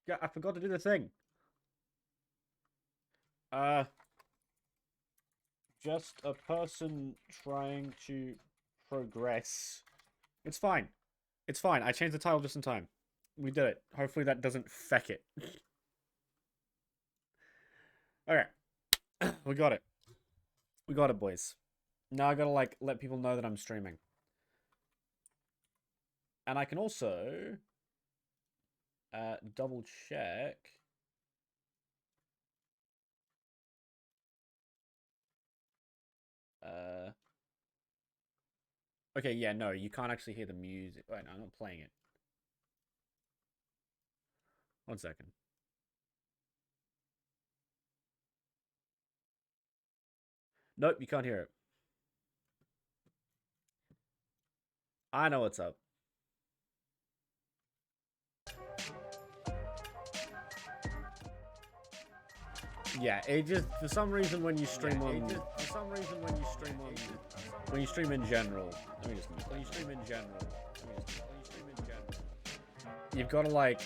Yeah, I forgot to do the thing. Uh, just a person trying to progress. It's fine. It's fine. I changed the title just in time. We did it. Hopefully that doesn't feck it. Okay. We got it. We got it, boys. Now I gotta, like, let people know that I'm streaming. And I can also... double check... Okay, yeah, no, you can't actually hear the music. Wait, no, I'm not playing it. 1 second. Nope, you can't hear it. I know what's up. Yeah, it just for some reason when you stream when you stream in general. Let me just when you stream in general. You've got to like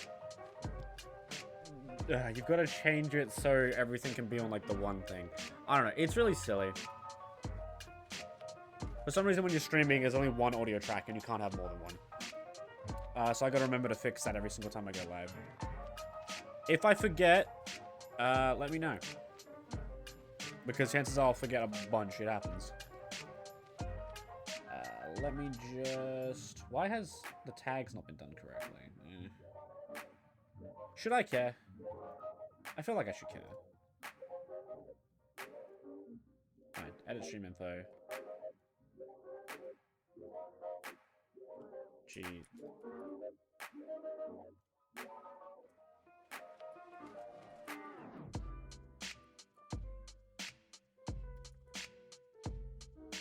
you've got to change it so everything can be on like the one thing. I don't know. It's really silly. For some reason when you're streaming, there's only one audio track and you can't have more than one. So I got to remember to fix that every single time I go live. If I forget, let me know. Because chances are I'll forget a bunch. It happens. Let me just... Why has the tags not been done correctly? Should I care? I feel like I should care. Fine. Edit stream info. Gee.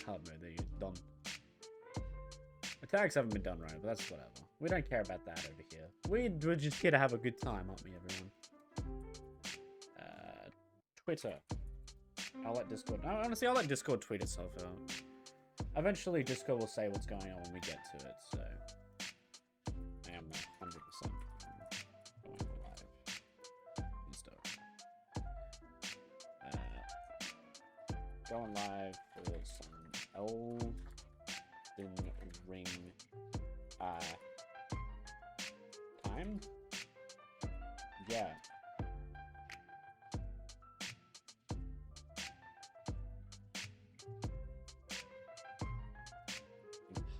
Hard mode, there you go. Done. The tags haven't been done right, but that's whatever. We don't care about that over here. We're just here to have a good time, aren't we, everyone? Twitter. I'll let Discord... Honestly, I'll let Discord tweet itself out. Eventually, Discord will say what's going on when we get to it, so... I am 100% going live. Stuff. Going live for some Elden Ring time? Yeah.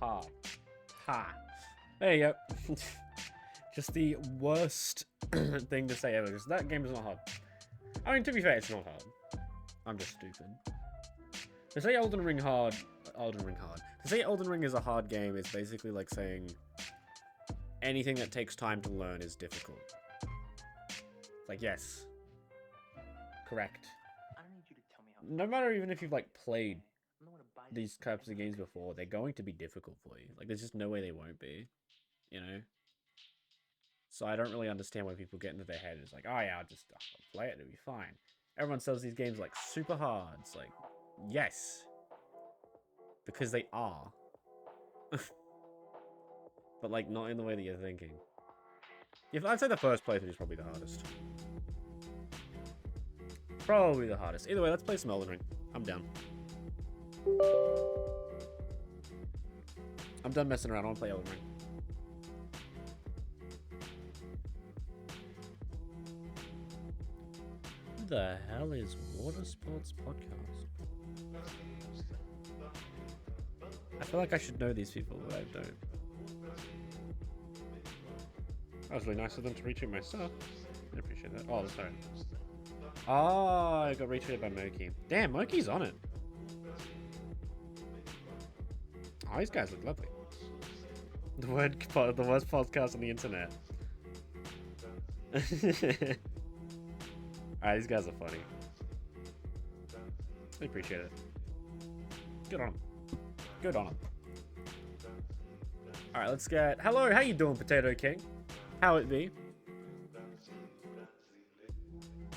Ha. There you go. Just the worst thing to say ever, because that game is not hard. I mean, to be fair, it's not hard. I'm just stupid. To say Elden Ring hard. To say Elden Ring is a hard game is basically like saying anything that takes time to learn is difficult. It's like, yes. Correct. No matter even if you've like played these types of games before, they're going to be difficult for you. Like, there's just no way they won't be, you know? So I don't really understand why people get into their head. It's like, oh yeah, I'll play it, it'll be fine. Everyone sells these games like super hard. It's like, yes. Because they are. But like, not in the way that you're thinking. I'd say the first playthrough is probably the hardest. Probably the hardest. Either way, let's play some Elden Ring. I'm down. I'm done messing around. I want to play Elden Ring. Who the hell is Water Sports Podcast? I feel like I should know these people, but I don't. That was really nice of them to retweet my stuff. I appreciate that. Oh, sorry. Oh, I got retweeted by Moki. Damn, Moki's on it. Oh, these guys look lovely. The worst podcast on the internet. Alright, these guys are funny. I appreciate it. Good on them. Good on them. Alright, let's get... Hello, how you doing, Potato King? How it be?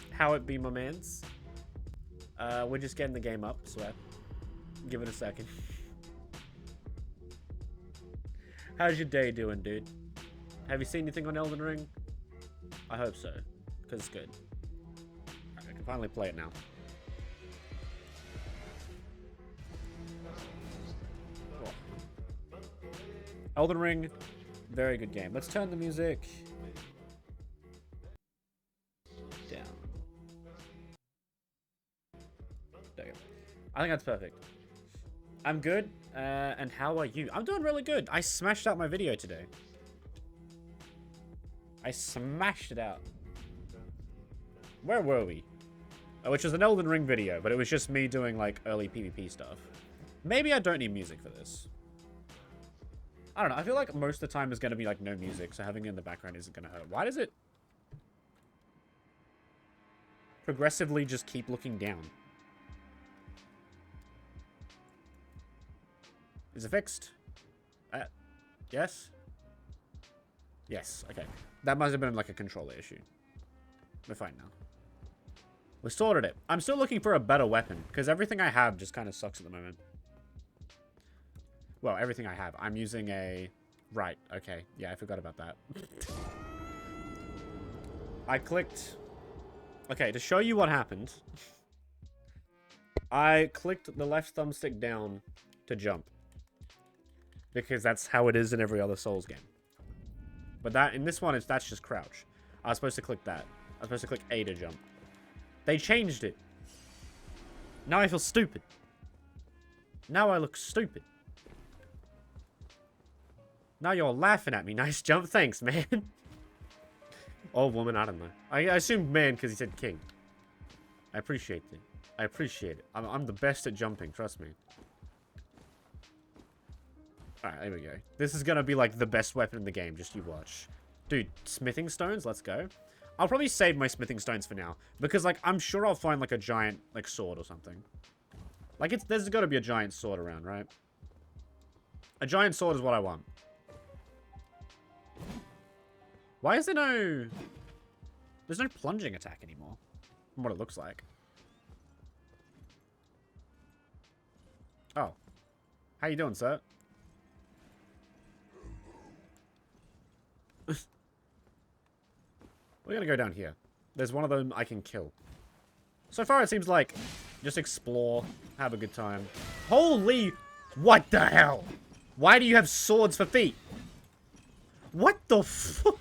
How it be, my mans? We're just getting the game up, swear. Give it a second. How's your day doing, dude? Have you seen anything on Elden Ring? I hope so, because it's good. Right, I can finally play it now. Cool. Elden Ring, very good game. Let's turn the music down. There you go. I think that's perfect. I'm good, and how are you? I'm doing really good. I smashed out my video today. I smashed it out. Where were we? Which was an Elden Ring video, but it was just me doing, like, early PvP stuff. Maybe I don't need music for this. I don't know. I feel like most of the time there's going to be, like, no music, so having it in the background isn't going to hurt. Why does it progressively just keep looking down? Is it fixed? Yes? Yes, okay. That must have been like a controller issue. We're fine now. We sorted it. I'm still looking for a better weapon, because everything I have just kind of sucks at the moment. Well, everything I have. I'm using a... Right, okay. Yeah, I forgot about that. I clicked... Okay, to show you what happened, I clicked the left thumbstick down to jump. Because that's how it is in every other Souls game. But that in this one, that's just crouch. I was supposed to click that. I was supposed to click A to jump. They changed it. Now I feel stupid. Now I look stupid. Now you're laughing at me. Nice jump. Thanks, man. Or woman, I don't know. I assumed man because he said king. I appreciate it. I appreciate it. I'm the best at jumping, trust me. Alright, there we go. This is gonna be like the best weapon in the game, just you watch. Dude, smithing stones, let's go. I'll probably save my smithing stones for now. Because, like, I'm sure I'll find, like, a giant, like, sword or something. Like, there's gotta be a giant sword around, right? A giant sword is what I want. Why is there no... There's no plunging attack anymore. From what it looks like. Oh. How you doing, sir? We're gonna go down here. There's one of them I can kill. So far, it seems like just explore, have a good time. Holy... What the hell? Why do you have swords for feet? What the fuck?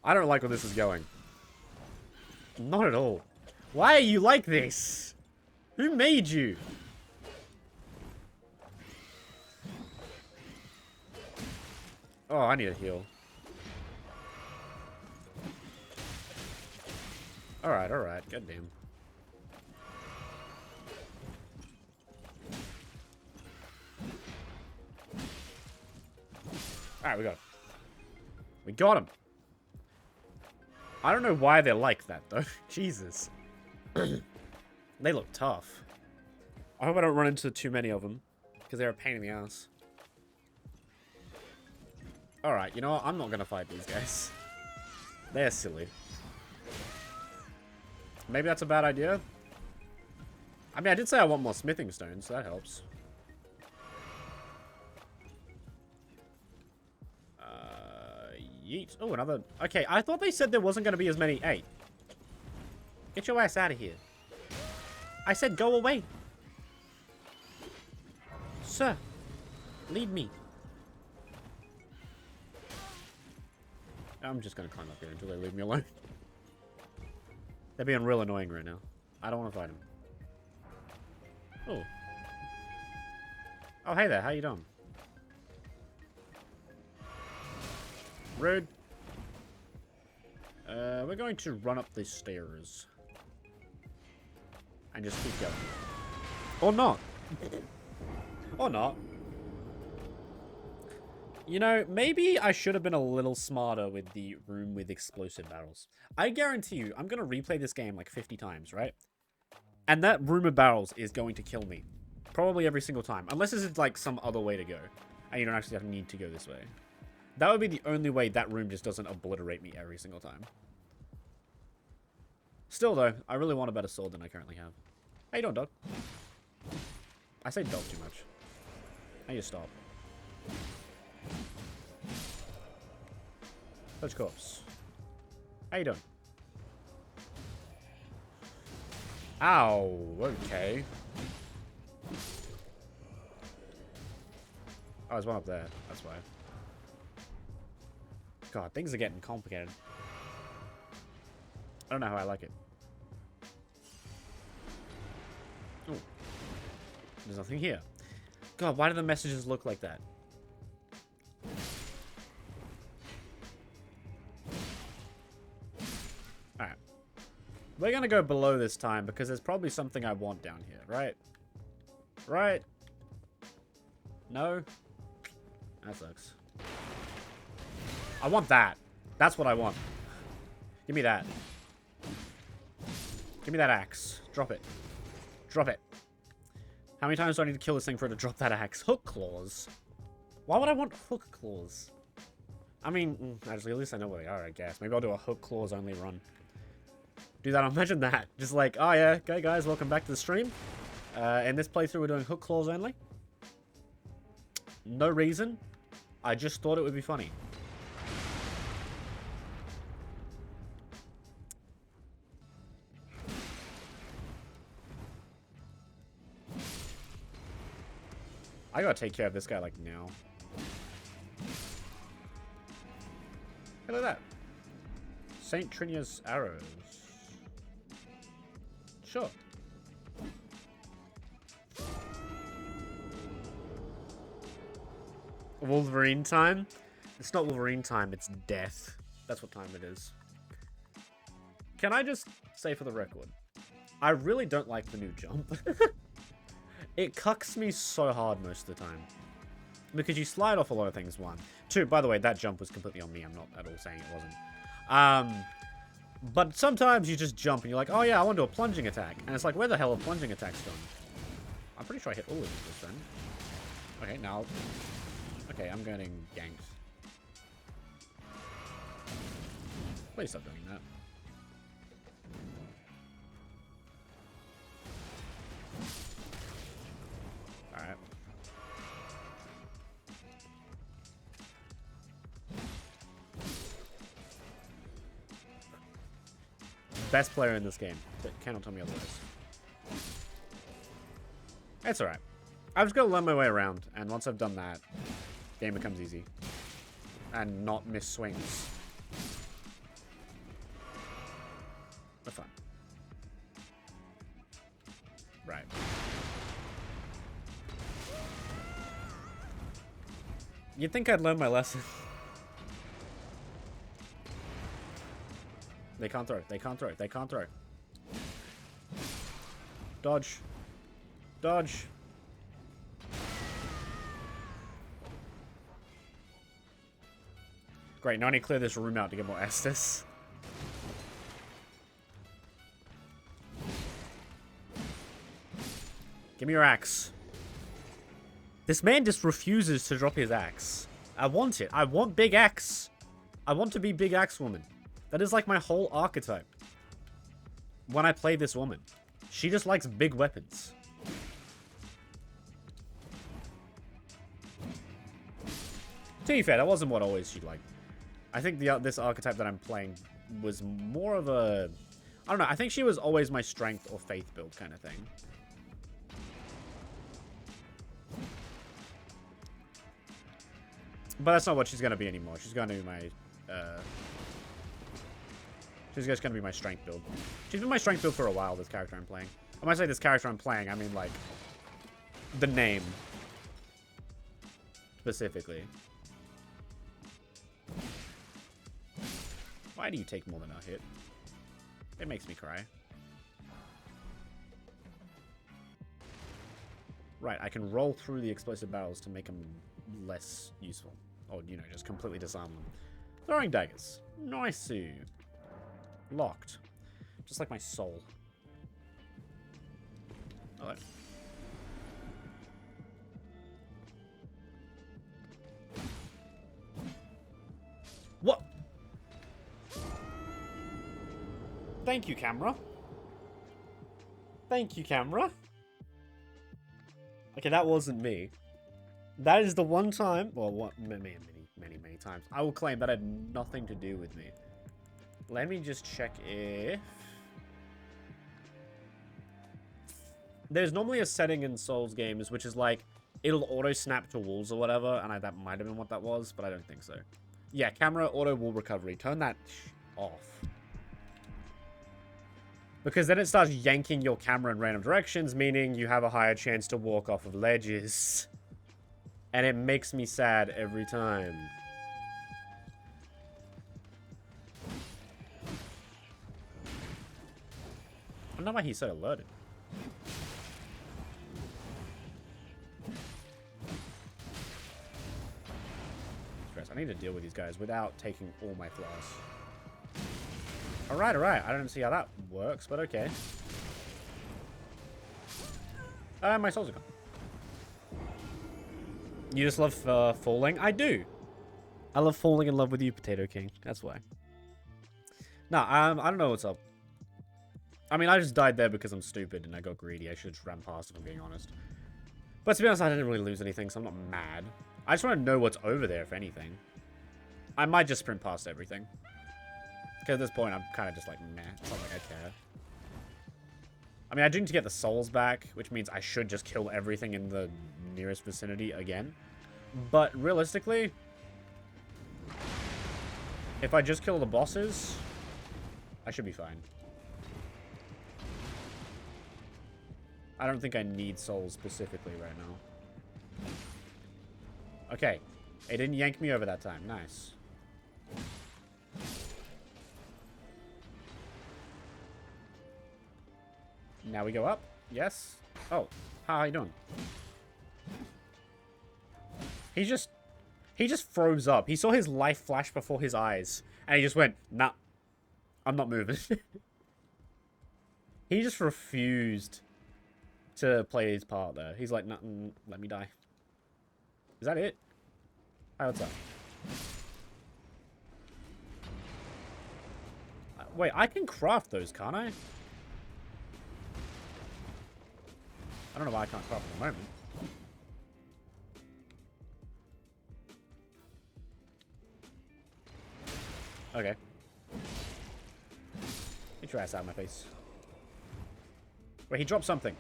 I don't like where this is going. Not at all. Why are you like this? Who made you? Oh, I need a heal. Alright, alright. Goddamn. Alright, we got him. We got him. I don't know why they're like that, though. Jesus. They look tough. I hope I don't run into too many of them, because they're a pain in the ass. Alright, you know what? I'm not going to fight these guys. They're silly. Maybe that's a bad idea? I mean, I did say I want more smithing stones, so that helps. Yeet. Oh, another... Okay, I thought they said there wasn't going to be as many... Hey. Get your ass out of here. I said go away. Sir. Lead me. I'm just going to climb up here until they leave me alone. They're being real annoying right now. I don't want to fight them. Oh. Oh, hey there. How you doing? Rude. We're going to run up these stairs. And just keep going. Or not. Or not. You know, maybe I should have been a little smarter with the room with explosive barrels. I guarantee you, I'm going to replay this game like 50 times, right? And that room of barrels is going to kill me. Probably every single time. Unless there's like some other way to go. And you don't actually have need to go this way. That would be the only way that room just doesn't obliterate me every single time. Still, though, I really want a better sword than I currently have. How you doing, dog? I say dog too much. I need to stop. Touch corpse. How you doing? Ow, okay. Oh, there's one up there. That's why. God, things are getting complicated. I don't know how I like it. Oh. There's nothing here. God, why do the messages look like that? Alright. We're gonna go below this time because there's probably something I want down here, right? Right? No? That sucks. I want that. That's what I want. Give me that. Give me that axe. Drop it. Drop it. How many times do I need to kill this thing for it to drop that axe? Hook claws. Why would I want hook claws? I mean, actually, at least I know where they are, I guess. Maybe I'll do a hook claws only run. Do that. Imagine that. Just like, oh yeah, okay guys, welcome back to the stream. In this playthrough, we're doing hook claws only. No reason. I just thought it would be funny. I gotta take care of this guy, like, now. Hey, look at that. St. Trinia's arrows. Sure. Wolverine time? It's not Wolverine time, it's death. That's what time it is. Can I just say for the record, I really don't like the new jump. It cucks me so hard most of the time. Because you slide off a lot of things, one. Two, by the way, that jump was completely on me. I'm not at all saying it wasn't. But sometimes you just jump and you're like, oh yeah, I want to do a plunging attack. And it's like, where the hell are plunging attacks gone? I'm pretty sure I hit all of these this turn. Okay, now... Okay, I'm getting ganked. Please stop doing that. Alright. Best player in this game. Cannot tell me otherwise. It's alright. I'm just gonna learn my way around, and once I've done that, game becomes easy. And not miss swings. But fun. Right. You'd think I'd learn my lesson. They can't throw. They can't throw. They can't throw. Dodge. Dodge. Great, now I need to clear this room out to get more Estus. Give me your axe. This man just refuses to drop his axe. I want it. I want big axe. I want to be big axe woman. That is like my whole archetype. When I play this woman. She just likes big weapons. To be fair, that wasn't what always she liked. I think this archetype that I'm playing was more of a... I don't know, I think she was always my strength or faith build kind of thing. But that's not what she's going to be anymore. She's going to be my... she's just going to be my strength build. She's been my strength build for a while, this character I'm playing. When I say this character I'm playing, I mean, like, the name. Specifically. Why do you take more than a hit? It makes me cry. Right, I can roll through the explosive barrels to make them less useful. Or, you know, just completely disarm them. Throwing daggers. Nice. Locked. Just like my soul. Alright. What? Thank you, camera. Thank you, camera. Okay, that wasn't me. That is the one time... Well, many many, many times. I will claim that had nothing to do with me. Let me just check if... There's normally a setting in Souls games which is like, it'll auto-snap to walls or whatever, and that might have been what that was, but I don't think so. Yeah, camera auto wall recovery. Turn that off. Because then it starts yanking your camera in random directions, meaning you have a higher chance to walk off of ledges. And it makes me sad every time. I don't know why he's so alerted. I need to deal with these guys without taking all my flaws. Alright, alright. I don't see how that works, but okay. My souls are gone. You just love falling? I do. I love falling in love with you, Potato King. That's why. Nah, I don't know what's up. I mean, I just died there because I'm stupid and I got greedy. I should have just ran past if I'm being honest. But to be honest, I didn't really lose anything, so I'm not mad. I just want to know what's over there, if anything. I might just sprint past everything. Because at this point, I'm kind of just like, meh. It's not like I care. I mean, I do need to get the souls back, which means I should just kill everything in the nearest vicinity again. But realistically, if I just kill the bosses, I should be fine. I don't think I need souls specifically right now. Okay. It didn't yank me over that time. Nice. Now we go up. Yes. Oh. How you doing? He just froze up. He saw his life flash before his eyes. And he just went, nah. I'm not moving. He just refused to play his part there. He's like, nah, let me die. Is that it? Hi, what's up? Wait, I can craft those, can't I? I don't know why I can't craft at the moment. Okay. Get your ass out of my face. Wait, he dropped something.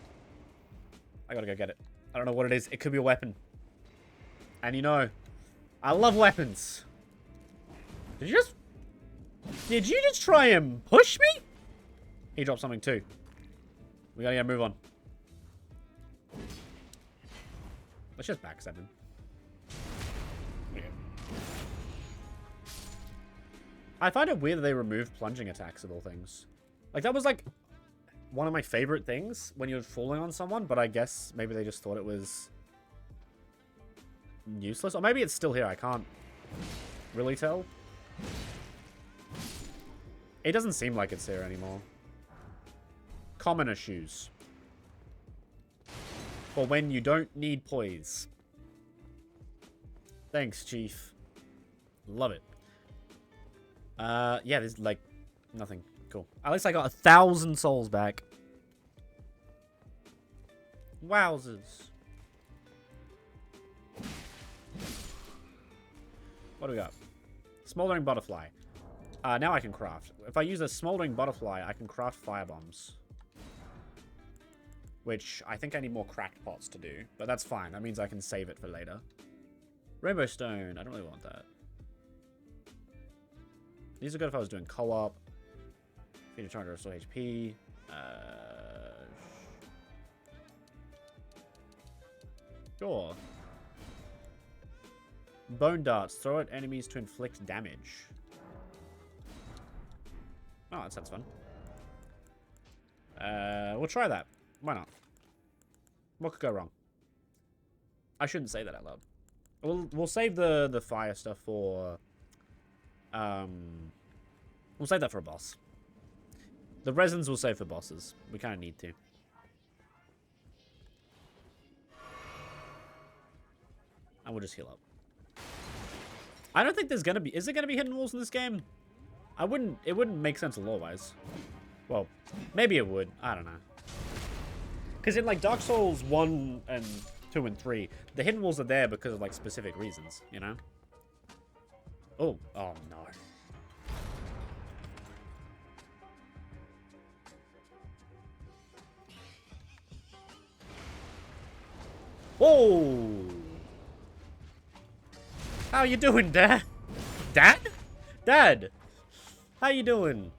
I gotta go get it. I don't know what it is. It could be a weapon. And you know, I love weapons. Did you just try and push me? He dropped something too. We gotta move on. Let's just backstab him. Okay. I find it weird that they removed plunging attacks of all things. Like, that was like one of my favorite things when you're falling on someone, but I guess maybe they just thought it was useless. Or maybe it's still here. I can't really tell. It doesn't seem like it's here anymore. Commoner shoes. For when you don't need poise. Thanks, Chief. Love it. Yeah, there's like nothing. Cool. At least I got 1,000 souls back. Wowzers. What do we got? Smoldering butterfly. Now I can craft. If I use a smoldering butterfly, I can craft fire bombs. Which I think I need more cracked pots to do. But that's fine. That means I can save it for later. Rainbow stone. I don't really want that. These are good if I was doing co-op. Feed a trying to restore HP. Sure. Bone darts. Throw at enemies to inflict damage. Oh, that sounds fun. We'll try that. Why not? What could go wrong? I shouldn't say that out loud. We'll save the fire stuff for... we'll save that for a boss. The resins we'll save for bosses. We kind of need to. And we'll just heal up. I don't think there's gonna be... Is there gonna be hidden walls in this game? It wouldn't make sense lore-wise. Well, maybe it would. I don't know. Because in, like, Dark Souls 1 and 2 and 3, the hidden walls are there because of, like, specific reasons, you know? Oh, oh no. Whoa! How you doing, Dad? Dad? Dad! How you doing?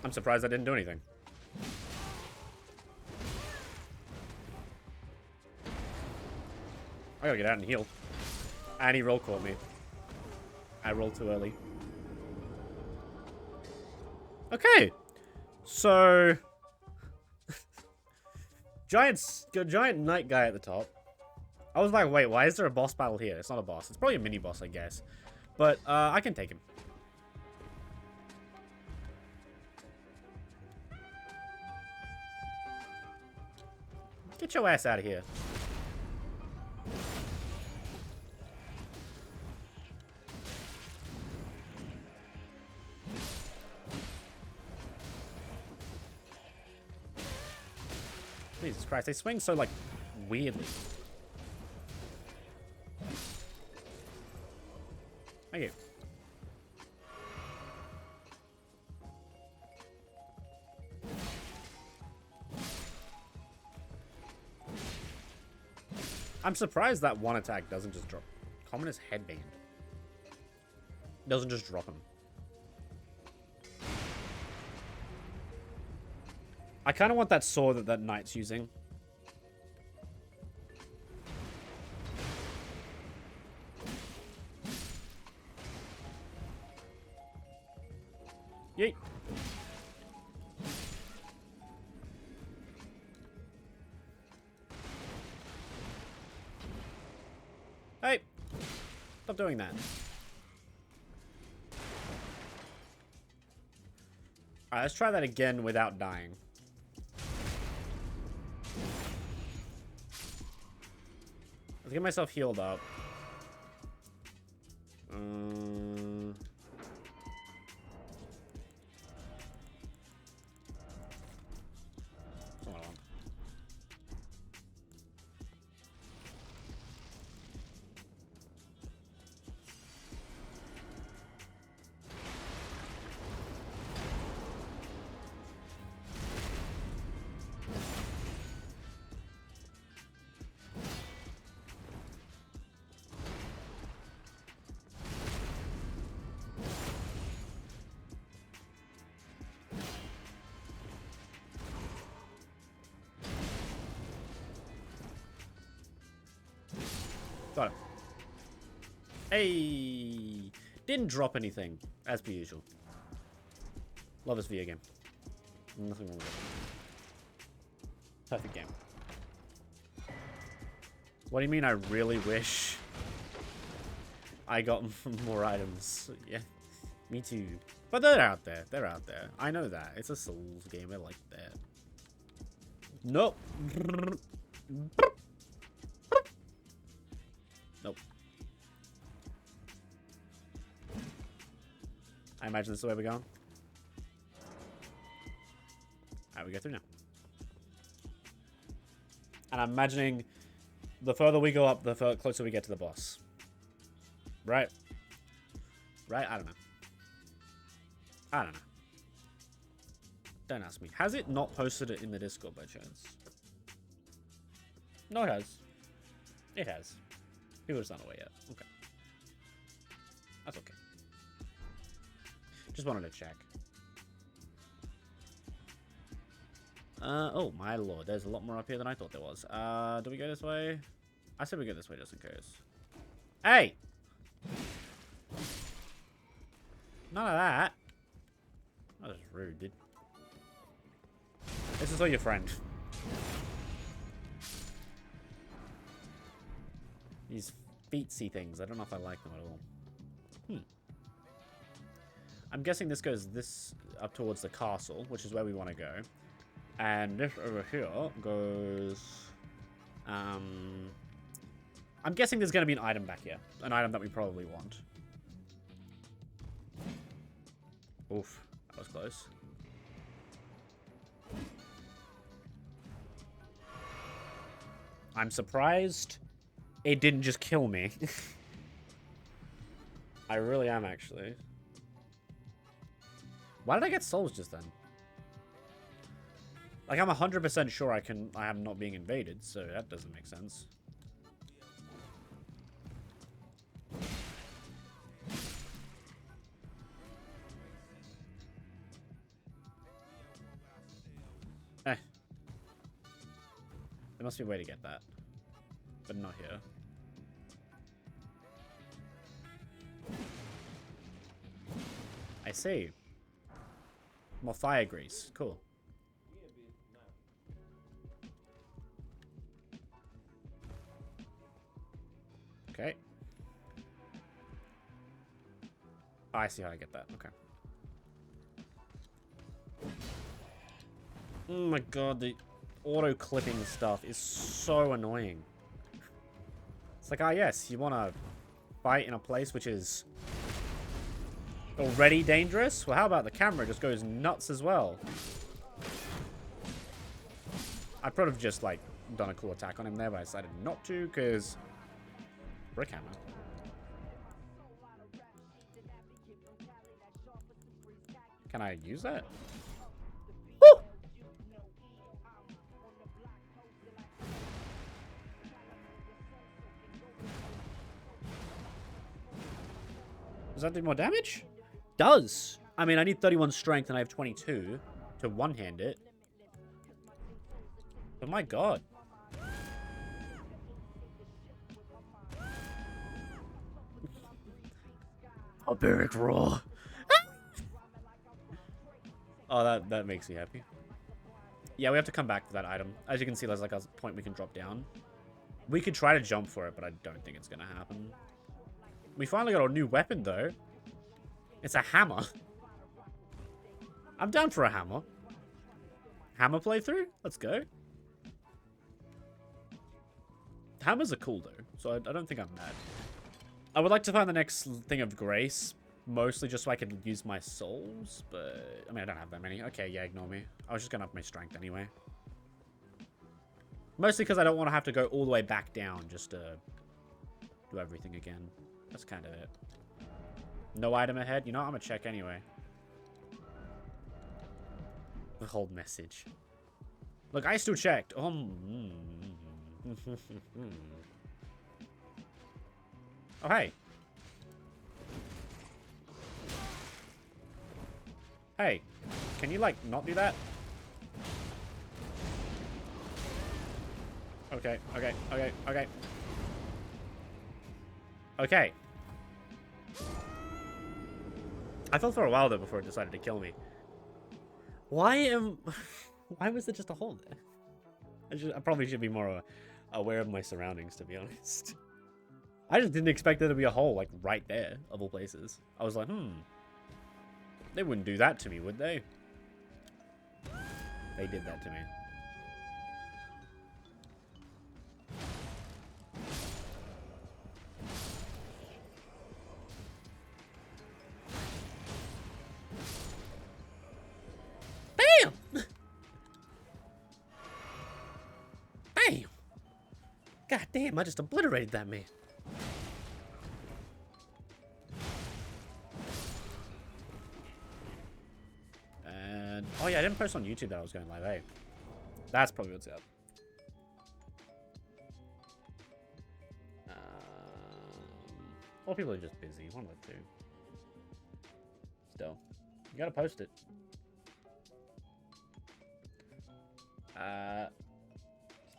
I'm surprised I didn't do anything. I gotta get out and heal. And he roll caught me. I rolled too early. Okay. So... giant knight guy at the top. I was like, wait, why is there a boss battle here? It's not a boss. It's probably a mini boss, I guess. But, I can take him. Get your ass out of here. Jesus Christ, they swing so, like, weirdly. Thank you. I'm surprised that one attack doesn't just drop. Common is headband. Doesn't just drop him. I kind of want that sword that knight's using. Yeet. Hey! Stop doing that. Alright, let's try that again without dying. Let's get myself healed up. Got it. Hey! Didn't drop anything, as per usual. Love this video game. Nothing wrong with it. Perfect game. What do you mean I really wish I got more items? Yeah, me too. But they're out there. They're out there. I know that. It's a Souls game. I like that. Nope. Nope. I imagine this is the way we're going. Alright, we go through now. And I'm imagining the further we go up, the closer we get to the boss. Right? Right? I don't know. I don't know. Don't ask me. Has it not posted it in the Discord by chance? No, it has. It has. People just not aware yet. Okay. That's okay. Just wanted to check. Oh my lord. There's a lot more up here than I thought there was. Do we go this way? I said we go this way just in case. Hey! None of that. That was rude, dude. This is all your friend. These feetsy things. I don't know if I like them at all. I'm guessing this goes up towards the castle, which is where we want to go. And this over here goes... I'm guessing there's going to be an item back here. An item that we probably want. Oof. That was close. I'm surprised it didn't just kill me. I really am, actually. Why did I get souls just then? Like, I'm 100% sure I am not being invaded, so that doesn't make sense. Eh. There must be a way to get that. But not here. I see. More fire grease. Cool. Okay. Oh, I see how I get that. Okay. Oh my god, the auto-clipping stuff is so annoying. It's like, ah yes, you want to fight in a place which is already dangerous? Well, how about the camera just goes nuts as well? I could have just, like, done a cool attack on him there, but I decided not to, because... Brick hammer. Can I use that? Woo! Does that do more damage? Does. I mean, I need 31 strength and I have 22 to one-hand it. But my god. Barbaric roar. Oh, that makes me happy. Yeah, we have to come back for that item. As you can see, there's like a point we can drop down. We could try to jump for it, but I don't think it's gonna happen. We finally got a new weapon, though. It's a hammer. I'm down for a hammer. Hammer playthrough? Let's go. Hammers are cool, though, so I don't think I'm mad. I would like to find the next thing of grace, mostly just so I can use my souls, but... I mean, I don't have that many. Okay, yeah, ignore me. I was just gonna up my strength anyway. Mostly because I don't want to have to go all the way back down just to do everything again. That's kind of it. No item ahead? You know what? I'm gonna check anyway. The whole message. Look, I still checked. Oh, oh, hey. Hey, can you, like, not do that? Okay, okay, okay, okay. Okay. I felt for a while, though, before it decided to kill me. Why was there just a hole there? I probably should be more aware of my surroundings, to be honest. I just didn't expect there to be a hole, like, right there, of all places. I was like, they wouldn't do that to me, would they? They did that to me. Bam! Bam! God damn, I just obliterated that man. Oh yeah, I didn't post on YouTube that I was going live, eh? That's probably what's up. Or people are just busy. One of the two. Still. You gotta post it.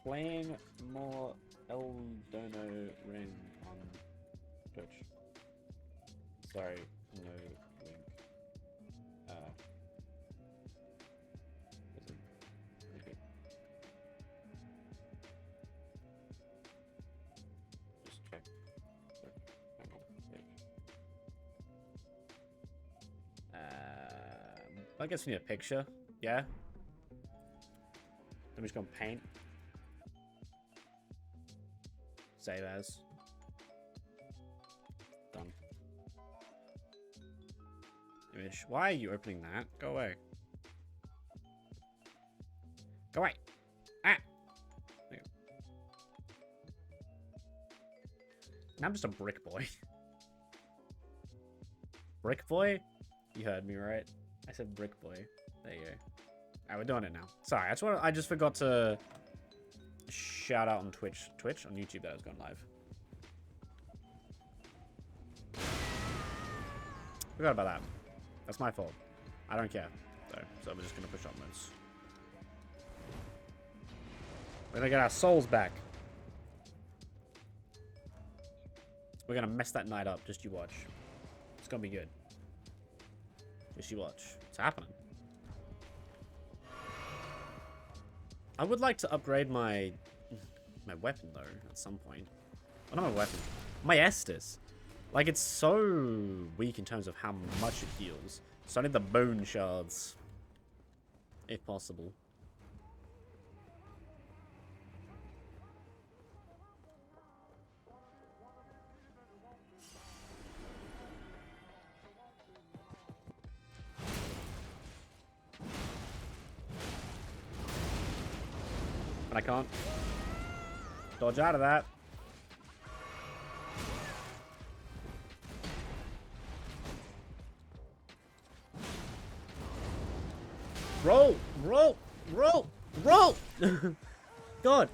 Playing more Elden Ring on Twitch. Sorry, no link. Just check. Hang on. I guess we need a picture. Yeah. I'm just gonna paint. Save as. Done. Image. Why are you opening that? Go away. Go away. Ah! I'm just a brick boy. Brick boy? You heard me right. I said brick boy. There you go. Alright, we're doing it now. Sorry, I just forgot to shout out on Twitch. On YouTube that I was going live. Forgot about that. That's my fault. I don't care. So we're just gonna push upwards. We're gonna get our souls back. We're gonna mess that night up. Just you watch. It's gonna be good. Just you watch. It's happening. I would like to upgrade my weapon though at some point. Well, not my weapon. My Estus. Like, it's so weak in terms of how much it heals. So I need the bone shards. If possible. But I can't dodge out of that. Roll! Roll! Roll! Roll! God.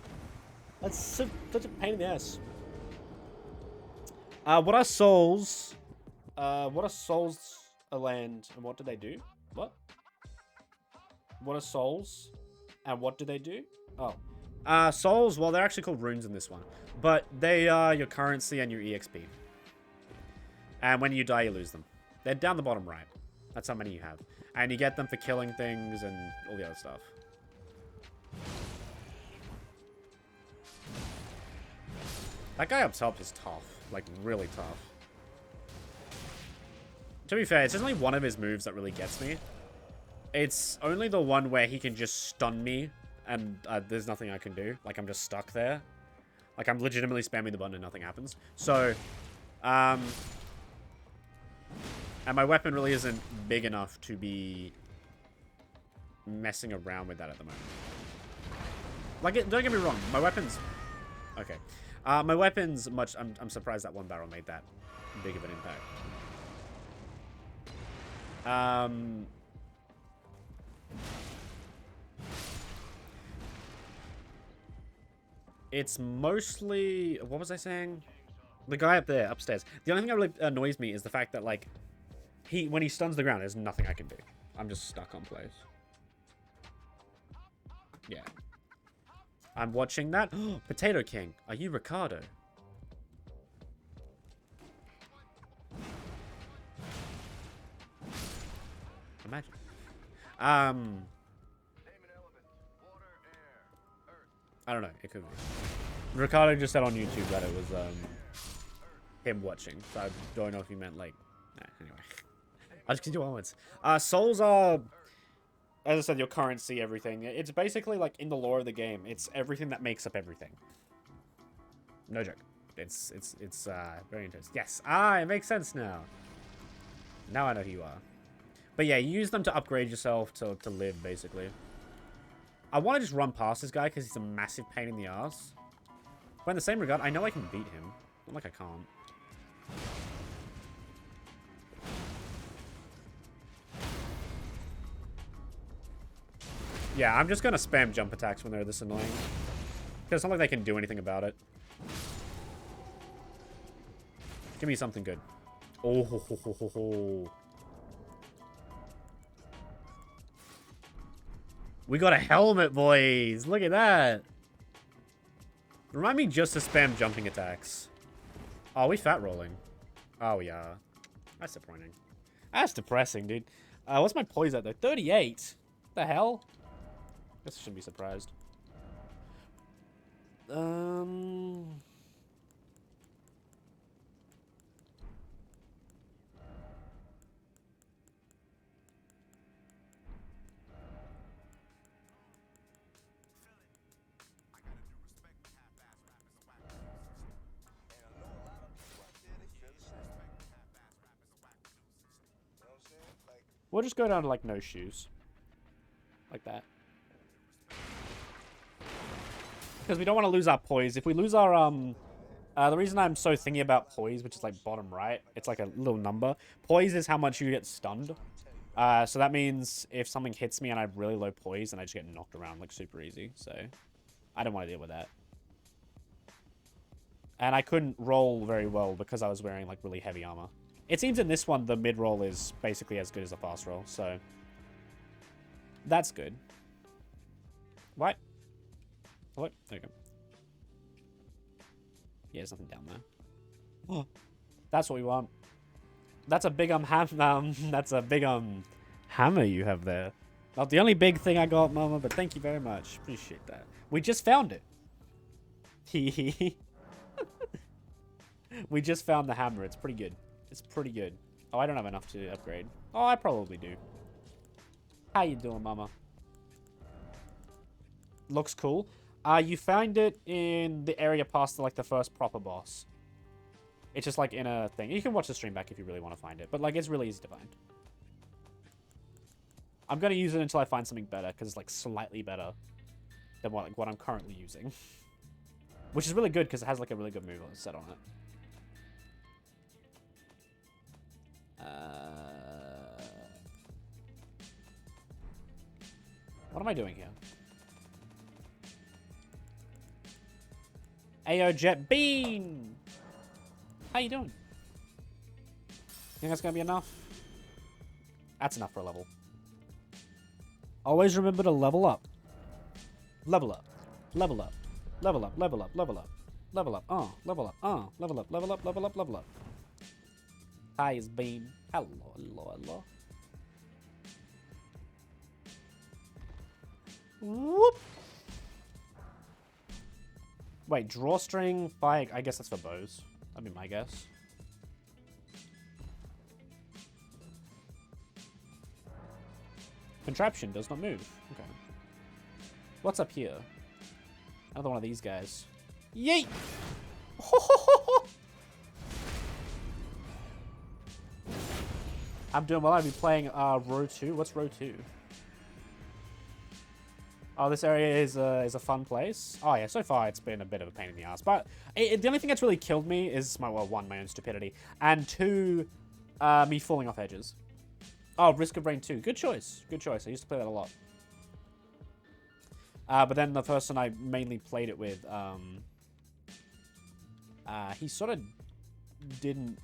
That's such a pain in the ass. What are souls? What are souls a land and what do they do? What? What are souls and what do they do? Oh. Souls, well, they're actually called runes in this one. But they are your currency and your EXP. And when you die, you lose them. They're down the bottom right. That's how many you have. And you get them for killing things and all the other stuff. That guy up top is tough. Like, really tough. To be fair, it's only one of his moves that really gets me. It's only the one where he can just stun me and there's nothing I can do. Like, I'm just stuck there. Like, I'm legitimately spamming the button and nothing happens. So, and my weapon really isn't big enough to be messing around with that at the moment. Like, don't get me wrong, my weapon's... Okay. My weapon's much... I'm surprised that one barrel made that big of an impact. It's mostly... What was I saying? The guy up there, upstairs. The only thing that really annoys me is the fact that, like, when he stuns the ground, there's nothing I can do. I'm just stuck on place. Yeah. I'm watching that. Potato King. Are you Ricardo? Imagine. I don't know. It could be. Ricardo just said on YouTube that it was him watching. So I don't know if he meant like... anyway. I'll just continue onwards. Souls are, as I said, your currency, everything. It's basically like in the lore of the game. It's everything that makes up everything. No joke. It's very intense. Yes. It makes sense now. Now I know who you are. But yeah, you use them to upgrade yourself to live, basically. I want to just run past this guy because he's a massive pain in the ass. But in the same regard, I know I can beat him. Not like I can't. Yeah, I'm just going to spam jump attacks when they're this annoying. Because it's not like they can do anything about it. Give me something good. Oh, ho, ho, ho, ho, ho. We got a helmet, boys. Look at that. Remind me just to spam jumping attacks. Oh, we fat rolling. Oh, yeah. That's disappointing. That's depressing, dude. What's my poise at, though? 38? What the hell? Guess I shouldn't be surprised. We'll just go down to, like, no shoes. Like that. Because we don't want to lose our poise. If we lose our The reason I'm so thinking about poise, which is like bottom right, it's like a little number. Poise is how much you get stunned. So that means if something hits me and I have really low poise, then I just get knocked around like super easy. So I don't want to deal with that. And I couldn't roll very well because I was wearing like really heavy armor. It seems in this one the mid roll is basically as good as a fast roll, so that's good. What? What? There you go. Yeah, there's nothing down there. Oh, that's what we want. That's a big that's a big hammer you have there. Not the only big thing I got, Mama, but thank you very much. Appreciate that. We just found it. Hee We just found the hammer. It's pretty good. It's pretty good. Oh, I don't have enough to upgrade. Oh, I probably do. How you doing, Mama? Looks cool. You found it in the area past like the first proper boss. It's just like in a thing. You can watch the stream back if you really want to find it, but like it's really easy to find. I'm gonna use it until I find something better because it's like slightly better than what I'm currently using, which is really good because it has like a really good move set on it. What am I doing here? Ayo Jet Bean! How you doing? Think that's gonna be enough? That's enough for a level. Always remember to level up. Level up. Level up. Level up. Level up. Level up. Level up. Level up. Level up. Level up. Level up. Level up. Hi, is Bean. Hello, hello, hello. Whoop. Wait, drawstring, fire. I guess that's for bows. That'd be my guess. Contraption does not move. Okay. What's up here? Another one of these guys. Yeet! I'm doing well. I've been playing row 2. What's row 2? Oh, this area is a fun place. Oh yeah, so far it's been a bit of a pain in the ass. But the only thing that's really killed me is my my own stupidity, and 2, me falling off edges. Oh, Risk of Rain 2. Good choice. Good choice. I used to play that a lot. But then the person I mainly played it with, he sort of didn't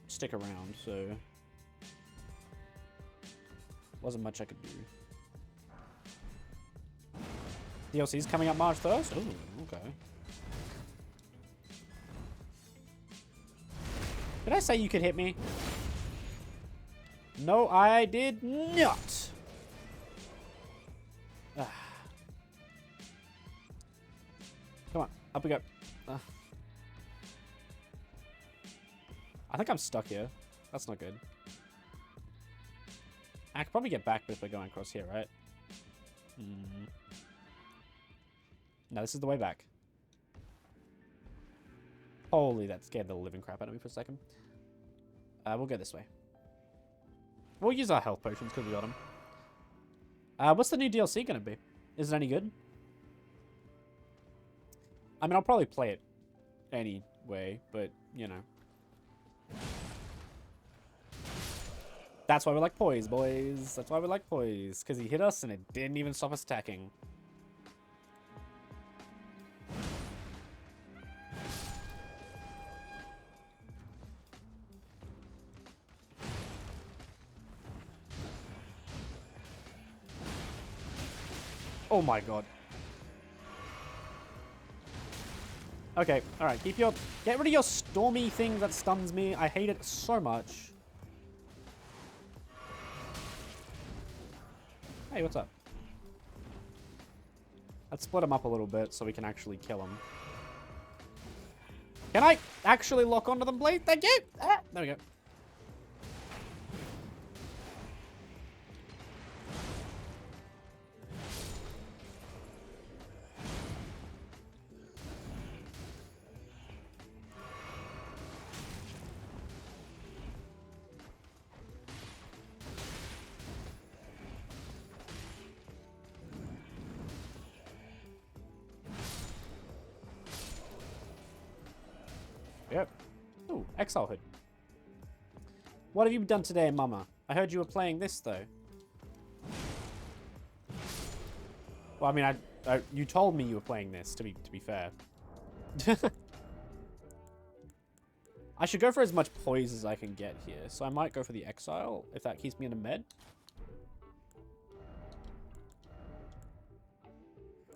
stick around, so wasn't much I could do. DLC's coming up March 1st? Ooh, okay. Did I say you could hit me? No, I did not. Come on, up we go. I think I'm stuck here. That's not good. I could probably get back if we're going across here, right? No, this is the way back. Holy, that scared the living crap out of me for a second. We'll go this way. We'll use our health potions because we got them. What's the new DLC going to be? Is it any good? I mean, I'll probably play it anyway, but, you know. That's why we like poise, boys. That's why we like poise. Because he hit us and it didn't even stop us attacking. Oh my god. Okay, alright. Get rid of your stormy thing that stuns me. I hate it so much. Hey, what's up? Let's split him up a little bit so we can actually kill him. Can I actually lock onto them, please? Thank you! Ah, there we go. Yep. Ooh, Exile Hood. What have you done today, Mama? I heard you were playing this, though. Well, I mean, you told me you were playing this, to be fair. I should go for as much poise as I can get here. So I might go for the Exile, if that keeps me in a med.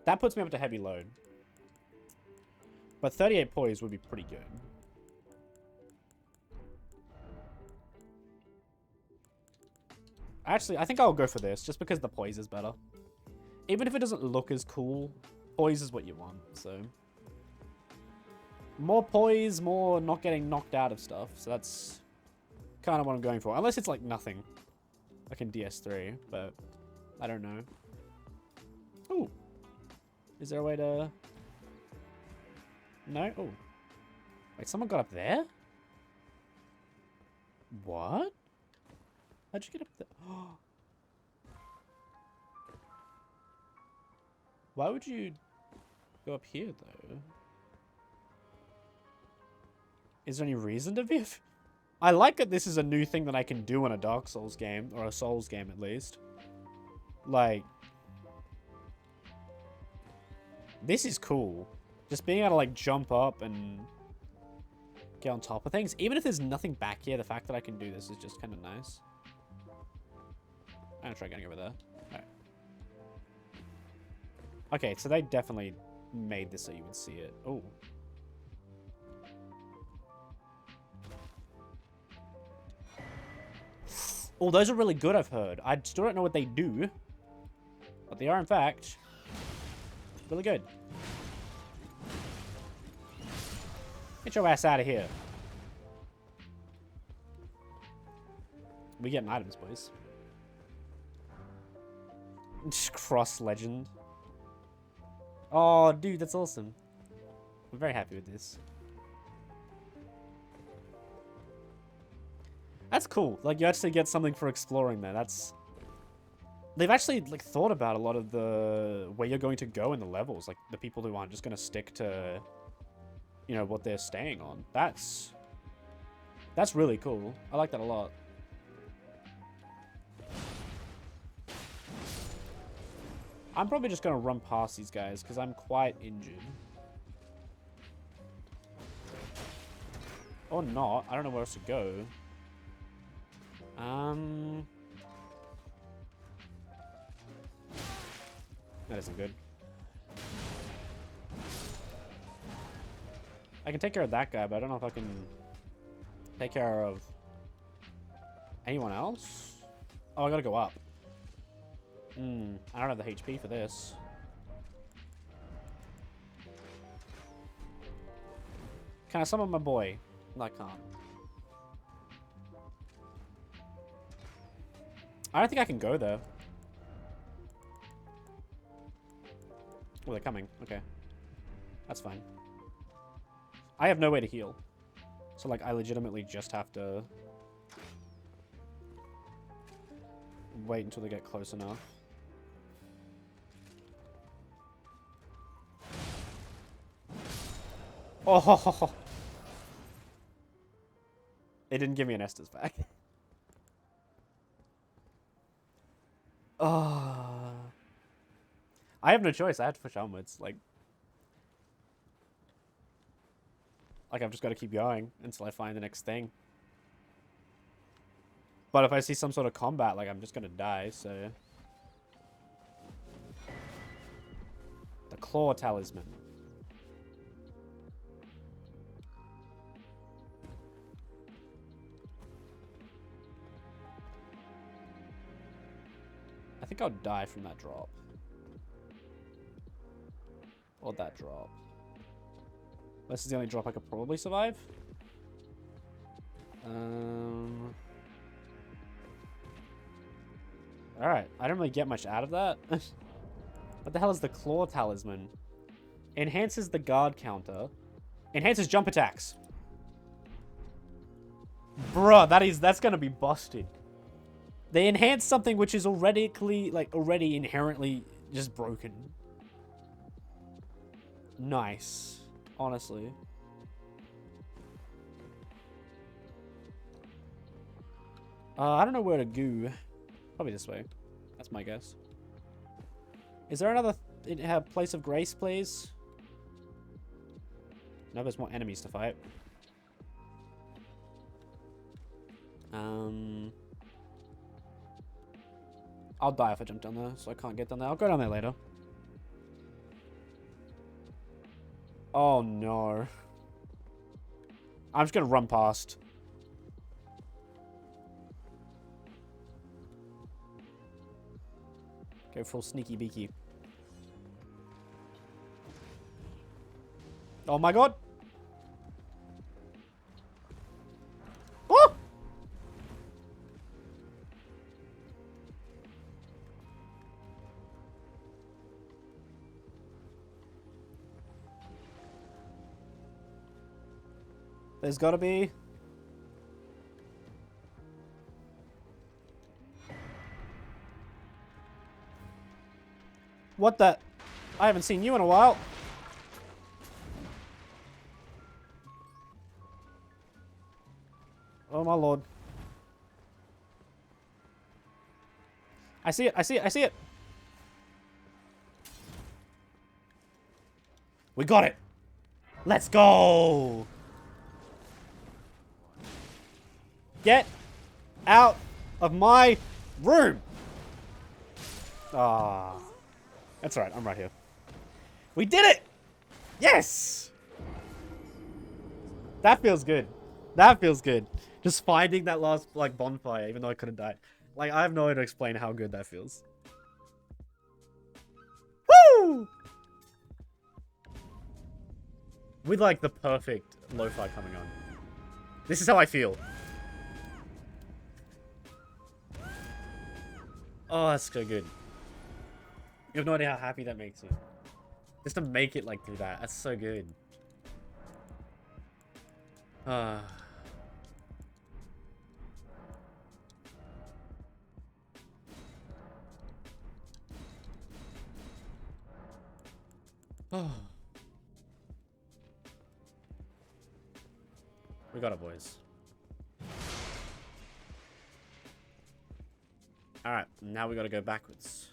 That puts me up to heavy load. But 38 poise would be pretty good. Actually, I think I'll go for this, just because the poise is better. Even if it doesn't look as cool, poise is what you want, so... More poise, more not getting knocked out of stuff, so that's kind of what I'm going for. Unless it's like nothing. Like in DS3, but I don't know. Ooh. Is there a way to... No? Oh. Wait, someone got up there? What? How'd you get up there? Why would you go up here, though? Is there any reason to be... I like that this is a new thing that I can do in a Dark Souls game, or a Souls game at least. Like... This is cool. Just being able to, like, jump up and get on top of things. Even if there's nothing back here, the fact that I can do this is just kind of nice. I'm gonna try getting over there. Alright. Okay, so they definitely made this so you would see it. Oh. Oh, those are really good, I've heard. I still don't know what they do. But they are, in fact, really good. Get your ass out of here. We getting items, boys. Just cross legend. Oh, dude, that's awesome. I'm very happy with this. That's cool. Like, you actually get something for exploring there. That's... They've actually, like, thought about a lot of the... where you're going to go in the levels. Like, the people who aren't just going to stick to... you know, what they're staying on. That's really cool. I like that a lot. I'm probably just going to run past these guys because I'm quite injured. Or not. I don't know where else to go. That isn't good. I can take care of that guy, but I don't know if I can take care of anyone else. Oh, I gotta go up. I don't have the HP for this. Can I summon my boy? No, I can't. I don't think I can go there. Oh, they're coming. Okay. That's fine. I have no way to heal. So, like, I legitimately just have to wait until they get close enough. Oh! It didn't give me an Estus back. Oh. I have no choice. I have to push onwards. Like I've just got to keep going until I find the next thing. But if I see some sort of combat, like, I'm just going to die, so... The Claw Talisman. I think I'll die from that drop. Or that drop. This is the only drop I could probably survive. Alright, I don't really get much out of that. What the hell is the Claw Talisman? Enhances the guard counter. Enhances jump attacks. Bruh, that's gonna be busted. They enhance something which is already inherently just broken. Nice. Honestly. I don't know where to go. Probably this way. That's my guess. Is there another place of grace, please? No, there's more enemies to fight. I'll die if I jump down there, so I can't get down there. I'll go down there later. Oh, no. I'm just gonna run past. Go full sneaky beaky. Oh my god! Oh! There's gotta be... What the... I haven't seen you in a while. Oh my lord. I see it, I see it, I see it! We got it! Let's go! Get out of my room! Ah. That's alright, I'm right here. We did it! Yes! That feels good. That feels good. Just finding that last, like, bonfire, even though I couldn't die. Like, I have no way to explain how good that feels. Woo! With, like, the perfect lo-fi coming on. This is how I feel. Oh, that's so good. You have no idea how happy that makes me. Just to make it, like, through that. That's so good. Oh. We got it, boys. Alright, now we gotta go backwards.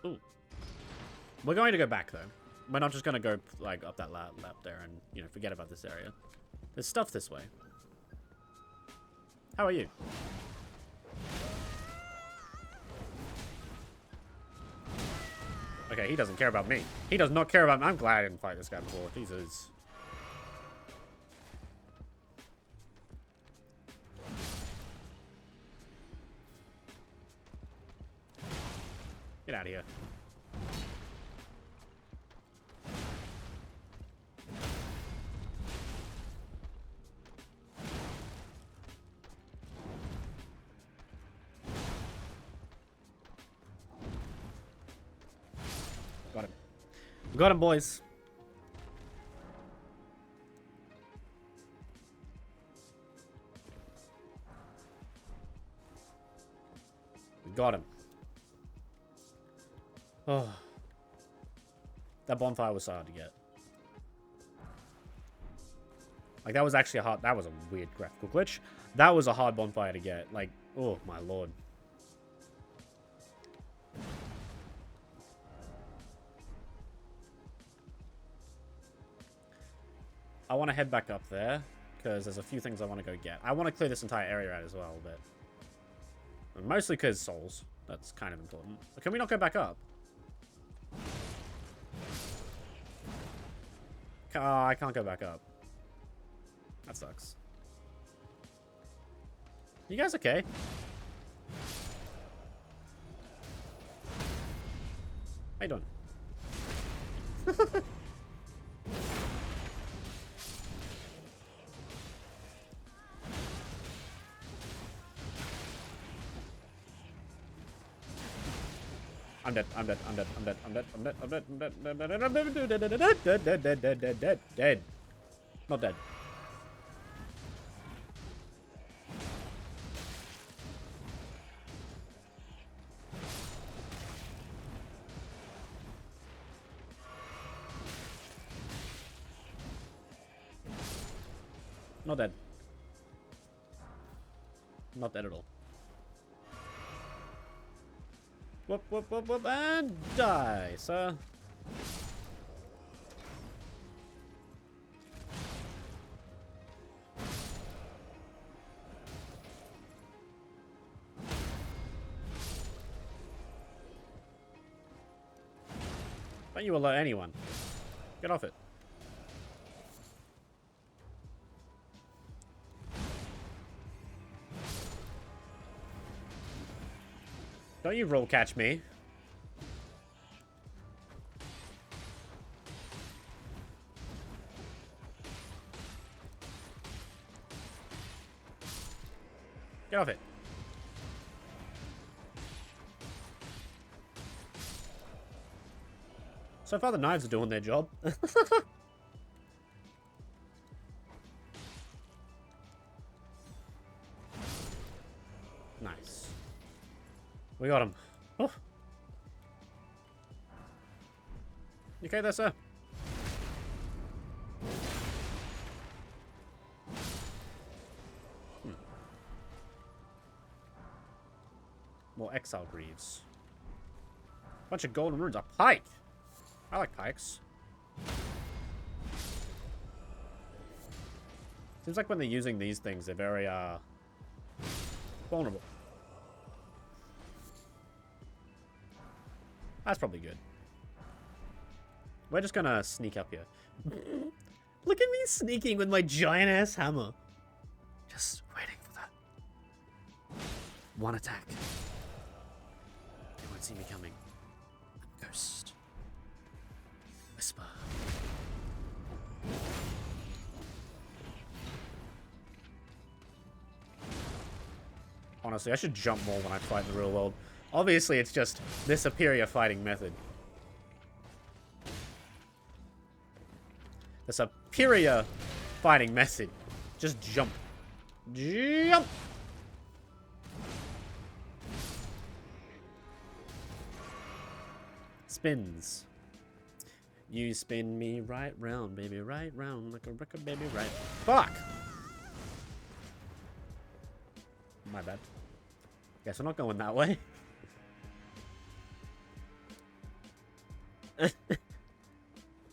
Ooh. We're going to go back, though. We're not just gonna go, like, up that lap there and, you know, forget about this area. There's stuff this way. How are you? Okay, he doesn't care about me. He does not care about me. I'm glad I didn't fight this guy before. Jesus. Get out of here. Got him. We got him, boys. We got him. Oh. That bonfire was so hard to get. Like, that was actually a hard... That was a weird graphical glitch. That was a hard bonfire to get. Like, oh, my lord. I want to head back up there, because there's a few things I want to go get. I want to clear this entire area out as well, but... Mostly because souls. That's kind of important. But can we not go back up? Oh, I can't go back up. That sucks. You guys okay? How you doing? I'm dead, I'm dead, I'm dead, I'm dead, I'm dead, I'm dead, I'm dead, I'm dead, I'm dead, I'm dead, dead. Not dead. Not dead. Not dead at all. Whoop, whoop, whoop, whoop, and die, sir. Don't you alert anyone. Get off it. Don't you roll catch me. Get off it. So far the knives are doing their job. Nice. We got him. Oh. You okay there, sir? More exile greaves. Bunch of golden runes. A pike. I like pikes. Seems like when they're using these things, they're very vulnerable. That's probably good. We're just gonna sneak up here. Look at me sneaking with my giant ass hammer. Just waiting for that one attack. They won't see me coming. Ghost. Whisper. Honestly, I should jump more when I fight in the real world. Obviously, it's just the superior fighting method. The superior fighting method. Just jump. Jump! Spins. You spin me right round, baby, right round, like a record, baby, right. Fuck! My bad. Guess we're not going that way.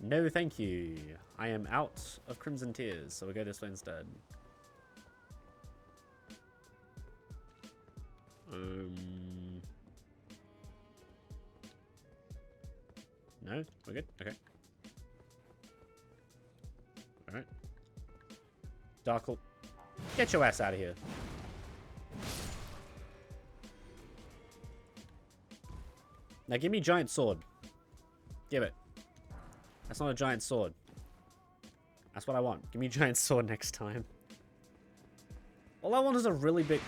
No, thank you. I am out of Crimson Tears, so we'll go this way instead. No? We're good? Okay. Alright. Darkle. Get your ass out of here. Now give me giant sword. Give it. That's not a giant sword. That's what I want. Give me a giant sword next time. All I want is a really big...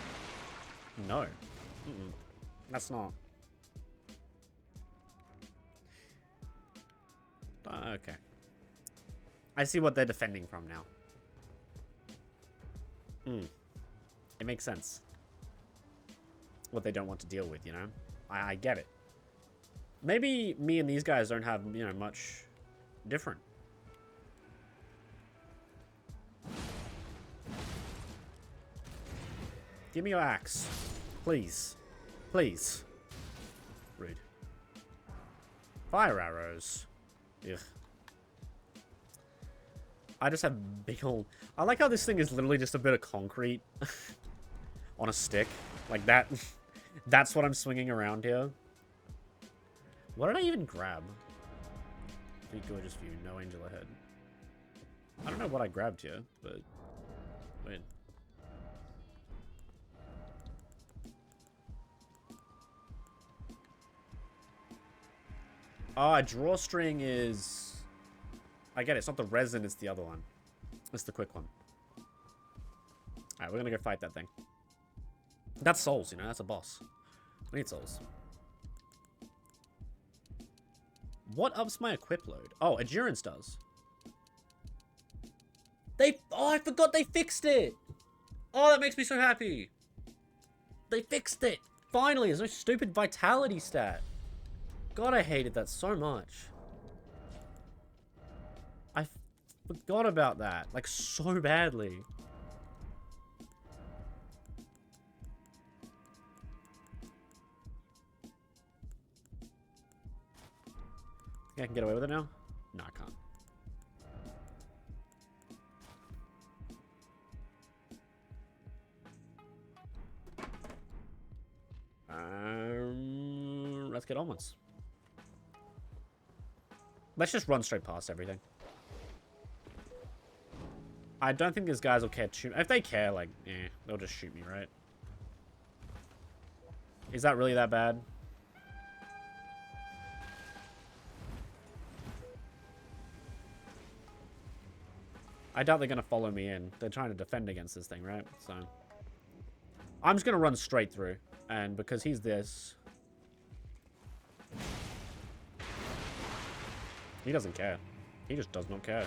No. That's not... Okay. I see what they're defending from now. It makes sense. What they don't want to deal with, you know? I get it. Maybe me and these guys don't have, you know, much different. Give me your axe. Please. Please. Rude. Fire arrows. Ugh. I just have big old... I like how this thing is literally just a bit of concrete on a stick. Like that. That's what I'm swinging around here. What did I even grab? Big gorgeous view, no angel ahead. I don't know what I grabbed here, but... Wait. Ah, drawstring is... I get it, it's not the resin, it's the other one. It's the quick one. Alright, we're gonna go fight that thing. That's souls, you know, that's a boss. We need souls. What ups my equip load? Oh, endurance does. Oh, I forgot they fixed it! Oh, that makes me so happy! They fixed it! Finally, there's no stupid vitality stat. God, I hated that so much. I forgot about that, like, so badly. Yeah, I can get away with it now? No, I can't. Let's get onwards. Let's just run straight past everything. I don't think these guys will care too... If they care, like, they'll just shoot me, right? Is that really that bad? I doubt they're going to follow me in. They're trying to defend against this thing, right? So... I'm just going to run straight through. And because he's this... He doesn't care. He just does not care.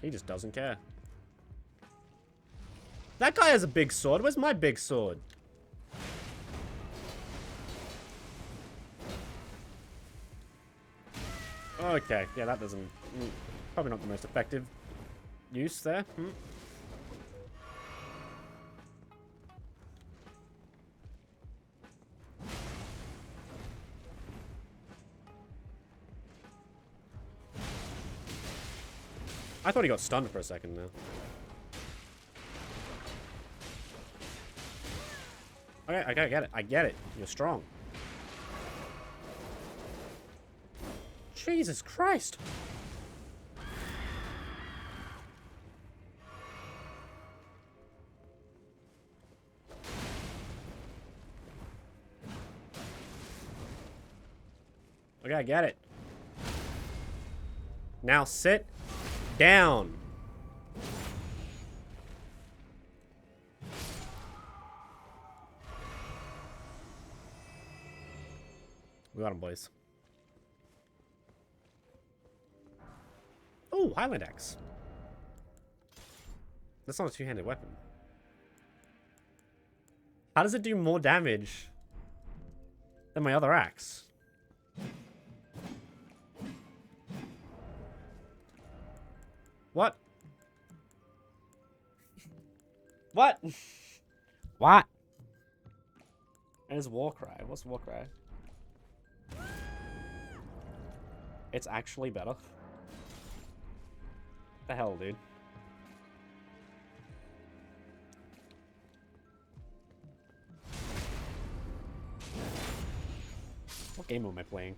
He just doesn't care. That guy has a big sword. Where's my big sword? Okay. Yeah, that doesn't... Probably not the most effective use there. I thought he got stunned for a second now. Okay, I get it. I get it. You're strong. Jesus Christ. Okay, I get it. Now sit down. We got him, boys. Oh, Highland Axe. That's not a two-handed weapon. How does it do more damage than my other axe? What? What? What? There's Warcry. What's Warcry? It's actually better. The hell, dude? What game am I playing?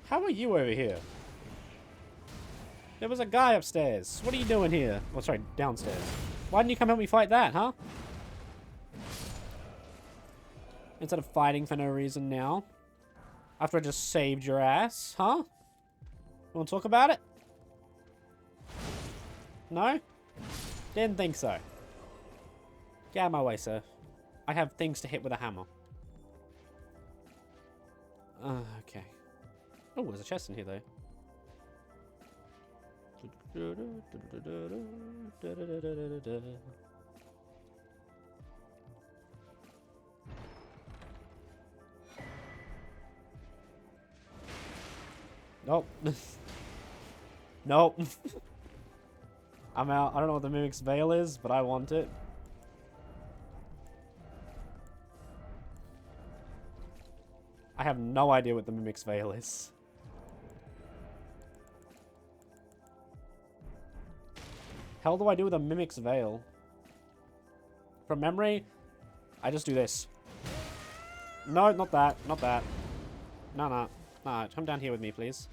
How are you over here? There was a guy upstairs. What are you doing here? Oh, sorry, downstairs. Why didn't you come help me fight that, huh? Instead of fighting for no reason now. After I just saved your ass, huh? Want to talk about it? No? Didn't think so. Get out of my way, sir. I have things to hit with a hammer. Okay. Oh, there's a chest in here, though. Nope. Nope. I'm out. I don't know what the Mimic's Veil is, but I want it. I have no idea what the Mimic's Veil is. Hell do I do with a Mimic's Veil? From memory, I just do this. No, not that. Not that. No, no. No, come down here with me, please.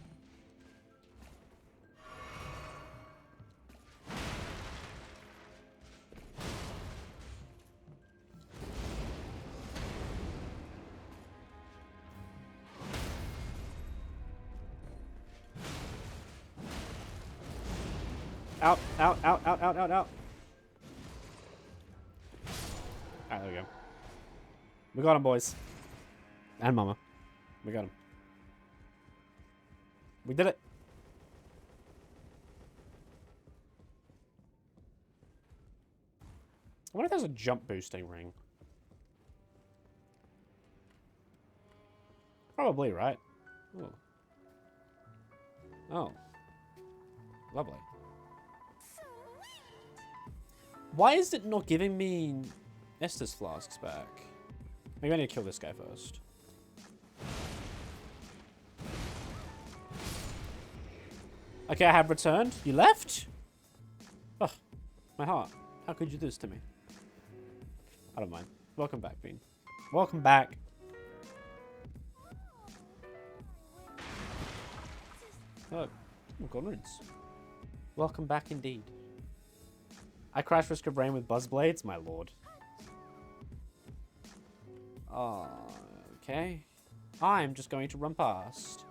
Out, out, out, out, out, out, out. Alright, there we go. We got him, boys. And mama. We got him. We did it. I wonder if there's a jump boosting ring. Probably, right? Oh. Oh. Lovely. Why is it not giving me Estus flasks back? Maybe I need to kill this guy first. Okay, I have returned. You left? Oh, my heart. How could you do this to me? I don't mind. Welcome back, Bean. Welcome back. Oh, God runes. Welcome back indeed. I crash Risk of Rain with Buzzblades? My lord. Okay. I'm just going to run past.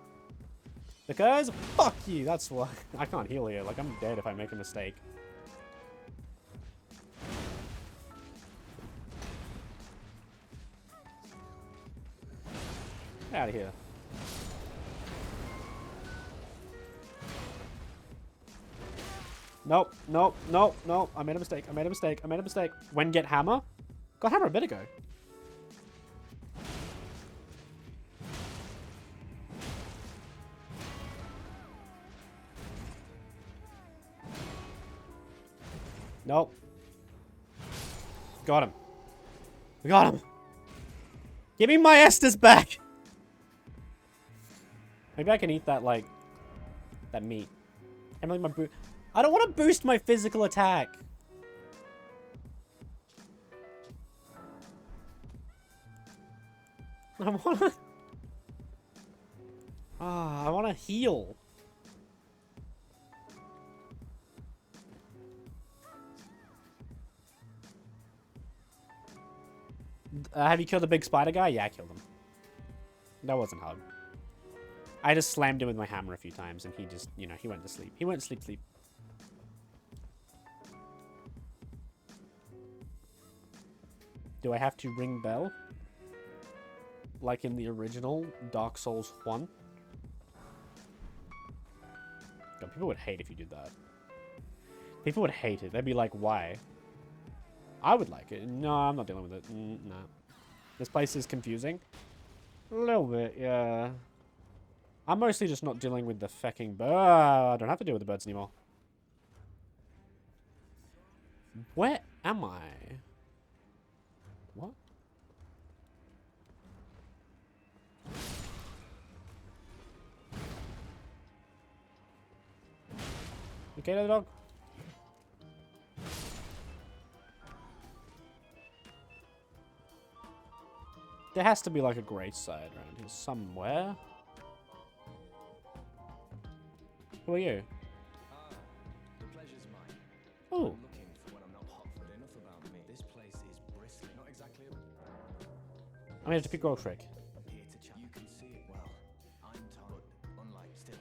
Because, fuck you, that's why. I can't heal here. Like, I'm dead if I make a mistake. Get out of here. Nope, nope, nope, nope. I made a mistake. I made a mistake. I made a mistake. When get hammer? Got hammer a bit ago. Nope. Got him. We got him. Give me my Estus back. Maybe I can eat that, like, that meat. Emily, my boot. I don't want to boost my physical attack. I want to... I want to heal. Have you killed the big spider guy? Yeah, I killed him. That wasn't hard. I just slammed him with my hammer a few times and he just, you know, he went to sleep. He went to sleep. Do I have to ring bell? Like in the original Dark Souls 1? God, people would hate if you did that. People would hate it. They'd be like, why? I would like it. No, I'm not dealing with it. Nah. This place is confusing. A little bit, yeah. I'm mostly just not dealing with the fecking bird. I don't have to deal with the birds anymore. Where am I? What? Okay, little dog. There has to be like a great side around here somewhere. Who are you? The pleasure's mine. Oh. I'm looking for when I'm not hotfoot enough about me. This place is bristling. Not exactly I mean, it's a big old trick. here to chat. You can see it well. I'm Todd. Unlike still.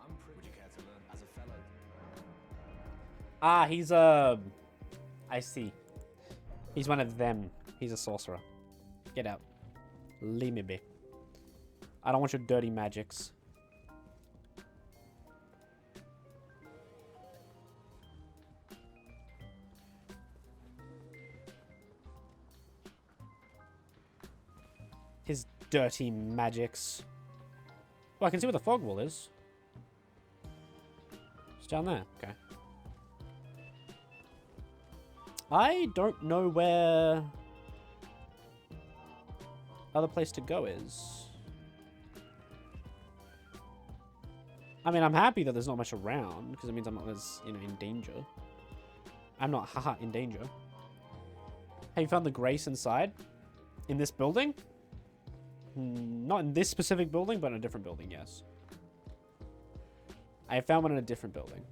I'm pretty. Would you care to learn as a fellow? Ah, he's I see. He's one of them. He's a sorcerer. Get out. Leave me be. I don't want your dirty magics. His dirty magics. Well, I can see where the fog wall is. It's down there. Okay. I don't know where other place to go is. I mean, I'm happy that there's not much around because it means I'm not as, you know, in danger. I'm not, haha, in danger. Have you found the grace inside? In this building? Not in this specific building, but in a different building, yes. I found one in a different building.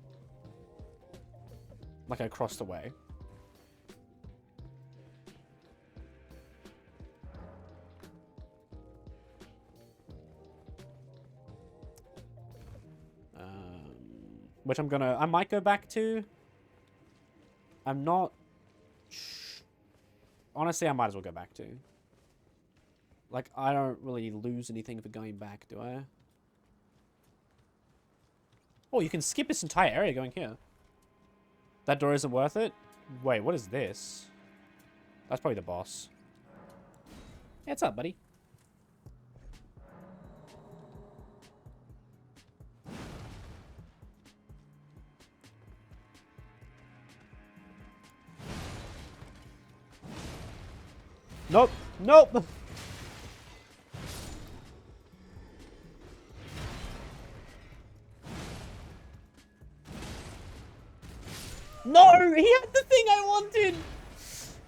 Like across the way. Which I might go back to. I'm not... Honestly, I might as well go back to. Like, I don't really lose anything for going back, do I? Oh, you can skip this entire area going here. That door isn't worth it? Wait, what is this? That's probably the boss. Hey, what's up, buddy? Nope. No, he had the thing I wanted.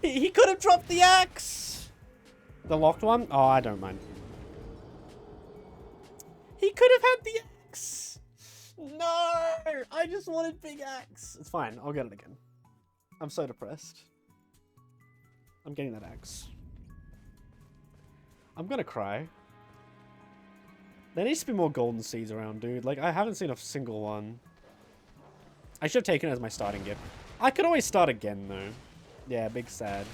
He could have dropped the axe. The locked one? Oh, I don't mind. He could have had the axe. No, I just wanted big axe. It's fine. I'll get it again. I'm so depressed. I'm getting that axe. I'm gonna cry. There needs to be more golden seeds around, dude. Like, I haven't seen a single one. I should have taken it as my starting gift. I could always start again, though. Yeah, big sad.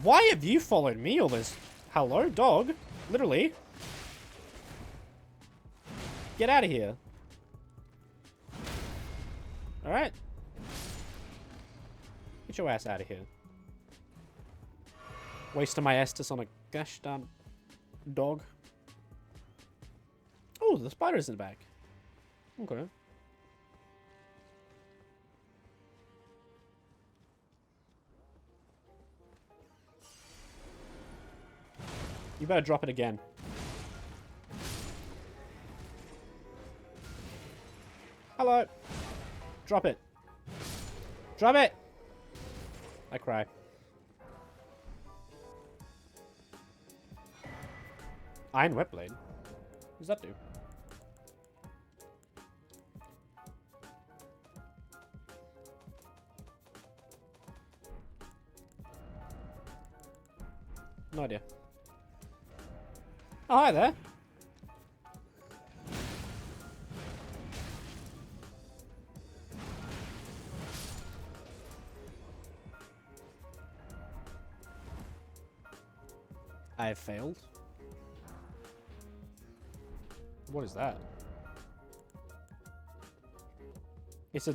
Why have you followed me all this? Hello, dog. Literally. Get out of here. Alright. Get your ass out of here. Wasting my Estus on a gosh darn dog. Oh, the spider's in the back. Okay. You better drop it again. Hello. Drop it. Drop it! I cry. Iron wet blade? What does that do? No idea. Oh, hi there. I have failed. What is that? It's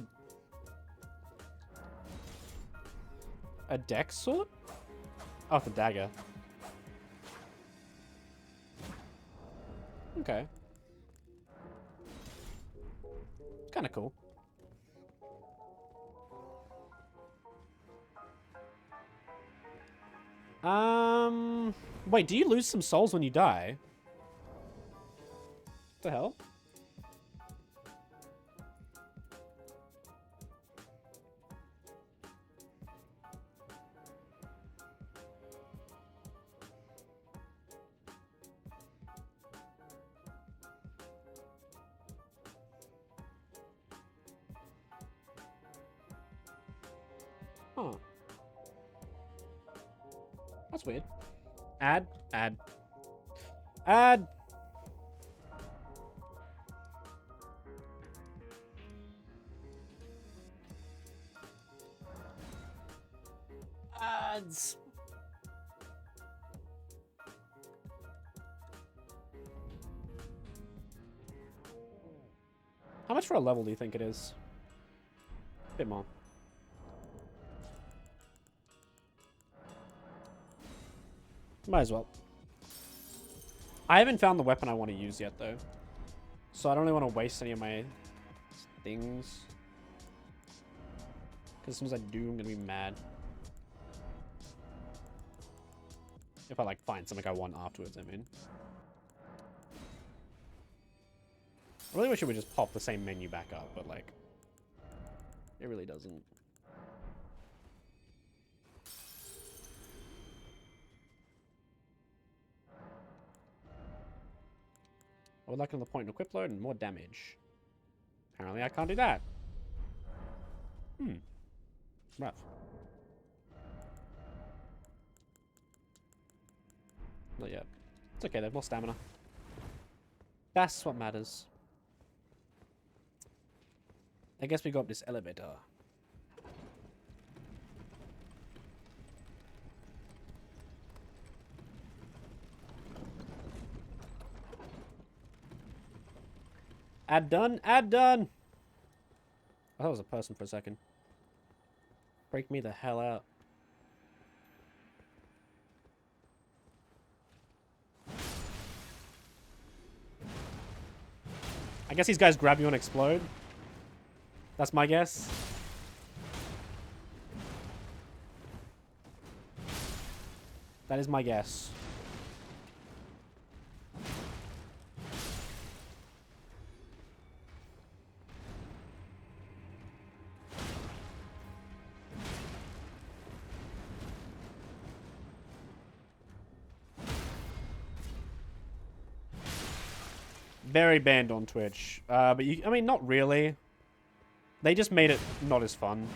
a dex sword? Oh, it's a dagger. Okay. Kind of cool. Wait, do you lose some souls when you die? What the hell? Huh. That's weird. Add. Ads. How much for a level do you think it is? A bit more. Might as well. I haven't found the weapon I want to use yet, though. So I don't really want to waste any of my things. Because as soon as I do, I'm going to be mad. If I, like, find something I want afterwards, I mean. I really wish it would just pop the same menu back up, but, like, it really doesn't. I would like another point in equip load and more damage. Apparently I can't do that. Rough. Not yet. It's okay, they have more stamina. That's what matters. I guess we go up this elevator. Ad done? Ad done! I thought it was a person for a second. Break me the hell out. I guess these guys grab you and explode. That's my guess. That is my guess. Very banned on Twitch. But you, I mean, not really. They just made it not as fun.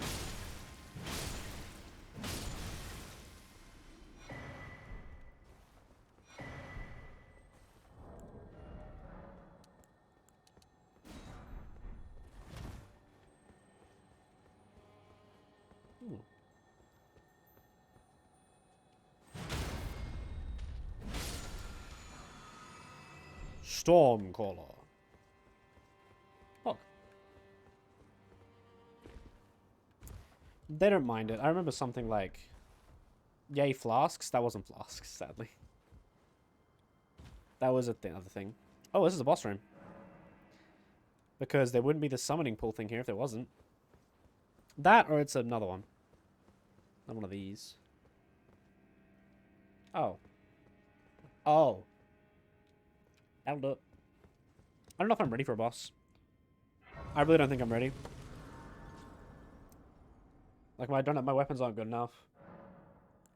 Stormcaller. Look. They don't mind it. I remember something like... Yay, flasks? That wasn't flasks, sadly. That was a other thing. Oh, this is a boss room. Because there wouldn't be the summoning pool thing here if there wasn't. That, or it's another one. Not one of these. Oh. Oh. That'll do it. I don't know if I'm ready for a boss. I really don't think I'm ready. Like, my weapons aren't good enough.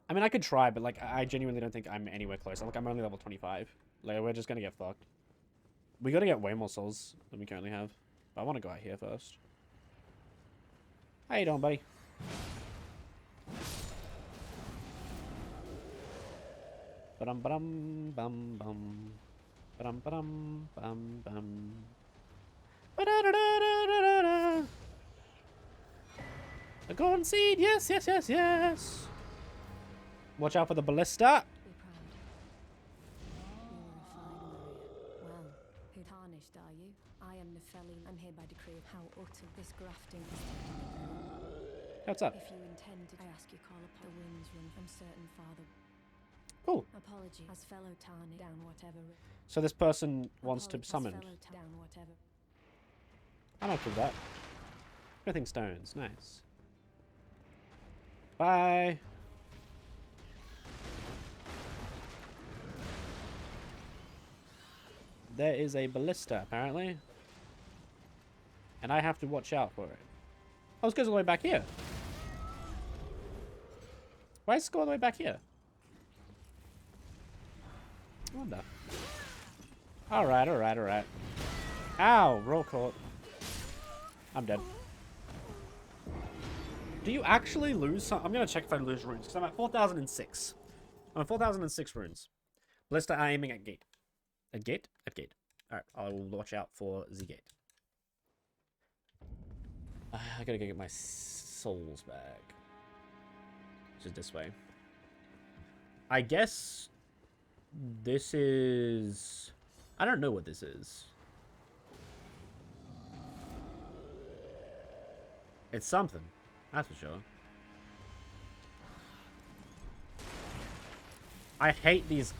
I mean, I could try, but, like, I genuinely don't think I'm anywhere close. Like, I'm only level 25. Like, we're just gonna get fucked. We gotta get way more souls than we currently have. But I want to go out here first. How you doing, buddy? Ba-dum ba-dum bum bum. Ba-dum ba-dum bum bum. Ba-da-da-da-da-da-da. A golden seed, yes, yes, yes, yes. Watch out for the ballista. Be proud. You are a fine warrior. Well, who tarnished are you? I am Nepheli. I'm here by decree of how utter this grafting is taking me. What's up? If you intend to, I ask you call upon the winds run from certain father. Cool. Apology as fellow tarnish down whatever. So this person wants to Apology as summon. fellow down whatever. I like that. Everything stones, nice. Bye. There is a ballista, apparently. And I have to watch out for it. Oh, this goes all the way back here. Why is it go all the way back here? I wonder. Alright, alright, alright. Ow, roll caught. I'm dead. Do you actually lose some? I'm gonna check if I lose runes, because I'm at 4,006. I'm at 4,006 runes. Ballista aiming at gate. At gate? At gate. Alright, I will watch out for the gate. I gotta go get my souls back. Which is this way. I guess this is... I don't know what this is. It's something. That's for sure. I hate these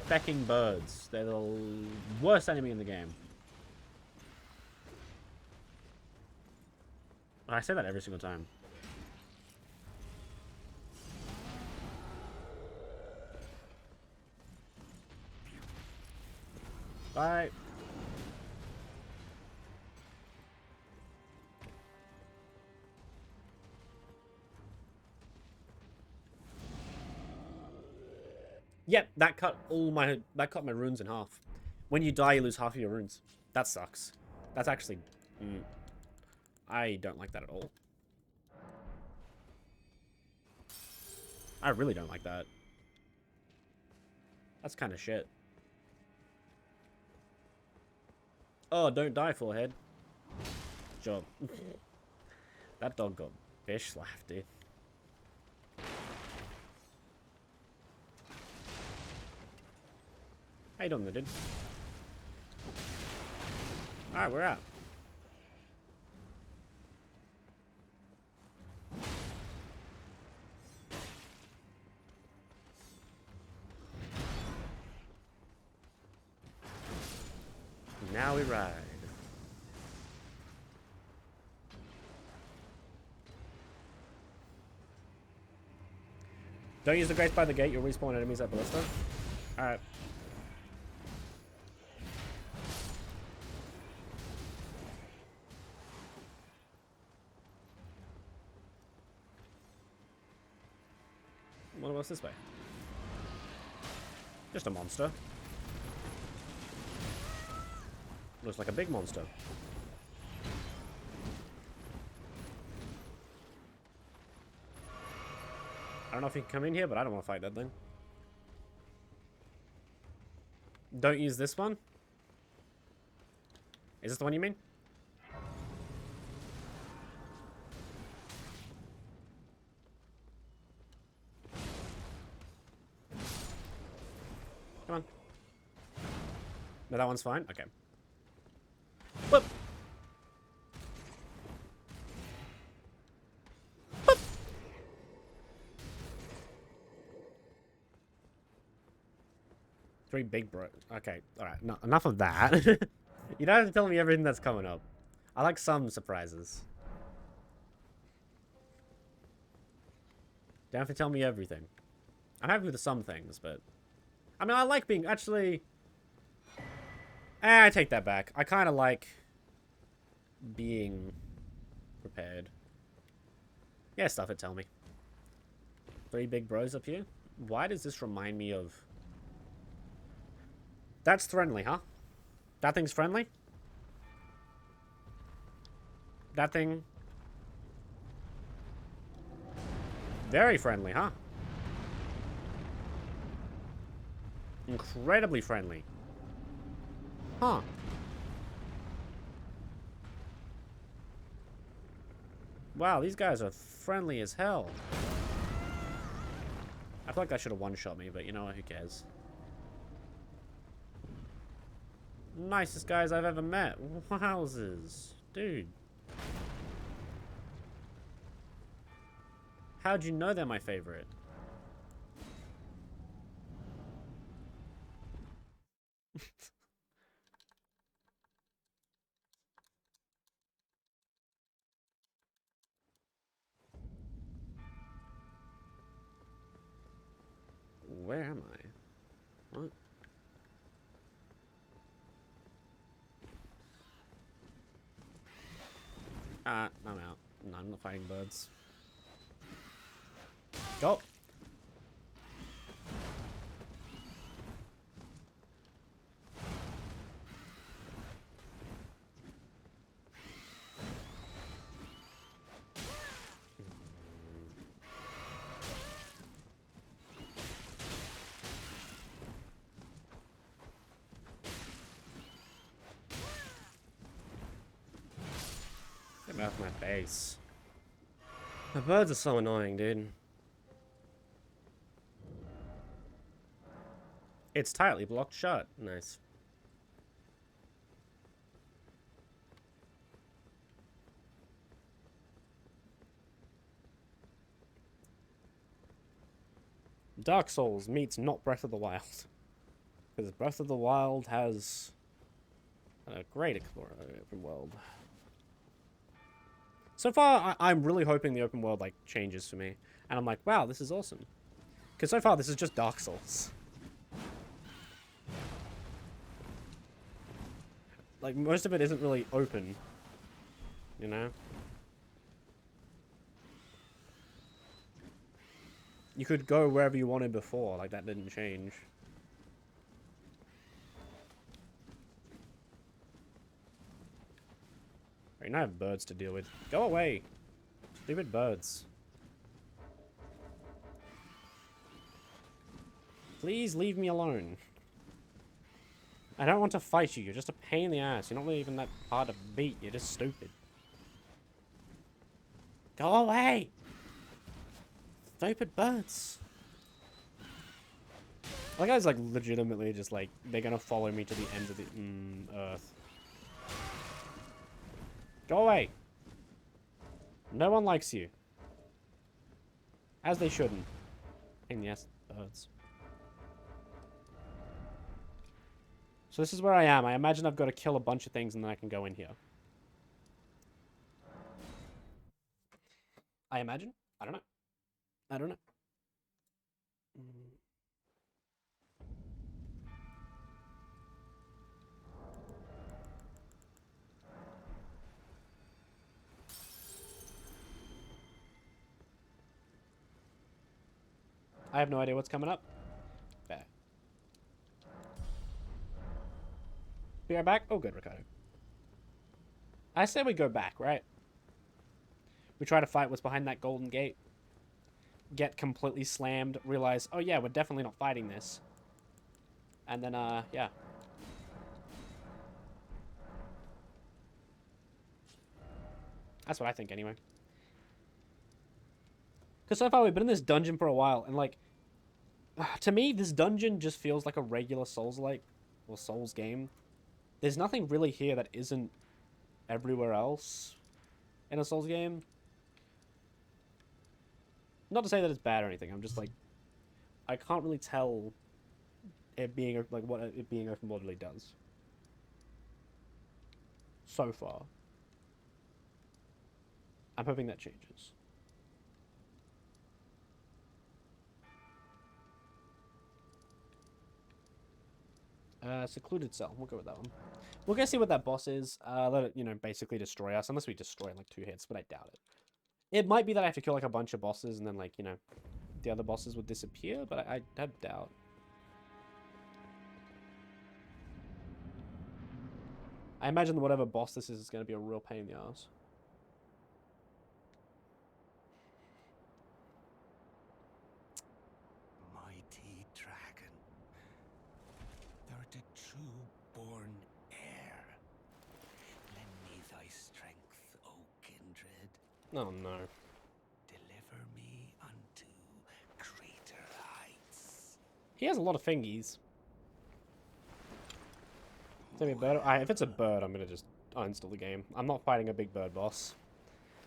fecking birds. They're the worst enemy in the game. I say that every single time. Bye. Yep, that cut my runes in half. When you die, you lose half of your runes. That sucks. That's actually... I don't like that at all. I really don't like that. That's kind of shit. Oh, don't die, forehead. Job. That dog got fish slapped, dude. How you doing there, dude? Alright, we're out. Now we ride. Don't use the grace by the gate. You'll respawn enemies at Ballista. Alright. What else this way? Just a monster. Looks like a big monster. I don't know if you can come in here, but I don't want to fight that thing. Don't use this one? Is this the one you mean? Come on. No, that one's fine? Okay. Whoop! Whoop! Three big bros. Okay, alright. No, enough of that. You don't have to tell me everything that's coming up. I like some surprises. Don't have to tell me everything. I'm happy with some things, but... I mean, I like being... Actually... I take that back. I kind of like... being... prepared. Yeah, stuff it, tell me. Three big bros up here? Why does this remind me of... That's friendly, huh? That thing's friendly? That thing... Very friendly, huh? Incredibly friendly. Huh. Wow, these guys are friendly as hell. I feel like that should have one-shot me, but you know what, who cares? Nicest guys I've ever met. Wowzers. Dude. How'd you know they're my favorite? Where am I? What? I'm out. No, I'm not fighting birds. Go! Get me off my base. The birds are so annoying, dude. It's tightly blocked shut. Nice. Dark Souls meets not Breath of the Wild. Because Breath of the Wild has a great open world. So far, I'm really hoping the open world like changes for me. And I'm like, wow, this is awesome. Because so far, this is just Dark Souls. Like, most of it isn't really open. You know? You could go wherever you wanted before. Like, that didn't change. Right, now I have birds to deal with. Go away! Stupid birds. Please leave me alone. I don't want to fight you. You're just a pain in the ass. You're not really even that hard to beat. You're just stupid. Go away! Stupid birds. That guy's like legitimately just like, they're gonna follow me to the ends of the earth. Go away! No one likes you. As they shouldn't. And yes, birds. So this is where I am. I imagine I've got to kill a bunch of things and then I can go in here. I imagine? I don't know. I don't know. I have no idea what's coming up. Fair. Be right back? Oh, good, Ricardo. I said we go back, right? We try to fight what's behind that golden gate. Get completely slammed. Realize, oh yeah, we're definitely not fighting this. And then, yeah. That's what I think, anyway. Because so far we've been in this dungeon for a while, and like, to me, this dungeon just feels like a regular Souls-like, or Souls game. There's nothing really here that isn't everywhere else in a Souls game. Not to say that it's bad or anything. I'm just like, I can't really tell it being like what it being open world really does. So far, I'm hoping that changes. Secluded cell. We'll go with that one. We'll go see what that boss is. Let it, you know, basically destroy us. Unless we destroy in like 2 hits, but I doubt it. It might be that I have to kill like a bunch of bosses and then like, you know, the other bosses would disappear, but I have doubt. I imagine whatever boss this is going to be a real pain in the ass. Mighty dragon, thou art a true-born heir. Lend me thy strength, O kindred. Oh no. Deliver me unto greater heights. He has a lot of fingies. Is it a bird? If it's a bird, I'm going to just uninstall the game. I'm not fighting a big bird boss.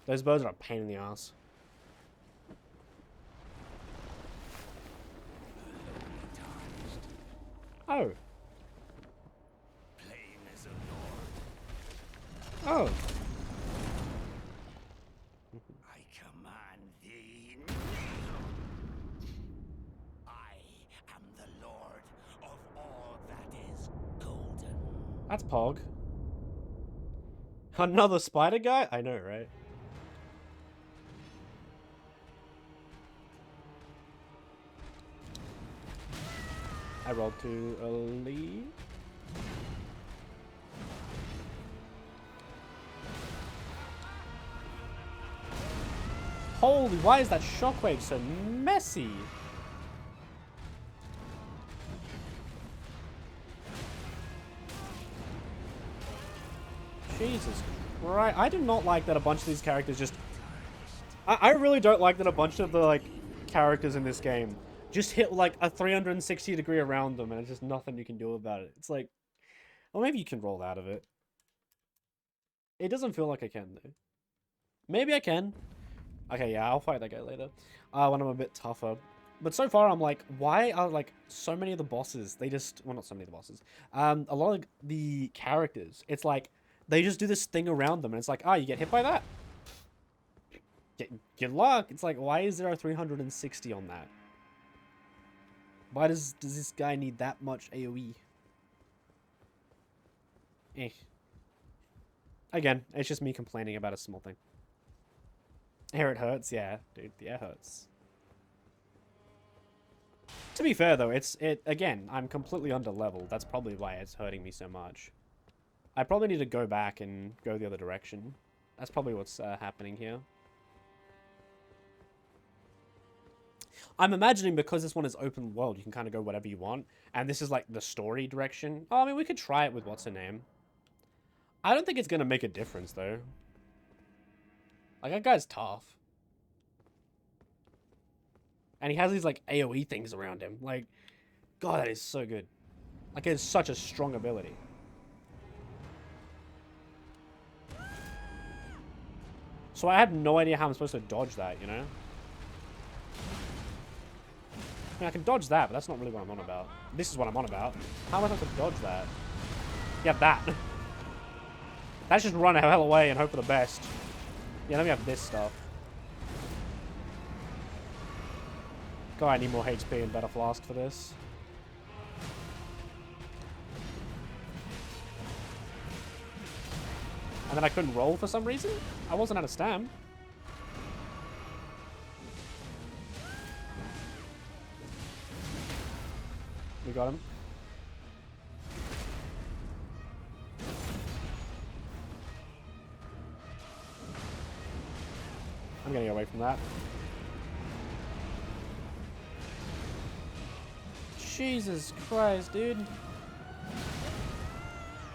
Those birds are a pain in the ass. Oh. Plain as a lord. Oh. I command thee. I am the lord of all that is golden. That's Pog. Another spider guy? I know, right? I rolled too early. Holy, why is that shockwave so messy? Jesus Christ. I do not like that a bunch of these characters just... I really don't like that a bunch of the, like, characters in this game just hit, like, a 360 degree around them and it's just nothing you can do about it. It's like... Well, maybe you can roll out of it. It doesn't feel like I can, though. Maybe I can. Okay, yeah, I'll fight that guy later. When I'm a bit tougher. But so far, I'm like, why are, like, so many of the bosses, they just... Well, not so many of the bosses. A lot of the characters, it's like... They just do this thing around them, and it's like, oh, you get hit by that? Good luck. It's like, why is there a 360 on that? Why does this guy need that much AoE? Eh. Again, it's just me complaining about a small thing. Here it hurts, yeah. Dude, the air hurts. To be fair, though, again, I'm completely under-leveled. That's probably why it's hurting me so much. I probably need to go back and go the other direction. That's probably what's happening here. I'm imagining because this one is open world, you can kind of go whatever you want. And this is like the story direction. Oh, I mean, we could try it with what's her name. I don't think it's going to make a difference, though. Like, that guy's tough. And he has these, like, AoE things around him. Like, God, that is so good. Like, it's such a strong ability. So I have no idea how I'm supposed to dodge that, you know? I mean, I can dodge that, but that's not really what I'm on about. This is what I'm on about. How am I supposed to dodge that? Yeah, that. That's just run a hell away and hope for the best. Yeah, let me have this stuff. God, I need more HP and better flask for this. And then I couldn't roll for some reason? I wasn't out of stam. We got him. I'm getting away from that. Jesus Christ, dude. At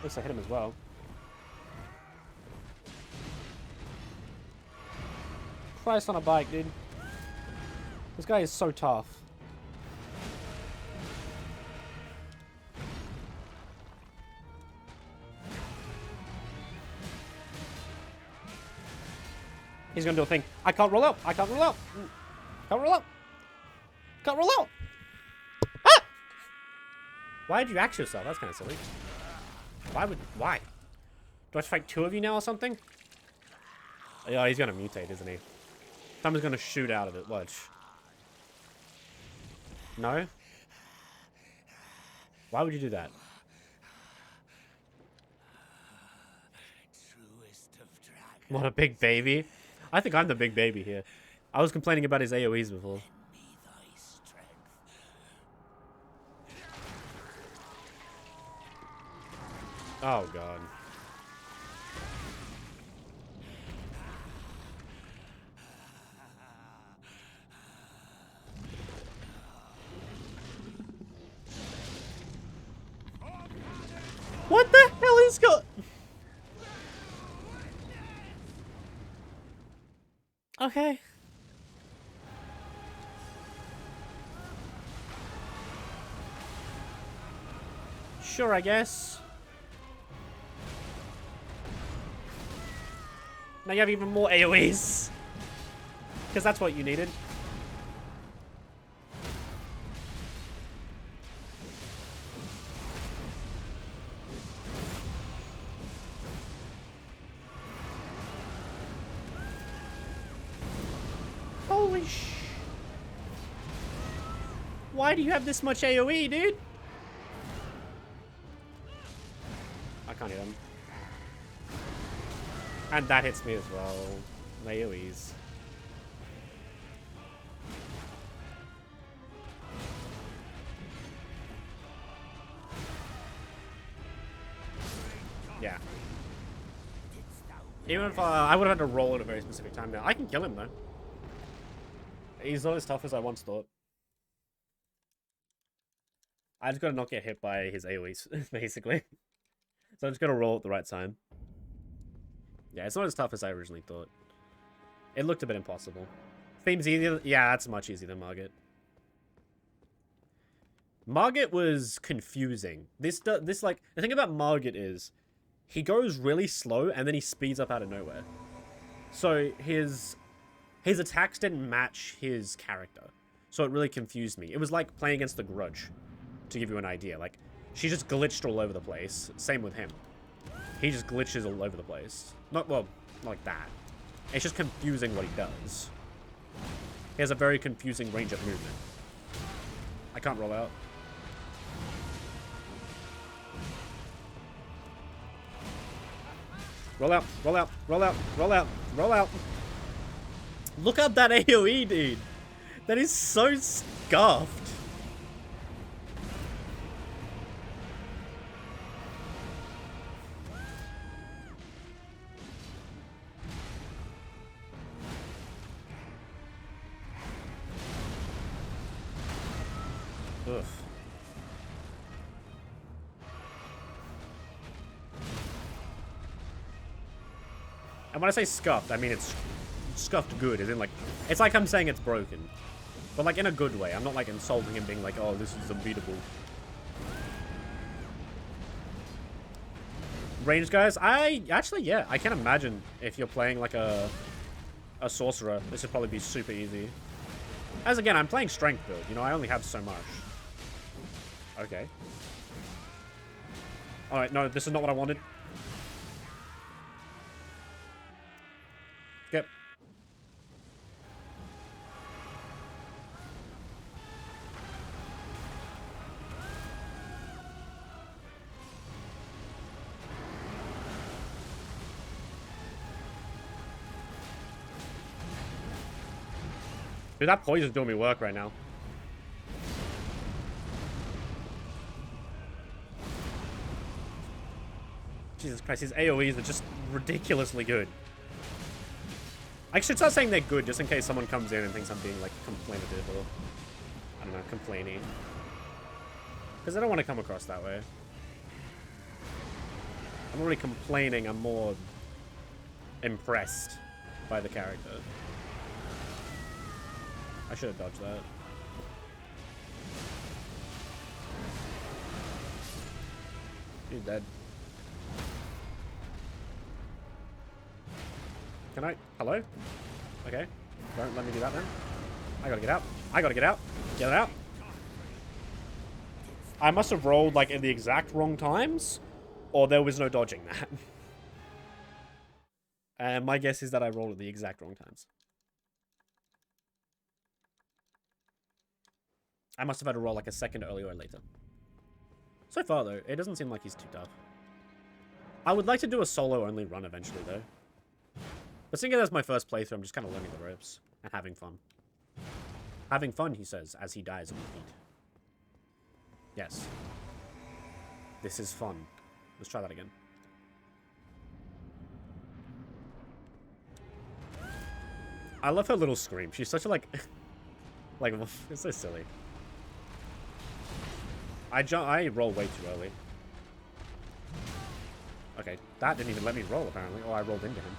least I hit him as well. Christ on a bike, dude. This guy is so tough. He's gonna do a thing. I can't roll out. I can't roll out. Can't roll out. Can't roll out. Ah! Why did you axe yourself? That's kind of silly. Why? Do I have to fight two of you now or something? Yeah, he's gonna mutate, isn't he? Someone's gonna shoot out of it. Watch. No? Why would you do that? What a big baby. I think I'm the big baby here. I was complaining about his AoEs before. Oh, God. What the hell is going... Okay. Sure, I guess. Now you have even more AoEs. Because that's what you needed. Holy sh... Why do you have this much AoE, dude? I can't hit him. And that hits me as well. AoEs. Yeah. Even if I would have had to roll at a very specific time now. I can kill him though. He's not as tough as I once thought. I just gotta not get hit by his AoEs, basically. So I'm just gonna roll at the right time. Yeah, it's not as tough as I originally thought. It looked a bit impossible. Theme's easier. Yeah, that's much easier than Margit. Margit was confusing. This like, the thing about Margit is he goes really slow and then he speeds up out of nowhere. So his attacks didn't match his character. So it really confused me. It was like playing against the Grudge, to give you an idea. Like, she just glitched all over the place. Same with him. He just glitches all over the place. Not like that. It's just confusing what he does. He has a very confusing range of movement. I can't roll out. Roll out, roll out, roll out, roll out, roll out. Look at that AoE, dude. That is so scuffed. Ugh. And when I say scuffed, I mean it's scuffed good, as in like, it's like I'm saying it's broken. But like in a good way. I'm not like insulting him being like, oh, this is unbeatable. Range guys, yeah, I can imagine if you're playing like a sorcerer, this would probably be super easy. As again, I'm playing strength build, you know, I only have so much. Okay. Alright, no, this is not what I wanted. Yep. Dude, that poison's doing me work right now. Jesus Christ, his AoEs are just ridiculously good. I should start saying they're good, just in case someone comes in and thinks I'm being, like, complainative or, I don't know, complainy. Because I don't want to come across that way. I'm not really complaining, I'm more impressed by the character. I should have dodged that. He's dead. Can I? Hello? Okay. Don't let me do that then. I gotta get out. I gotta get out. Get out. I must have rolled like in the exact wrong times, or there was no dodging that. And my guess is that I rolled at the exact wrong times. I must have had to roll like a second earlier or later. So far though, it doesn't seem like he's too tough. I would like to do a solo only run eventually though. But seeing as that's my first playthrough, I'm just kind of learning the ropes and having fun. Having fun, he says, as he dies on repeat. Yes. This is fun. Let's try that again. I love her little scream. She's such a, like... like, it's so silly. I roll way too early. Okay, that didn't even let me roll, apparently. Oh, I rolled into him.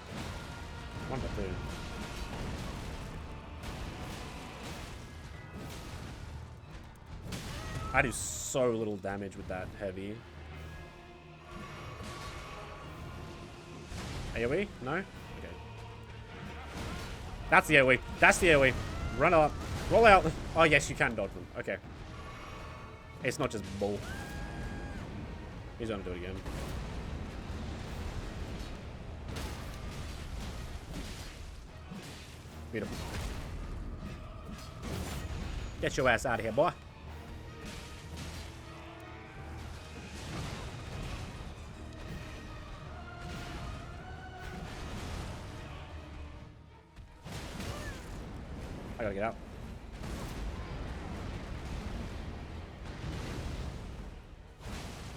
Wonderful. I do so little damage with that heavy. AoE? No? Okay. That's the AoE. That's the AoE. Run up. Roll out. Oh, yes, you can dodge them. Okay. It's not just bull. He's gonna do it again. Beautiful. Get your ass out of here, boy. I gotta get out.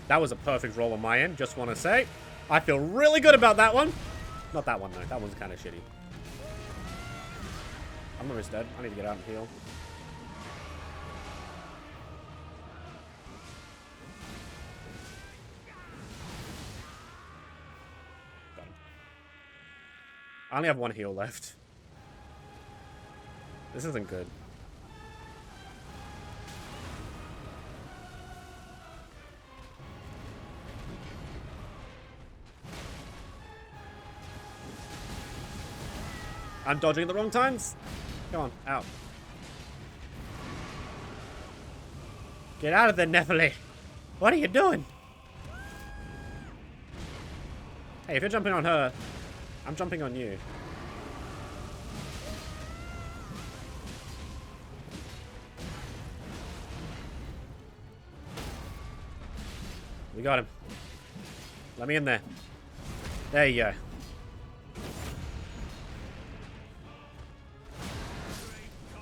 That was a perfect roll on my end, just want to say. I feel really good about that one. Not that one, though. That one's kind of shitty. I'm almost dead. I need to get out and heal. Got him. I only have one heal left. This isn't good. I'm dodging at the wrong times. Come on, out. Get out of there, Nephilim. What are you doing? Hey, if you're jumping on her, I'm jumping on you. We got him. Let me in there. There you go.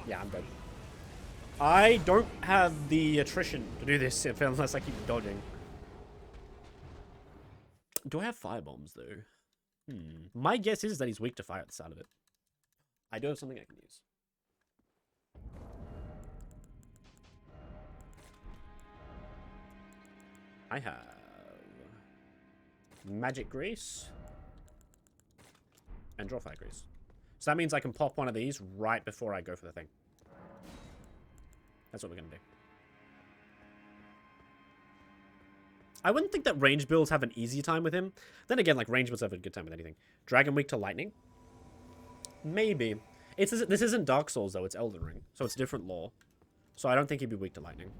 Yeah, I'm dead. I don't have the attrition to do this unless I keep dodging. Do I have firebombs, though? My guess is that he's weak to fire at the start of it. I do have something I can use. I have magic grease and draw fire grease. So that means I can pop one of these right before I go for the thing. That's what we're going to do. I wouldn't think that range builds have an easy time with him. Then again, like, range builds have a good time with anything. Dragon weak to lightning? Maybe. This isn't Dark Souls, though. It's Elden Ring. So it's different lore. So I don't think he'd be weak to lightning.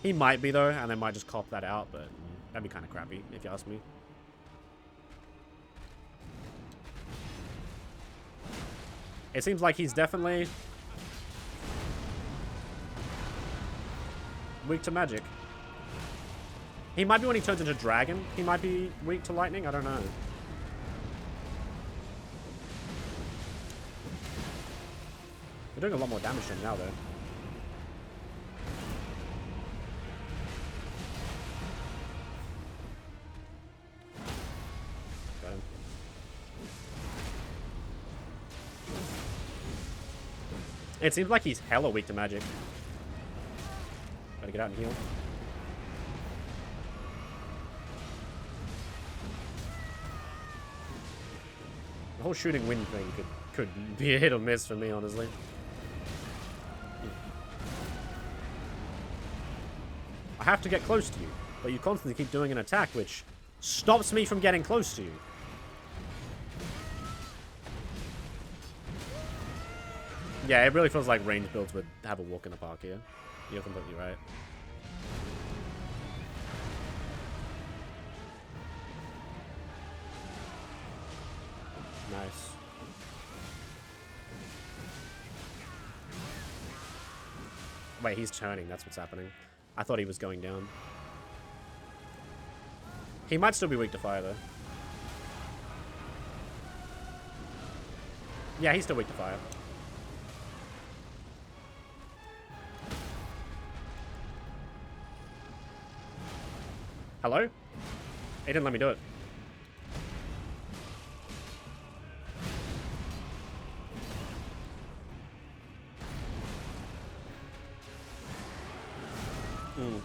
He might be, though, and they might just cop that out, but that'd be kind of crappy, if you ask me. It seems like he's definitely weak to magic. He might be when he turns into dragon. He might be weak to lightning. I don't know. They're doing a lot more damage to him now, though. Got him. It seems like he's hella weak to magic. Gotta get out and heal. The whole shooting wind thing could be a hit or miss for me, honestly. I have to get close to you, but you constantly keep doing an attack which stops me from getting close to you. Yeah, it really feels like range builds would have a walk in the park here. You're completely right. Nice. Wait, he's turning. That's what's happening. I thought he was going down. He might still be weak to fire, though. Yeah, he's still weak to fire. Hello? He didn't let me do it.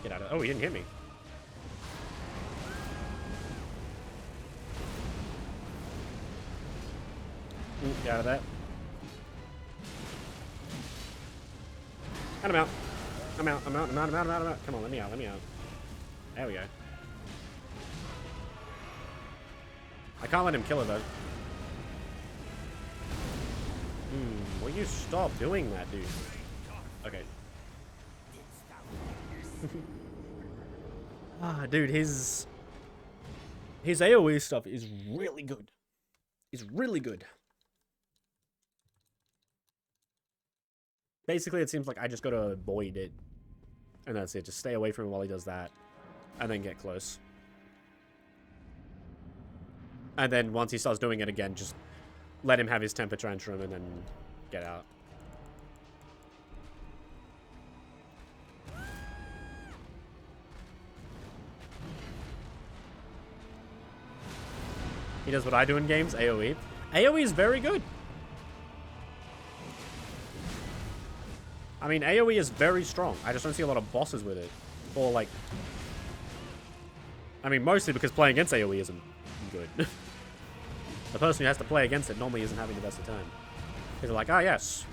Get out of it. Oh, he didn't hit me. Get out of that. And I'm out. I'm out. I'm out. I'm out. I'm out. I'm out. I'm out. Come on, let me out. Let me out. There we go. I can't let him kill her, though. Will you stop doing that, dude? Okay. Dude, his AoE stuff is really good. It's really good. Basically, it seems like I just gotta avoid it. And that's it. Just stay away from him while he does that. And then get close. And then once he starts doing it again, just let him have his temper tantrum and then get out. He does what I do in games, AoE. AoE is very good. I mean, AoE is very strong. I just don't see a lot of bosses with it. Or, like... I mean, mostly because playing against AoE isn't good. The person who has to play against it normally isn't having the best of time. Because they're like, ah, yes.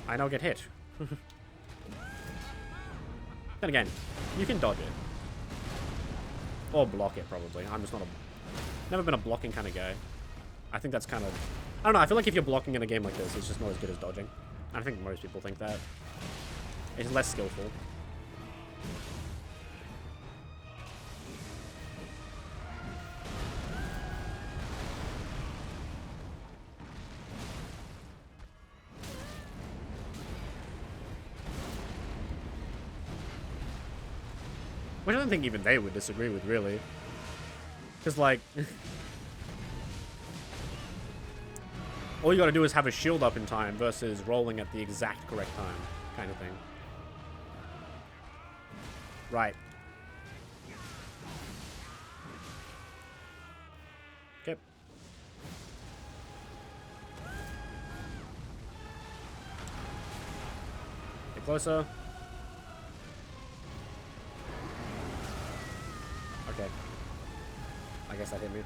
I now get hit. Then again, you can dodge it. Or block it, probably. I'm just not a... Never been a blocking kind of guy. I think that's kind of... I don't know, I feel like if you're blocking in a game like this, it's just not as good as dodging. I think most people think that. It's less skillful. Which I don't think even they would disagree with, really. Because, like... all you gotta do is have a shield up in time versus rolling at the exact correct time, kind of thing. Right. Okay. Get closer. Okay. I guess that hit me.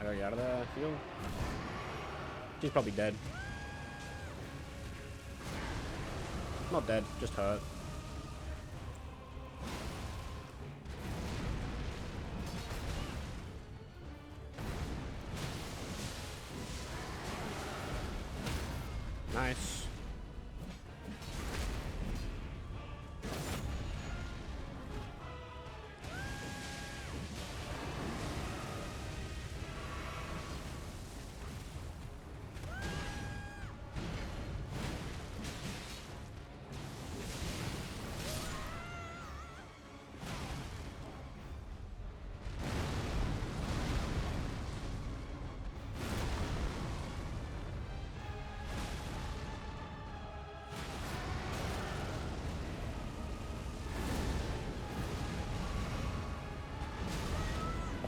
I gotta get out of the field. She's probably dead. Not dead, just hurt. Nice.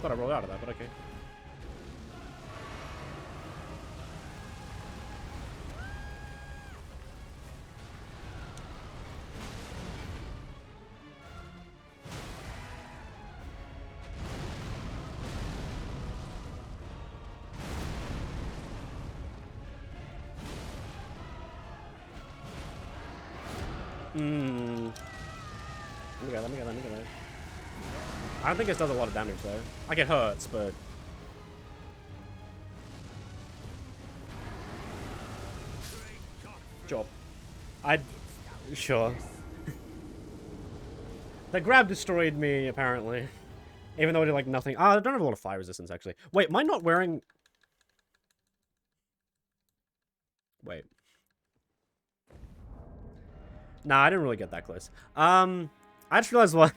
thought I rolled out of that, but okay. Let me go. I don't think this does a lot of damage though. Like it hurts, but job. Sure. The grab destroyed me apparently, even though I did like nothing. I don't have a lot of fire resistance actually. Wait, am I not wearing? Wait. Nah, I didn't really get that close. I just realized what.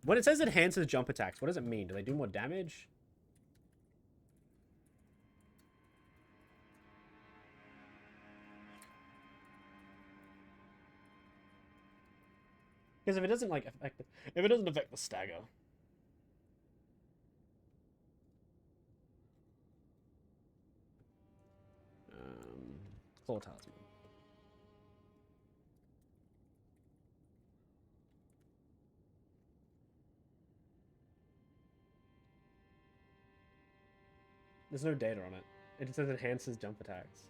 When it says enhances jump attacks, what does it mean? Do they do more damage? Because if it doesn't like affect, if it doesn't affect the stagger. Claw talisman. There's no data on it. It just says enhances jump attacks.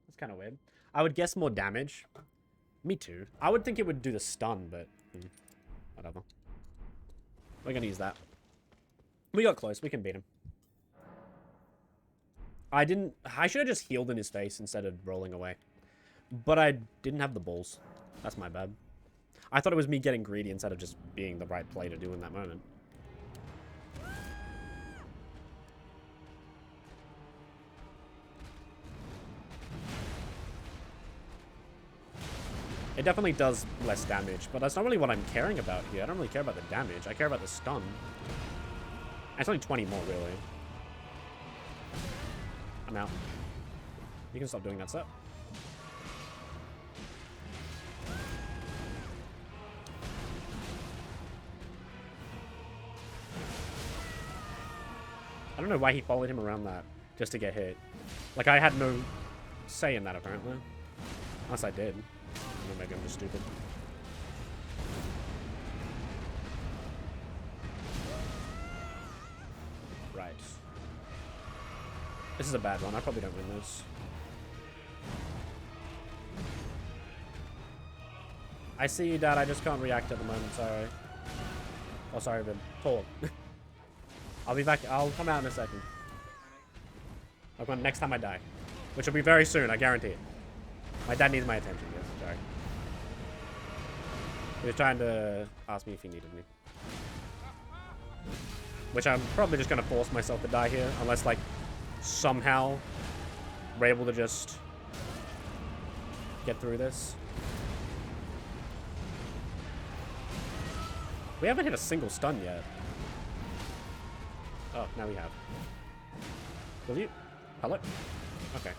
That's kind of weird. I would guess more damage. Me too. I would think it would do the stun, but whatever. We're gonna use that. We got close. We can beat him. I should have just healed in his face instead of rolling away. But I didn't have the balls. That's my bad. I thought it was me getting greedy instead of just being the right play to do in that moment. It definitely does less damage, but that's not really what I'm caring about here. I don't really care about the damage. I care about the stun. And it's only 20 more, really. I'm out. You can stop doing that stuff. I don't know why he followed him around that just to get hit. Like, I had no say in that, apparently. Unless I did. Or maybe I'm just stupid. Right. This is a bad one. I probably don't win this. I see you, Dad. I just can't react at the moment. Sorry. Oh, sorry, Vin. Talk. I'll be back. I'll come out in a second. I'll come next time I die. Which will be very soon, I guarantee it. My dad needs my attention, yes. Sorry. He was trying to ask me if he needed me. Which I'm probably just going to force myself to die here. Unless, like, somehow we're able to just get through this. We haven't hit a single stun yet. Oh, now we have. Will you? Hello? Okay.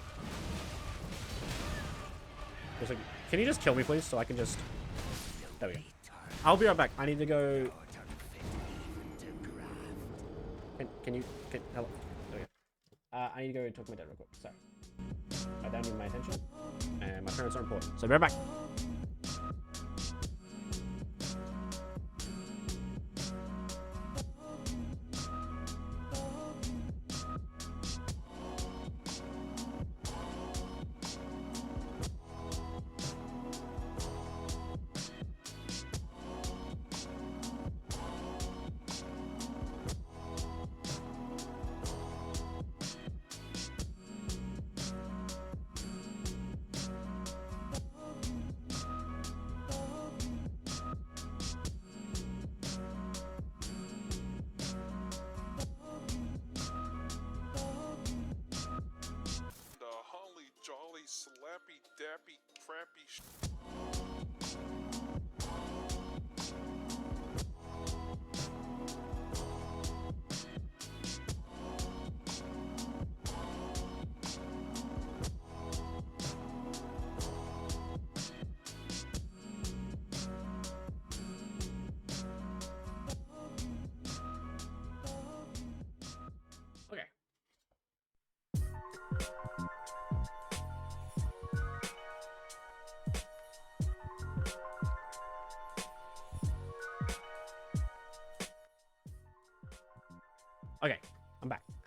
Like, can you just kill me, please, so I can just... There we go. I'll be right back. I need to go... Can you... Hello? There we go. I need to go talk to my dad real quick. Sorry. My dad needs my attention, and my parents are important. So, be right back. Slappy dappy crappy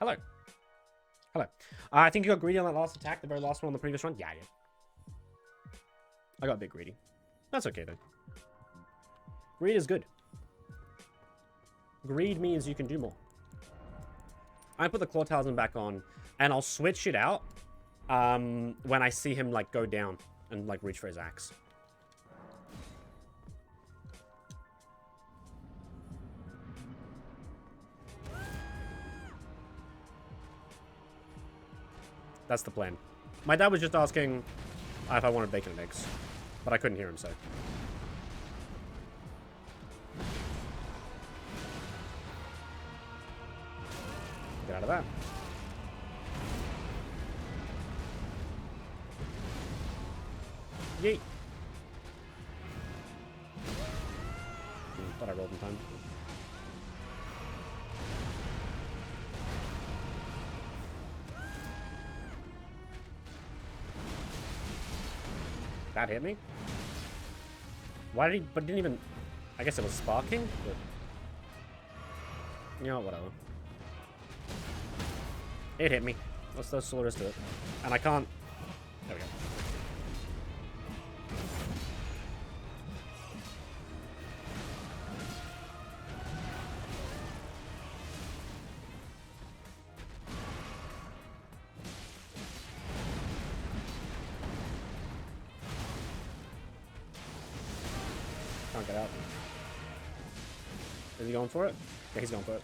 Hello. Hello. I think you got greedy on that last attack, the very last one on the previous run. Yeah, yeah. I got a bit greedy. That's okay, though. Greed is good. Greed means you can do more. I put the claw talisman back on, and I'll switch it out when I see him, like, go down and, like, reach for his axe. That's the plan. My dad was just asking if I wanted bacon and eggs, but I couldn't hear him, so. Get out of that. Yeet. Thought I rolled in time. That hit me? Why did he... But didn't even... I guess it was sparking? But, you know, whatever. It hit me. What's the slowest to it? And I can't... There we go. Can't get out. Is he going for it? Yeah, he's going for it.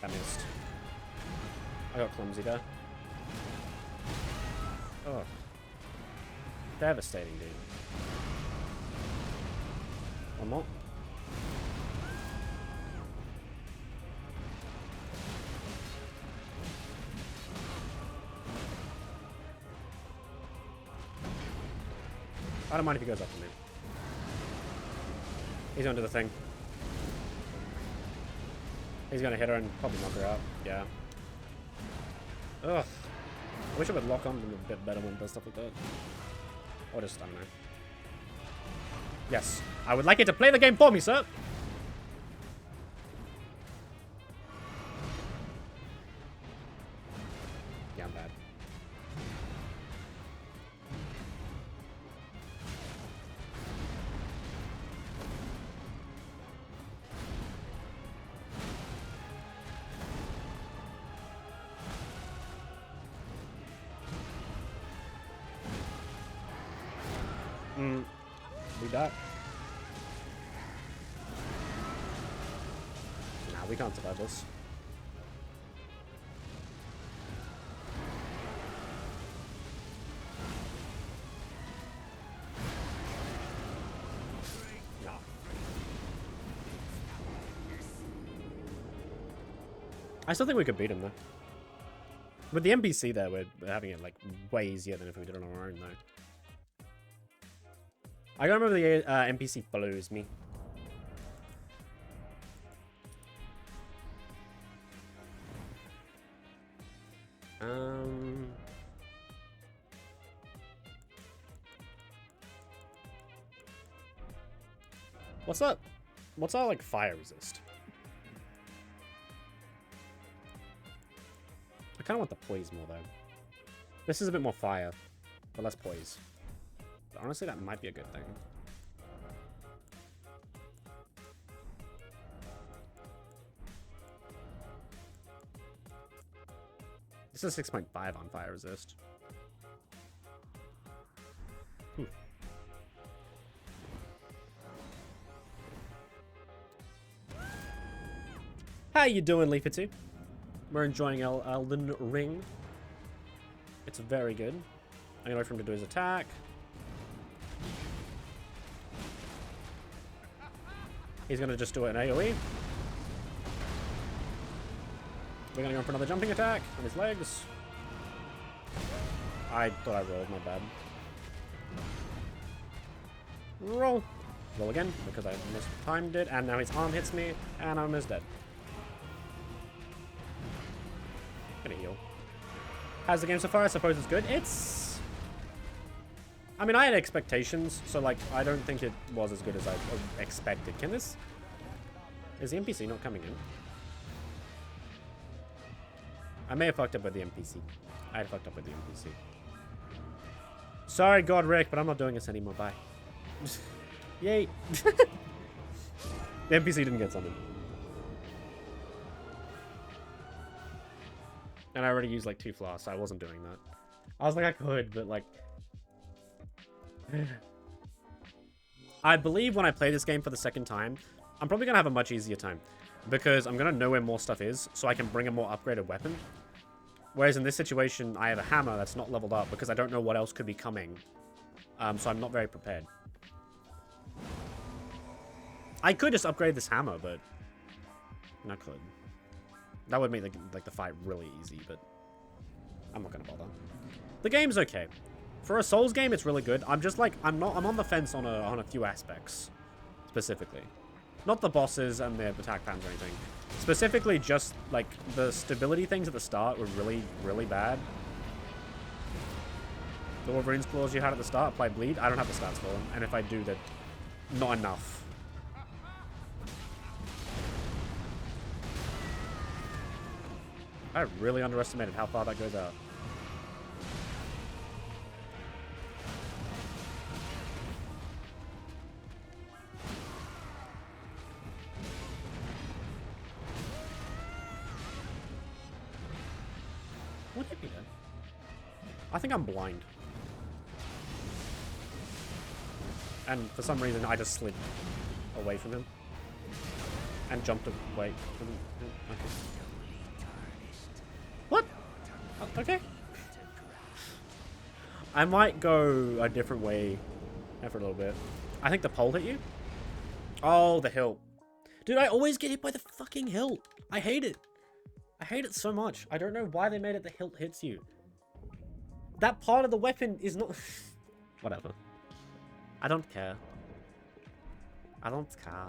That missed. I got clumsy there. Oh. Devastating, dude. One more. I don't mind if he goes up to me. He's gonna do the thing. He's gonna hit her and probably knock her out. Yeah. Ugh. I wish I would lock on them a bit better when it does stuff like that. Or just, I don't know. Yes. I would like you to play the game for me, sir. Yeah, I'm bad. We die. Nah, we can't survive this. Nah. I still think we could beat him though. With the NPC there, we're having it like way easier than if we did it on our own though. I gotta remember the NPC follows me. What's that? What's our like fire resist? I kind of want the poise more though. This is a bit more fire, but less poise. But honestly, that might be a good thing. This is 6.5 on fire resist. How you doing, Leafy2? We're enjoying Elden Ring. It's very good. I'm gonna wait for him to do his attack. He's gonna just do an AoE. We're gonna go for another jumping attack on his legs. I thought I rolled, my bad. Roll. Roll again, because I mistimed it, and now his arm hits me, and I'm almost dead. Gonna heal. How's the game so far? I suppose it's good. It's... I mean, I had expectations, so, like, I don't think it was as good as I expected. Can this... Is the NPC not coming in? I may have fucked up with the NPC. I had fucked up with the NPC. Sorry, God, Rick, but I'm not doing this anymore. Bye. Yay. The NPC didn't get summoned. And I already used like 2 flasks, so I wasn't doing that. I was like, I could, but like... I believe when I play this game for the second time, I'm probably going to have a much easier time. Because I'm going to know where more stuff is, so I can bring a more upgraded weapon. Whereas in this situation, I have a hammer that's not leveled up because I don't know what else could be coming. So I'm not very prepared. I could just upgrade this hammer, but... I could. That would make the fight really easy, but... I'm not gonna bother. The game's okay. For a Souls game, it's really good. I'm just like... I'm on the fence on a few aspects. Specifically. Not the bosses and their attack patterns or anything. Specifically, just, like, the stability things at the start were really, really bad. The Wolverine's claws you had at the start apply bleed. I don't have the stats for them. And if I do, they're not enough. I really underestimated how far that goes out. What hit me then? I think I'm blind. And for some reason, I just slid away from him. And jumped away from him. Okay. What? Okay. I might go a different way for a little bit. I think the pole hit you? Oh, the hilt. Dude, I always get hit by the fucking hilt. I hate it. I hate it so much. I don't know why they made it the hilt hits you. That part of the weapon is not... Whatever. I don't care. I don't care.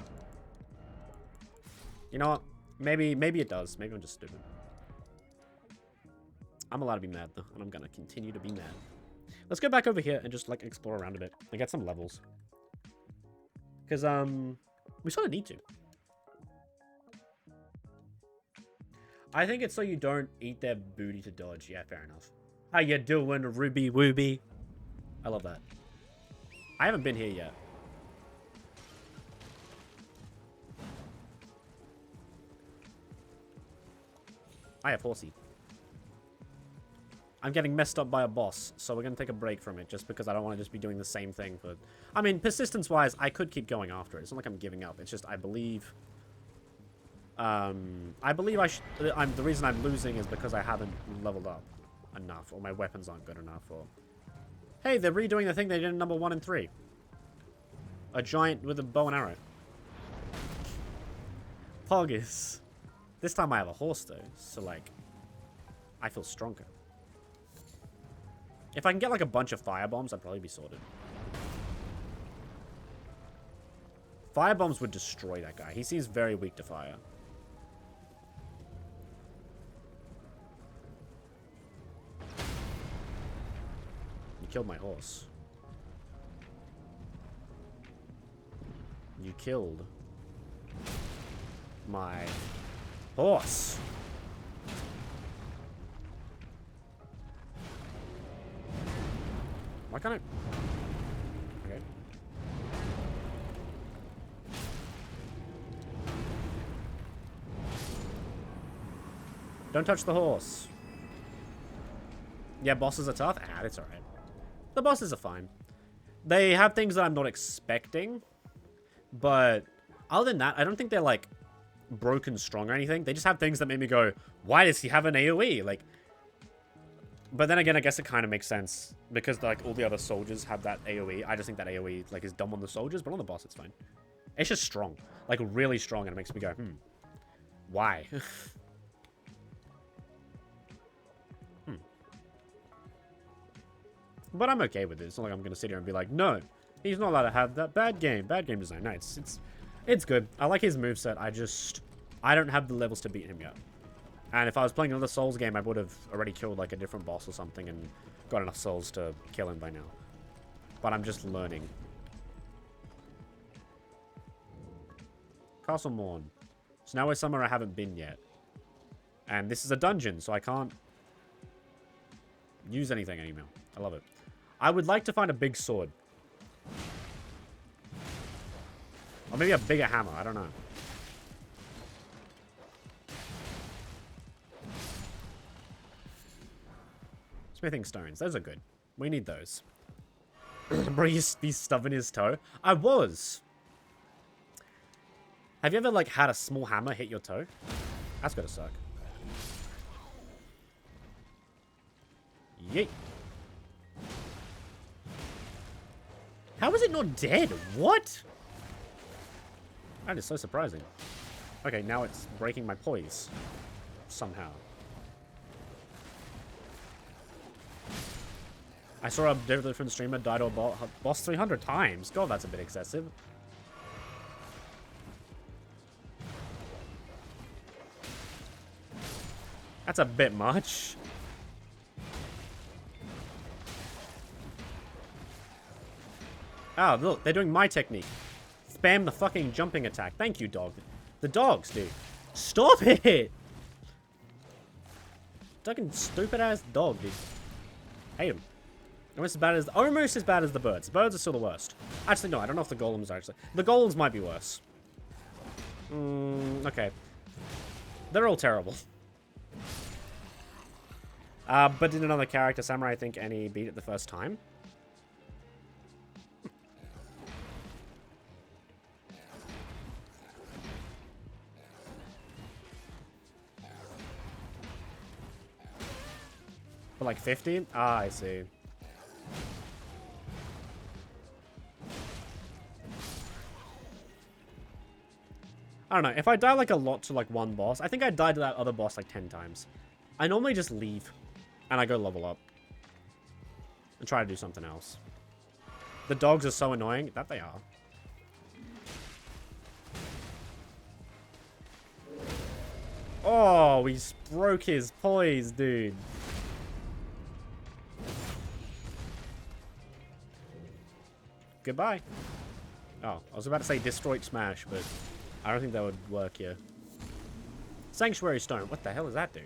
You know what? Maybe it does. Maybe I'm just stupid. I'm allowed to be mad, though. And I'm gonna continue to be mad. Let's go back over here and just, like, explore around a bit. And get some levels. Because, we sort of need to. I think it's so you don't eat their booty to dodge. Yeah, fair enough. How you doing, Ruby Wooby? I love that. I haven't been here yet. I have horsey. I'm getting messed up by a boss, so we're going to take a break from it just because I don't want to just be doing the same thing for... I mean, persistence-wise, I could keep going after it. It's not like I'm giving up. It's just I believe... the reason I'm losing is because I haven't leveled up enough, or my weapons aren't good enough, or... Hey, they're redoing the thing they did in number 1 and 3. A giant with a bow and arrow. Poggers. This time I have a horse, though, so, like, I feel stronger. If I can get, like, a bunch of firebombs, I'd probably be sorted. Firebombs would destroy that guy. He seems very weak to fire. You killed my horse. You killed my horse. Why can't I... Okay. Don't touch the horse. Yeah, bosses are tough. Ah, that's alright. The bosses are fine. They have things that I'm not expecting. But other than that, I don't think they're, like, broken strong or anything. They just have things that made me go, why does he have an AoE? Like... But then again, I guess it kind of makes sense. Because, like, all the other soldiers have that AoE. I just think that AoE, like, is dumb on the soldiers. But on the boss, it's fine. It's just strong. Like, really strong. And it makes me go, why? But I'm okay with it. It's not like I'm going to sit here and be like, no, He's not allowed to have that. Bad game. Bad game design. No, it's good. I like his moveset. I don't have the levels to beat him yet. And if I was playing another Souls game, I would have already killed like a different boss or something and got enough souls to kill him by now. But I'm just learning. Castle Morn. So now we're somewhere I haven't been yet. And this is a dungeon, so I can't use anything anymore. I love it. I would like to find a big sword. Or maybe a bigger hammer. I don't know. Smithing stones. Those are good. We need those. Bro, he's stubbing his toe. I was. Have you ever, like, had a small hammer hit your toe? That's gotta suck. Yeet. How is it not dead? What? That is so surprising. Okay, now it's breaking my poise. Somehow. I saw a different streamer die to a boss 300 times. God, that's a bit excessive. That's a bit much. Oh, look, they're doing my technique. Spam the fucking jumping attack. Thank you, dog. The dogs, dude. Stop it! Fucking stupid-ass dog, dude. Hate him. Almost as bad as the birds. The birds are still the worst. Actually, no, I don't know if the golems are actually... The golems might be worse. Okay. They're all terrible. But did another character, Samurai, I think, and he beat it the first time? For like 50? Ah, I see. I don't know. If I die like a lot to like one boss, I think I died to that other boss like 10 times. I normally just leave and I go level up and try to do something else. The dogs are so annoying. That they are. Oh, we broke his poise, dude. Goodbye. Oh, I was about to say destroyed smash, but I don't think that would work here. Sanctuary stone. What the hell does that do?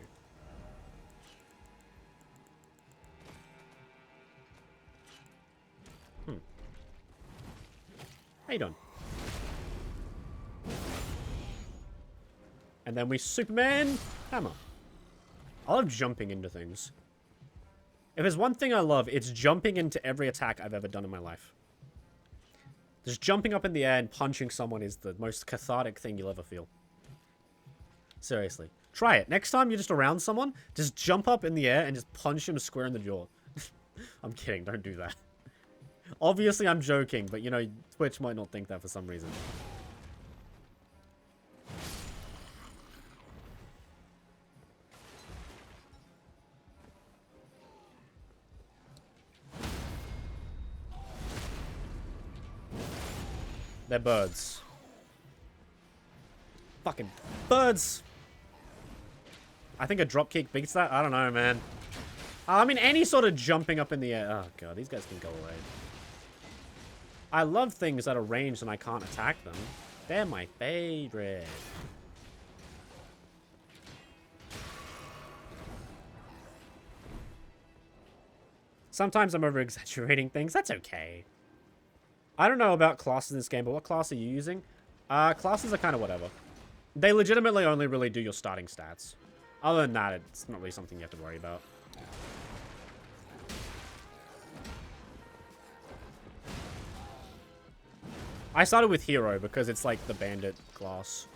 How you doing? And then we Superman hammer. I love jumping into things. If there's one thing I love, it's jumping into every attack I've ever done in my life. Just jumping up in the air and punching someone is the most cathartic thing you'll ever feel. Seriously. Try it. Next time you're just around someone, just jump up in the air and just punch him square in the jaw. I'm kidding. Don't do that. Obviously, I'm joking, but, you know, Twitch might not think that for some reason. They're birds. Fucking birds! I think a dropkick beats that? I don't know, man. I mean, any sort of jumping up in the air. Oh, God, these guys can go away. I love things that are ranged and I can't attack them. They're my favorite. Sometimes I'm over-exaggerating things. That's okay. I don't know about classes in this game, but what class are you using? Classes are kind of whatever. They legitimately only really do your starting stats. Other than that, it's not really something you have to worry about. I started with Hero because it's like the bandit class.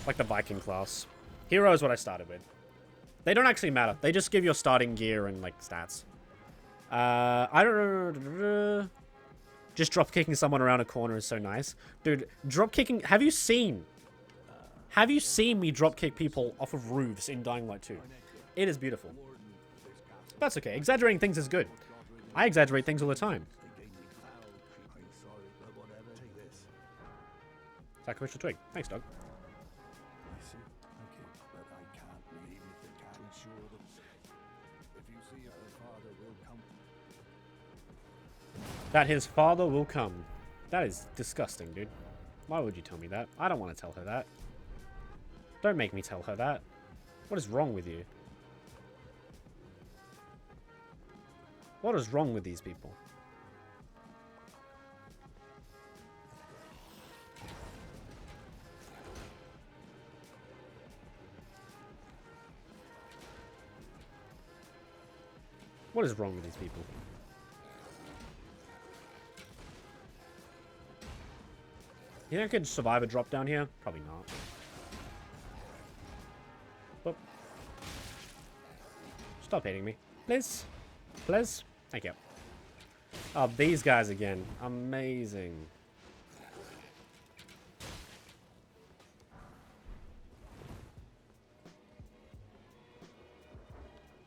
Like the Viking class. Hero is what I started with. They don't actually matter. They just give your starting gear and like stats. I don't know. Just drop kicking someone around a corner is so nice. Dude, drop kicking. Have you seen me drop kick people off of roofs in Dying Light 2? It is beautiful. That's okay. Exaggerating things is good. I exaggerate things all the time. Sacrificial twig. Thanks, dog. I see. Okay, but I can't leave if they can't ensure them safe. If you see her father will come. That his father will come. That is disgusting, dude. Why would you tell me that? I don't want to tell her that. Don't make me tell her that. What is wrong with you? What is wrong with these people? What is wrong with these people? You think I could survive a drop down here? Probably not. But stop hitting me. Please. Please. Thank you. Oh, these guys again. Amazing.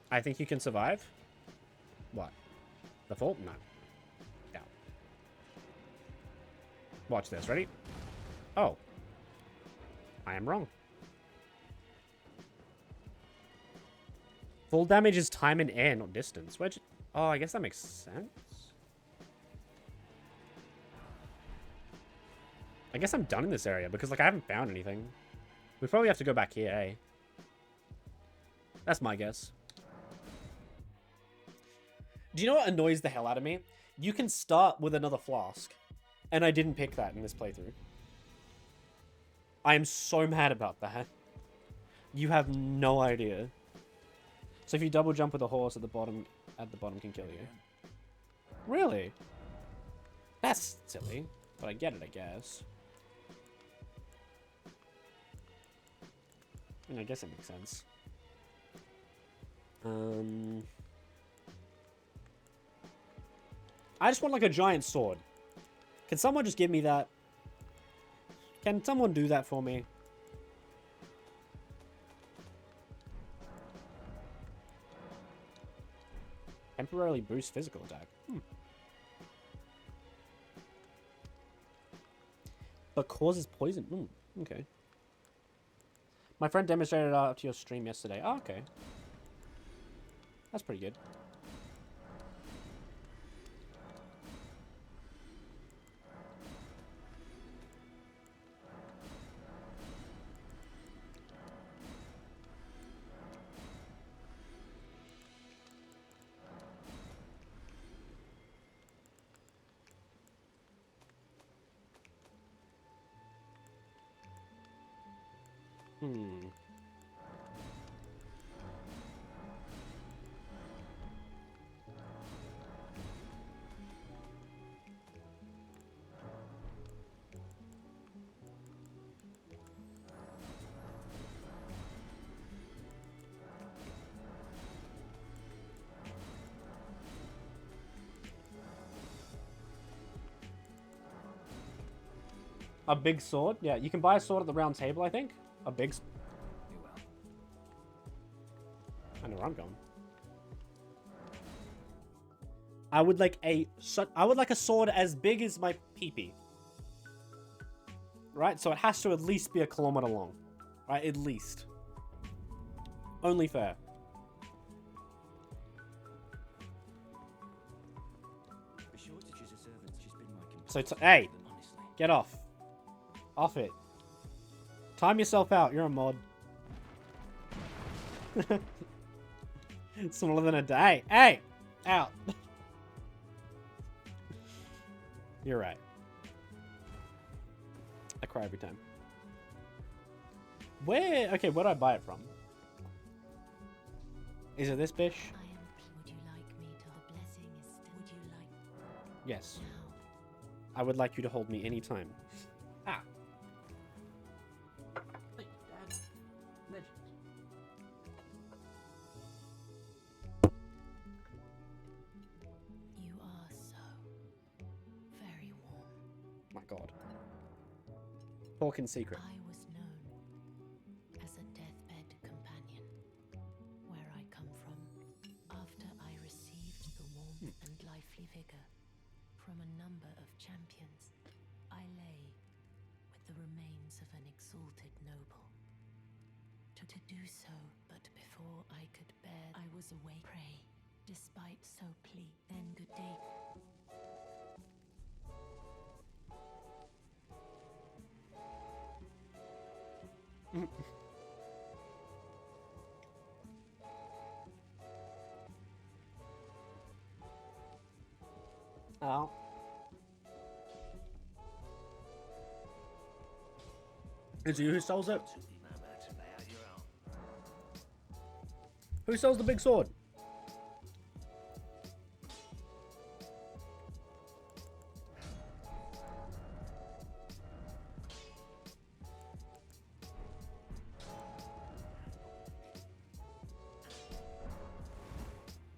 I think you can survive. What? The fault? No. No. Watch this. Ready? Oh. I am wrong. Full damage is time in air, not distance. Which, oh, I guess that makes sense. I guess I'm done in this area because, like, I haven't found anything. We probably have to go back here, eh? That's my guess. Do you know what annoys the hell out of me? You can start with another flask. And I didn't pick that in this playthrough. I am so mad about that. You have no idea. So if you double jump with a horse at the bottom can kill you. Really? That's silly. But I get it, I guess. I mean, I guess it makes sense. I just want like a giant sword. Can someone just give me that? Can someone do that for me? Temporarily boost physical attack. But causes poison. Okay. My friend demonstrated it after your stream yesterday. Oh, okay. That's pretty good. A big sword? Yeah, you can buy a sword at the round table, I think. A big... I know where I'm going. I would like a sword as big as my peepee. Right? So it has to at least be 1 kilometer long. Right? At least. Only fair. So, hey! Get off. Off it. Time yourself out. You're a mod. Smaller than a day. Hey! Out. You're right. I cry every time. Where? Okay, where do I buy it from? Is it this bish? Would you like me till the blessing is still? Would you like? Yes. Now. I would like you to hold me anytime. Ah. You are so very warm. My God. Talk in secret. I was known as a deathbed companion. Where I come from, after I received the warmth and lively vigor from a number of champions, I lay with the remains exalted noble. To do so, but before I could bear, I was away prey. Despite so plea, then good day. Oh. Is it you who sells it? Who sells the big sword?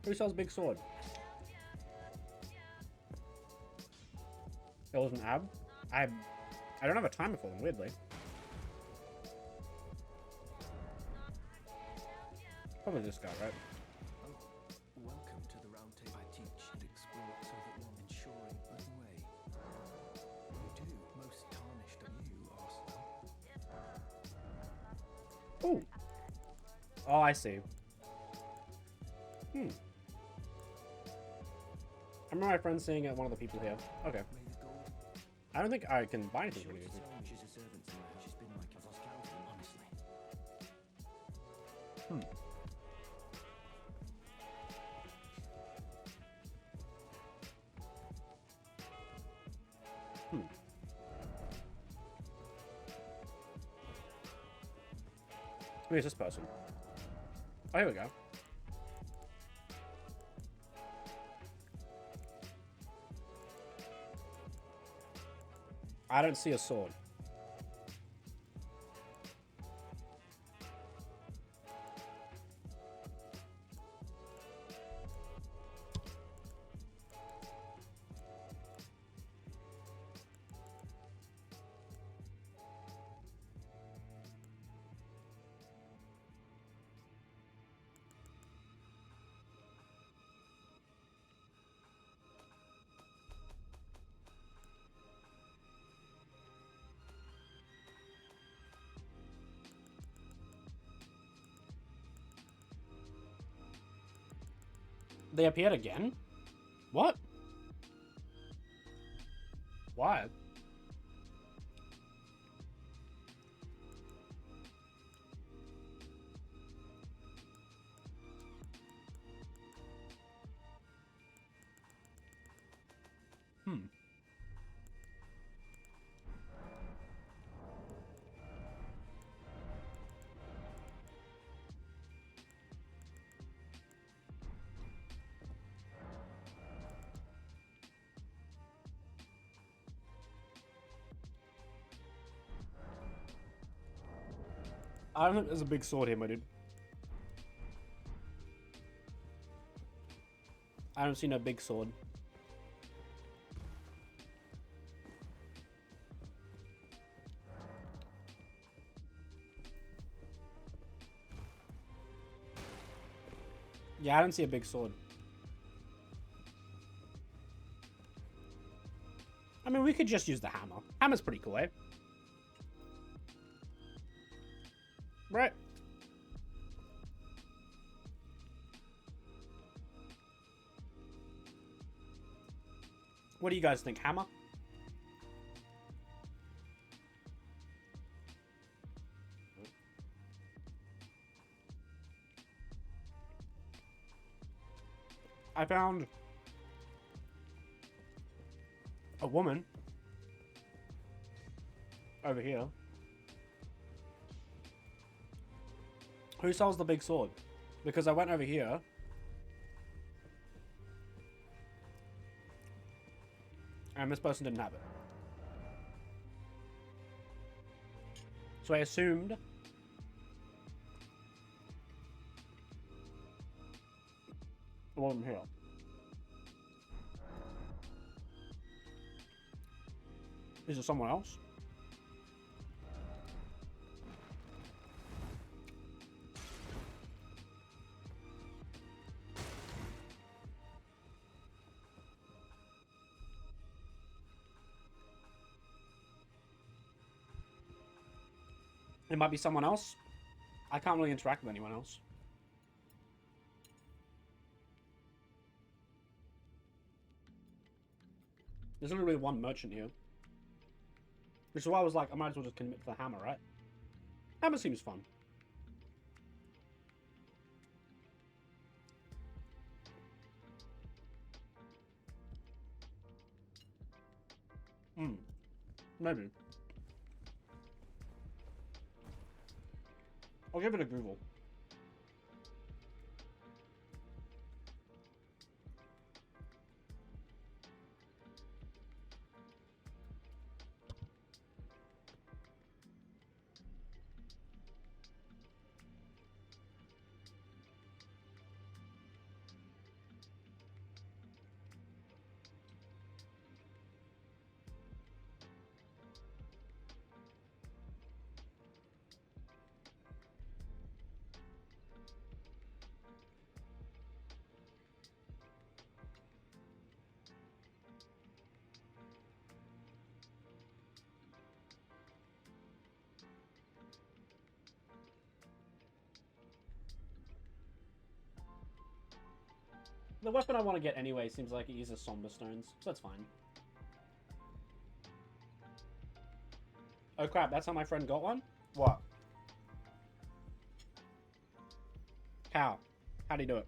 Who sells big sword? It was an ab. I don't have a timer for them, weirdly. Probably this guy, right? Oh, welcome to the round table. I teach and explore so that one ensuring the way. You do most tarnished of you, Arsenal. Ooh. Oh, I see. I remember my friend saying one of the people here. Okay. May the gold I don't think I can buy anything from you. she's a servant to me. She's been like a lost counselor, honestly. Who is this person? Oh, here we go. I don't see a sword. They appeared again? What? Why? I don't think there's a big sword here, my dude. I don't see no big sword. Yeah, I don't see a big sword. I mean, we could just use the hammer. Hammer's pretty cool, eh? Right. What do you guys think? Hammer? I found a woman over here who sells the big sword, because I went over here and this person didn't have it. So I assumed it wasn't here. Is it someone else? It might be someone else. I can't really interact with anyone else. There's only really one merchant here. Which is why I was like, I might as well just commit to the hammer, right? Hammer seems fun. Maybe. I'll give it a Google. The weapon I want to get anyway seems like it uses somber stones, so that's fine. Oh crap, that's how my friend got one? What? How? How'd he do it?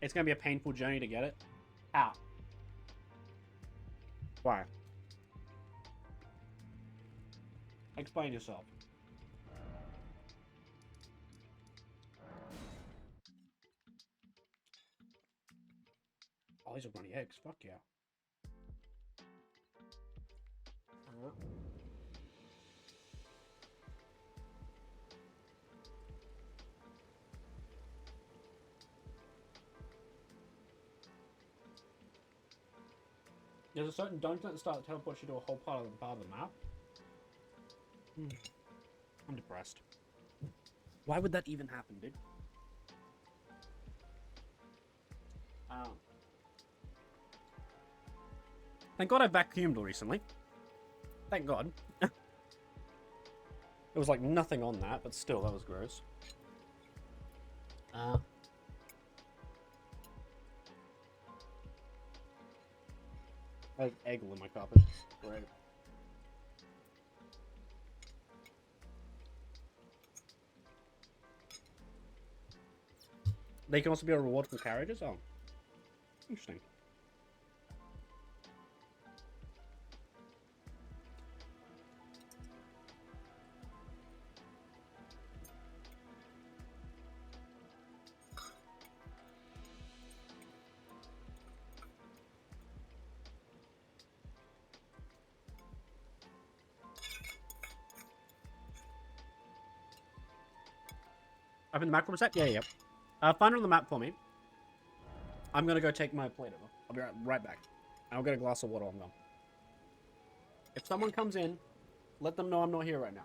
It's gonna be a painful journey to get it. How? Why? Explain yourself. Oh, these are runny eggs. Fuck yeah. There's a certain dungeon at the start that teleports you to a whole part of the map. I'm depressed. Why would that even happen, dude? Thank God I vacuumed recently. Thank God. There was like nothing on that, but still, that was gross. I have egg all in my carpet. Great. They can also be a reward for carriages? Oh. Interesting. I've been the map for a sec? Yeah. Find it on the map for me. I'm gonna go take my plate over. I'll be right back. I'll get a glass of water. I'm gone. If someone comes in, let them know I'm not here right now.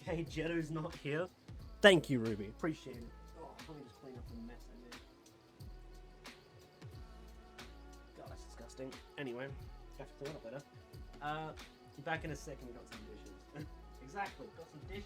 Okay, Jetto's not here. Thank you, Ruby. Appreciate it. Oh, let me just clean up the mess I made. God, that's disgusting. Anyway, I have to clean up later. Back in a second, we got some dishes. Exactly, got some dishes.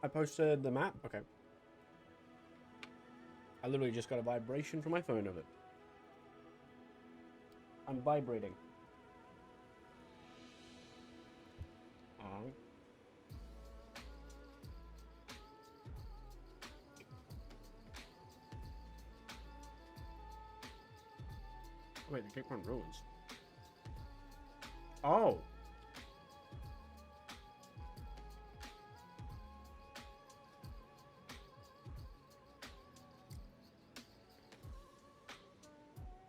I posted the map? Okay. I literally just got a vibration from my phone of it. I'm vibrating. Wait, the Cape Run ruins. Oh!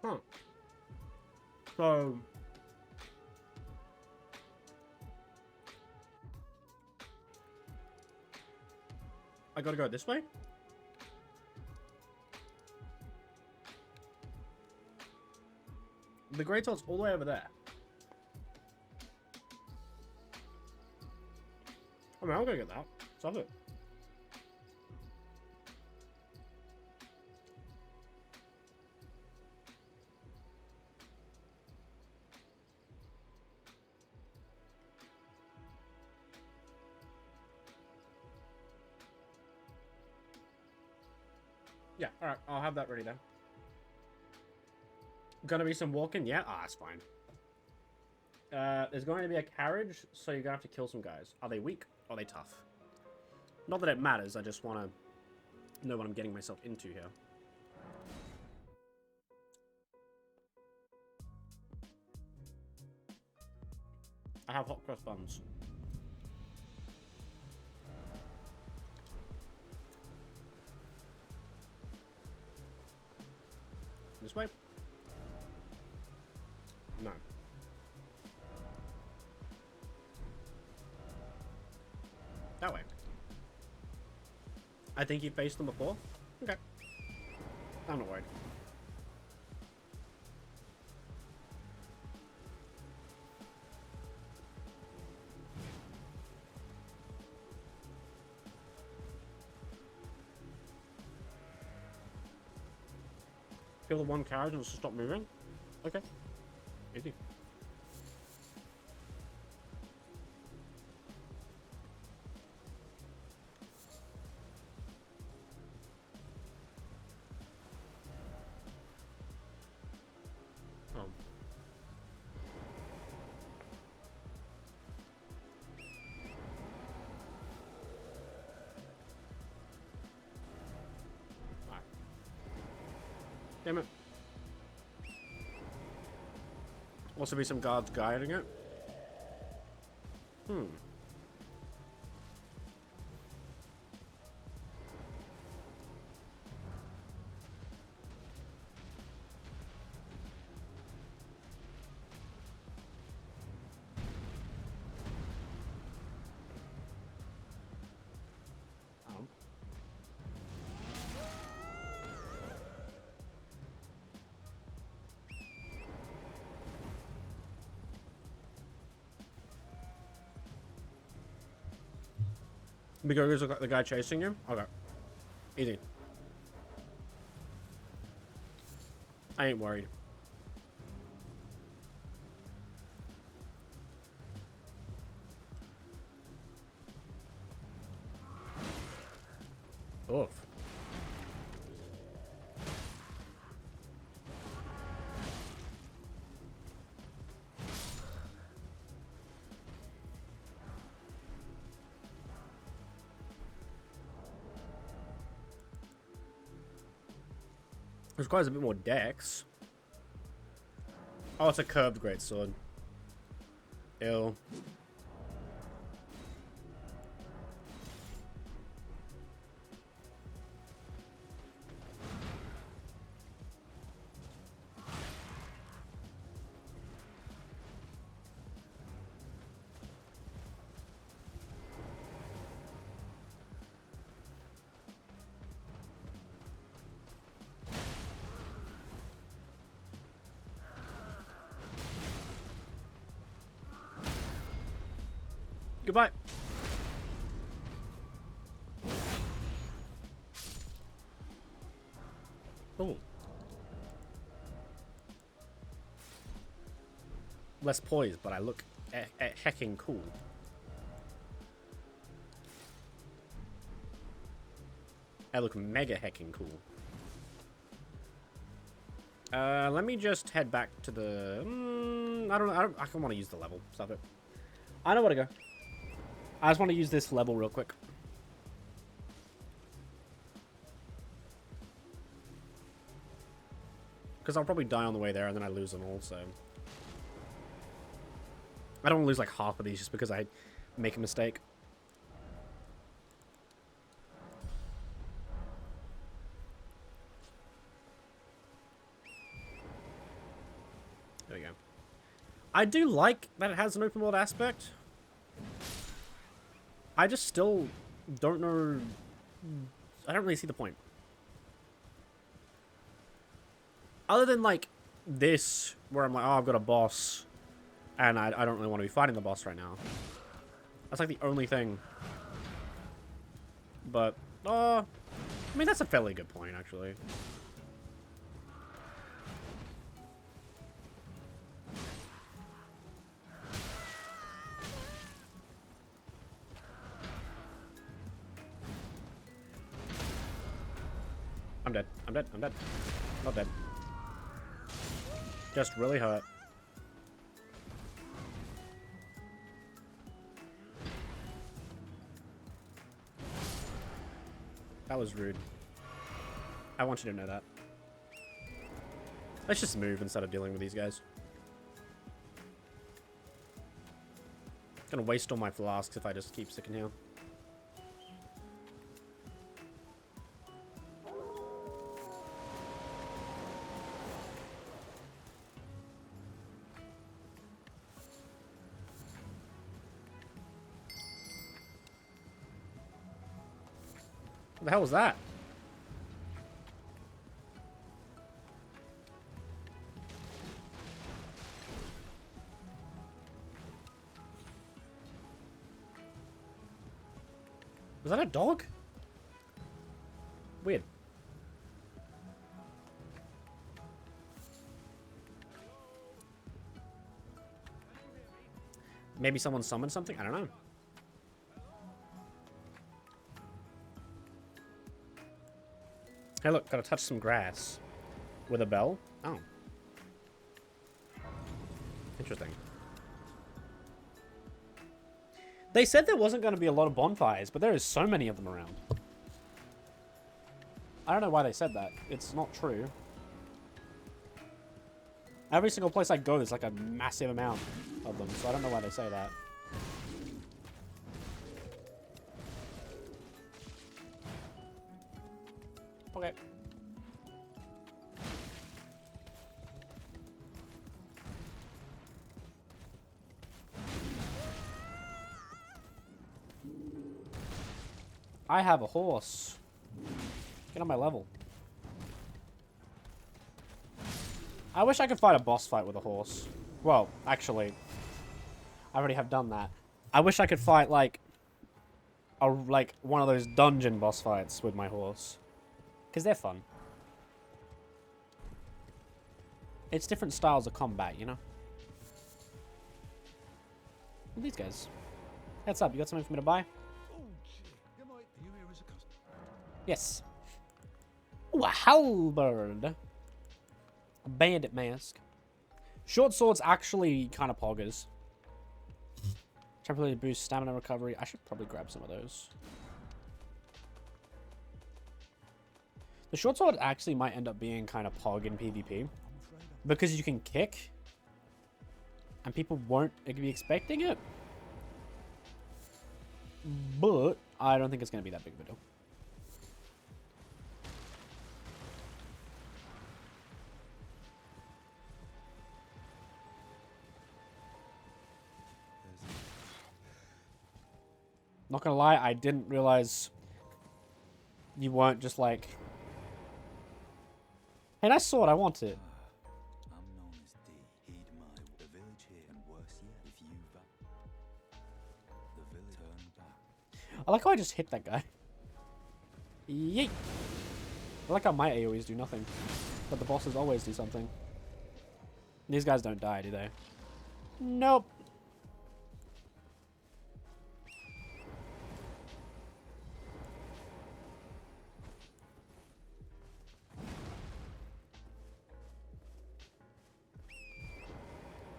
Huh. So... I gotta go this way? The Great Salt's all the way over there. I mean, I'll go get that. Stop it. Yeah, alright, I'll have that ready then. Gonna be some walking? Yeah? Ah, that's fine. There's going to be a carriage, so you're gonna have to kill some guys. Are they weak? Or are they tough? Not that it matters, I just wanna know what I'm getting myself into here. I have hot cross buns. This way? No. That way. I think you faced them before? Okay. I'm not worried. Kill the one carriage and stop moving? Okay. Easy. Oh. Alright. Damn it. Also be some guards guiding it. Hmm. Oh. Because look like the guy chasing you? Okay. Easy. I ain't worried. Oof. This requires a bit more dex. Oh, it's a curved greatsword. Ew. Goodbye. Oh. Less poised, but I look hecking cool. They look mega hecking cool. Let me just head back to the... I don't want to use the level. Stop it. I know where to go. I just want to use this level real quick. Because I'll probably die on the way there and then I lose them all, so... I don't want to lose like half of these just because I make a mistake. There we go. I do like that it has an open world aspect. I just still don't know... I don't really see the point. Other than, like, this, where I'm like, oh, I've got a boss, and I don't really want to be fighting the boss right now. That's, like, the only thing. But, I mean, that's a fairly good point, actually. I'm dead. I'm dead. I'm dead. Not dead. Just really hurt. That was rude. I want you to know that. Let's just move instead of dealing with these guys. Gonna waste all my flasks if I just keep sticking here. What the hell was that? Was that a dog? Weird. Maybe someone summoned something? I don't know. Hey, look, gotta touch some grass. With a bell? Oh. Interesting. They said there wasn't going to be a lot of bonfires, but there is so many of them around. I don't know why they said that. It's not true. Every single place I go, there's like a massive amount of them, so I don't know why they say that. Okay. I have a horse. Get on my level. I wish I could fight a boss fight with a horse. Well, actually, I already have done that. I wish I could fight like one of those dungeon boss fights with my horse. Because they're fun. It's different styles of combat, you know? What are these guys? Heads up, you got something for me to buy? Yes. Ooh, a halberd. A bandit mask. Short swords actually kind of poggers. Temporarily boost stamina recovery. I should probably grab some of those. The short sword actually might end up being kind of pog in PvP. Because you can kick. And people won't be expecting it. But I don't think it's going to be that big of a deal. Not gonna lie, I didn't realize you weren't just like, hey, nice sword, I want it. I'm known as D. Heed the village here, and worse yet, if you the village turned back. I like how I just hit that guy. Yeet. I like how my AoEs do nothing, but the bosses always do something. These guys don't die, do they? Nope.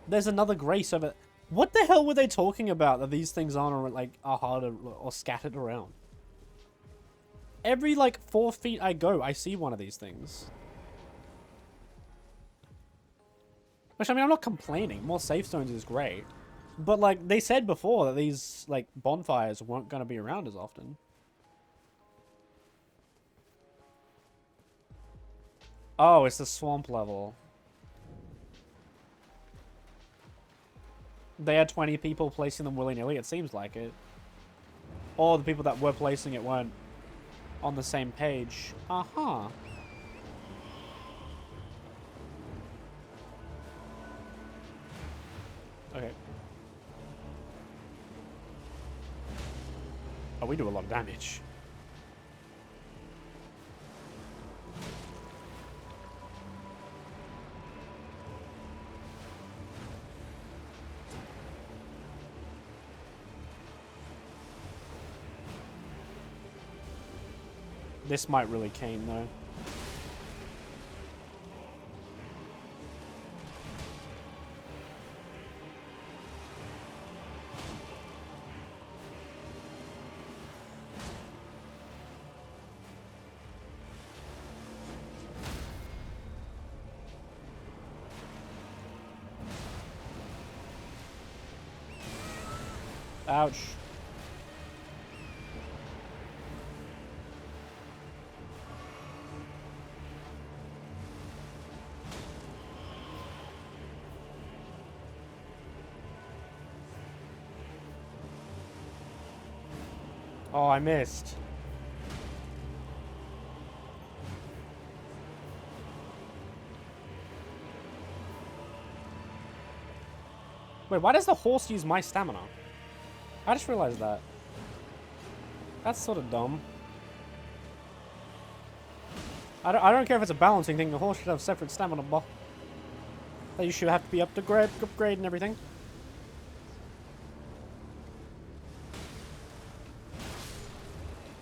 There's another grace over... What the hell were they talking about that these things aren't, like, are harder or scattered around? Every, like, 4 feet I go, I see one of these things. Which, I mean, I'm not complaining. More safe zones is great. But, like, they said before that these, like, bonfires weren't going to be around as often. Oh, it's the swamp level. They had 20 people placing them willy-nilly, it seems like it. Or the people that were placing it weren't on the same page. Uh-huh. Okay. Oh, we do a lot of damage. This might really cane, though. Ouch. Oh, I missed. Wait, why does the horse use my stamina? I just realized that. That's sort of dumb. I don't care if it's a balancing thing. The horse should have separate stamina bar. That you should have to be up to upgrade and everything.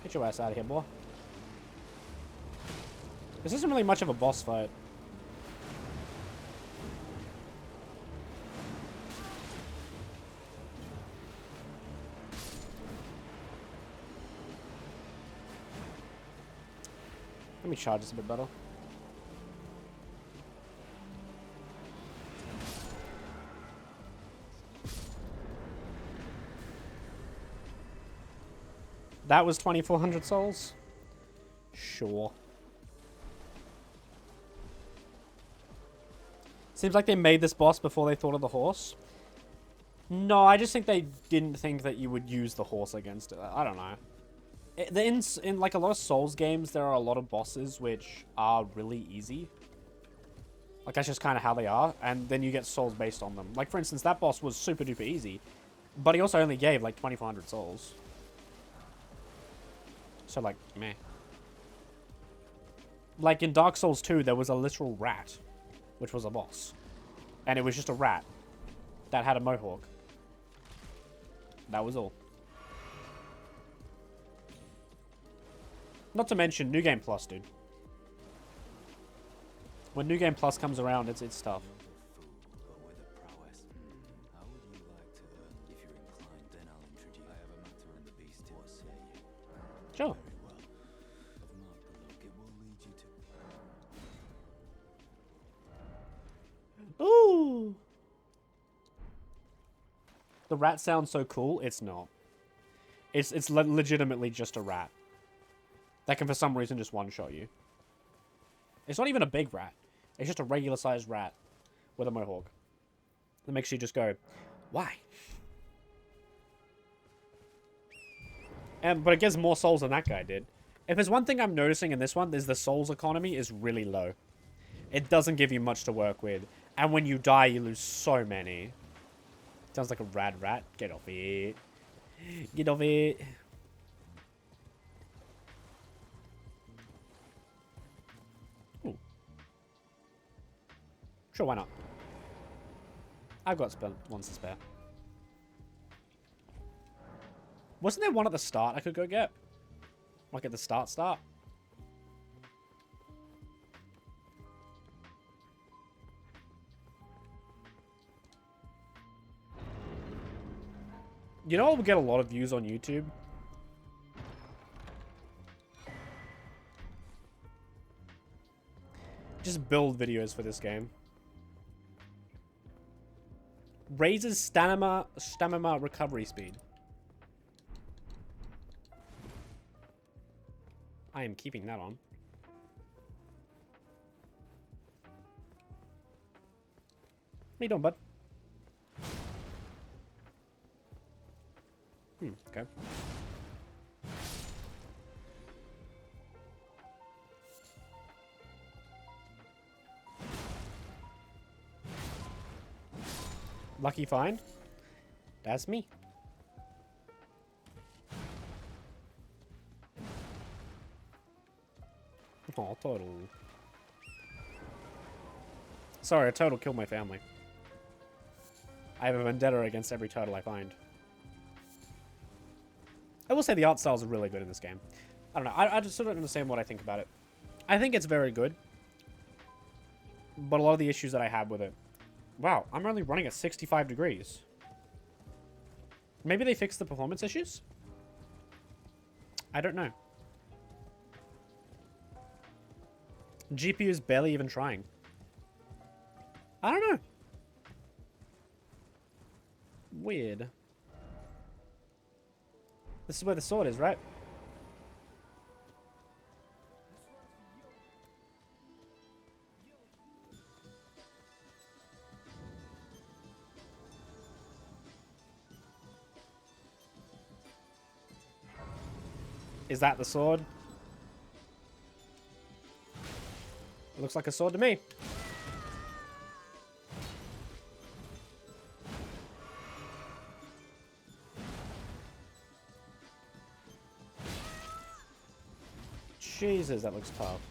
Get your ass out of here, boy. This isn't really much of a boss fight. Let me charge this a bit better. That was 2,400 souls? Sure. Seems like they made this boss before they thought of the horse. No, I just think they didn't think that you would use the horse against it. I don't know. In like a lot of Souls games, there are a lot of bosses which are really easy. Like, that's just kind of how they are. And then you get souls based on them. Like, for instance, that boss was super duper easy. But he also only gave, like, 2,400 souls. So, like, meh. Like, in Dark Souls 2, there was a literal rat. Which was a boss. And it was just a rat. That had a mohawk. That was all. Not to mention New Game Plus, dude. When New Game Plus comes around, it's tough. Sure. Ooh. The rat sounds so cool. It's not. It's legitimately just a rat. That can, for some reason, just one-shot you. It's not even a big rat. It's just a regular-sized rat with a mohawk. That makes you just go, why? But it gives more souls than that guy did. If there's one thing I'm noticing in this one, is the souls economy is really low. It doesn't give you much to work with. And when you die, you lose so many. Sounds like a rad rat. Get off it. Get off it. Ooh. Sure, why not? I've got ones to spare. Wasn't there one at the start I could go get? Like at the start? You know what will get a lot of views on YouTube? Just build videos for this game. Raises stamina recovery speed. I am keeping that on. How you doing, bud? Okay. Lucky find. That's me. Oh, total. Sorry, a turtle killed my family. I have a vendetta against every turtle I find. I will say the art styles are really good in this game. I don't know. I just sort of don't understand what I think about it. I think it's very good. But a lot of the issues that I have with it. Wow, I'm only running at 65 degrees. Maybe they fixed the performance issues? I don't know. GPU is barely even trying. I don't know. Weird. This is where the sword is, right? Is that the sword? It looks like a sword to me. Jesus, that looks tough.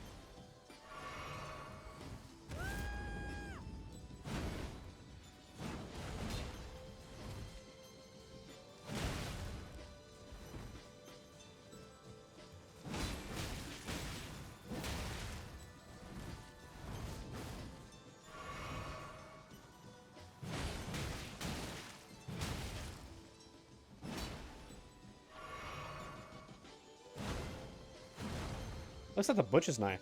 Looks like the butcher's knife.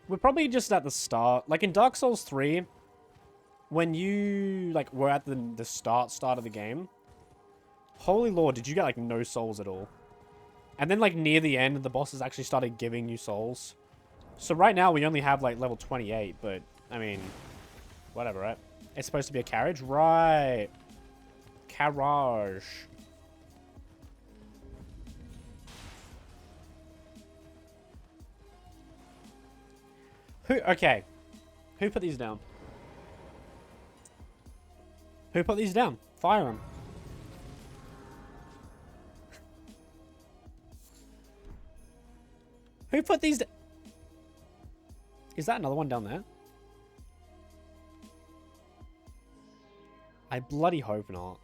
We're probably just at the start. Like in Dark Souls 3, when you like were at the start of the game, holy lord, did you get like no souls at all? And then like near the end, the bosses actually started giving you souls. So right now we only have like level 28, but I mean, whatever, right? It's supposed to be a carriage, right? Carriage. Okay. Who put these down? Who put these down? Fire them. Who put these Is that another one down there? I bloody hope not.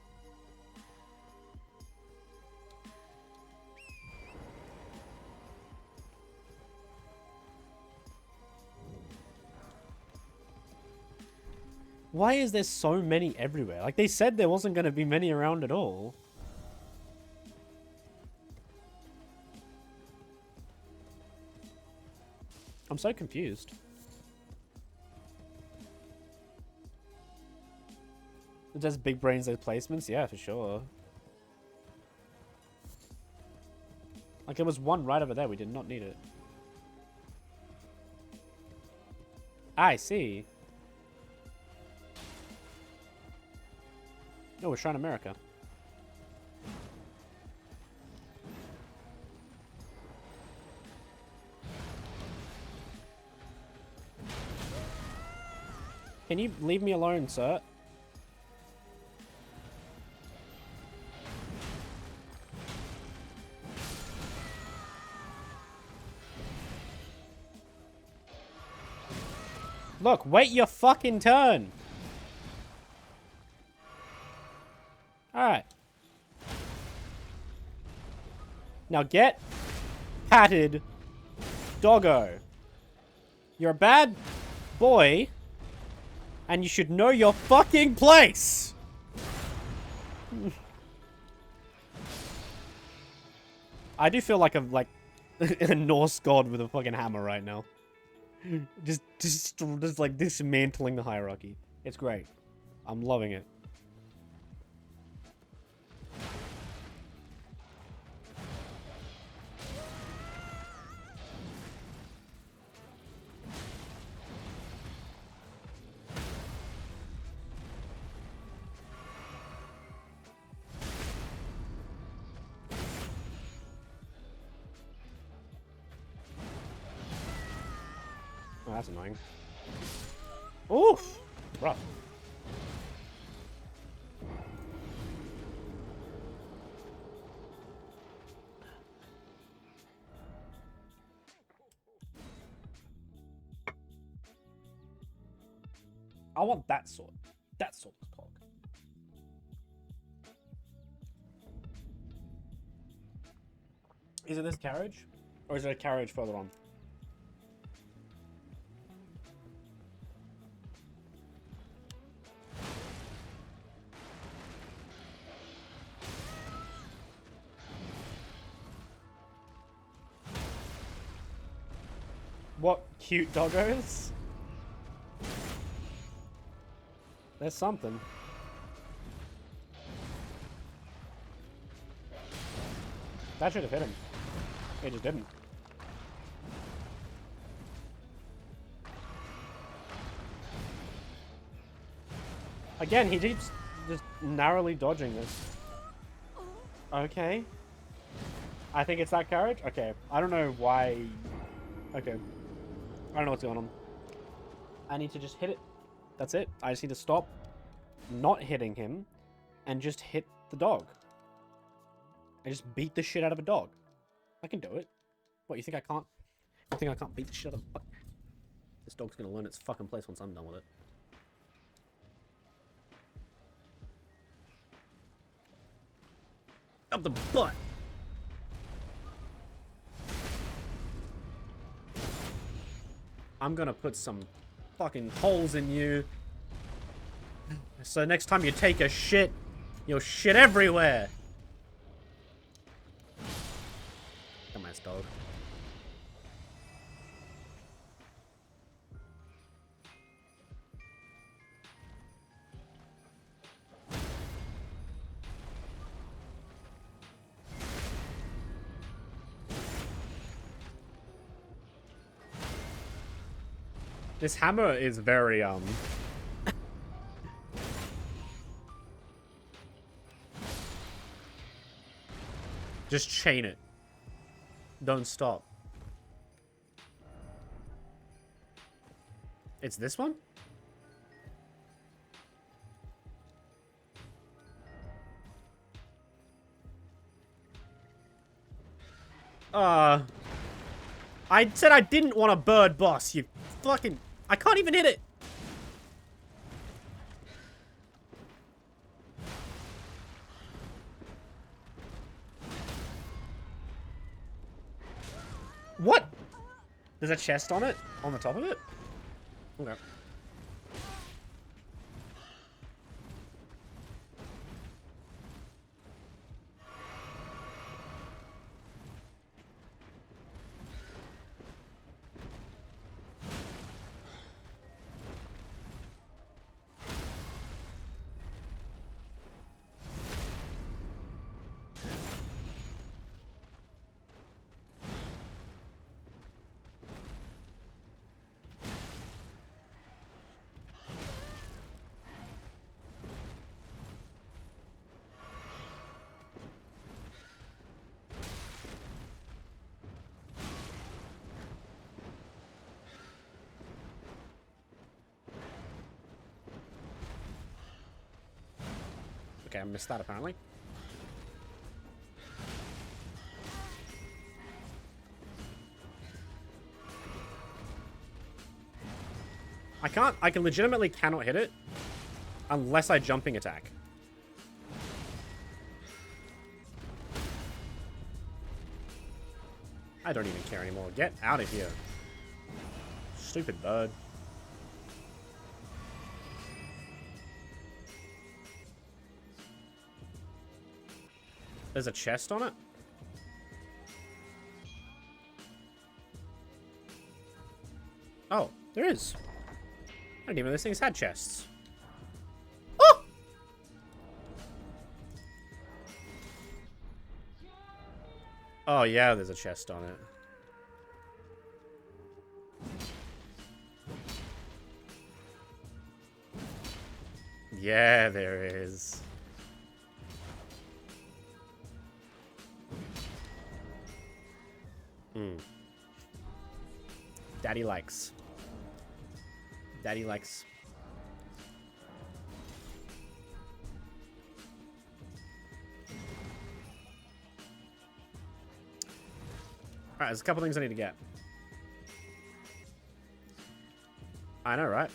Why is there so many everywhere? Like, they said there wasn't going to be many around at all. I'm so confused. Does big brains those placements? Yeah, for sure. Like, there was one right over there. We did not need it. I see. No, we're trying America. Can you leave me alone, sir? Look, wait your fucking turn. Alright. Now get patted, doggo. You're a bad boy, and you should know your fucking place. I do feel like I'm like a Norse god with a fucking hammer right now. Just like dismantling the hierarchy. It's great. I'm loving it. Oh, that's annoying. Oof! Rough. I want that sword. That sword is cock. Is it this carriage? Or is it a carriage further on? What cute doggos? There's something. That should have hit him. It just didn't. Again, he keeps just narrowly dodging this. Okay. I think it's that carriage? Okay. I don't know why... Okay. I don't know what's going on. I need to just hit it. That's it. I just need to stop not hitting him and just hit the dog. I just beat the shit out of a dog. I can do it. What, you think I can't? You think I can't beat the shit out of a fuck? This dog's gonna learn its fucking place once I'm done with it. Up the butt! I'm gonna put some fucking holes in you. So next time you take a shit, you'll shit everywhere. Dumbass dog. This hammer is very, Just chain it. Don't stop. It's this one? I said I didn't want a bird boss, you fucking... I can't even hit it! What? There's a chest on it? On the top of it? Okay. Okay, I missed that apparently. I can legitimately cannot hit it unless I jumping attack. I don't even care anymore. Get out of here. Stupid bird. There's a chest on it? Oh, there is. I didn't even know this thing's had chests. Oh! Oh yeah, there's a chest on it. Yeah, there is. Daddy likes. Daddy likes. Alright, there's a couple things I need to get. I know, right?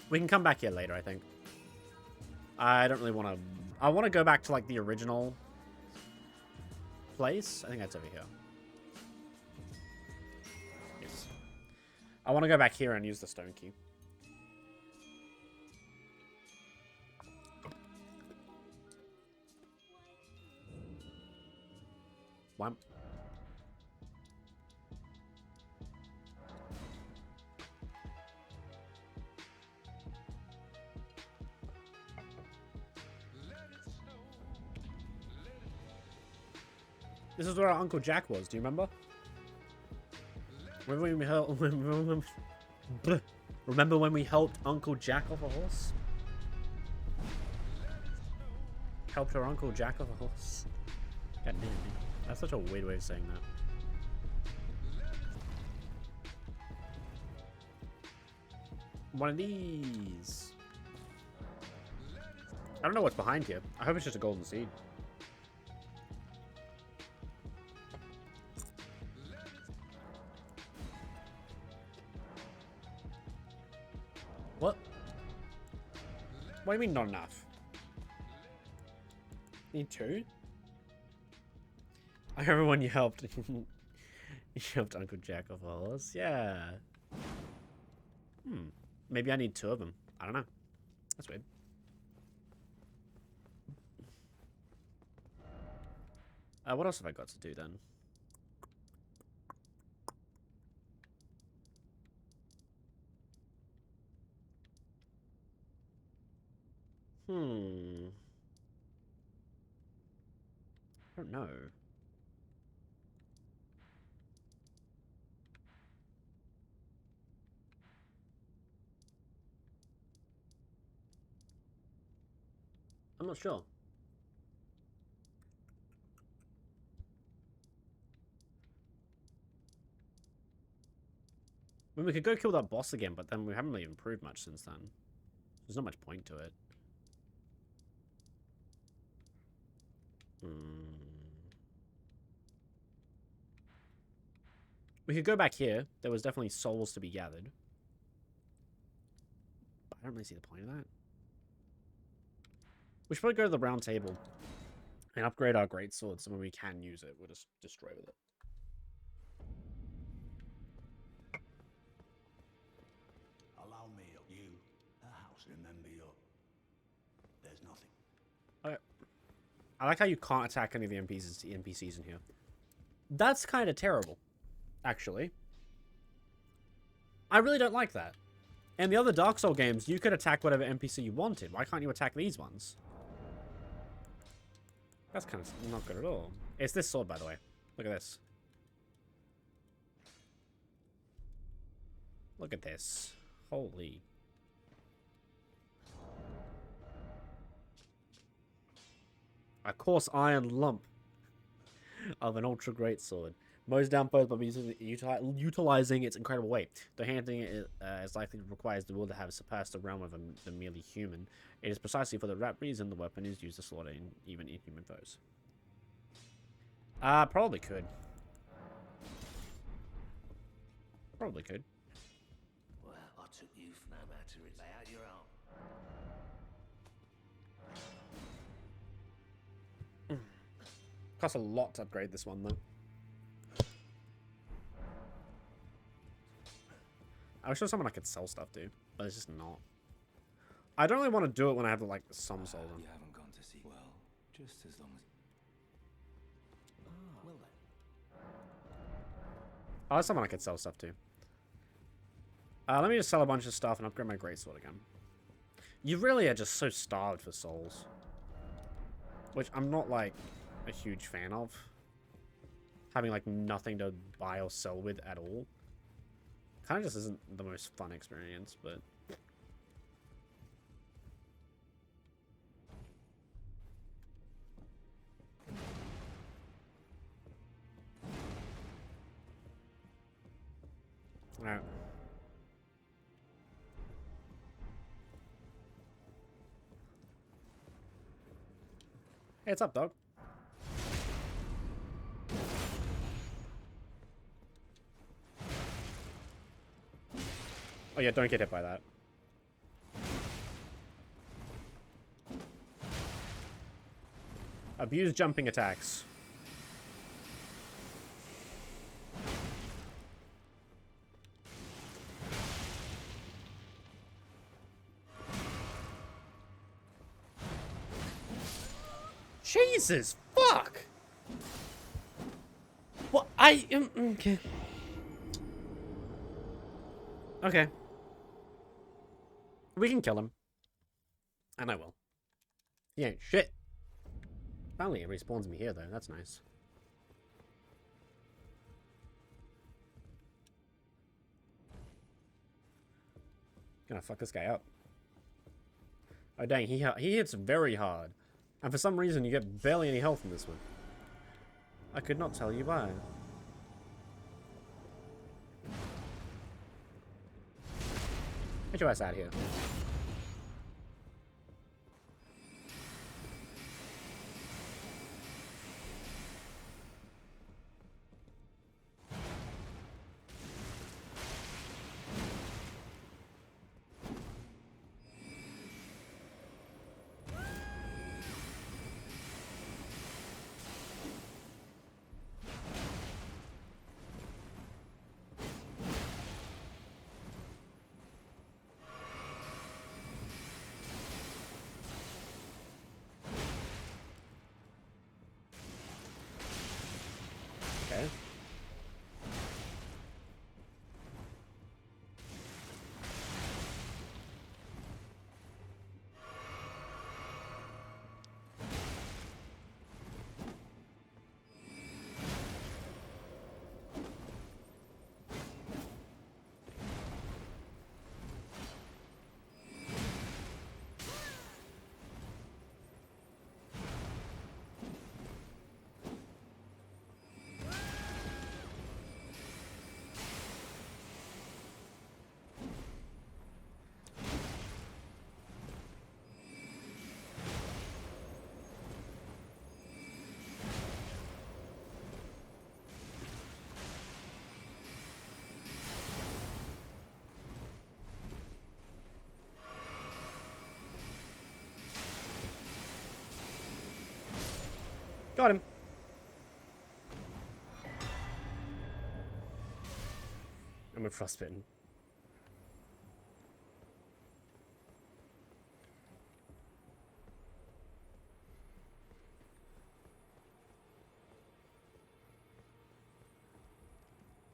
We can come back here later, I think. I don't really want to... I want to go back to, like, the original place. I think that's over here. Yes. I want to go back here and use the stone key. Wham. This is where our Uncle Jack was, do you remember? Remember when we helped... Remember when we helped Uncle Jack off a horse? Helped our Uncle Jack off a horse? God damn, man. That's such a weird way of saying that. One of these. I don't know what's behind here. I hope it's just a golden seed. What? What do you mean not enough? Need two? I remember when you helped. You helped Uncle Jack off a horse. Yeah. Maybe I need two of them. I don't know. That's weird. What else have I got to do then? I don't know. I'm not sure. I mean, we could go kill that boss again, but then we haven't really improved much since then. There's not much point to it. We could go back here. There was definitely souls to be gathered. But I don't really see the point of that. We should probably go to the round table and upgrade our greatsword so when we can use it, we'll just destroy with it. Allow me up. You, a house, remember you. There's nothing. Okay. I like how you can't attack any of the NPCs in here. That's kind of terrible, actually. I really don't like that. In the other Dark Souls games, you could attack whatever NPC you wanted. Why can't you attack these ones? That's kind of not good at all. It's this sword, by the way. Look at this. Look at this. Holy. A coarse iron lump of an ultra great sword. Mows down foes by utilizing its incredible weight. Though handling it as likely requires the will to have surpassed the realm of the merely human, it is precisely for that reason the weapon is used to slaughter even inhuman foes. Probably could. Probably could. Well, I took you for no matter it. Lay out your arm. Costs a lot to upgrade this one, though. I wish there was someone I could sell stuff to, but it's just not. I don't really want to do it when I have, like, some souls on. You haven't gone to see. Well, just as long as. Well then. Oh, there's someone I could sell stuff to. Let me just sell a bunch of stuff and upgrade my greatsword again. You really are just so starved for souls. Which I'm not, like, a huge fan of. Having, like, nothing to buy or sell with at all. Kind of just isn't the most fun experience, but... Alright. Hey, what's up, dog? Oh yeah, don't get hit by that. Abuse jumping attacks. Jesus, fuck! What? Okay. Okay. We can kill him. And I will. He ain't shit. Finally, it respawns me here, though. That's nice. Gonna fuck this guy up. Oh, dang. He hits very hard. And for some reason, you get barely any health in this one. I could not tell you why. Get your ass out of here. Okay. Got him. I'm a frostbitten.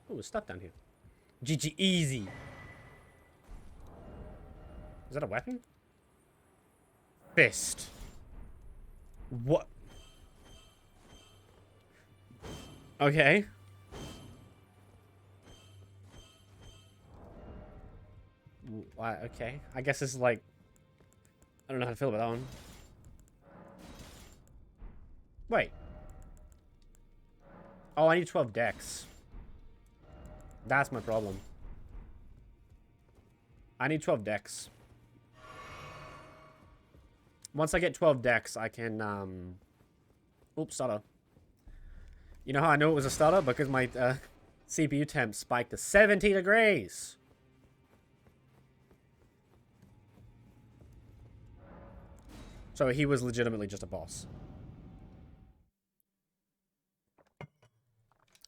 Oh, there's stuff down here. GG easy. Is that a weapon? Fist. What? Okay. Okay. I guess this is like... I don't know how to feel about that one. Wait. Oh, I need 12 decks. That's my problem. I need 12 decks. Once I get 12 decks, I can, oops, stutter. You know how I knew it was a stutter? Because my CPU temp spiked to 70 degrees. So he was legitimately just a boss.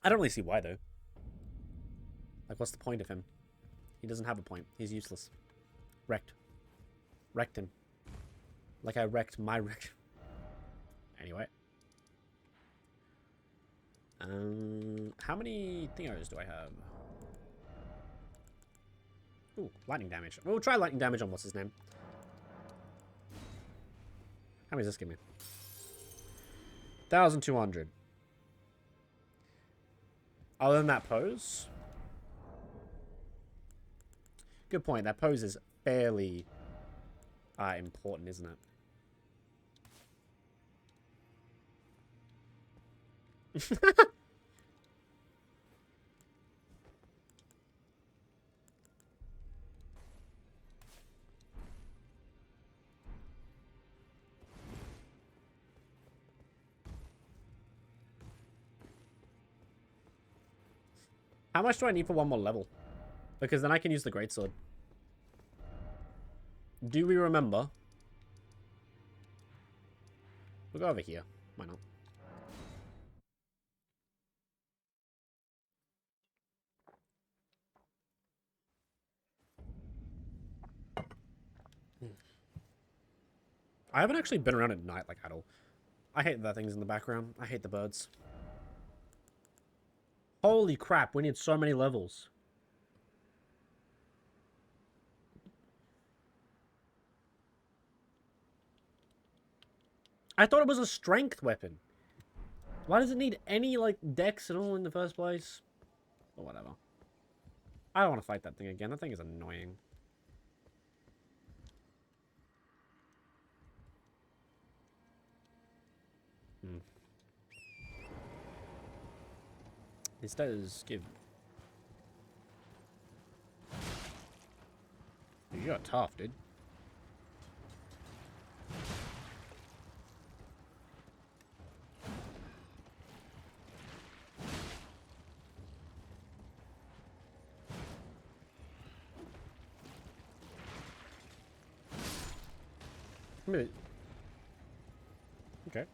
I don't really see why, though. Like, what's the point of him? He doesn't have a point. He's useless. Wrecked. Wrecked him. Like I wrecked my wreck. Anyway. How many thingos do I have? Ooh, lightning damage. We'll try lightning damage on what's his name. How many does this give me? 1,200. Other than that pose? Good point. That pose is fairly important, isn't it? How much do I need for one more level? Because then I can use the greatsword. Do we remember? We'll go over here. Why not? I haven't actually been around at night like at all. I hate the things in the background. I hate the birds. Holy crap, we need so many levels. I thought it was a strength weapon. Why does it need any, like, dex at all in the first place? Or whatever. I don't want to fight that thing again. That thing is annoying. This does give... You're tough, dude. Maybe. Okay.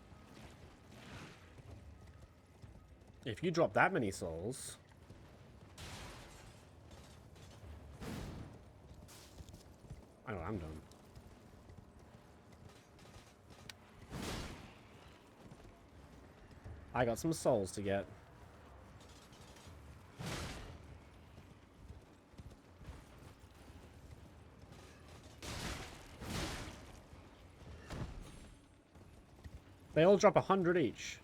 If you drop that many souls... I know, I'm done. I got some souls to get. They all drop 100 each.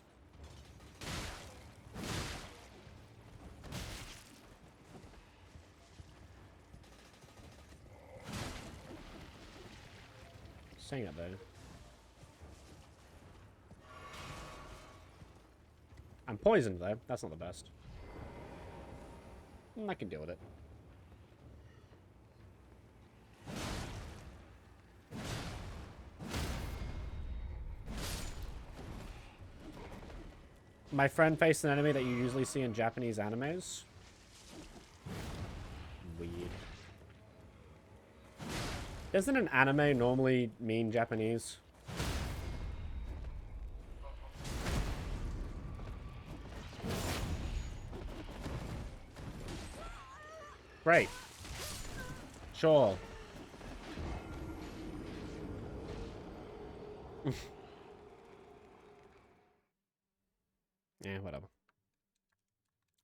Saying it though. I'm poisoned though. That's not the best. I can deal with it. My friend faced an enemy that you usually see in Japanese animes. Weird. Doesn't an anime normally mean Japanese? Great. Sure. Yeah, whatever.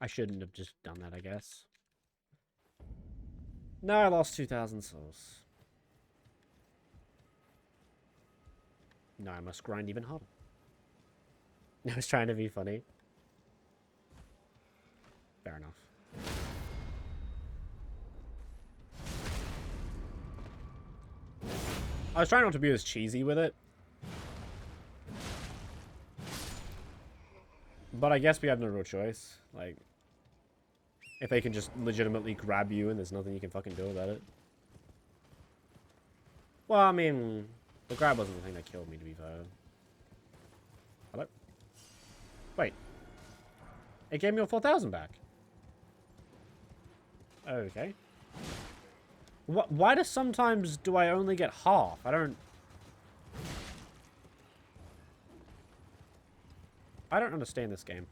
I shouldn't have just done that, I guess. No, I lost 2,000 souls. No, I must grind even harder. I was trying to be funny. Fair enough. I was trying not to be as cheesy with it. But I guess we have no real choice. Like, if they can just legitimately grab you and there's nothing you can fucking do about it. Well, I mean, the grab wasn't the thing that killed me, to be fair. Hello? Wait. It gave me all 4,000 back. Okay. Why does sometimes do I only get half? I don't understand this game.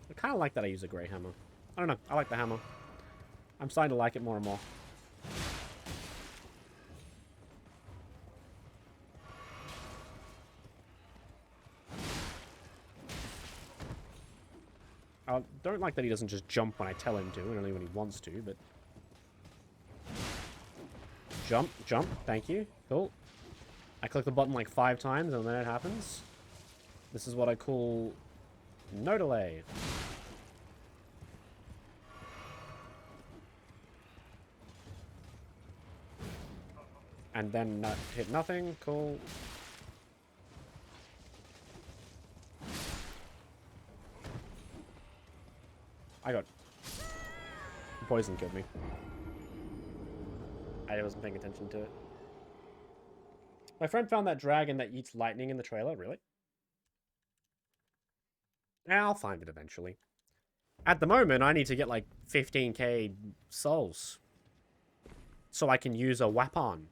I kind of like that I use a grey hammer. I don't know. I like the hammer. I'm starting to like it more and more. I don't like that he doesn't just jump when I tell him to, and only when he wants to, but... Jump, jump, thank you. Cool. I click the button like 5 times, and then it happens. This is what I call... no delay. And then hit nothing. Cool. I got... poison killed me. I wasn't paying attention to it. My friend found that dragon that eats lightning in the trailer. Really? Yeah, I'll find it eventually. At the moment, I need to get like 15k souls. So I can use a weapon.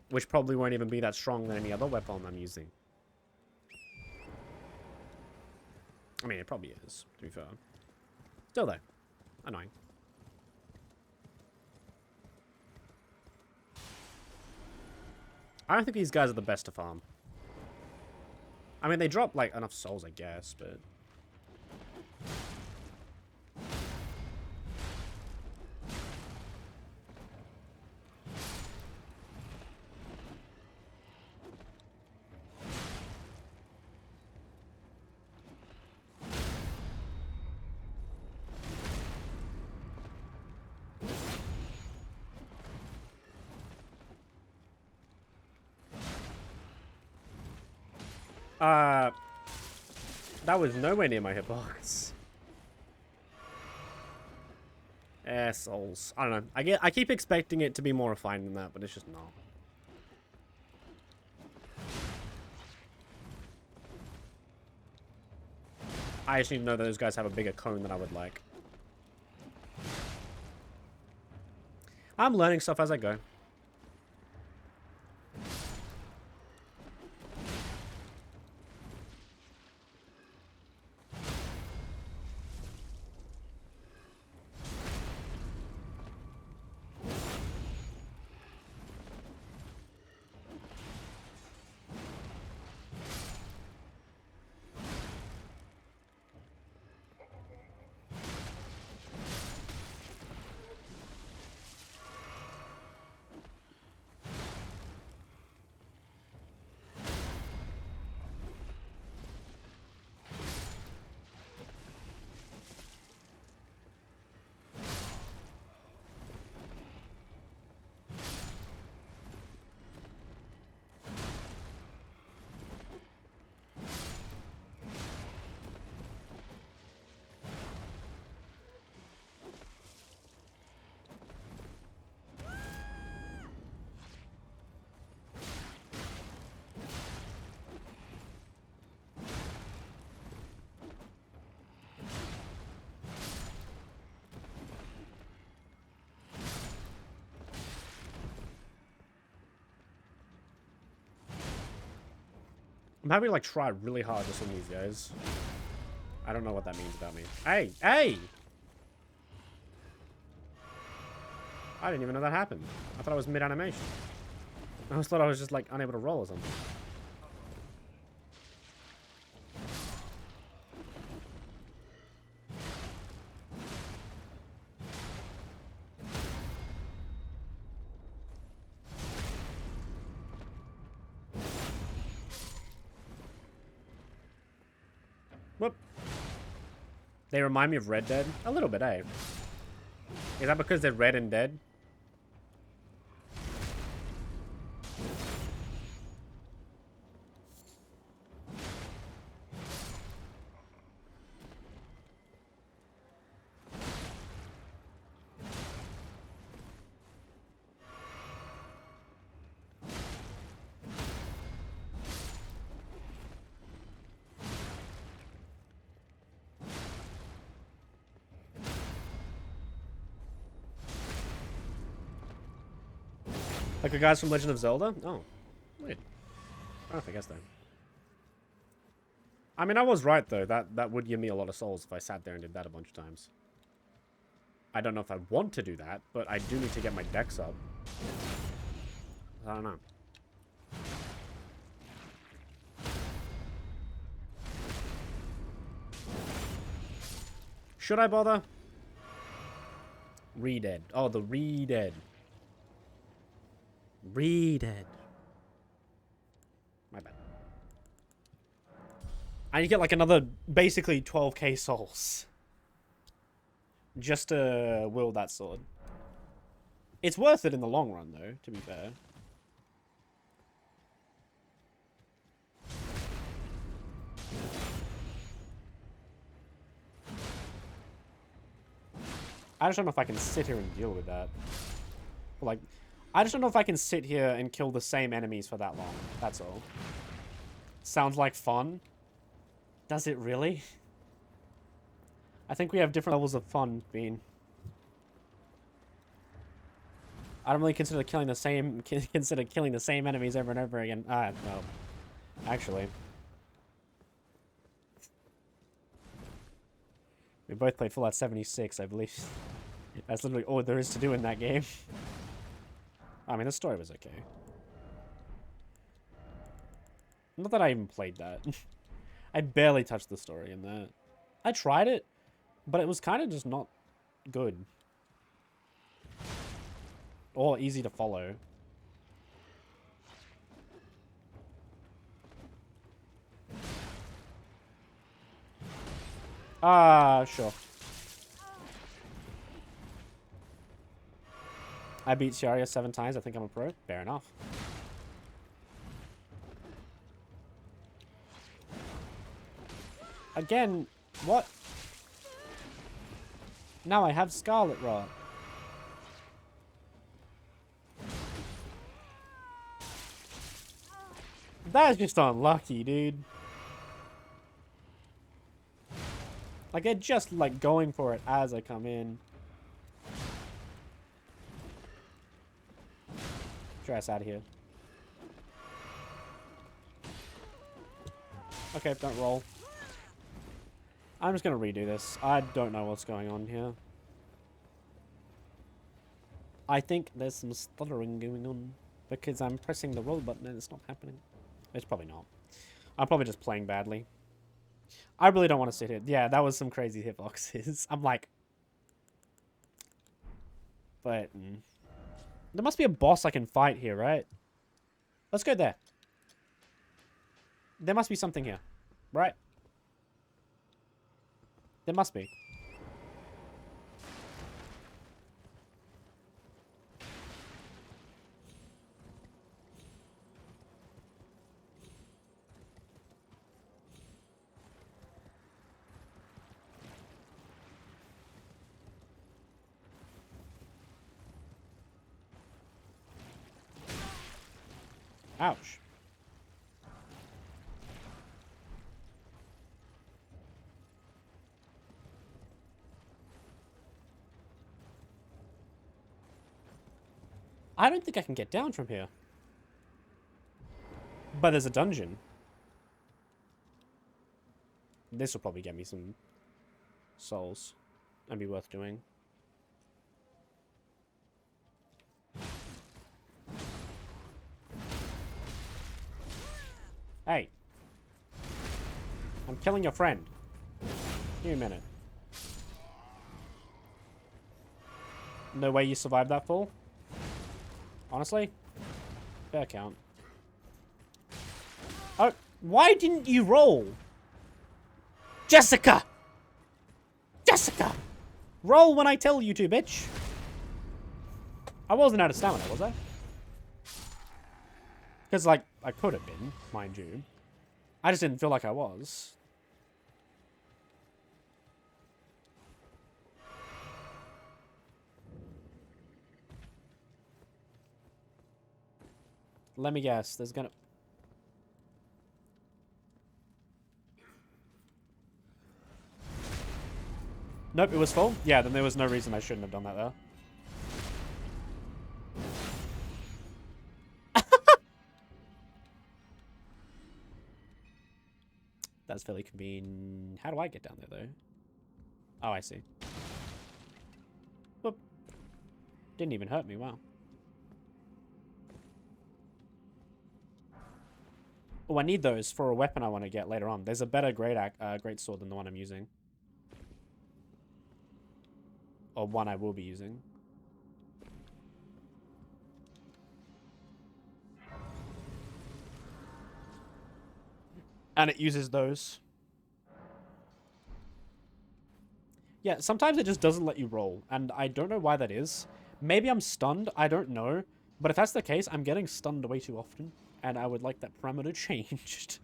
Which probably won't even be that strong than any other weapon I'm using. I mean, it probably is, to be fair. Still though. Annoying. I don't think these guys are the best to farm. I mean, they drop, like, enough souls, I guess, but... that was nowhere near my hitbox. Souls. I don't know. I keep expecting it to be more refined than that, but it's just not. I just need to know that those guys have a bigger cone than I would like. I'm learning stuff as I go. I'm having to like try really hard with some of these guys. I don't know what that means about me. Hey! Hey! I didn't even know that happened. I thought I was mid-animation. I always thought I was just, like, unable to roll or something. Whoop. They remind me of Red Dead? A little bit, eh? Is that because they're red and dead? Like the guys from Legend of Zelda? Oh, weird. I don't think I guess that. I mean, I was right though. That would give me a lot of souls if I sat there and did that a bunch of times. I don't know if I want to do that, but I do need to get my dex up. I don't know. Should I bother? Re-dead. Oh, the re-dead. Re-dead. My bad. And you get like another, basically 12k souls. Just to wield that sword. It's worth it in the long run though, to be fair. I just don't know if I can sit here and deal with that. Like, I just don't know if I can sit here and kill the same enemies for that long. That's all. Sounds like fun. Does it really? I think we have different levels of fun, Bean. I don't really consider killing the same enemies over and over again. No. Actually. We both played Fallout 76, I believe. That's literally all there is to do in that game. I mean, the story was okay. Not that I even played that. I barely touched the story in that. I tried it, but it was kind of just not good. Or easy to follow. Ah, sure. I beat Sharia 7 times. I think I'm a pro. Fair enough. Again, what? Now I have Scarlet Rot. That's just unlucky, dude. Like, they're just, like, going for it as I come in. Get your ass out of here. Okay, don't roll. I'm just gonna redo this. I don't know what's going on here. I think there's some stuttering going on because I'm pressing the roll button and it's not happening. It's probably not. I'm probably just playing badly. I really don't want to sit here. Yeah, that was some crazy hitboxes. I'm like... But... There must be a boss I can fight here, right? Let's go there. There must be something here. Right? There must be. Ouch. I don't think I can get down from here. But there's a dungeon. This will probably get me some souls and be worth doing. Hey. I'm killing your friend. Give me a minute. No way you survived that fall? Honestly? Fair count. Oh, why didn't you roll? Jessica! Jessica! Roll when I tell you to, bitch! I wasn't out of stamina, was I? Because, like, I could have been, mind you. I just didn't feel like I was. Let me guess, there's gonna... Nope, it was full? Yeah, then there was no reason I shouldn't have done that there. That's fairly convenient. How do I get down there, though? Oh, I see. Whoop. Didn't even hurt me, wow. Oh, I need those for a weapon I want to get later on. There's a better great sword than the one I'm using. Or one I will be using. And it uses those. Yeah, sometimes it just doesn't let you roll. And I don't know why that is. Maybe I'm stunned. I don't know. But if that's the case, I'm getting stunned way too often. And I would like that parameter changed.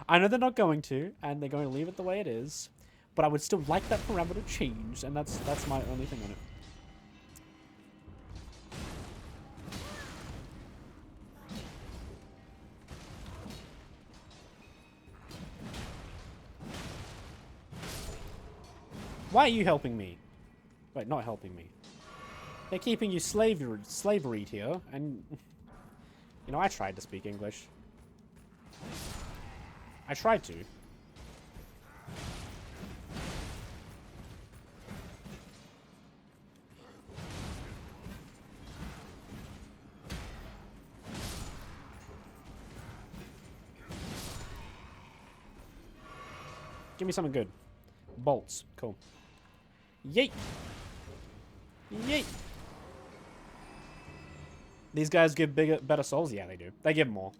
I know they're not going to. And they're going to leave it the way it is. But I would still like that parameter changed. And that's my only thing on it. Why are you helping me? Wait, not helping me. They're keeping you slaveried here, and... You know, I tried to speak English. I tried to. Give me something good. Bolts. Cool. Yeet! Yeet! These guys give better souls? Yeah, they do. They give more.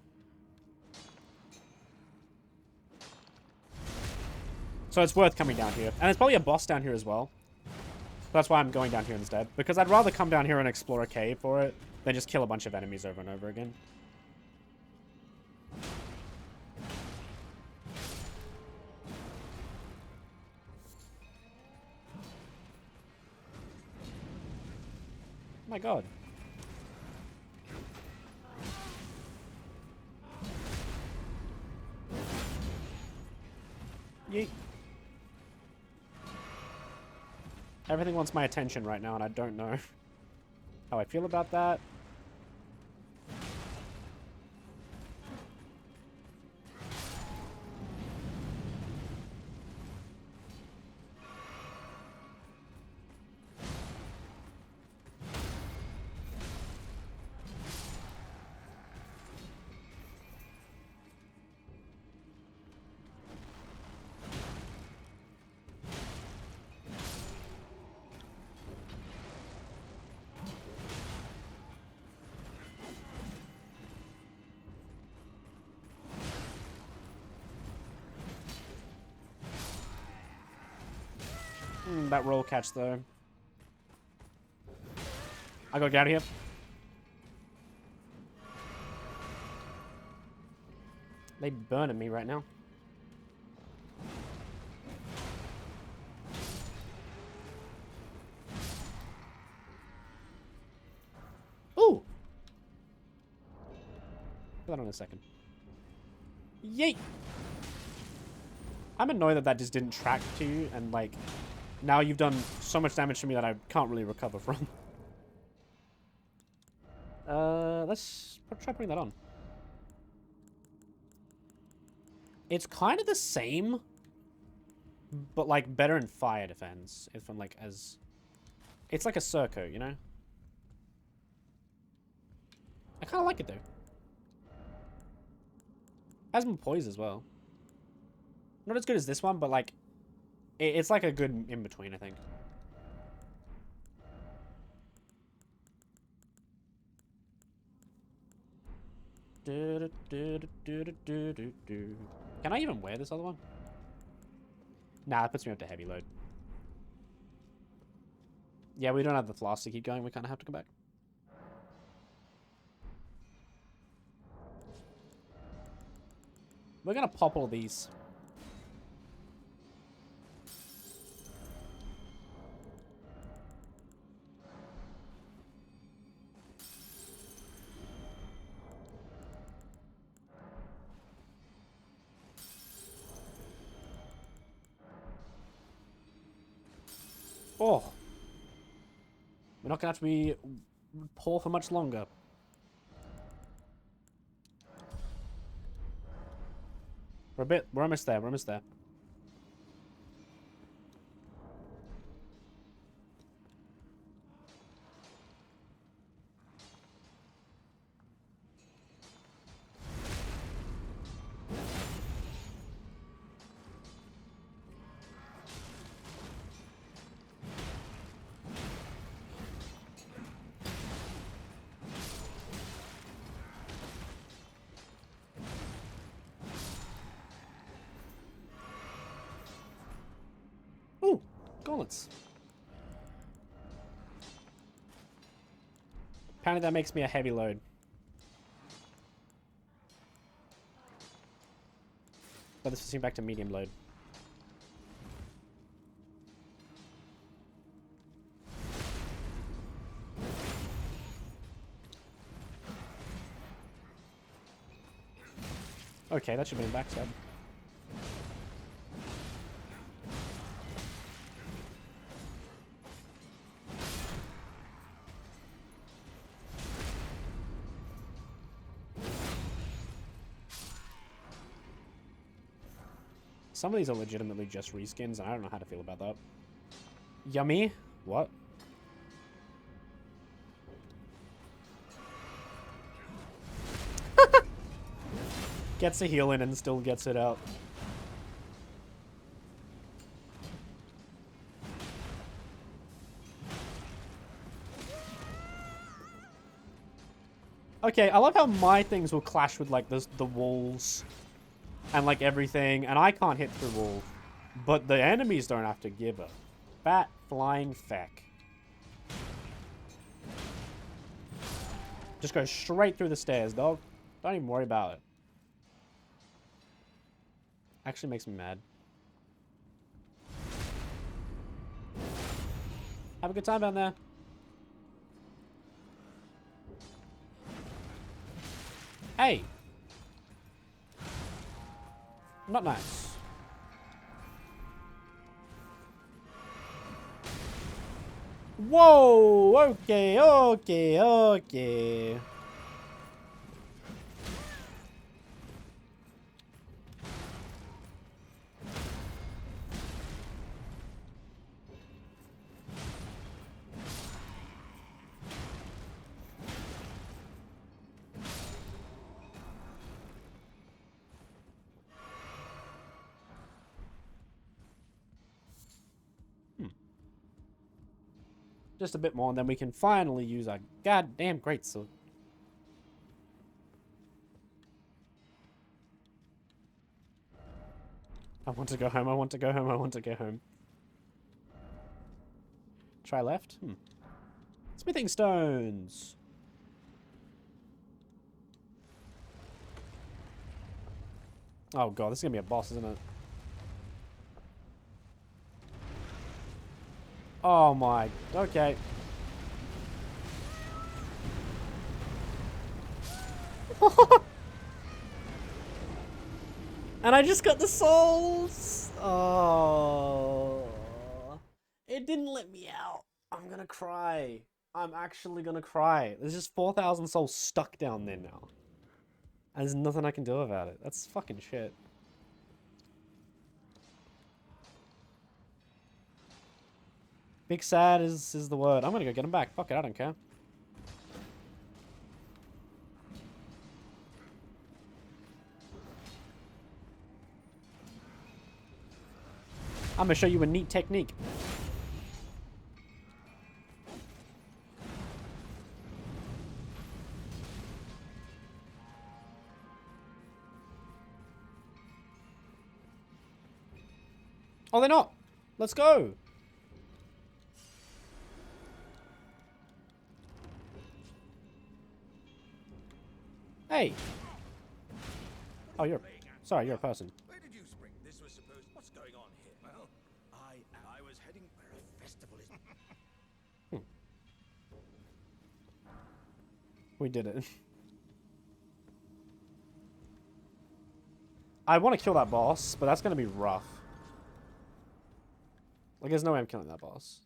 So it's worth coming down here. And there's probably a boss down here as well. That's why I'm going down here instead. Because I'd rather come down here and explore a cave for it than just kill a bunch of enemies over and over again. Oh my god. Yeet. Everything wants my attention right now, and I don't know how I feel about that. That roll catch, though. I gotta get out of here. They burning me right now. Ooh! Hold on a second. Yeet! I'm annoyed that that just didn't track to you, and like... Now you've done so much damage to me that I can't really recover from. Let's try putting that on. It's kind of the same, but like better in fire defense. If I'm like as, it's like a Circo, you know. I kind of like it though. Has more poise as well. Not as good as this one, but like, it's like a good in between, I think. Can I even wear this other one? Nah, it puts me up to heavy load. Yeah, we don't have the flask to keep going. We kind of have to go back. We're gonna pop all these. Oh. We're not gonna have to be poor for much longer. We're almost there, we're almost there. Ooh, gauntlets. Apparently that makes me a heavy load. But this is back to medium load. Okay, that should be in backstab. Some of these are legitimately just reskins, and I don't know how to feel about that. Yummy? What? Gets a heal in and still gets it out. Okay, I love how my things will clash with like the walls and like everything, and I can't hit through walls. But the enemies don't have to give a fat flying feck. Just go straight through the stairs, dog. Don't even worry about it. Actually makes me mad. Have a good time down there. Hey. Not nice. Whoa! Okay, okay, okay. Just a bit more, and then we can finally use our goddamn greatsword. I want to go home, I want to go home, I want to go home. Try left? Smithing stones! Oh god, this is gonna be a boss, isn't it? Oh my, okay. And I just got the souls! Oh. It didn't let me out. I'm gonna cry. I'm actually gonna cry. There's just 4,000 souls stuck down there now. And there's nothing I can do about it. That's fucking shit. Big sad is the word. I'm gonna go get him back. Fuck it, I don't care. I'm gonna show you a neat technique. Oh, they're not. Let's go. Hey. Oh, you're... Sorry, you're a person. Where did you spring? This was supposed. What's going on here? Well, I was heading where a festival is. We did it. I want to kill that boss, but that's going to be rough. Like, there's no way I'm killing that boss.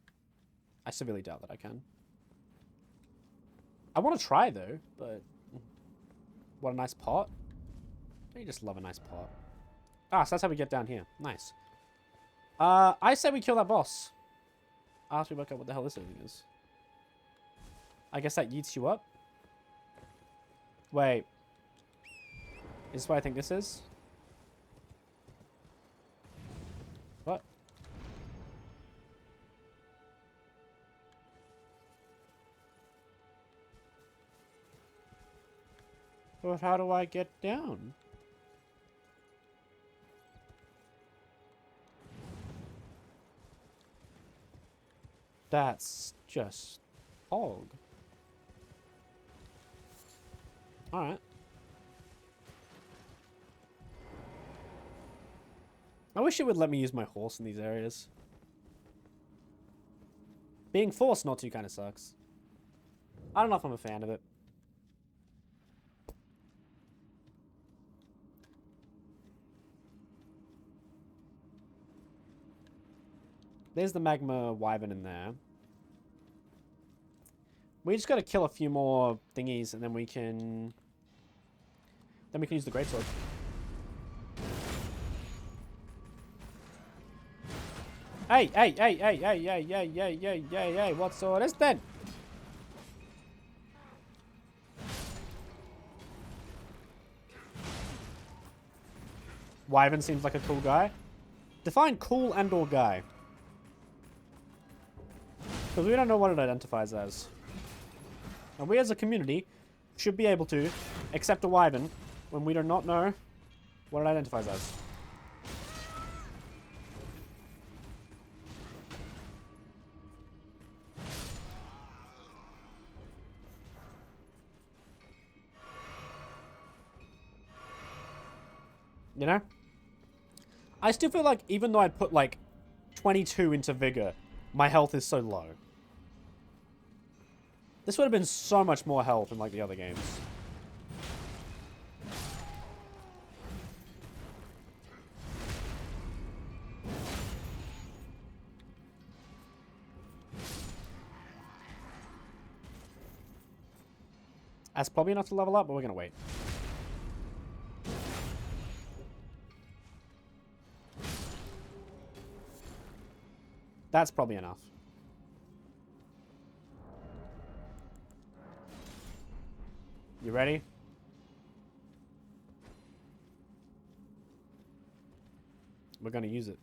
I severely doubt that I can. I want to try, though, but... What a nice pot. You just love a nice pot. Ah, so that's how we get down here. Nice. I say we kill that boss. After we work out what the hell this thing is. I guess that yeets you up. Wait. Is this what I think this is? What? But how do I get down? That's just hog. Alright. I wish it would let me use my horse in these areas. Being forced not to kind of sucks. I don't know if I'm a fan of it. There's the magma wyvern in there. We just gotta kill a few more thingies and then we can... Then we can use the greatsword. Hey, hey, hey, hey, hey, hey, hey, hey, hey, hey, hey, what's all this then? Wyvern seems like a cool guy. Define cool and or guy. Because we don't know what it identifies as. And we as a community should be able to accept a wyvern when we do not know what it identifies as. You know? I still feel like even though I put like 22 into vigor, my health is so low. This would have been so much more health in like the other games. That's probably enough to level up, but we're gonna wait. That's probably enough. You ready? We're gonna use it.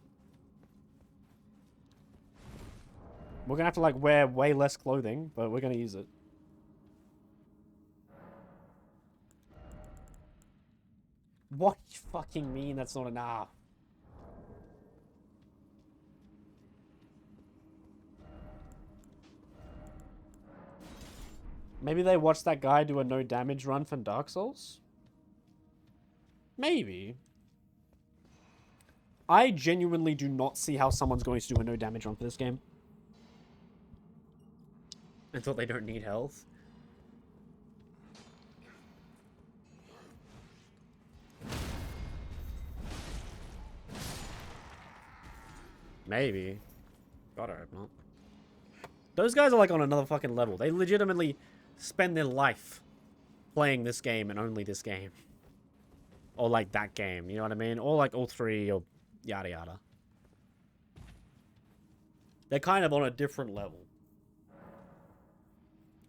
We're gonna have to like wear way less clothing, but we're gonna use it. What do you fucking mean that's not enough? Maybe they watched that guy do a no damage run from Dark Souls? Maybe. I genuinely do not see how someone's going to do a no damage run for this game. Until they don't need health. Maybe. God, I hope not. Those guys are like on another fucking level. They legitimately spend their life playing this game and only this game. Or like that game, you know what I mean? Or like all three or yada yada. They're kind of on a different level.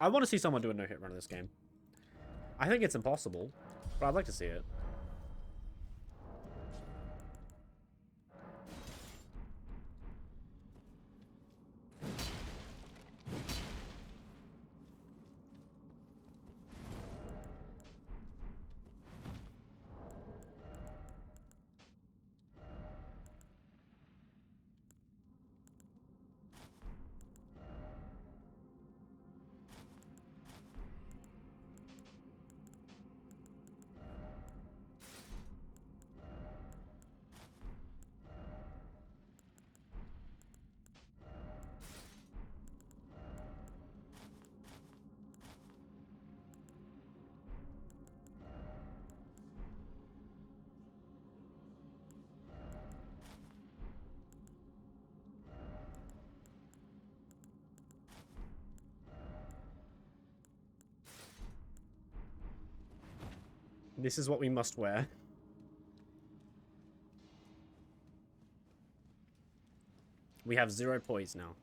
I want to see someone do a no-hit run in this game. I think it's impossible, but I'd like to see it. This is what we must wear. We have 0 poise now.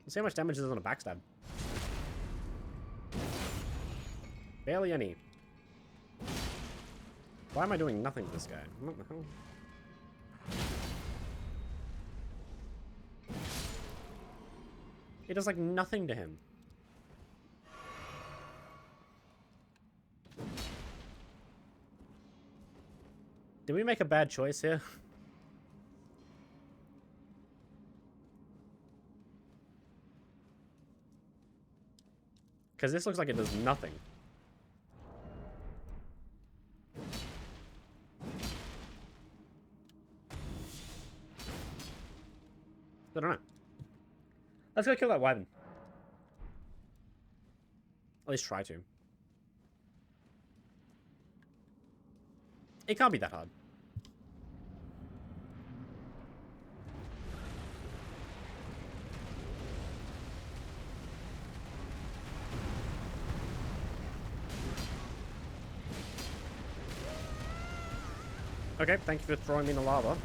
Let's see how much damage is on a backstab. Barely any. Why am I doing nothing to this guy? What the hell? It does like nothing to him. Did we make a bad choice here? Because this looks like it does nothing. I don't know. Let's go kill that wyvern. At least try to. It can't be that hard. Okay, thank you for throwing me in the lava.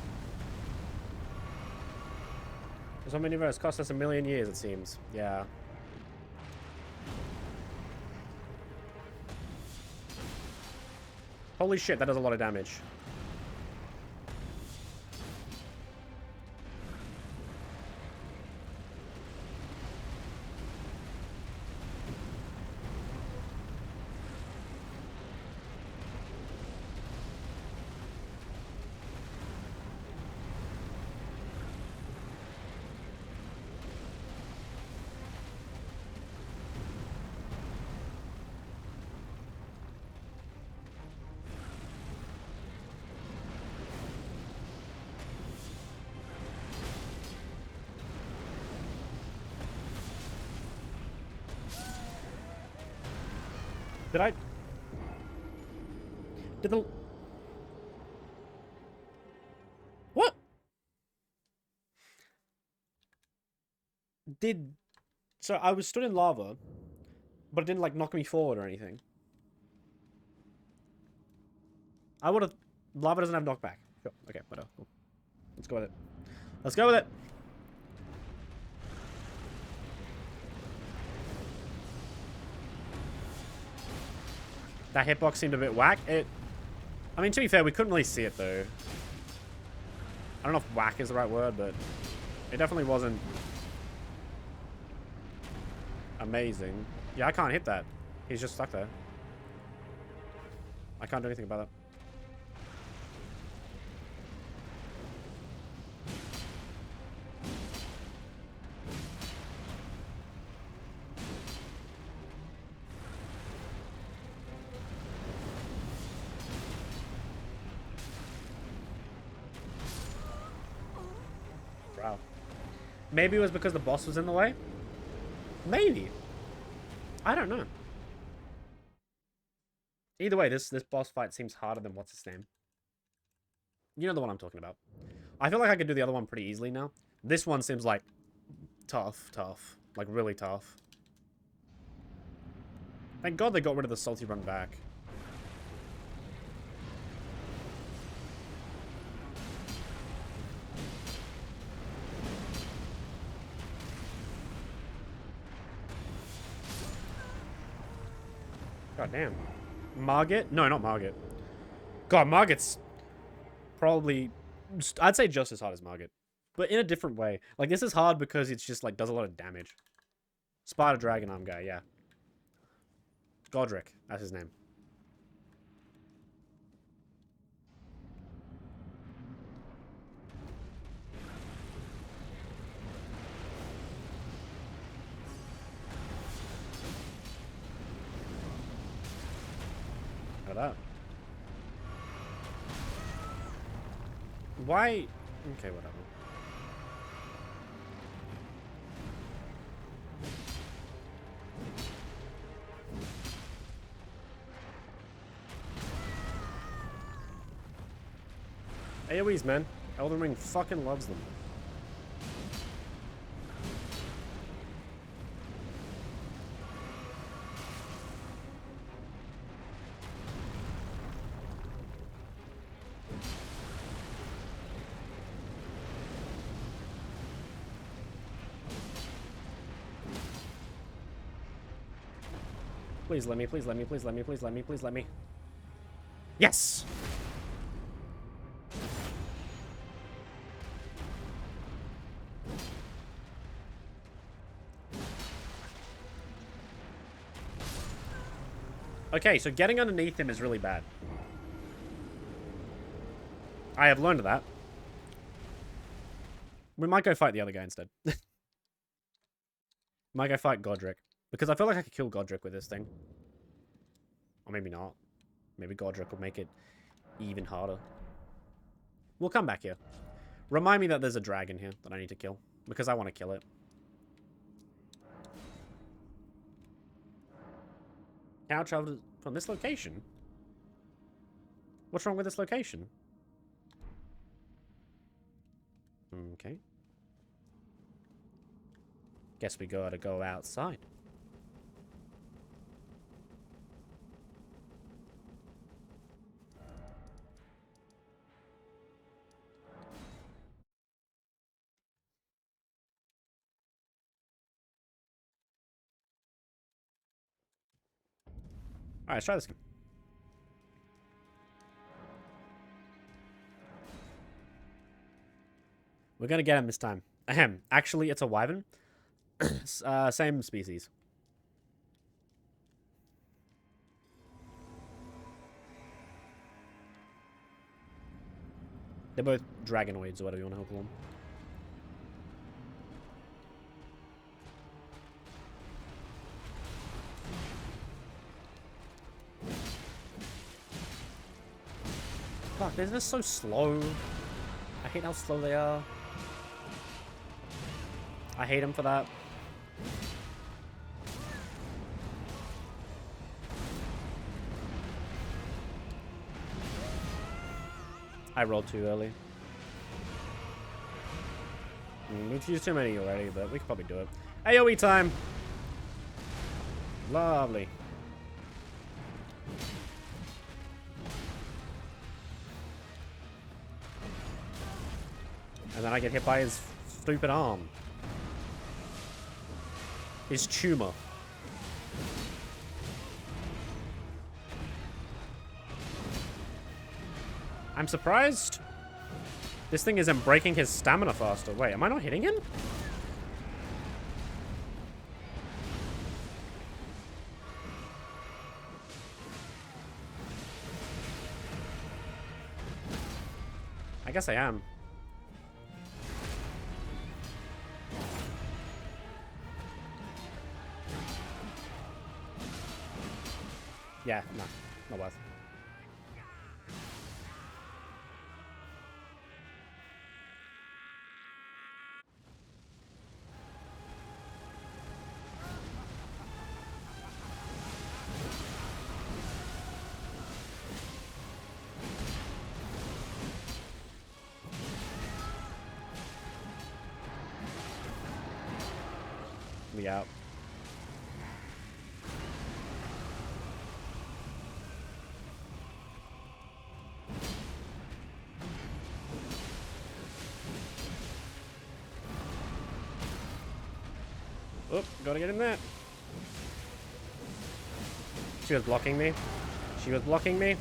This one universe cost us 1,000,000 years, it seems. Yeah. Holy shit, that does a lot of damage. Did the... What? So I was stood in lava, but it didn't like knock me forward or anything. I would have... Lava doesn't have knockback. Sure. Okay, whatever. Cool. Let's go with it. Let's go with it. That hitbox seemed a bit whack. I mean, to be fair, we couldn't really see it, though. I don't know if whack is the right word, but it definitely wasn't amazing. Yeah, I can't hit that. He's just stuck there. I can't do anything about that. Wow. Maybe it was because the boss was in the way? Maybe. I don't know. Either way, this boss fight seems harder than what's his name. You know the one I'm talking about. I feel like I could do the other one pretty easily now. This one seems like tough. Like really tough. Thank God they got rid of the salty run back. God damn. Margit? No, not Margit. God, Margit's probably... I'd say just as hard as Margit. But in a different way. Like, this is hard because it's just, like, does a lot of damage. Spider Dragon Arm guy, yeah. Godric, that's his name. How about that? Why? Okay, whatever. AoEs, man. Elden Ring fucking loves them. Please let me, please let me, please let me, please let me, please let me. Yes! Okay, so getting underneath him is really bad. I have learned that. We might go fight the other guy instead. Might go fight Godric. Because I feel like I could kill Godric with this thing. Or maybe not. Maybe Godric will make it even harder. We'll come back here. Remind me that there's a dragon here that I need to kill. Because I want to kill it. How travel from this location? What's wrong with this location? Okay. Guess we gotta go outside. Alright, let's try this again. We're gonna get him this time. Ahem. Actually, it's a wyvern. Same species. They're both dragonoids, or whatever you want to call them. Fuck, they're just so slow. I hate how slow they are. I hate them for that. I rolled too early. We've used too many already, but we could probably do it. AoE time! Lovely. And then I get hit by his stupid arm. His tumor. I'm surprised this thing isn't breaking his stamina faster. Wait, am I not hitting him? I guess I am. Yeah, no, not worth. We out. Oh, gotta get in there. She was blocking me. She was blocking me.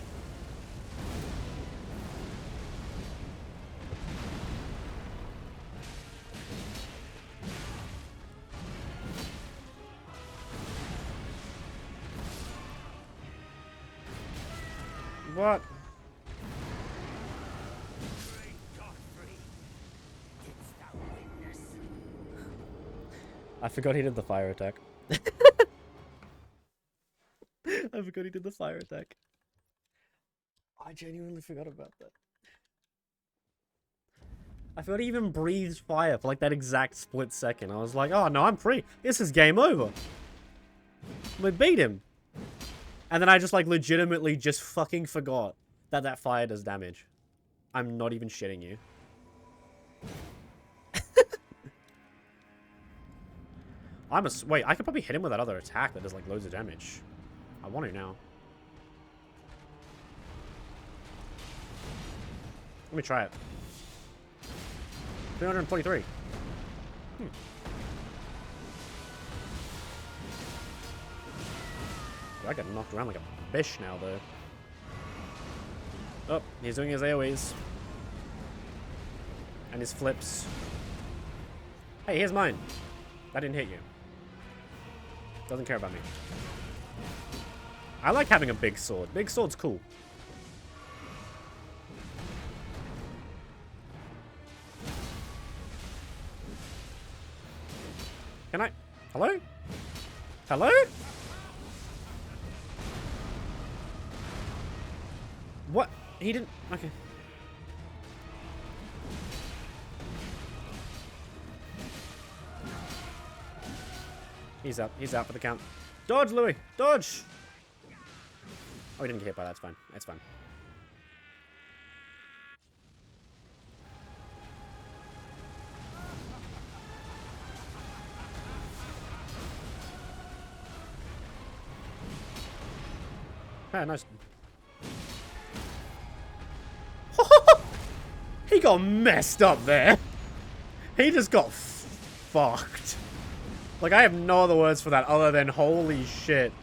What? I forgot he did the fire attack. I forgot he did the fire attack. I genuinely forgot about that. I forgot he even breathed fire for like that exact split second. I was like, oh no, I'm free. This is game over. We beat him. And then I just like legitimately just fucking forgot that that fire does damage. I'm not even shitting you. Wait, I could probably hit him with that other attack that does like loads of damage. I want to now. Let me try it. 343. I got knocked around like a fish now, though. Oh, he's doing his AoEs. And his flips. Hey, here's mine. That didn't hit you. Doesn't care about me. I like having a big sword. Big sword's cool. Can I? Hello? Hello? What? He didn't... Okay. He's up. He's out for the count. Dodge, Louis! Dodge! Oh, he didn't get hit by that. That's fine. That's fine. Ah, nice. He got messed up there. He just got fucked. Like, I have no other words for that other than holy shit.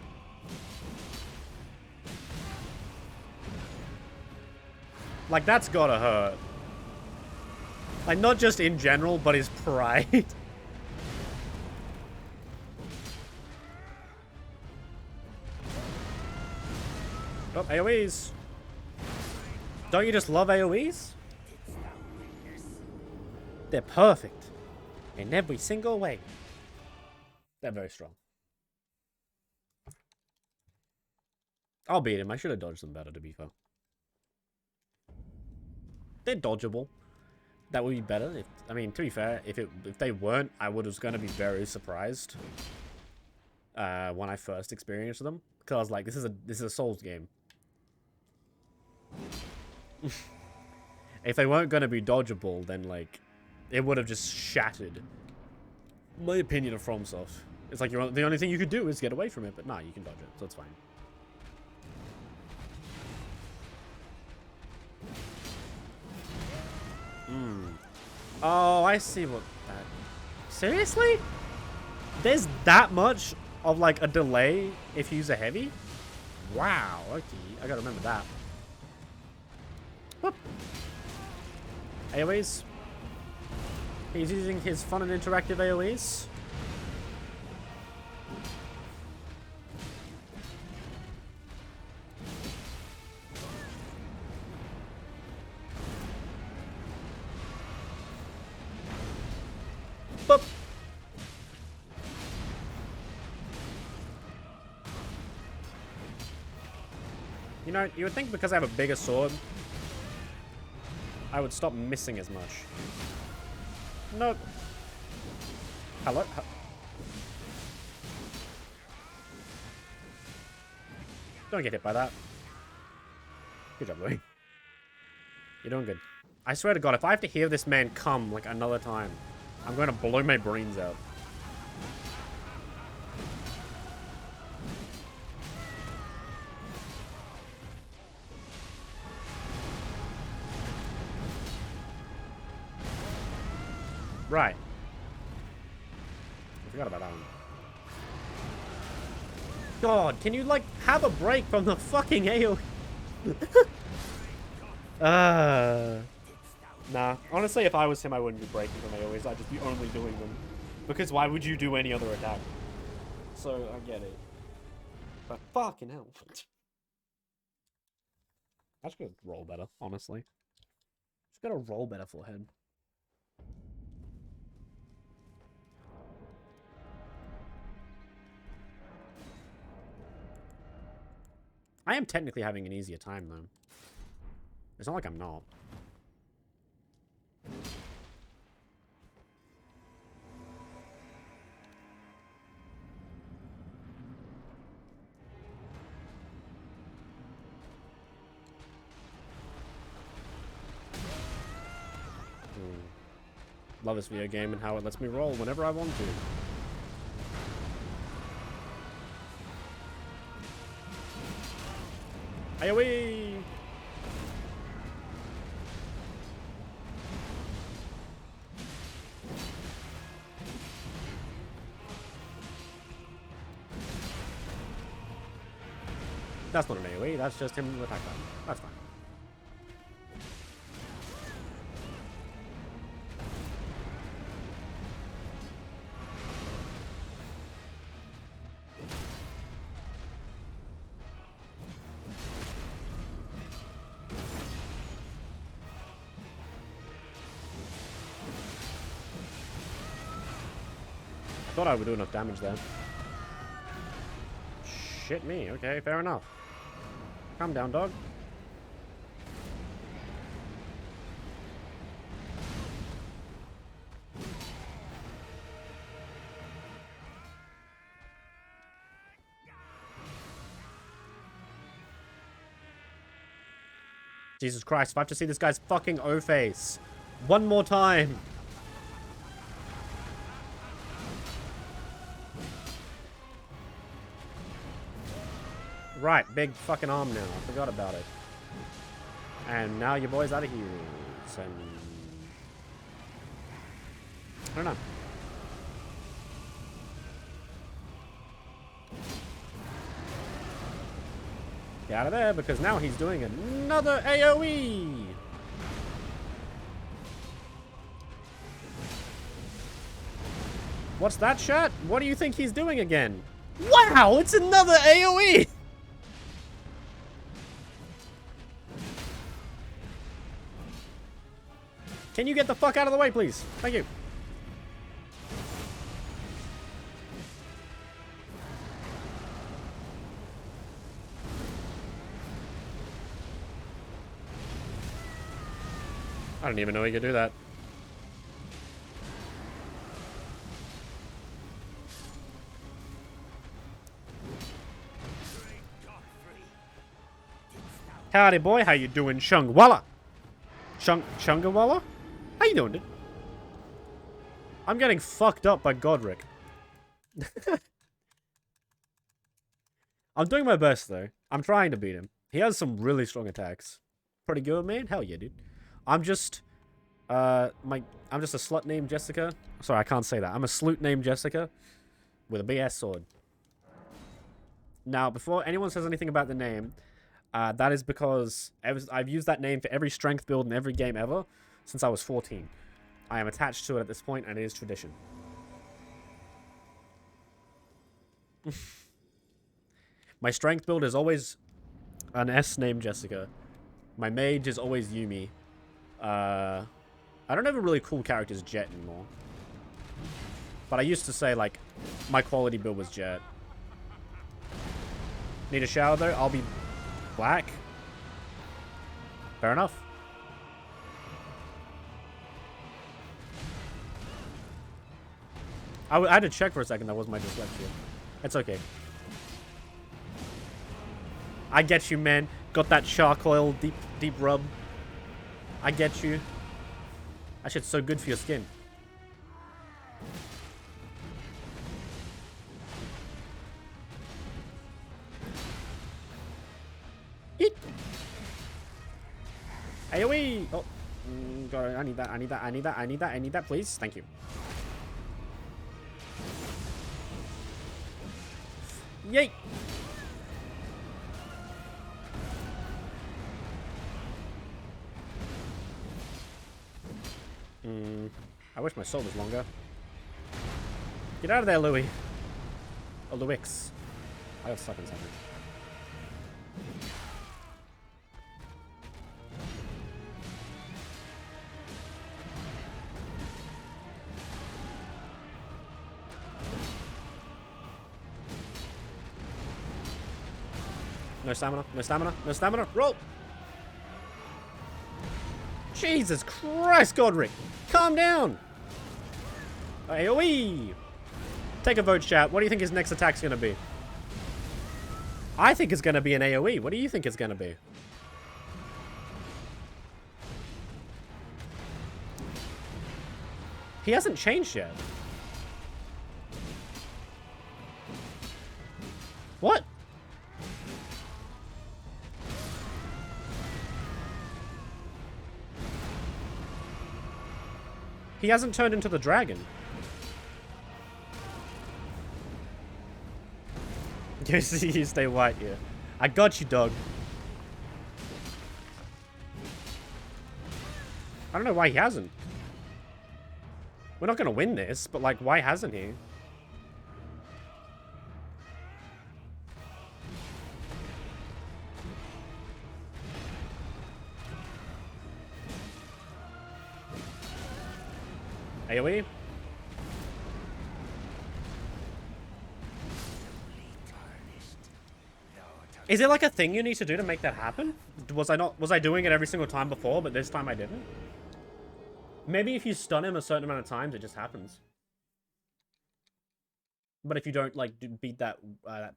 Like, that's gotta hurt. Like, not just in general, but his pride. Oh, AoEs. Don't you just love AoEs? They're perfect. In every single way. They're very strong. I'll beat him. I should have dodged them better, to be fair. They're dodgeable. That would be better. If, I mean, to be fair, if they weren't, I was going to be very surprised when I first experienced them, because I was like, this is a Souls game. If they weren't going to be dodgeable, then like it would have just shattered my opinion of FromSoft. It's like the only thing you could do is get away from it, but nah, you can dodge it, so it's fine. Oh, I see what that... Seriously? There's that much of like a delay if you use a heavy? Wow, okay. I gotta remember that. Whoop. AoEs. He's using his fun and interactive AoEs. Boop. You know, you would think because I have a bigger sword, I would stop missing as much. Nope. Hello? Don't get hit by that. Good job, Louis. You're doing good. I swear to God, if I have to hear this man come like another time, I'm going to blow my brains out. Right. I forgot about that one. God, can you, like, have a break from the fucking AoE? Nah. Honestly, if I was him, I wouldn't be breaking from AoEs. I'd just be only doing them. Because why would you do any other attack? So, I get it. But fucking hell. I just gotta roll better, honestly. Just gotta roll better for him. I am technically having an easier time, though. It's not like I'm not. Love this video game and how it lets me roll whenever I want to. AoE! That's not an AoE, that's just him with attack button. That's fine. I thought I would do enough damage there. Shit me, okay, fair enough. Calm down, dog. Jesus Christ, if I have to see this guy's fucking O-face one more time. Right, big fucking arm now. I forgot about it. And now your boy's out of here. And I don't know. Get out of there, because now he's doing another AoE! What's that shot? What do you think he's doing again? Wow, it's another AoE! Can you get the fuck out of the way, please? Thank you. I didn't even know he could do that. Howdy, boy. How you doing, Shungwalla? Shungawalla? How you doing, dude? I'm getting fucked up by Godric. I'm doing my best, though. I'm trying to beat him. He has some really strong attacks. Pretty good, man. Hell yeah, dude. I'm just... I'm just a slut named Jessica. Sorry, I can't say that. I'm a sloot named Jessica with a BS sword. Now, before anyone says anything about the name, that is because I've used that name for every strength build in every game ever since I was 14. I am attached to it at this point, and it is tradition. My strength build is always an S named Jessica. My mage is always Yumi. I don't have a really cool character as Jet anymore. But I used to say, like, my quality build was Jet. Need a shower, though? I'll be black. Fair enough. I had to check for a second. That was my dyslexia. It's okay. I get you, man. Got that shark oil deep rub. I get you. That shit's so good for your skin. Eat. AoE! Oh. God, I need that, I need that, I need that, I need that, I need that, please. Thank you. Yay! I wish my sword was longer. Get out of there, Louis. Oh, Louix. I got stuck in something. No stamina, no stamina, no stamina. Roll! Jesus Christ, Godric! Calm down! AoE! Take a vote, chat. What do you think his next attack's gonna be? I think it's gonna be an AoE. What do you think it's gonna be? He hasn't changed yet. What? He hasn't turned into the dragon. You stay white here. I got you, dog. I don't know why he hasn't. We're not gonna win this, but like, why hasn't he? AoE? Is it like a thing you need to do to make that happen? Was I doing it every single time before, but this time I didn't? Maybe if you stun him a certain amount of times, it just happens. But if you don't, like, beat that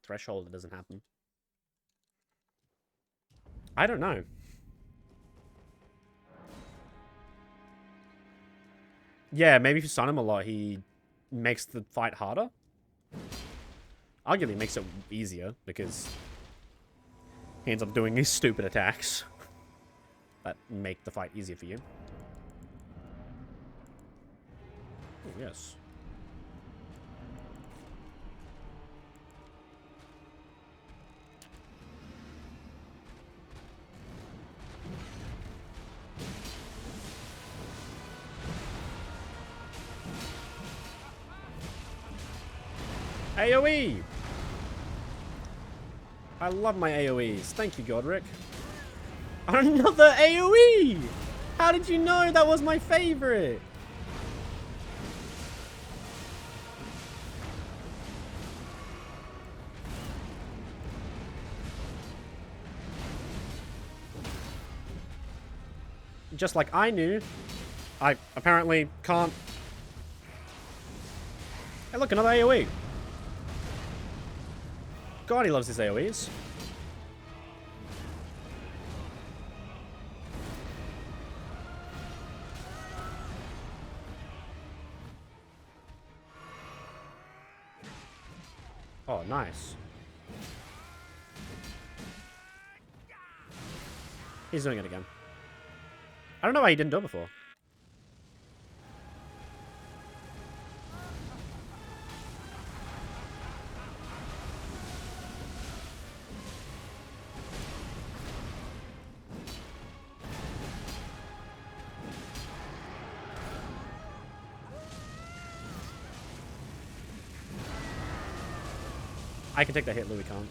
threshold, it doesn't happen. I don't know. Yeah, maybe if you stun him a lot, he makes the fight harder. Arguably makes it easier, because he ends up doing these stupid attacks that make the fight easier for you. Oh, yes. AoE! I love my AoEs. Thank you, Godric. Another AoE! How did you know that was my favorite? Just like I knew, I apparently can't... Hey, look, another AoE. God, he loves his AoEs. Oh, nice. He's doing it again. I don't know why he didn't do it before. I can take that hit, Louis can't.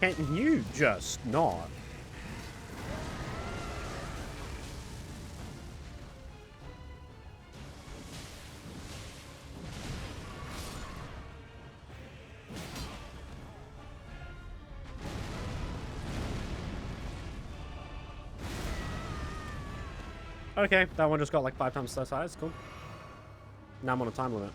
Can't you just not? Okay, that one just got like 5 times the size. Cool. Now I'm on a time limit.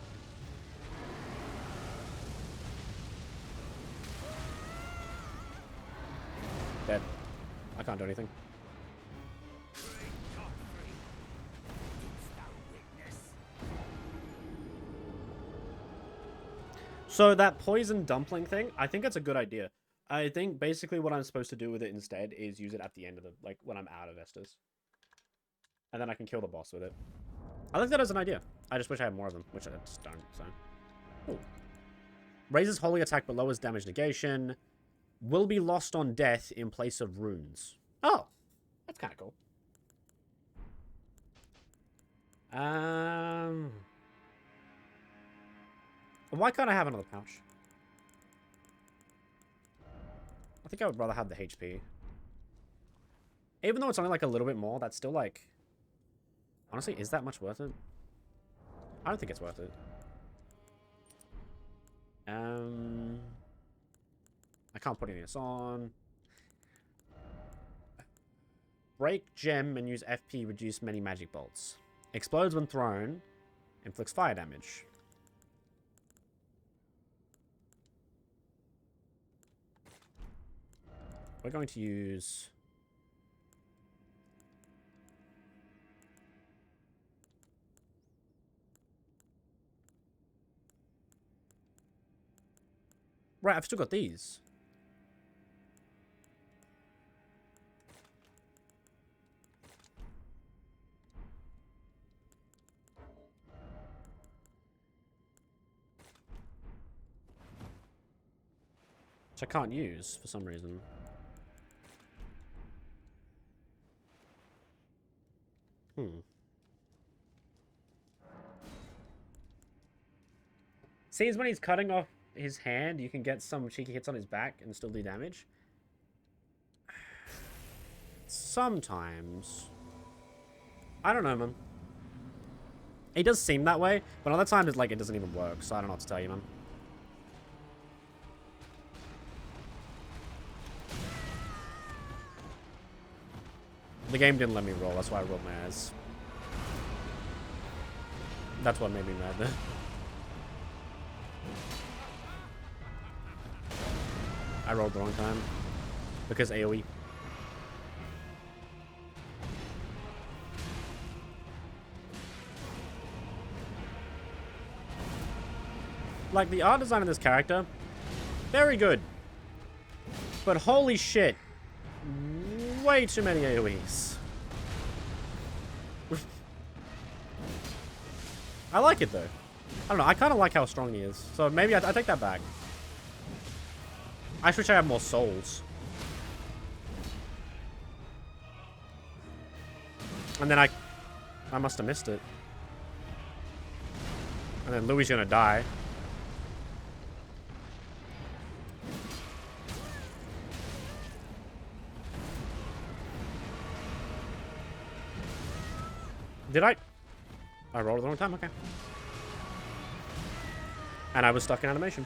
Dead. I can't do anything. So that poison dumpling thing, I think that's a good idea. I think basically what I'm supposed to do with it instead is use it at the end of the, like, when I'm out of Estus. And then I can kill the boss with it. I like that as an idea. I just wish I had more of them, which I just don't, so. Ooh. Raises holy attack but lowers damage negation. Will be lost on death in place of runes. Oh, that's kind of cool. Why can't I have another pouch? I think I would rather have the HP. Even though it's only like a little bit more, that's still like... Honestly, is that much worth it? I don't think it's worth it. I can't put any of this on. Break gem and use FP, reduce many magic bolts. Explodes when thrown. Inflicts fire damage. We're going to use... Right, I've still got these. Which I can't use for some reason. Seems when he's cutting off his hand, you can get some cheeky hits on his back and still do damage. Sometimes. I don't know, man. It does seem that way, but other times it doesn't even work, so I don't know what to tell you, man. The game didn't let me roll, that's why I rolled my ass. That's what made me mad there. I rolled the wrong time. Because AoE. Like, the art design of this character, very good. But holy shit. Way too many AoEs. I like it, though. I don't know, I kind of like how strong he is. So maybe I take that back. I wish I had more souls. And then I must have missed it. And then Louis gonna die. Did I rolled at the wrong time? Okay. And I was stuck in animation.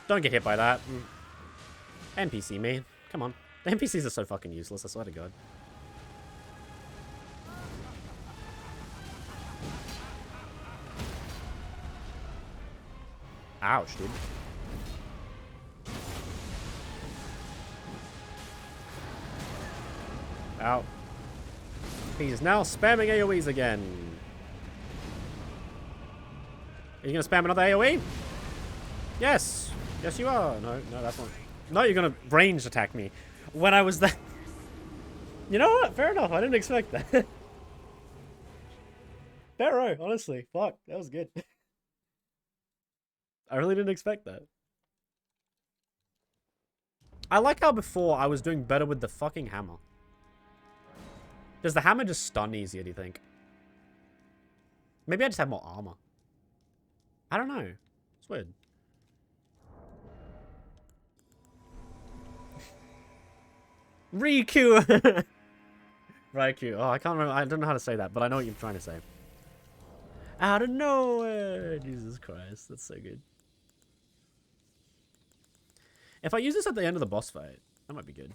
Don't get hit by that. NPC, man. Come on. The NPCs are so fucking useless, I swear to God. Ouch, dude. Ow. He's now spamming AoEs again. Are you gonna spam another AoE? Yes. Yes, you are. No, that's not. No, you're gonna range attack me. When I was that. You know what? Fair enough. I didn't expect that. Fair, honestly. Fuck. That was good. I really didn't expect that. I like how before I was doing better with the fucking hammer. Does the hammer just stun easier, do you think? Maybe I just have more armor. I don't know. It's weird. Riku! Riku. Oh, I can't remember. I don't know how to say that, but I know what you're trying to say. Out of nowhere! Jesus Christ. That's so good. If I use this at the end of the boss fight, that might be good.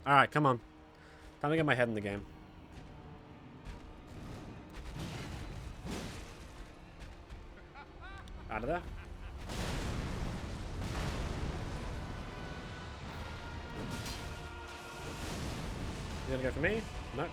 Alright, come on. Time to get my head in the game. Out of there. You gonna go for me? No.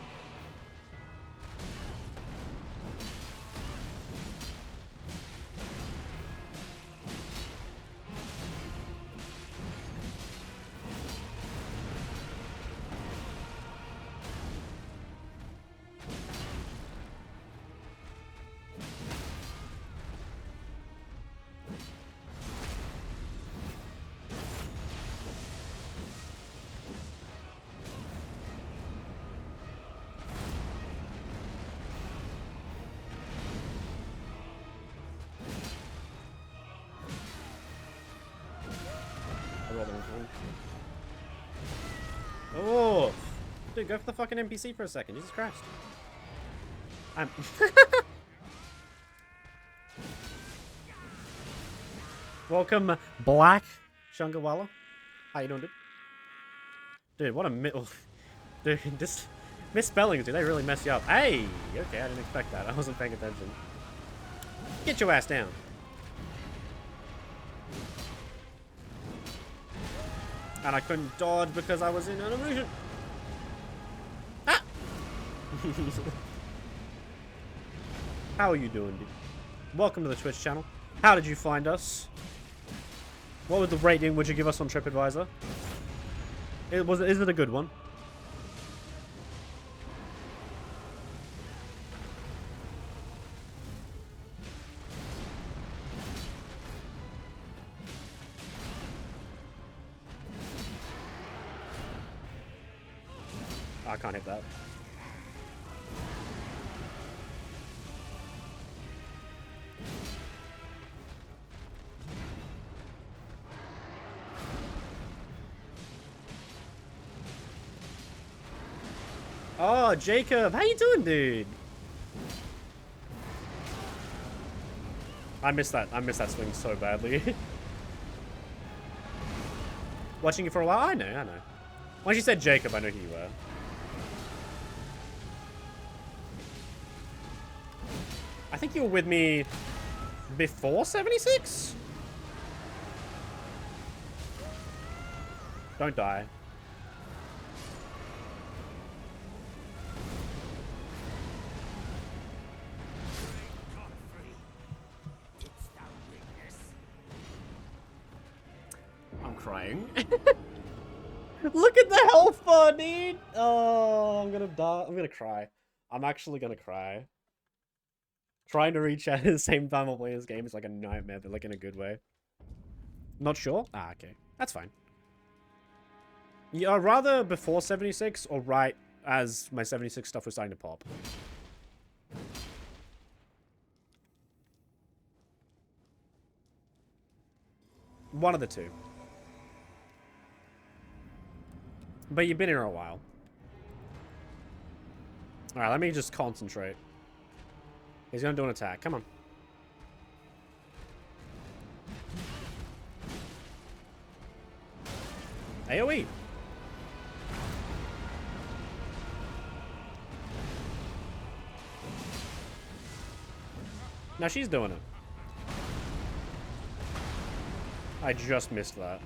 Oh, dude, go for the fucking NPC for a second. Jesus Christ. I'm. Welcome, Black Shungawala. How you doing, dude? Dude, what a dude, just misspellings, dude. They really mess you up. Hey, okay, I didn't expect that. I wasn't paying attention. Get your ass down. And I couldn't dodge because I was in an illusion. Ah! How are you doing, dude? Welcome to the Twitch channel. How did you find us? What was the rating would you give us on TripAdvisor? Is it a good one? I can't hit that. Oh, Jacob, how you doing, dude? I missed that swing so badly. Watching you for a while? I know. Once you said Jacob, I knew who you were. I think you were with me before 76? Don't die. I'm crying. Look at the health bar, dude! Oh, I'm gonna die. I'm gonna cry. I'm actually gonna cry. Trying to reach out at the same time while playing this game is like a nightmare, but like in a good way. Not sure? Ah, okay. That's fine. Yeah, rather before 76 or right as my 76 stuff was starting to pop. One of the two. But you've been here a while. Alright, let me just concentrate. He's gonna do an attack. Come on. AoE. Now she's doing it. I just missed that.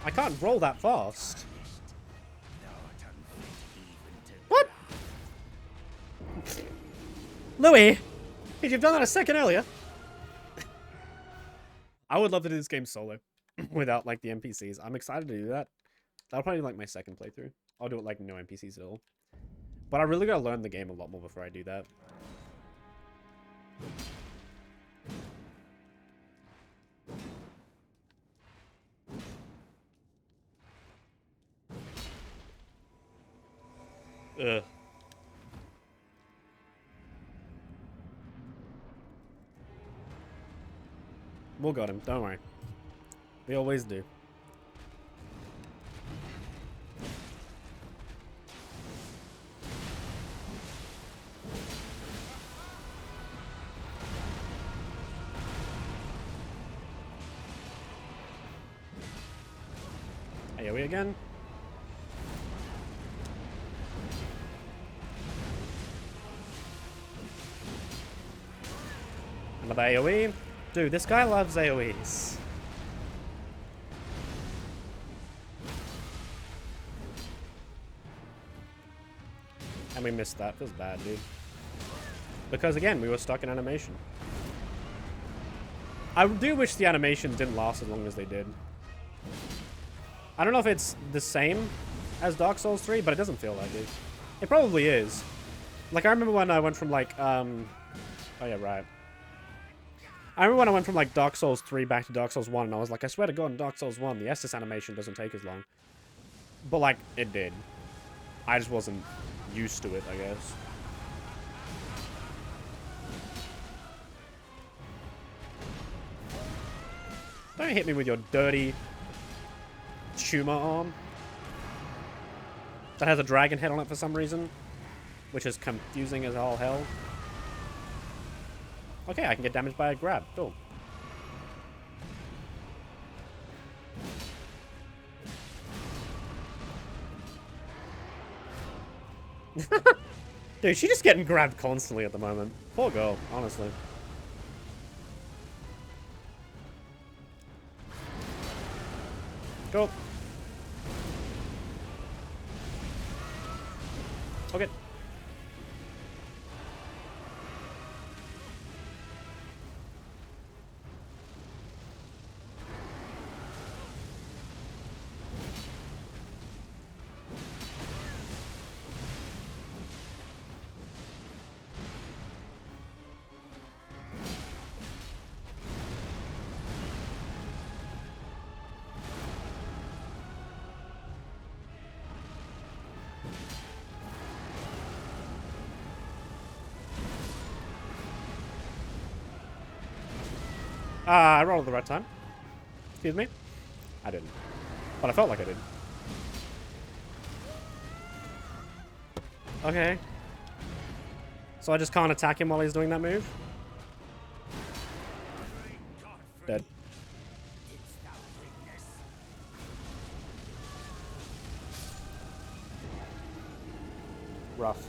I can't roll that fast. What? Louis, if you've done that a second earlier. I would love to do this game solo without like the NPCs. I'm excited to do that. That'll probably be like my second playthrough. I'll do it like no NPCs at all. But I really gotta learn the game a lot more before I do that. Ugh. We'll got him, don't worry. We always do. AoE again. Another AoE. Dude, this guy loves AoEs. And we missed that. Feels bad, dude. Because again, we were stuck in animation. I do wish the animations didn't last as long as they did. I don't know if it's the same as Dark Souls 3, but it doesn't feel like it. It probably is. Like, I remember when I went from, like, oh yeah, right. I remember when I went from like Dark Souls 3 back to Dark Souls 1, and I was like, I swear to God, in Dark Souls 1, the Estus animation doesn't take as long. But like, it did. I just wasn't used to it, I guess. Don't hit me with your dirty tumor arm. That has a dragon head on it for some reason. Which is confusing as all hell. Okay, I can get damaged by a grab. Cool. Dude, she's just getting grabbed constantly at the moment. Poor girl, honestly. Go. Okay. I rolled at the right time. Excuse me? I didn't. But I felt like I did. Okay. So I just can't attack him while he's doing that move? Dead. Rough.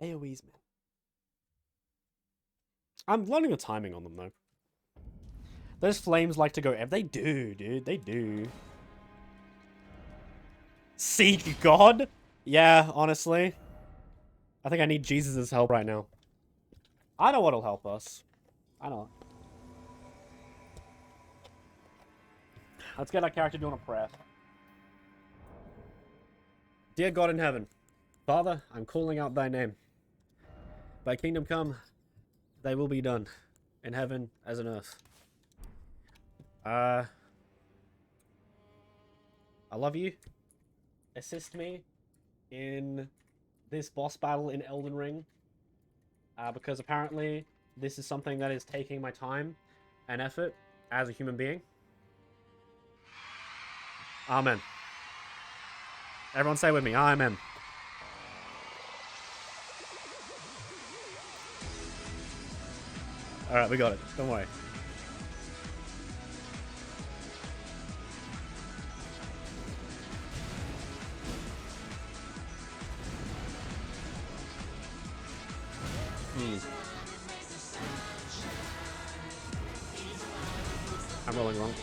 AoEs, man. I'm learning the timing on them, though. Those flames like to go... They do, dude. They do. Siege God? Yeah, honestly. I think I need Jesus' help right now. I know what'll help us. I know. Let's get our character doing a prayer. Dear God in heaven, Father, I'm calling out thy name. Thy kingdom come, thy will be done, in heaven as on earth. I love you. Assist me in this boss battle in Elden Ring. Because apparently this is something that is taking my time and effort as a human being. Amen. Everyone say with me, Amen. Alright, we got it. Don't worry. I'm rolling wrong.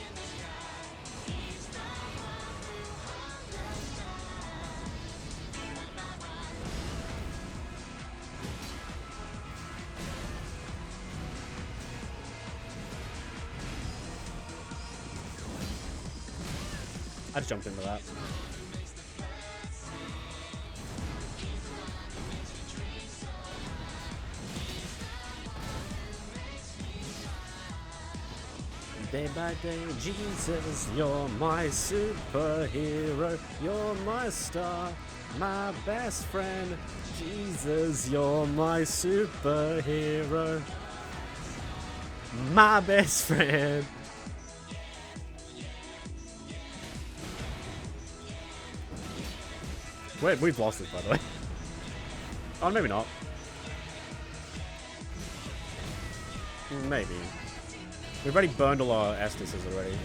I just jumped into that. Day by day, Jesus, you're my superhero. You're my star, my best friend. Jesus, you're my superhero. My best friend. Wait, we've lost this, by the way. Oh, maybe not. Maybe. We've already burned all our Estises already.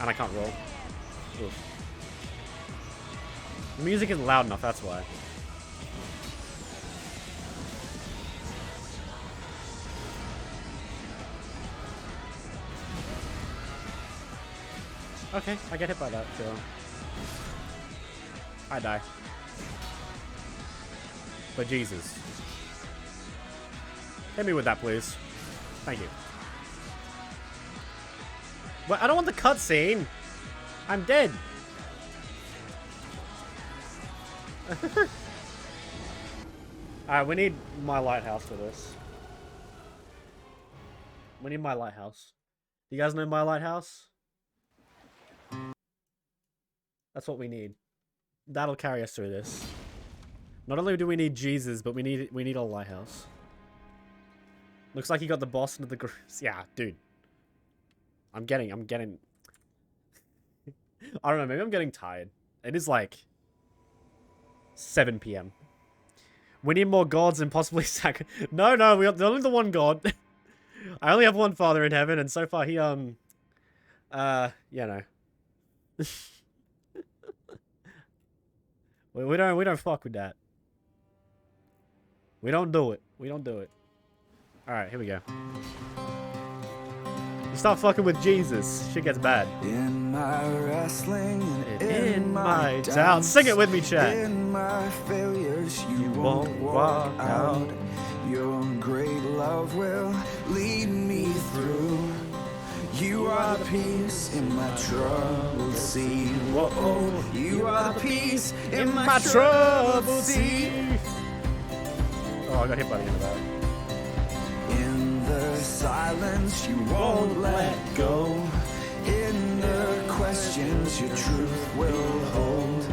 And I can't roll. Oof. The music isn't loud enough, that's why. Okay, I get hit by that, sure. I die. But Jesus. Hit me with that, please. Thank you. What? I don't want the cutscene. I'm dead. Alright, we need my lighthouse for this. We need my lighthouse. Do you guys know my lighthouse? That's what we need. That'll carry us through this. Not only do we need Jesus, but we need a lighthouse. Looks like you got the boss into the yeah, dude. I'm getting I don't know, maybe I'm getting tired. It is like 7 PM. We need more gods and possibly No, we got only the one god. I only have one father in heaven, and so far he you know. we don't fuck with that. We don't do it. We don't do it. Alright, here we go. You start fucking with Jesus, shit gets bad. In my wrestling and In my doubt. Sing it with me, chat. In my failures, you won't walk out. Your great love will lead me through. You are the peace in my troubled sea. Whoa, you are the peace in my troubled sea. Oh, I got hit by the end of that. In the silence, you won't let go. In the questions, your truth will hold.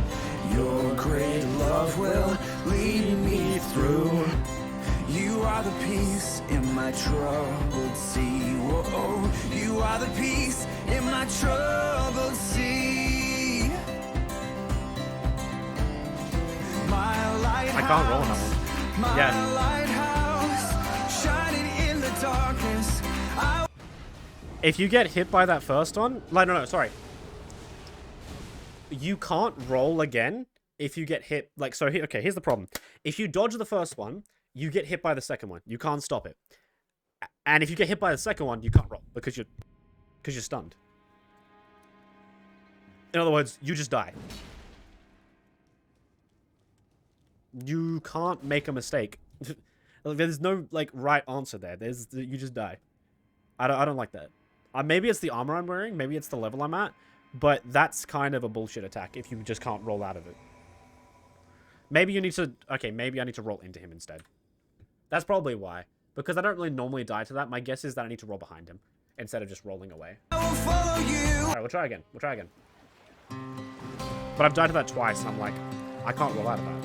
Your great love will lead me through. You are the peace in my troubled sea. Whoa, you are the peace in my troubled sea. My lighthouse. I can't roll on that one. My Yeah. lighthouse, shining in the darkness. If you get hit by that first one, like no, sorry. You can't roll again if you get hit. Like so, okay. Here's the problem: if you dodge the first one, you get hit by the second one. You can't stop it. And if you get hit by the second one, you can't roll because you're stunned. In other words, you just die. You can't make a mistake. There's no like right answer there. You just die. I don't like that. Maybe it's the armor I'm wearing. Maybe it's the level I'm at. But that's kind of a bullshit attack if you just can't roll out of it. Maybe you need to... Okay, maybe I need to roll into him instead. That's probably why. Because I don't really normally die to that. My guess is that I need to roll behind him instead of just rolling away. Alright, we'll try again. We'll try again. But I've died to that twice, and I'm like, I can't roll out of that.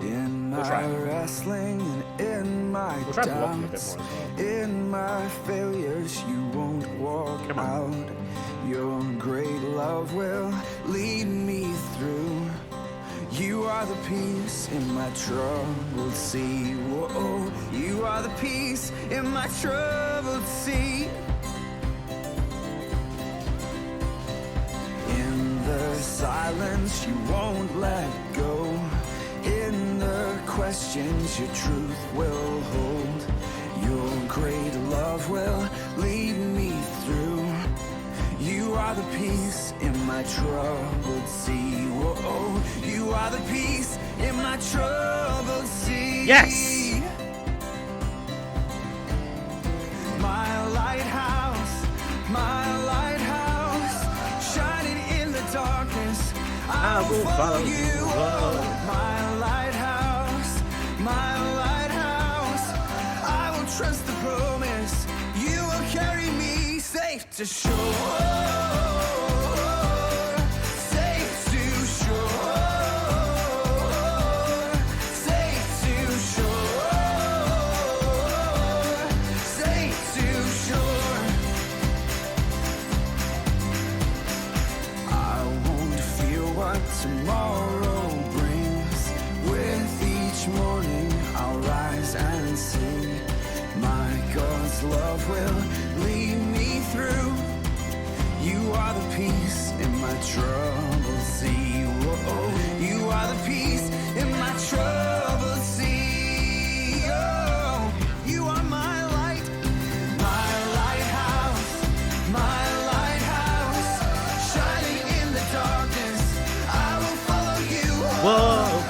In We'll try. my wrestling and in my We'll try blocking a bit doubts, more as well. in my failures, you won't walk Come on. out. Your great love will lead me through. You are the peace in my troubled sea. Whoa, you are the peace in my troubled sea. In the silence, you won't let go. In the questions, your truth will hold. Your great love will lead me through. You are the peace in my troubled sea. Whoa, you are the peace in my troubled sea. Yes! My lighthouse, shining in the darkness. I will follow you. My lighthouse, I will trust the promise. You will carry me safe to shore. Safe to shore. Safe to shore. Safe to shore. I won't fear what tomorrow brings. With each morning I'll rise and sing. My God's love will lead me through. You are the peace in my troubled sea. Whoa, you are the peace in my troubled sea. Oh, you are my light, my lighthouse, shining in the darkness. I will follow you. Whoa!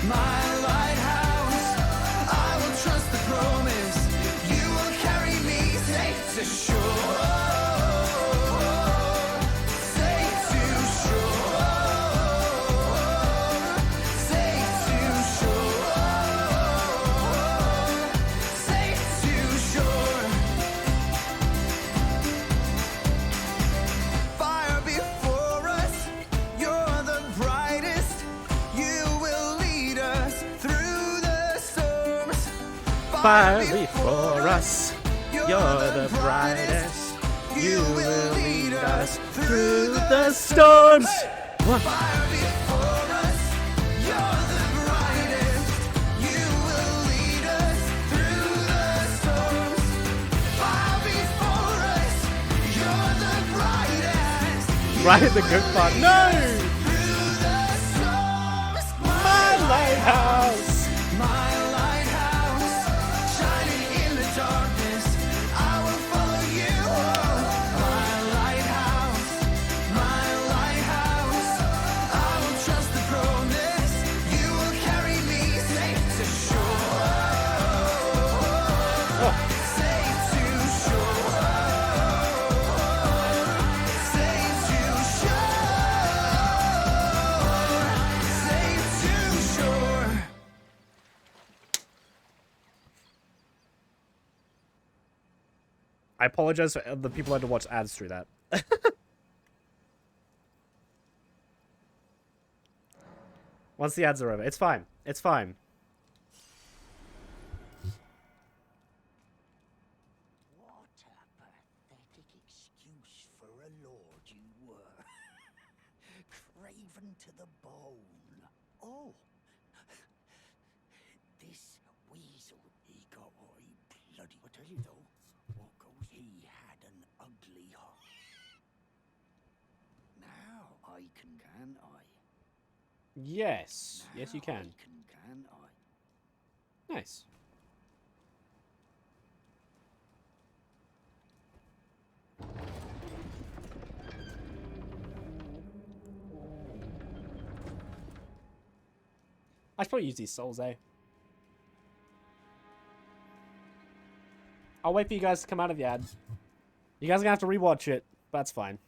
My lighthouse, I will trust the promise. You will carry me safe to shore. fire before us. You're the brightest. You will lead us through the storms. What? Fire before us, you're the brightest. You will lead us through the storms. Fire before us, you're the brightest. Right at the good part. No! Through the storms. My lighthouse. My lighthouse, shining in the darkness, I will follow you. My lighthouse, I will trust the promise. You will carry me safe to shore. Safe to shore. Safe to shore. Safe to shore. I apologize for the people who had to watch ads through that. Once the ads are over. It's fine. It's fine. What a pathetic excuse for a lord you were. Craven to the bone. Oh. This weasel, he got what he bloody... I tell you though, what goes, he had an ugly heart. Now I can I? Yes. Yes, you Now can. Can I? Nice. I should probably use these souls, eh? I'll wait for you guys to come out of the ad. You guys are gonna have to rewatch it, but that's fine.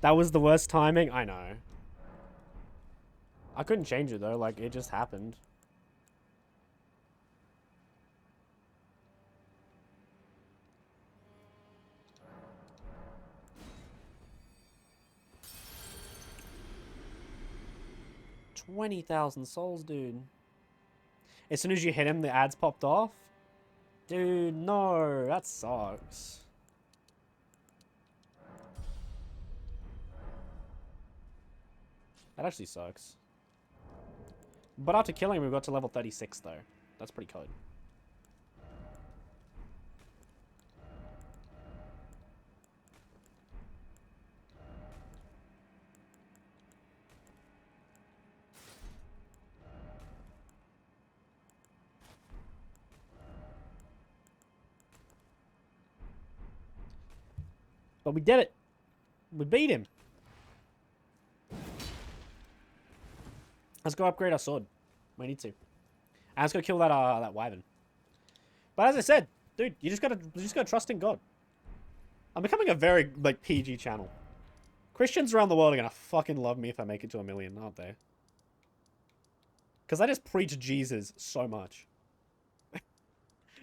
That was the worst timing? I know. I couldn't change it though, like it just happened. $20,000 souls, dude. As soon as you hit him, the ads popped off? Dude, no, that sucks. That actually sucks. But after killing him, we got to level 36, though. That's pretty good. But we did it. We beat him. Let's go upgrade our sword. We need to. And let's go kill that that wyvern. But as I said, dude, you just gotta trust in God. I'm becoming a very like PG channel. Christians around the world are gonna fucking love me if I make it to 1 million, aren't they? Because I just preach Jesus so much.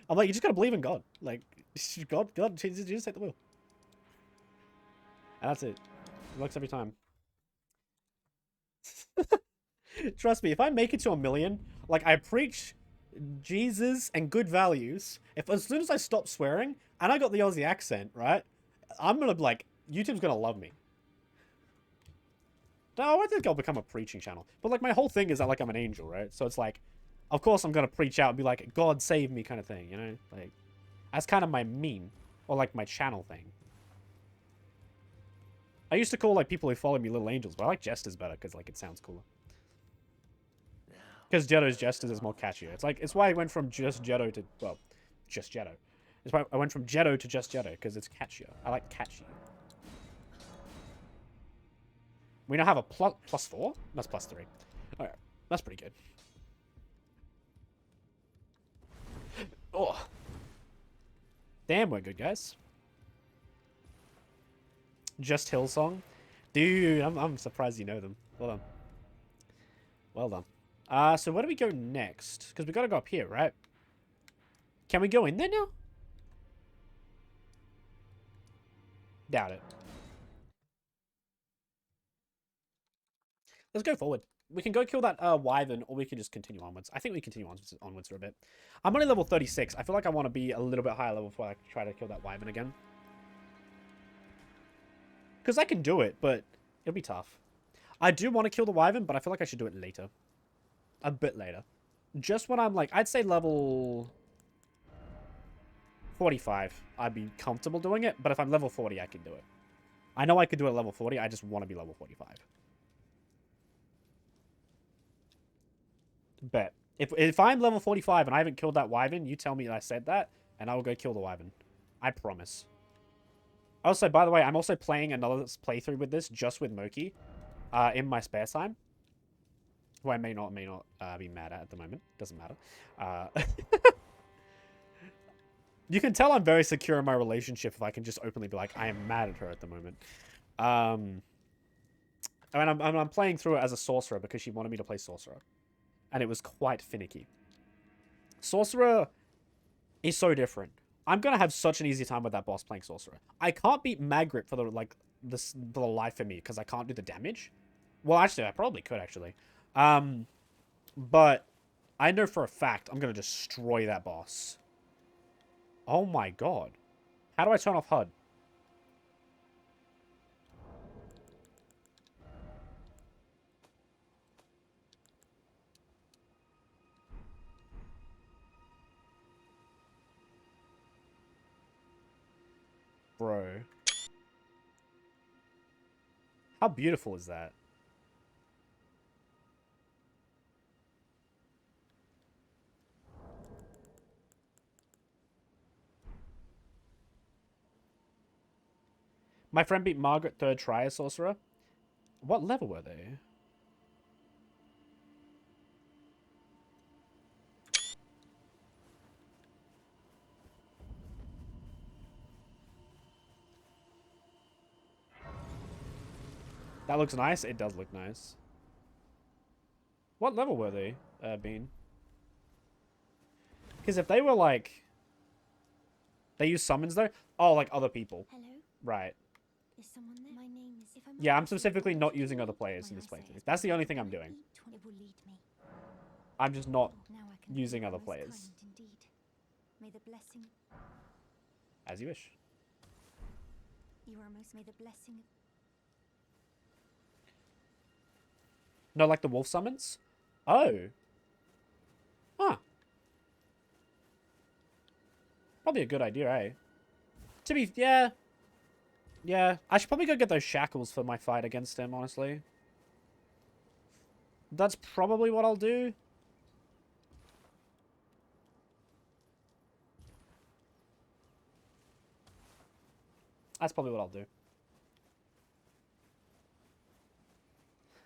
I'm like, you just gotta believe in God. Like, God, Jesus take the wheel. And that's it. It works every time. Trust me, if I make it to 1 million, like I preach Jesus and good values, if as soon as I stop swearing and I got the Aussie accent, right, I'm gonna like YouTube's gonna love me. No, I think I'll become a preaching channel. But like my whole thing is that like I'm an angel, right? So it's like, of course I'm gonna preach out and be like, God save me kind of thing, you know? Like that's kind of my meme or like my channel thing. I used to call like people who follow me little angels, but I like jesters better because like it sounds cooler. Because Jetto's jesters is more catchier. It's like it's why I went from just Jetto to well, just Jetto. It's why I went from Jetto to just Jetto because it's catchier. I like catchy. We now have a plus 4. That's plus 3. All right, that's pretty good. Oh, damn, we're good, guys. Just Hillsong, dude. I'm surprised you know them. Well done. Well done. So where do we go next? Because we gotta go up here, right? Can we go in there now? Doubt it. Let's go forward. We can go kill that wyvern, or we can just continue onwards. I think we continue onwards for a bit. I'm only level 36. I feel like I want to be a little bit higher level before I try to kill that wyvern again. Because I can do it, but it'll be tough. I do want to kill the wyvern, but I feel like I should do it later. A bit later. Just when I'm like, I'd say level 45, I'd be comfortable doing it. But if I'm level 40, I can do it. I know I could do it at level 40. I just want to be level 45. Bet. If I'm level 45 and I haven't killed that wyvern, you tell me I said that, and I will go kill the wyvern. I promise. Also, by the way, I'm also playing another playthrough with this, just with Moki, in my spare time. Who I may not be mad at the moment. Doesn't matter. You can tell I'm very secure in my relationship if I can just openly be like, I am mad at her at the moment. And I'm playing through it as a sorcerer because she wanted me to play sorcerer. And it was quite finicky. Sorcerer is so different. I'm going to have such an easy time with that boss playing sorcerer. I can't beat Magritte for the life of me because I can't do the damage. Well, actually, I probably could, actually. But I know for a fact I'm going to destroy that boss. Oh my god. How do I turn off HUD? Bro. How beautiful is that? My friend beat Margaret third try as sorcerer. What level were they? That looks nice. It does look nice. What level were they, Bean? Because if they were like... They use summons though? Oh, like other people. Hello? Right. Is someone there? My name is... If I'm Yeah, I'm specifically not using other players in this playthrough. That's the only thing I'm doing. It will lead me. I'm just not Now I can using be other most players. kind indeed. May the blessing... As you wish. You are most... May the blessing... No, like the wolf summons? Oh. Huh. Probably a good idea, eh? To be... Yeah. Yeah. I should probably go get those shackles for my fight against him, honestly. That's probably what I'll do. That's probably what I'll do.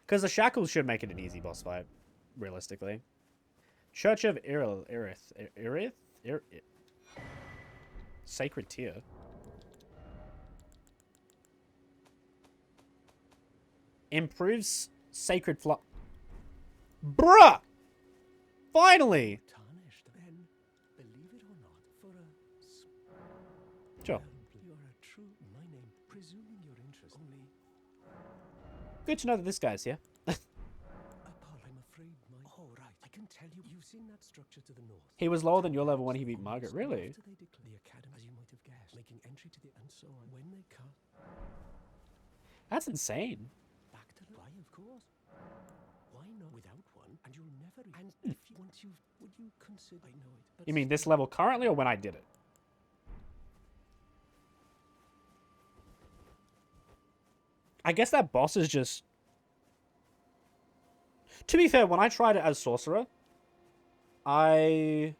Because the shackles should make it an easy boss fight, realistically. Church of Irith? Sacred Tear. Improves Sacred Fluff. Bruh! Finally! Tarnished, then, believe it or not, for a... Sure. You are a true... My name, presuming your interest, only... Good to know that this guy's here. Paul, I'm afraid my... Oh, right. I can tell you, you've seen that structure to the north. He was lower than your level when he beat Margaret. Really? After they declare the academy, as you might have guessed, making entry to the... And so on. When they cut... That's insane. Back to the... Why, of course. Why not without one? And you'll never... And if you... Once you've... Would you consider... I know it, but... You mean this level currently or when I did it? I guess that boss is just... To be fair, when I tried it as sorcerer, I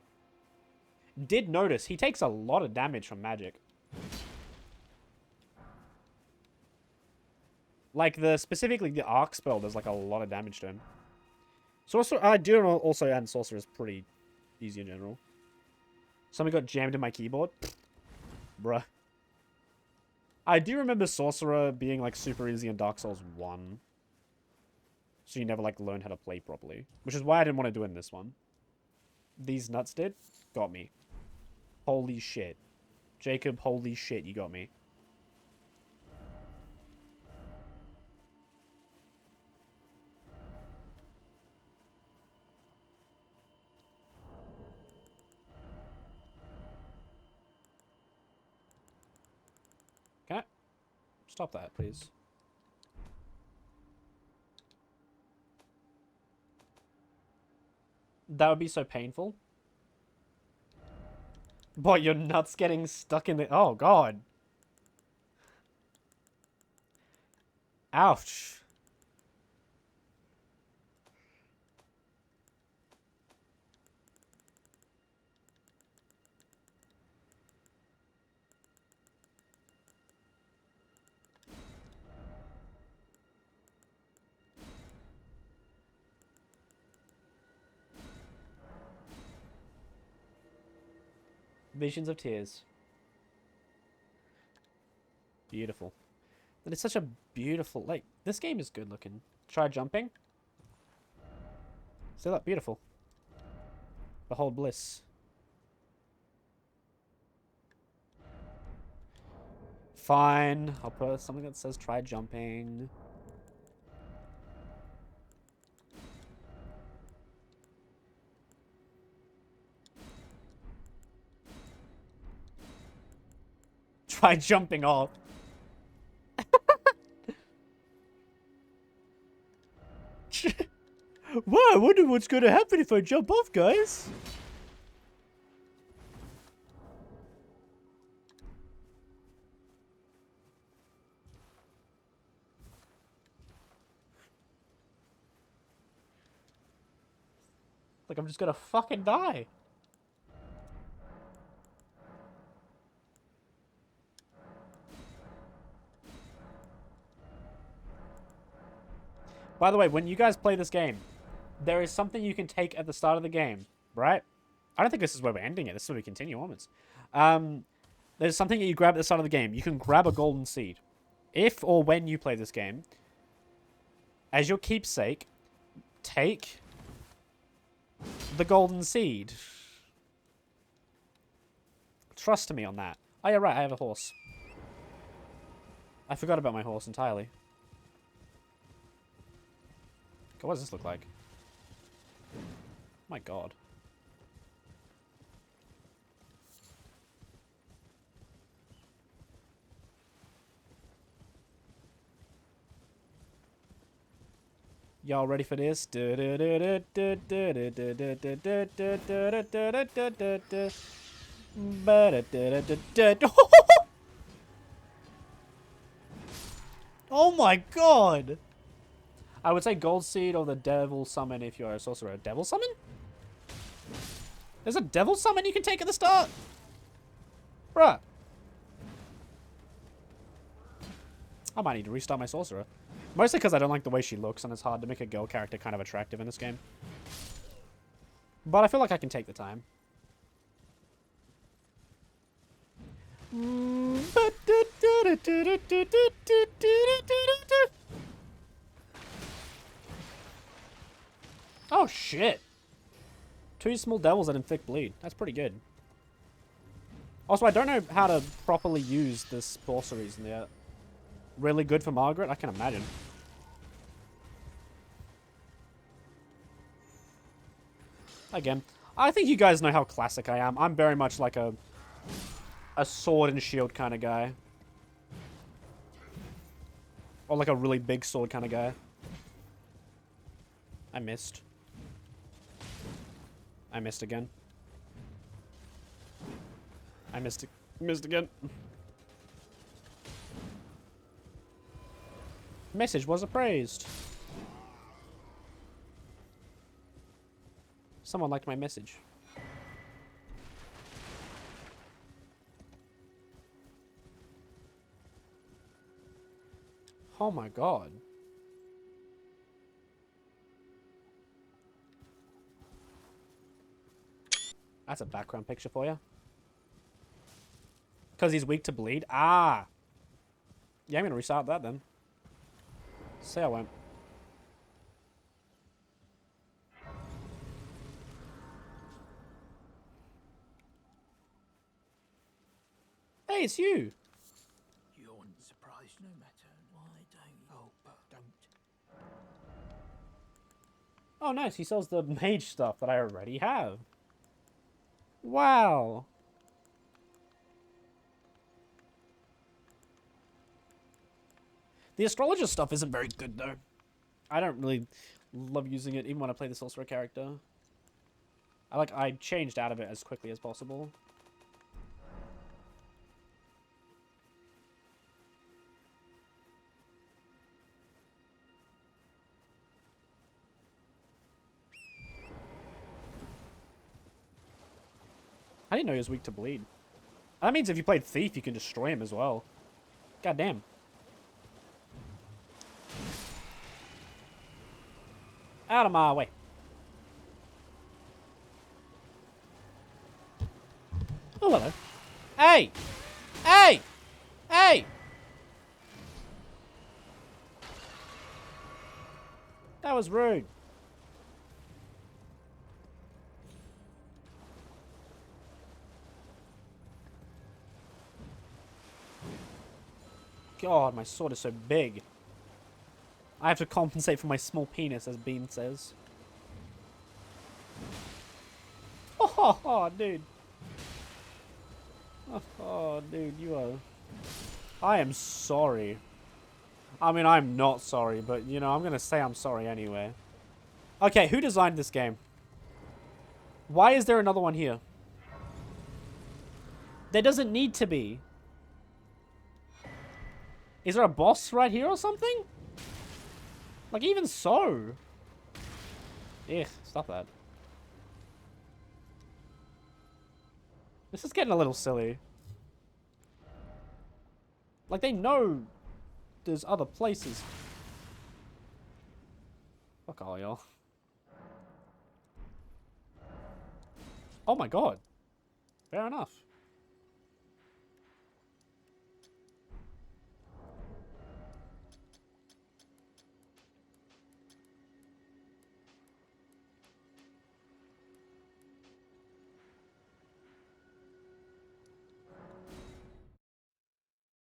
did notice he takes a lot of damage from magic. Like, specifically the arc spell does like a lot of damage to him. Sorcerer, I do also add sorcerer is pretty easy in general. Something got jammed in my keyboard. Bruh. I do remember sorcerer being like super easy in Dark Souls 1. So you never like learn how to play properly. Which is why I didn't want to do it in this one. These nuts did. Got me. Holy shit. Jacob, holy shit, you got me. Can I stop that, please? That would be so painful. Boy, your nuts getting stuck in the... Oh, God. Ouch. Visions of tears. Beautiful. But it's such a beautiful... Like, this game is good looking. Try jumping. See that? Beautiful. Behold bliss. Fine. I'll put something that says try jumping. Try jumping off. Wow, I wonder what's going to happen if I jump off, guys. Like, I'm just gonna fucking die. By the way, when you guys play this game, there is something you can take at the start of the game, right? I don't think this is where we're ending it. This is where we continue onwards. There's something that you grab at the start of the game. You can grab a golden seed. If or when you play this game, as your keepsake, take the golden seed. Trust me on that. Oh, yeah, right. I have a horse. I forgot about my horse entirely. God, what does this look like? My God. Y'all ready for this? Oh my God! I would say Gold Seed or the Devil Summon if you're a sorcerer. Devil Summon? There's a Devil Summon you can take at the start? Bruh. I might need to restart my sorcerer. Mostly because I don't like the way she looks and it's hard to make a girl character kind of attractive in this game. But I feel like I can take the time. Oh shit. 2 small devils that inflict bleed. That's pretty good. Also, I don't know how to properly use the sorceries, and they're really good for Margaret, I can imagine. Again, I think you guys know how classic I am. I'm very much like a sword and shield kind of guy. Or like a really big sword kind of guy. I missed. I missed again. I missed again. Message was appraised. Someone liked my message. Oh my God. That's a background picture for you. Because he's weak to bleed? Ah! Yeah, I'm going to restart that then. Say I won't. Hey, it's you! You're surprised no matter. Why don't you? Oh, but don't. Oh, nice. He sells the mage stuff that I already have. Wow. The astrologer stuff isn't very good, though. I don't really love using it, even when I play the sorcerer character. I changed out of it as quickly as possible. I didn't know he was weak to bleed. That means if you played Thief, you can destroy him as well. God damn. Out of my way. Oh, hello. Hey! Hey! Hey! That was rude. God, my sword is so big. I have to compensate for my small penis, as Bean says. Oh, dude. Oh, dude, you are... I am sorry. I mean, I'm not sorry, but, you know, I'm gonna say I'm sorry anyway. Okay, who designed this game? Why is there another one here? There doesn't need to be. Is there a boss right here or something? Like, even so. Ugh, stop that. This is getting a little silly. Like, they know there's other places. Fuck all y'all. Oh my god. Fair enough.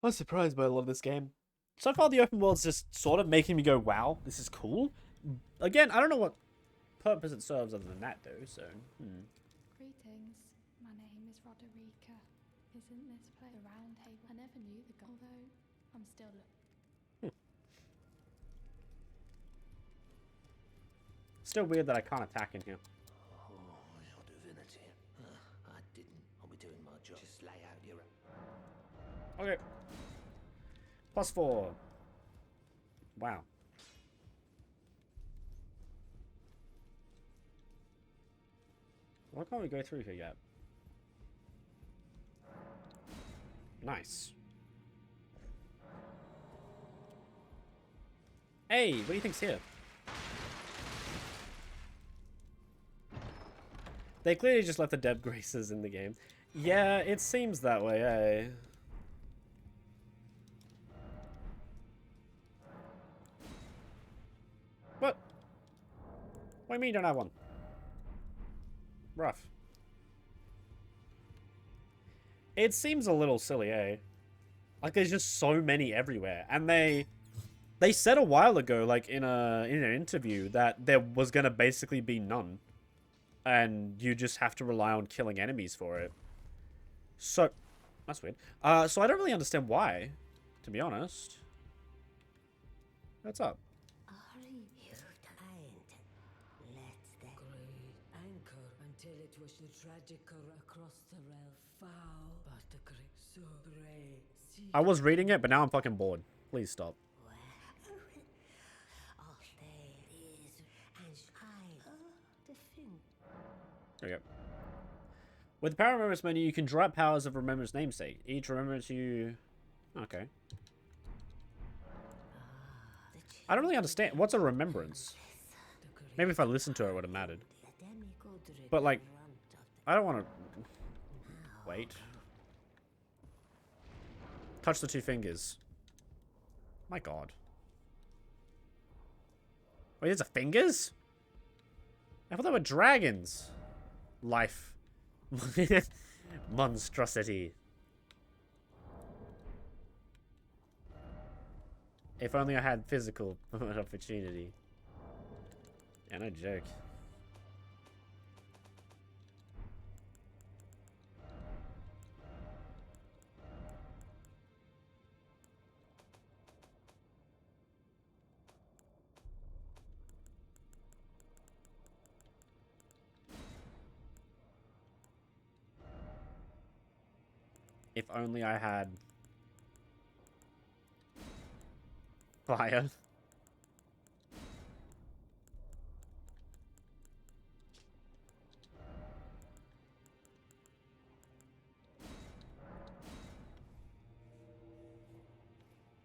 I'm surprised by a lot of this game. So far, the open world's just sort of making me go, wow, this is cool. Again, I don't know what purpose it serves other than that, though, so... Greetings. My name is Roderica. Isn't this place a round table? I never knew the goal, though. I'm still... Still weird that I can't attack in here. Oh, your divinity. I didn't. I'll be doing my job. Just lay out your... Okay. +4. Wow. Why can't we go through here yet? Nice. Hey, what do you think's here? They clearly just left the Deb Graces in the game. Yeah, it seems that way, eh? What? What do you mean you don't have one? Rough. It seems a little silly, eh? Like, there's just so many everywhere. And they said a while ago, like, in an interview, that there was gonna basically be none. And you just have to rely on killing enemies for it. So, that's weird. So I don't really understand why, to be honest. What's up? Are you kind? Let them anchor until it was tragic across the realm. Foul, but the great so brave. I was reading it, but now I'm fucking bored. Please stop. There we go. With the Power Remembrance menu, you can draw up powers of Remembrance namesake. Each remembrance you... Okay. I don't really understand. What's a remembrance? Maybe if I listened to it, it would have mattered. But, like, I don't want to... Wait. Touch the 2 fingers. My god. Wait, these are fingers? I thought they were dragons. Life. Monstrosity. If only I had physical opportunity. Yeah, no joke. If only I had fire.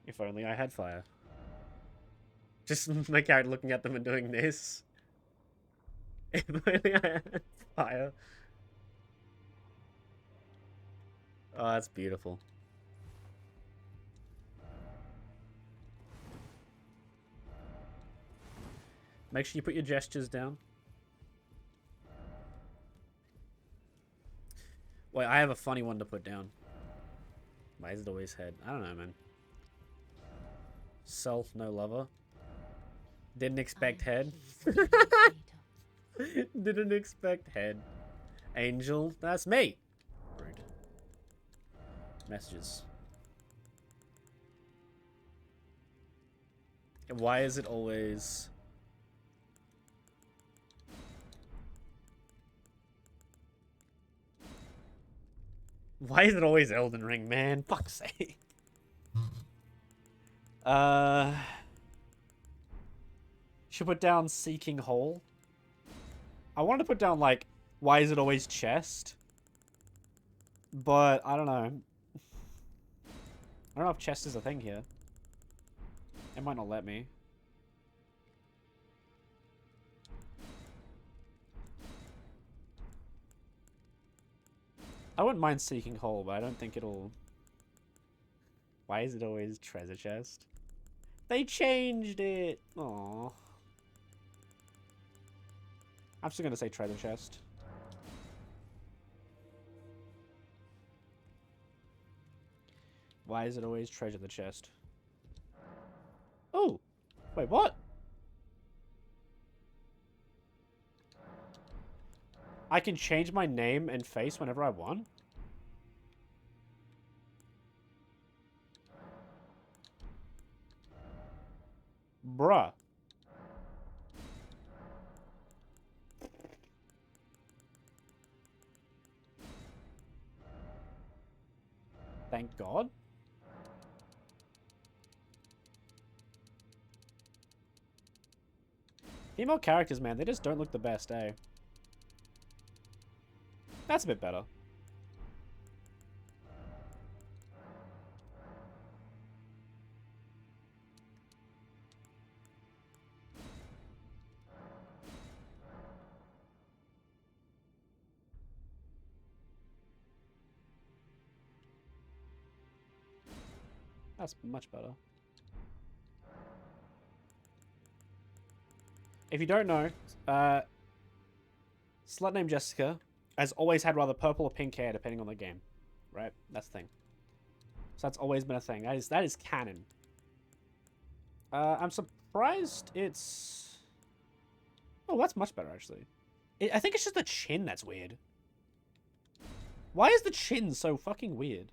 If only I had fire. Just my character looking at them and doing this. If only I had fire. Oh, that's beautiful. Make sure you put your gestures down. Wait, I have a funny one to put down. Why is it always head? I don't know, man. Self, no lover. Didn't expect head. Didn't expect head. Angel, that's me. Rude. Messages. Why is it always... Why is it always Elden Ring, man? Fuck's sake. Should put down Seeking Hole. I wanted to put down, like, why is it always chest? But, I don't know. I don't know if chest is a thing here. It might not let me. I wouldn't mind Seeking Hole, but I don't think it'll... Why is it always treasure chest? They changed it! Aww. I'm still gonna say treasure chest. Why is it always treasure the chest? Oh! Wait, what? I can change my name and face whenever I want? Bruh. Thank God. Female characters, man, they just don't look the best, eh? That's a bit better. That's much better. If you don't know, slut named Jessica has always had rather purple or pink hair, depending on the game. Right? That's the thing. So that's always been a thing. That is canon. I'm surprised it's... Oh, that's much better, actually. I think it's just the chin that's weird. Why is the chin so fucking weird?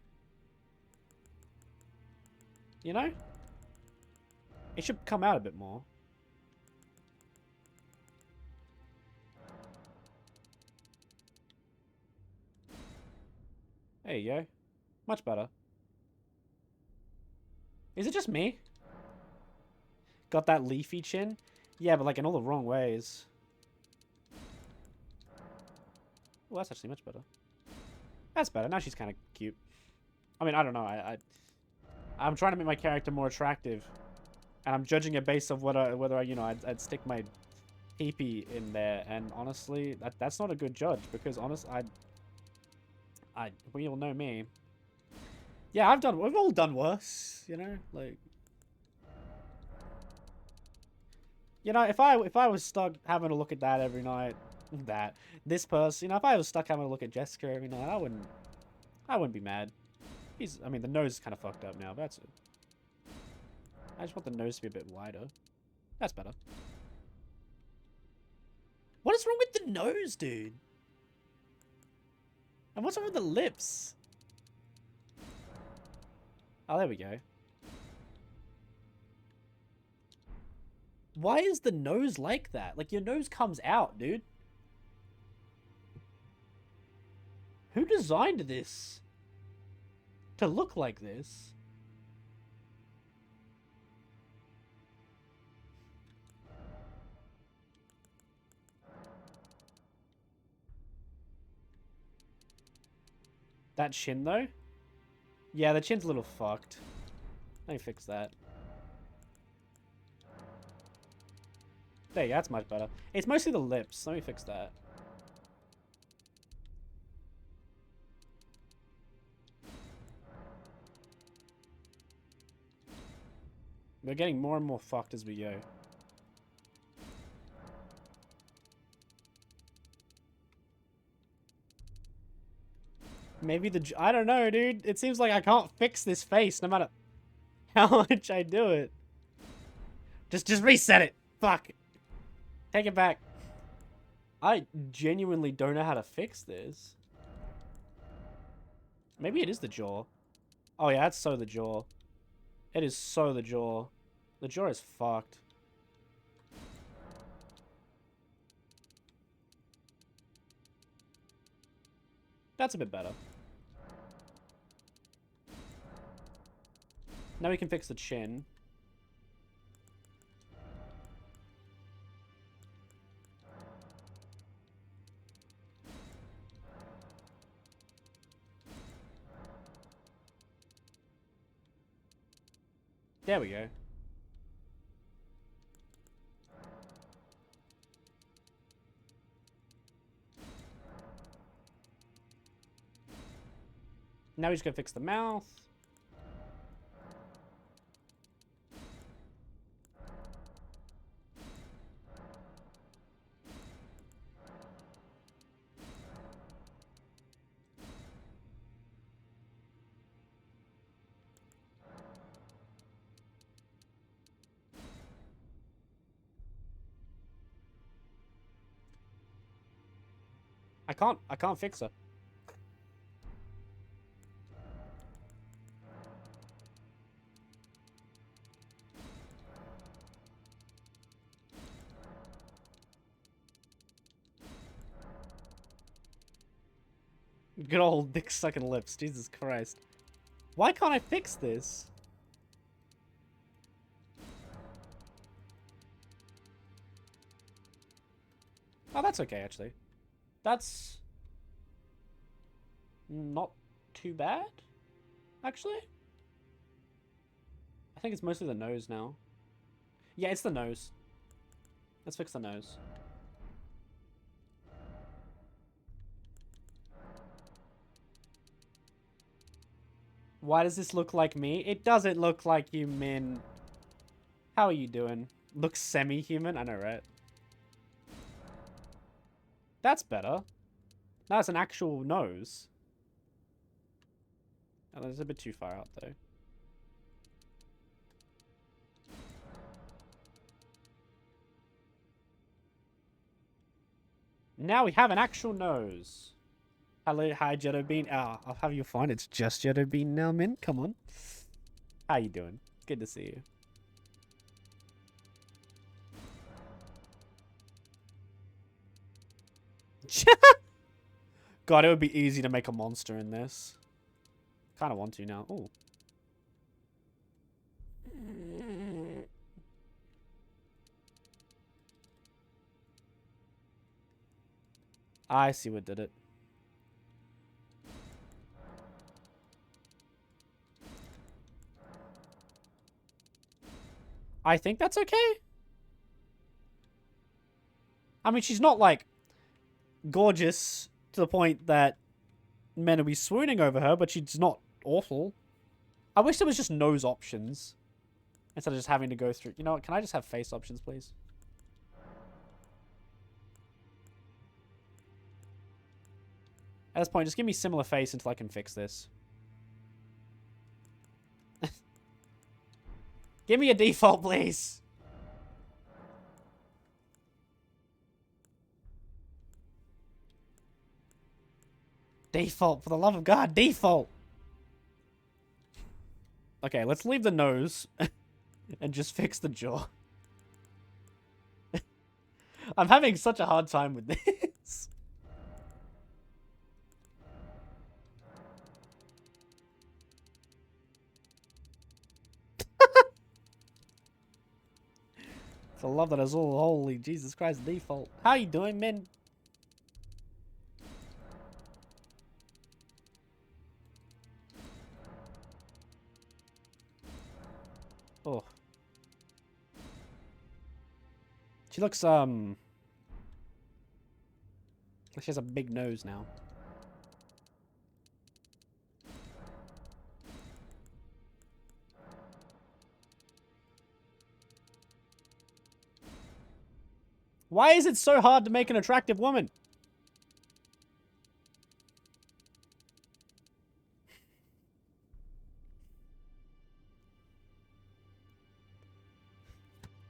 You know? It should come out a bit more. There you go. Much better. Is it just me? Got that leafy chin? Yeah, but like in all the wrong ways. Well, that's actually much better. That's better. Now she's kind of cute. I mean, I don't know. I'm trying to make my character more attractive, and I'm judging it based of whether I, you know, I'd stick my peepee in there. And honestly, that's not a good judge, because we all know me. Yeah, we've all done worse, you know, like. You know, if I was stuck having a look at that every night, this person, you know, if I was stuck having a look at Jessica every night, I wouldn't be mad. I mean, the nose is kind of fucked up now, but that's it. I just want the nose to be a bit wider. That's better. What is wrong with the nose, dude? And what's wrong with the lips? Oh, there we go. Why is the nose like that? Like, your nose comes out, dude. Who designed this? to look like this. That chin, though? Yeah, the chin's a little fucked. Let me fix that. There you go, that's much better. It's mostly the lips. Let me fix that. We're getting more and more fucked as we go. Maybe the... I don't know, dude. It seems like I can't fix this face no matter how much I do it. Just reset it. Fuck. Take it back. I genuinely don't know how to fix this. Maybe it is the jaw. Oh yeah, that's so the jaw. It is so the jaw. The jaw is fucked. That's a bit better. Now we can fix the chin. There we go. Now we just gotta fix the mouth. I can't fix her. Good old dick sucking lips, Jesus Christ. Why can't I fix this? Oh, that's okay, actually. That's not too bad, actually. I think it's mostly the nose now. Yeah, it's the nose. Let's fix the nose. Why does this look like me? It doesn't look like you, Min. How are you doing? Looks semi-human? I know, right? That's better. Now it's an actual nose. Oh, that's a bit too far out, though. Now we have an actual nose. Hello, hi, Jetto Bean. Ah, I'll have you find it's just Jetto Bean now, Min. Come on. How you doing? Good to see you. God, it would be easy to make a monster in this. Kind of want to now. Oh. I see what did it. I think that's okay. I mean, she's not, like, gorgeous to the point that men will be swooning over her, but she's not awful. I wish there was just nose options instead of just having to go through... You know what? Can I just have face options, please? At this point, just give me similar face until I can fix this. Give me a default, please. Default, for the love of God, default. Okay, let's leave the nose and just fix the jaw. I'm having such a hard time with this. I love that it's all holy Jesus Christ default. How you doing, men? Oh. She looks, she has a big nose now. Why is it so hard to make an attractive woman?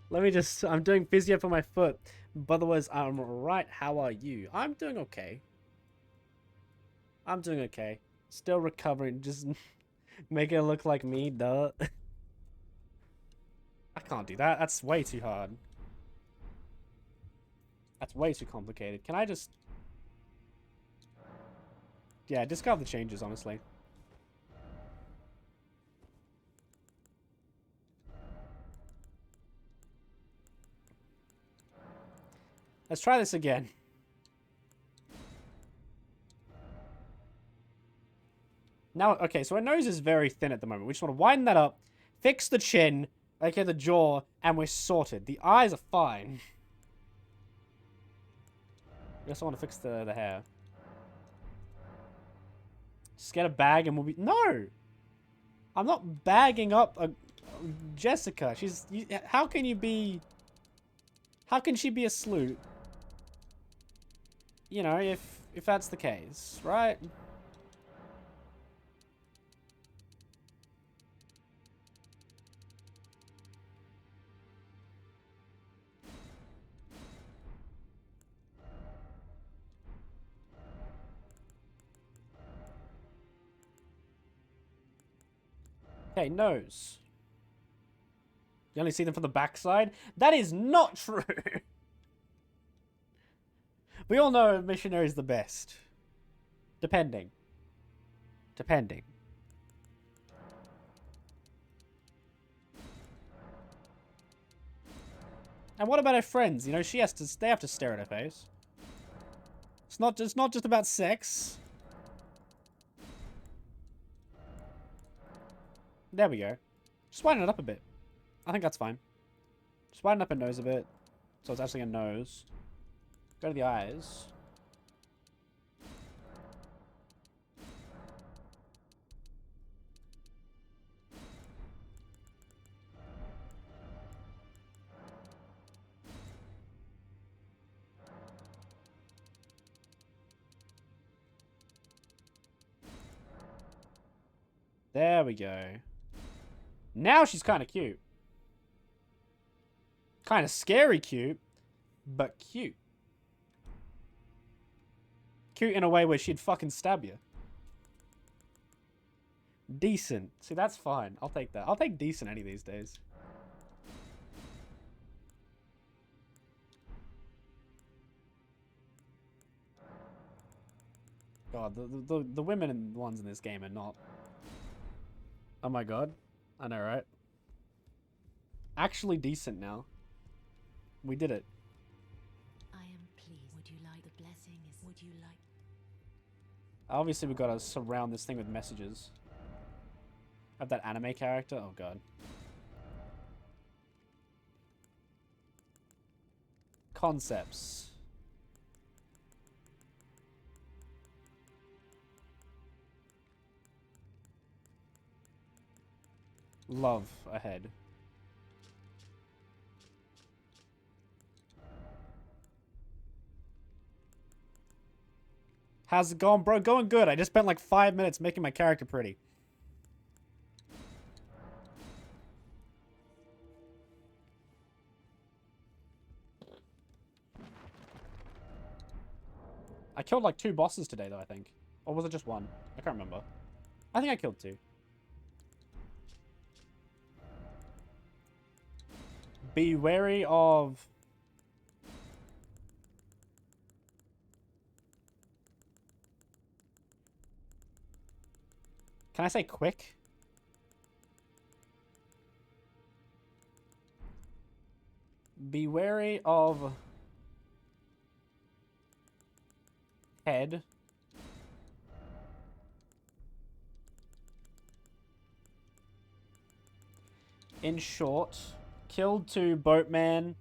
Let me just... I'm doing physio for my foot. But otherwise, I'm right. How are you? I'm doing okay. I'm doing okay. Still recovering. Just making it look like me, duh. I can't do that. That's way too hard. That's way too complicated. Can I just... Yeah, discard the changes, honestly. Let's try this again. Now, okay, so her nose is very thin at the moment. We just want to widen that up, fix the chin, okay, the jaw, and we're sorted. The eyes are fine. We also want to fix the hair. Just get a bag and we'll be... No! I'm not bagging up Jessica. She's... How can you be... How can she be a sloot? You know, if that's the case, right? Okay, nose. You only see them from the backside? That is not true! We all know missionary's the best. Depending. Depending. And what about her friends? You know, they have to stare at her face. It's not just about sex. There we go. Just widen it up a bit. I think that's fine. Just widen up her nose a bit. So it's actually a nose. Go to the eyes. There we go. Now she's kind of cute. Kind of scary cute, but cute. Cute in a way where she'd fucking stab you. Decent. See, that's fine. I'll take that. I'll take decent any of these days. God, the women and ones in this game are not... Oh my god. I know, right? Actually decent now. We did it. I am pleased. Would you like the blessing? Would you like... Obviously, we've got to surround this thing with messages. Have that anime character? Oh god. Concepts. Love ahead. How's it going, bro? Going good. I just spent like 5 minutes making my character pretty. I killed like 2 bosses today, though, I think. Or was it just 1? I can't remember. I think I killed 2. Be wary of... Can I say quick? Be wary of head. In short, killed 2 boatman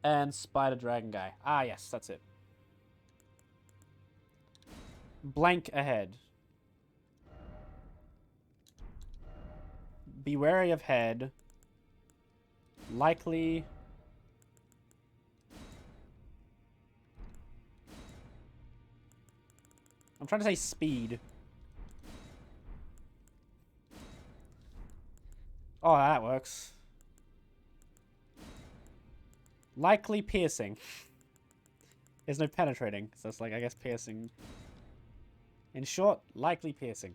and spider dragon guy. Ah, yes, that's it. Blank ahead. Be wary of head. Likely. I'm trying to say speed. Oh, that works. Likely piercing. There's no penetrating, so it's like, I guess, piercing. In short, likely piercing.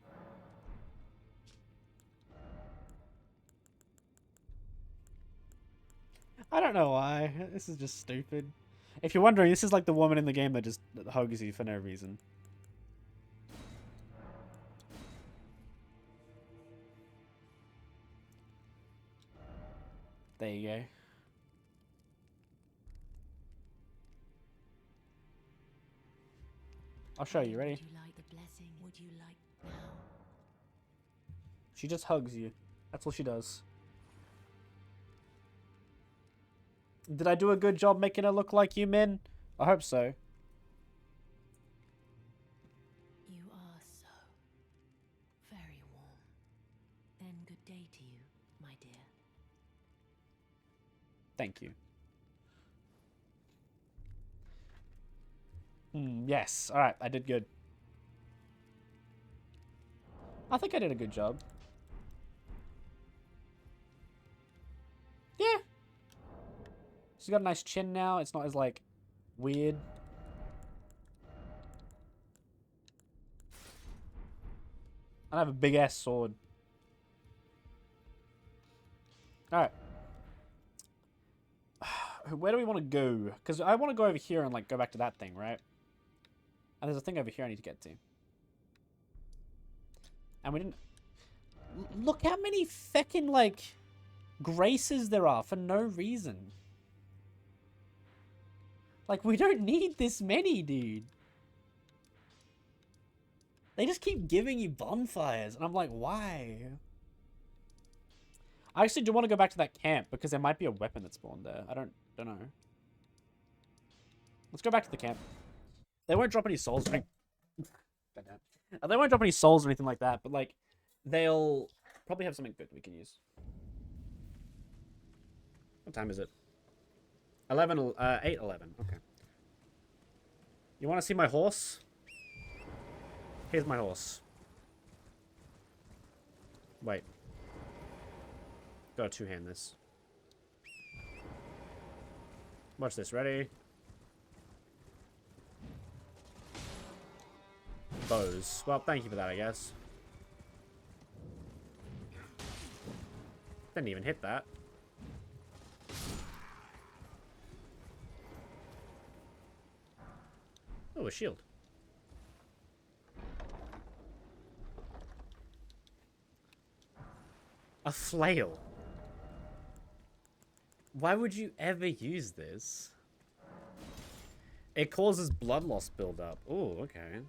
I don't know why. This is just stupid. If you're wondering, this is like the woman in the game that just hugs you for no reason. There you go. I'll show you. Ready? Would you like the blessing? Would you like now? She just hugs you. That's all she does. Did I do a good job making her look like you, Min? I hope so. You are so very warm. Then good day to you, my dear. Thank you. Yes. Alright, I did good. I think I did a good job. Yeah. She's got a nice chin now. It's not as, like, weird. I have a big-ass sword. Alright. Where do we want to go? Because I want to go over here and, like, go back to that thing, right? And there's a thing over here I need to get to. And we didn't... Look how many feckin', like, graces there are for no reason. Like, we don't need this many, dude. They just keep giving you bonfires. And I'm like, why? I actually do want to go back to that camp because there might be a weapon that spawned there. I don't know. Let's go back to the camp. They won't drop any souls or anything. They won't drop any souls or anything like that, but like they'll probably have something good we can use. What time is it? 8:11. Okay. You want to see my horse? Here's my horse. Wait. Gotta two-hand this. Watch this. Ready? Bows. Well, thank you for that, I guess. Didn't even hit that. Oh, a shield. A flail. Why would you ever use this? It causes blood loss buildup. Oh, okay.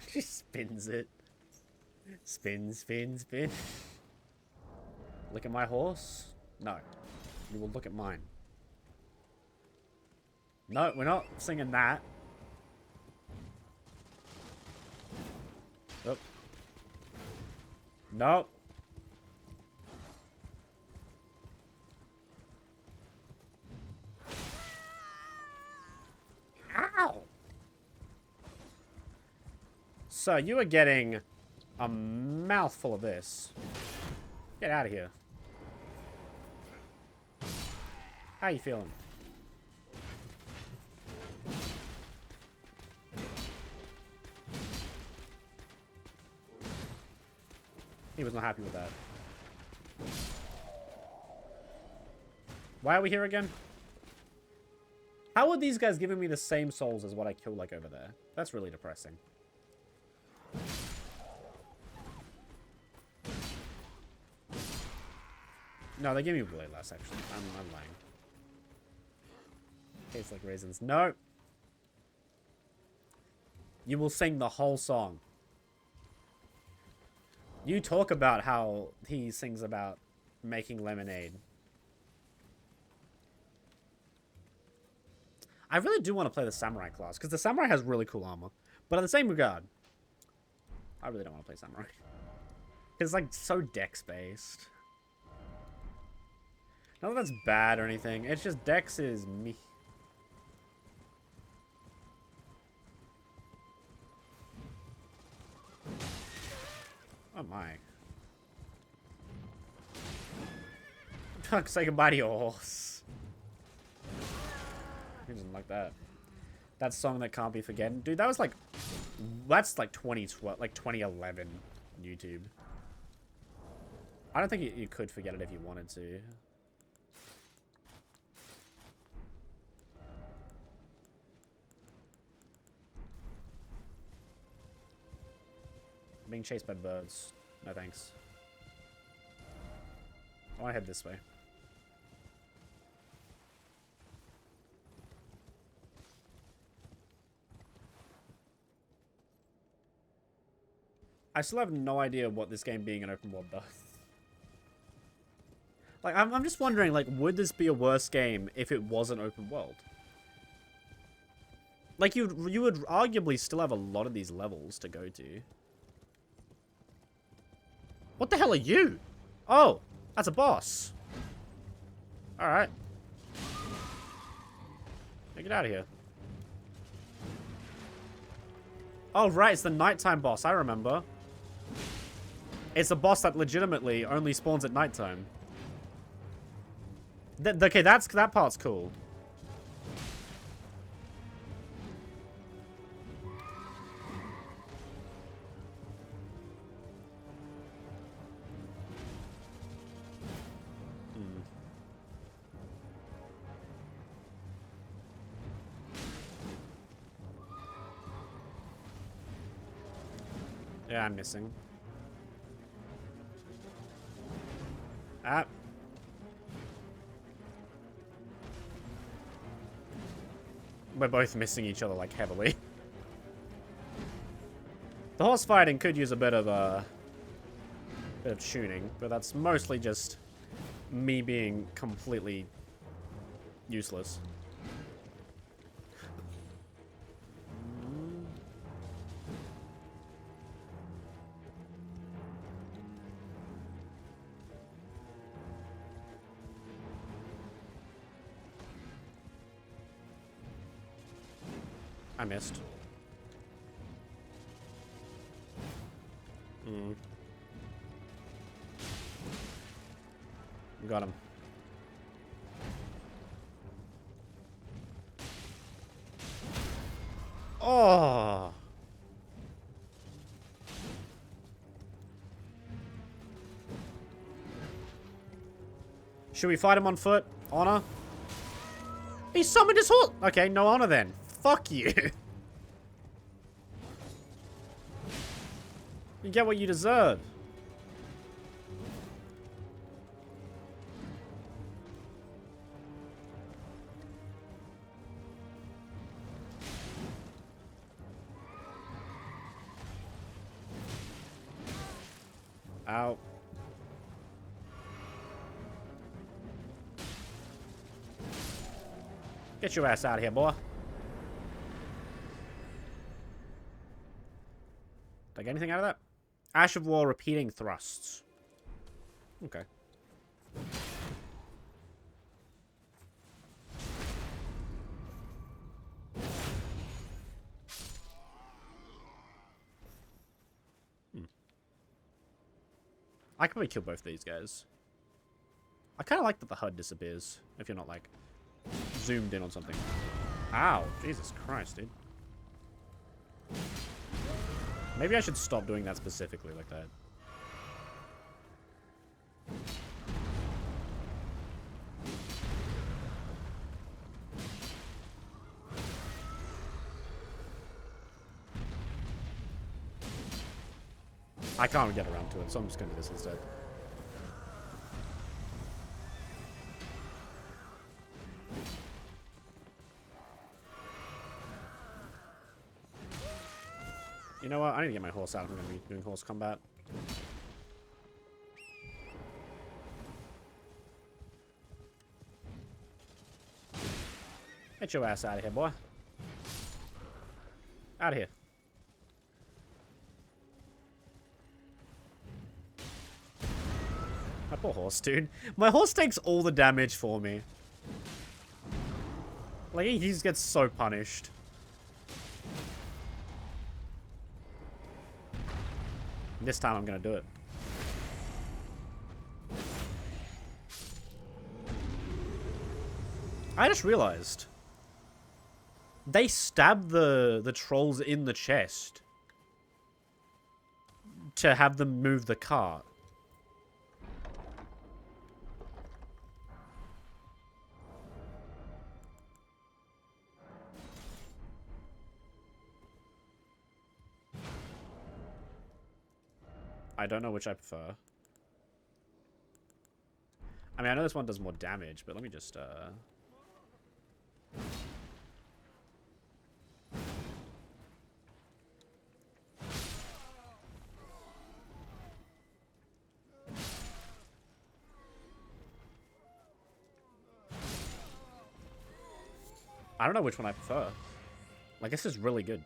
She spins it. Spin, spin, spin. Look at my horse? No. You will look at mine. No, we're not singing that. Oh. No. Ow! So, you are getting a mouthful of this. Get out of here. How you feeling? He was not happy with that. Why are we here again? How are these guys giving me the same souls as what I killed like over there? That's really depressing. No, they give me way less, actually. I'm lying. Tastes like raisins. No! You will sing the whole song. You talk about how he sings about making lemonade. I really do want to play the samurai class, because the samurai has really cool armor. But in the same regard, I really don't want to play samurai. It's like so dex-based. Not that that's bad or anything. It's just dex is me. Oh my. Say goodbye to your horse. He doesn't like that. That song that can't be forgotten. Dude, that was like... That's like 2012, like 2011 YouTube. I don't think you could forget it if you wanted to. Being chased by birds. No thanks. I want to head this way. I still have no idea what this game being an open world does. Like, I'm just wondering, like, would this be a worse game if it wasn't open world? Like, you would arguably still have a lot of these levels to go to. What the hell are you? Oh, that's a boss. Alright. Get out of here. Oh, right, it's the nighttime boss. I remember. It's a boss that legitimately only spawns at nighttime. Okay, that part's cool. Yeah, I'm missing. Ah. We're both missing each other, like, heavily. The horse fighting could use a bit of tuning, but that's mostly just me being completely useless. I missed. Got him. Oh. Should we fight him on foot? Honor? He summoned his horse. Okay, no honor then. Fuck you. You get what you deserve. Ow. Get your ass out of here, boy. Did I get anything out of that? Ash of War repeating thrusts. Okay. I can probably kill both these guys. I kind of like that the HUD disappears if you're not, like, zoomed in on something. Ow. Jesus Christ, dude. Maybe I should stop doing that specifically like that. I can't get around to it, so I'm just going to do this instead. You know what? I need to get my horse out if I'm going to be doing horse combat. Get your ass out of here, boy. Out of here. My poor horse, dude. My horse takes all the damage for me. Like, he just gets so punished. This time I'm gonna do it. I just realized they stab the trolls in the chest to have them move the cart. I don't know which I prefer. I mean, I know this one does more damage, but let me just, I don't know which one I prefer. Like, this is really good.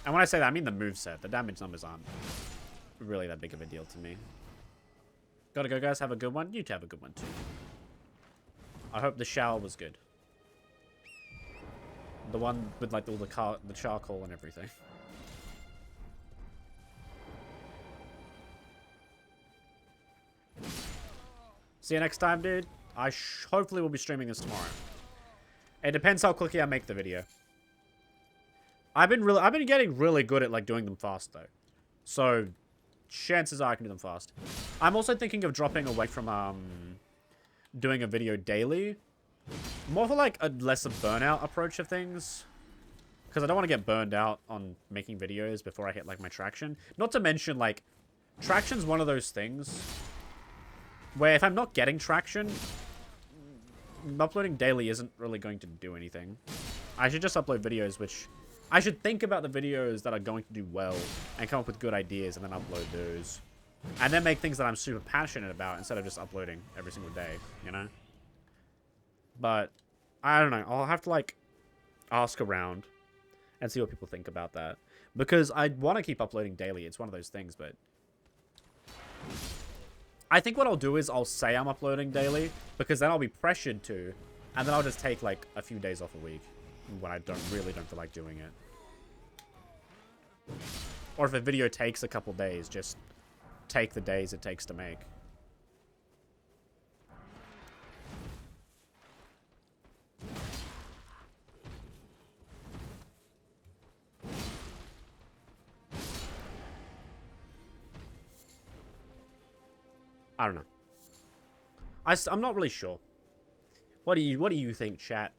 And when I say that, I mean the moveset. The damage numbers aren't really that big of a deal to me. Gotta go, guys. Have a good one. You two have a good one, too. I hope the shower was good. The one with, like, all the charcoal and everything. See you next time, dude. I hopefully will be streaming this tomorrow. It depends how quickly I make the video. I've been getting really good at, like, doing them fast, though. So, chances are I can do them fast. I'm also thinking of dropping away from, doing a video daily. More for, like, a lesser burnout approach of things. Because I don't want to get burned out on making videos before I hit, like, my traction. Not to mention, like, traction's one of those things where if I'm not getting traction, uploading daily isn't really going to do anything. I should just upload videos which... I should think about the videos that are going to do well and come up with good ideas and then upload those. And then make things that I'm super passionate about instead of just uploading every single day, you know? But, I don't know. I'll have to, like, ask around and see what people think about that. Because I want to keep uploading daily. It's one of those things, but... I think what I'll do is I'll say I'm uploading daily because then I'll be pressured to. And then I'll just take, like, a few days off a week when I really don't feel like doing it. Or if a video takes a couple days, just take the days it takes to make. I don't know. I'm not really sure. What do you think, chat?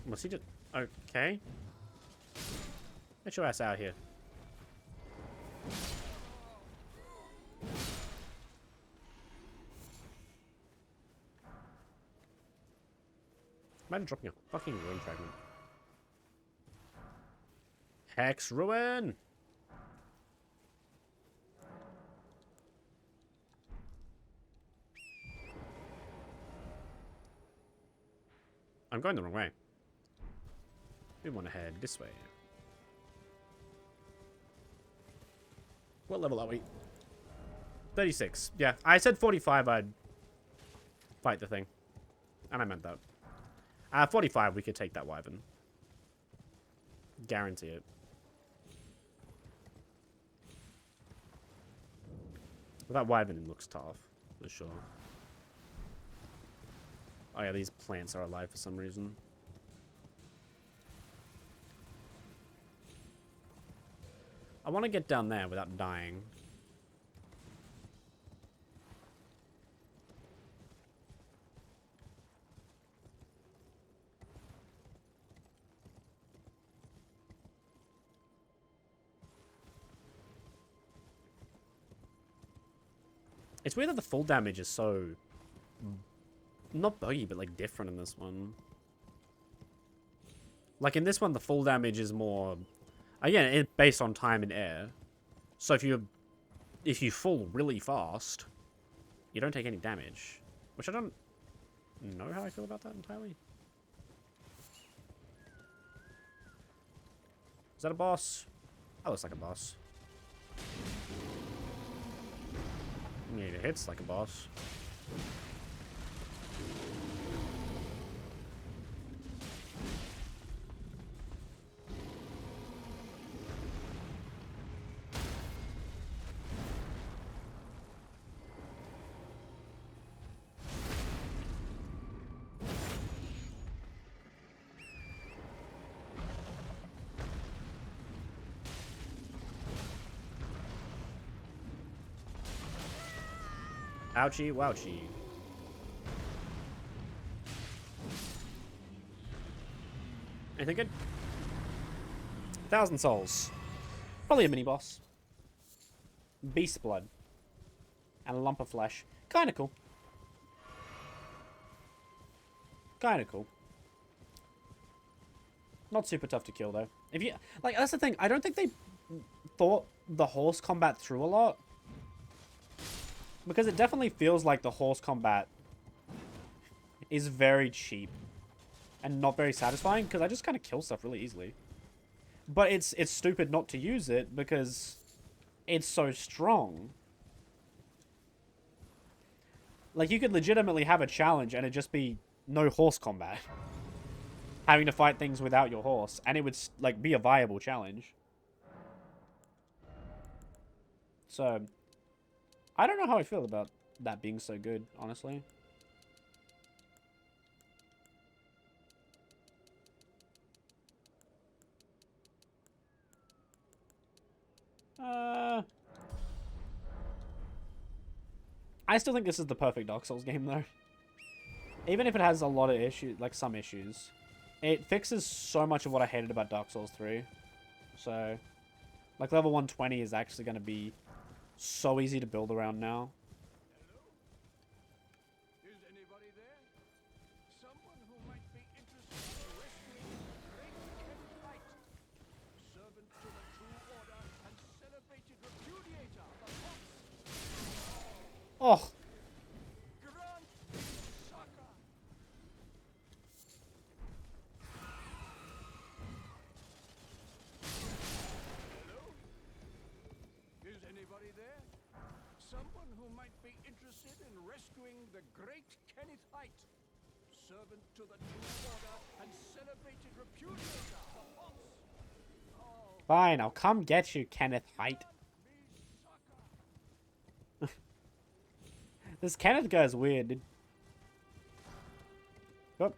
Was he just... Okay. Get your ass out here. Imagine dropping a fucking ruin fragment. Hex ruin! I'm going the wrong way. We want to head this way. What level are we? 36. Yeah, I said 45 I'd fight the thing. And I meant that. 45 we could take that wyvern. Guarantee it. Well, that wyvern looks tough, for sure. Oh yeah, these plants are alive for some reason. I want to get down there without dying. It's weird that the full damage is so... not buggy, but like different in this one. Like in this one, the full damage is more... again, based on time in air. So if you fall really fast, you don't take any damage. Which I don't know how I feel about that entirely. Is that a boss? That looks like a boss. I mean, it hits like a boss. Ouchie, wouchie. Anything good? 1,000 souls. Probably a mini boss. Beast blood. And a lump of flesh. Kinda cool. Kinda cool. Not super tough to kill though. If you like, that's the thing. I don't think they thought the horse combat through a lot. Because it definitely feels like the horse combat is very cheap and not very satisfying, because I just kind of kill stuff really easily. But it's stupid not to use it because it's so strong. Like, you could legitimately have a challenge and it just be no horse combat. Having to fight things without your horse, and it would like be a viable challenge. So I don't know how I feel about that being so good, honestly. I still think this is the perfect Dark Souls game, though. Even if it has a lot of issues, like some issues, it fixes so much of what I hated about Dark Souls 3. So, like, level 120 is actually going to be so easy to build around now. Hello? Is anybody there? Someone who might be interested in rescuing great Kenite, servant to the true order and celebrated repudiator of the Oh, Grant Sucker. Hello? Is anybody there? Someone who might be interested in rescuing the great Kenite, servant to the true order and celebrated repudiator of the Oh, fine, I'll come get you, Kenneth Height. me sucker. This Kenneth guy's weird, dude. Oh. Hello?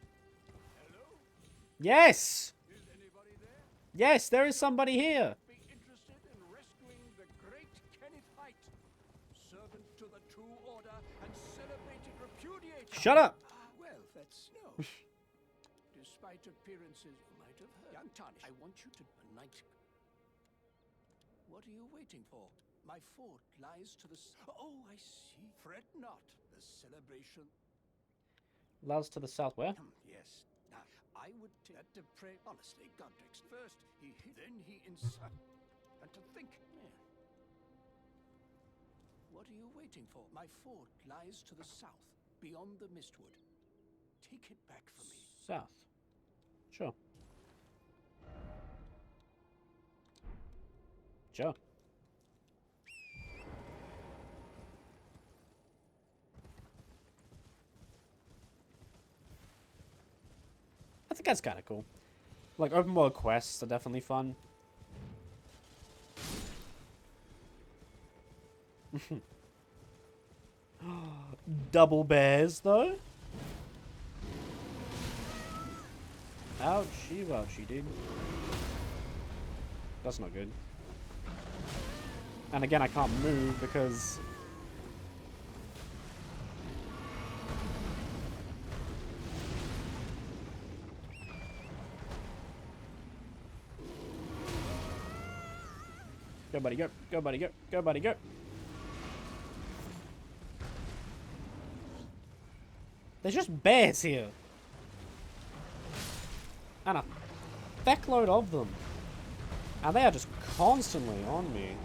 Yes! Is anybody there? Yes, there is somebody here! Be interested in rescuing the great Kenite, servant to the true order and celebrated repudiator. Shut up! Well, that's no. Despite appearances, you might have heard. Young Tarnish, I want you to unite. What are you waiting for? My fort lies to the. Oh, I see. Fret not. The celebration. Lies to the south, where? Yes. Now, I would that to pray honestly, Godrix. First then he inside. And to think. Yeah. What are you waiting for? My fort lies to the south, beyond the Mistwood. Take it back from me. South. Sure. Sure. I think that's kind of cool. Like, open world quests are definitely fun. Double bears, though? Ouchie, ouchie, dude. That's not good. And again, I can't move because... Go, buddy, go. Go, buddy, go. Go, buddy, go. There's just bears here. And a feckload of them. And they are just constantly on me.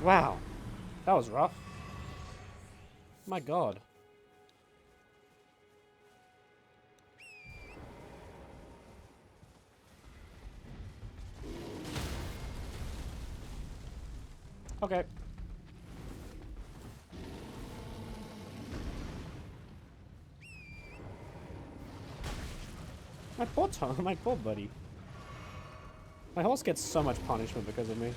Wow. That was rough. My god. Okay. My poor Tom, my poor buddy. My horse gets so much punishment because of me.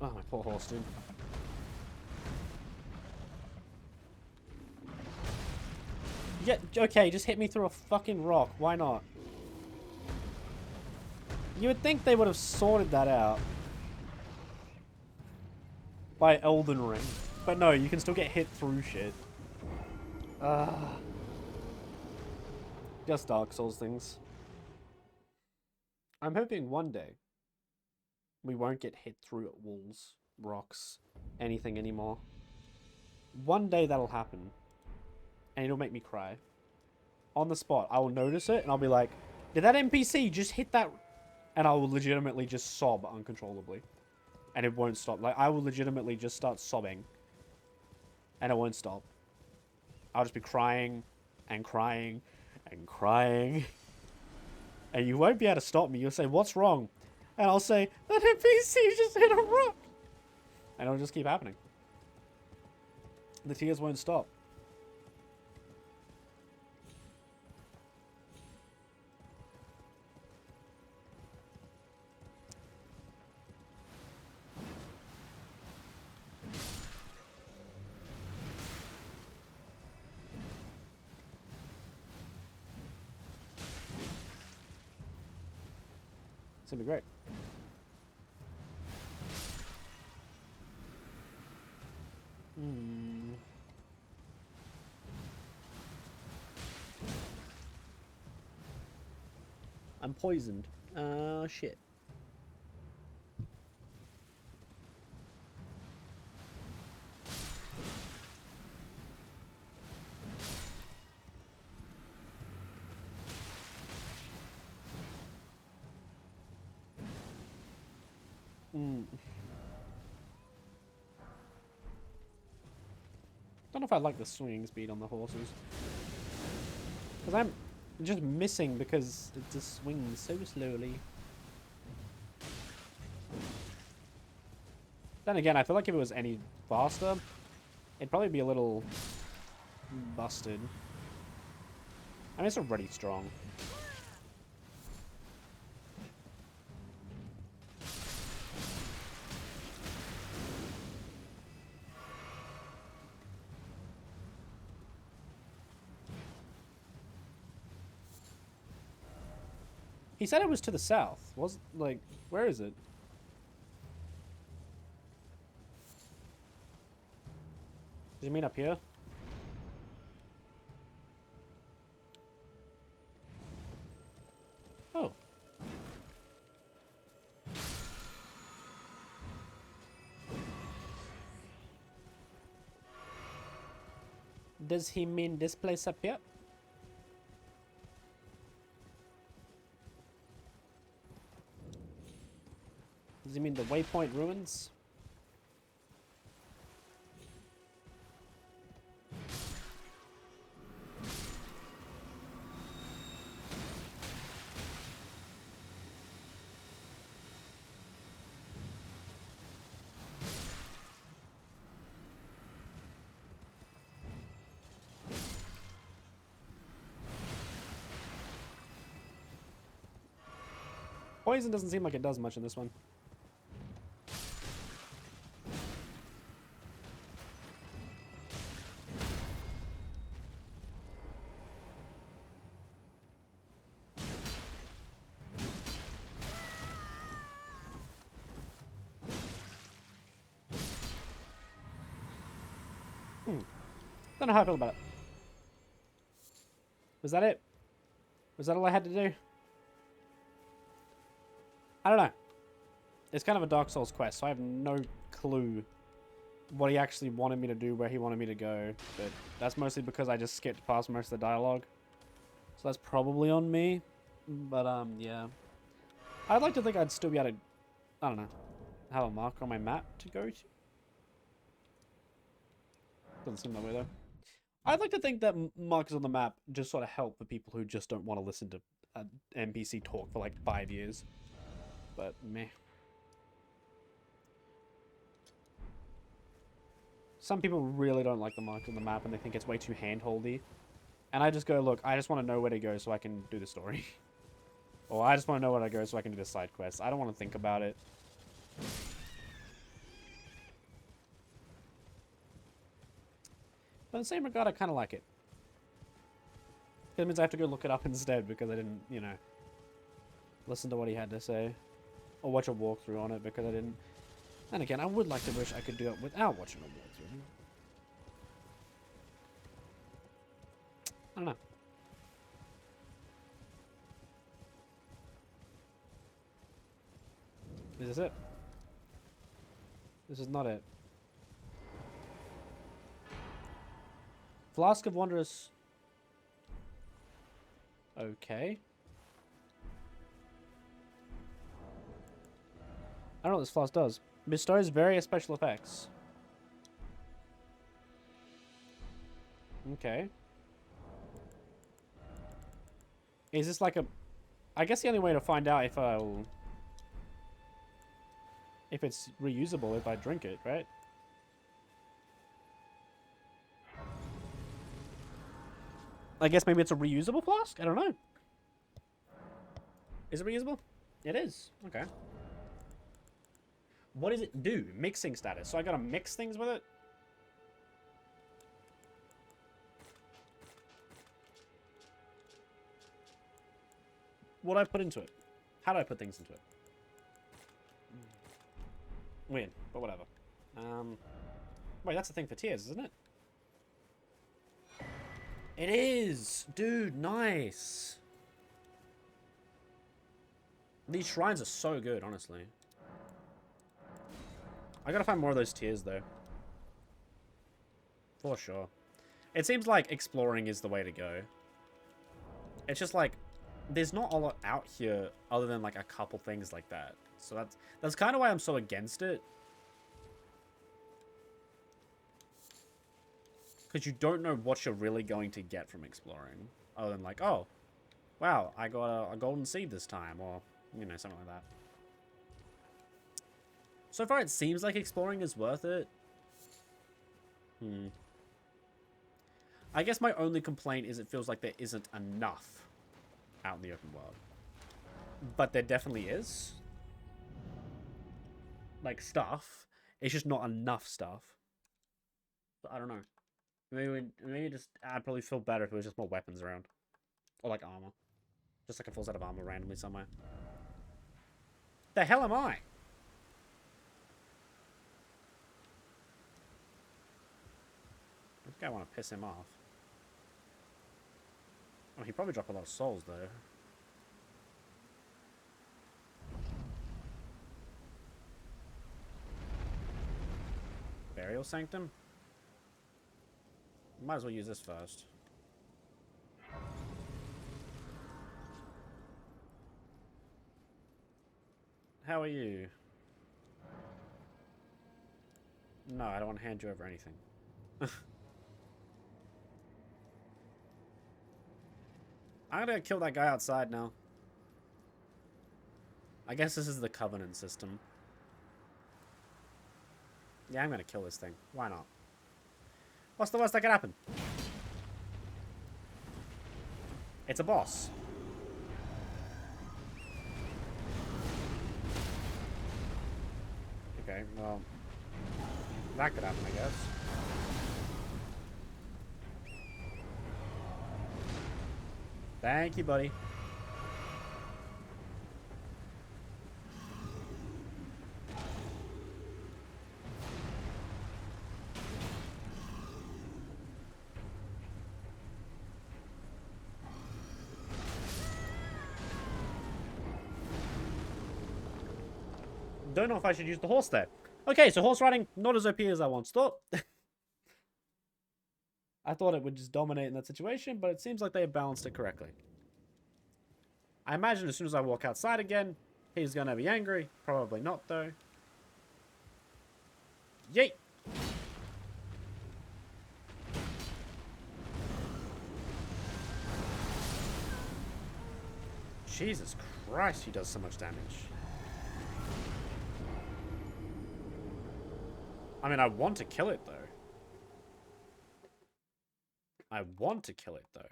Oh, my poor horse, dude. Yeah, okay, just hit me through a fucking rock. Why not? You would think they would have sorted that out by Elden Ring. But no, you can still get hit through shit. Just Dark Souls things. I'm hoping one day we won't get hit through walls, rocks, anything anymore. One day that'll happen. And it'll make me cry. On the spot. I will notice it and I'll be like, did that NPC just hit that? And I will legitimately just sob uncontrollably. And it won't stop. Like, I will legitimately just start sobbing. And it won't stop. I'll just be crying and crying and crying. And you won't be able to stop me. You'll say, what's wrong? And I'll say, that NPC just hit a rock. And it'll just keep happening. The tears won't stop. It's gonna be great. I'm poisoned. Shit. Don't know if I like the swinging speed on the horses. Because I'm just missing because it just swings so slowly. Then again, I feel like if it was any faster, it'd probably be a little busted. I mean, it's already strong. He said it was to the south. Was like, where is it? Does he mean up here? Oh. Does he mean this place up here? Does he mean the Waypoint Ruins? poison doesn't seem like it does much in this one. Don't know how I feel about it. Was that it? Was that all I had to do? I don't know. It's kind of a Dark Souls quest, so I have no clue what he actually wanted me to do, where he wanted me to go. But that's mostly because I just skipped past most of the dialogue. So that's probably on me. But, yeah. I'd like to think I'd still be able to, I don't know, have a marker on my map to go to. Doesn't seem that way, though. I'd like to think that markers on the map just sort of help the people who just don't want to listen to an NPC talk for like 5 years. But meh. Some people really don't like the markers on the map and they think it's way too hand-holdy. And I just go, look, I just want to know where to go so I can do the story. Or I just want to know where to go so I can do the side quests. I don't want to think about it. But in the same regard, I kind of like it. It means I have to go look it up instead because I didn't, you know, listen to what he had to say. Or watch a walkthrough on it because I didn't. And again, I would like to wish I could do it without watching a walkthrough. I don't know. Is this it? This is not it. Flask of Wondrous. Okay. I don't know what this flask does. Bestows various special effects. Okay. Is this like a... I guess the only way to find out if I'll... if it's reusable if I drink it, right? I guess maybe it's a reusable flask? I don't know. Is it reusable? It is. Okay. What does it do? Mixing status. So I gotta mix things with it? What do I put into it? How do I put things into it? Weird, but whatever. Wait, that's the thing for tears, isn't it? It is! Dude, nice! These shrines are so good, honestly. I gotta find more of those tears, though. For sure. It seems like exploring is the way to go. It's just like, there's not a lot out here other than like a couple things like that. So that's kind of why I'm so against it. Because you don't know what you're really going to get from exploring. Other than like, oh, wow, I got a golden seed this time. Or, you know, something like that. So far, it seems like exploring is worth it. I guess my only complaint is it feels like there isn't enough out in the open world. But there definitely is. Like, stuff. It's just not enough stuff. But I don't know. Maybe just... I'd probably feel better if there was just more weapons around. Or, like, armor. Just like a full set of armor randomly somewhere. The hell am I? I think I want to piss him off. Oh, he probably dropped a lot of souls, though. Burial Sanctum? Might as well use this first. How are you? No, I don't want to hand you over anything. I'm gonna kill that guy outside now. I guess this is the Covenant system. Yeah, I'm gonna kill this thing. Why not? What's the worst that could happen? It's a boss. Okay, well, that could happen, I guess. Thank you, buddy. Don't know if I should use the horse there. Okay, so horse riding, not as OP as I once thought. I thought it would just dominate in that situation, but it seems like they balanced it correctly. I imagine as soon as I walk outside again, he's gonna be angry. Probably not, though. Yeet! Jesus Christ, he does so much damage. I mean, I want to kill it, though. I want to kill it, though.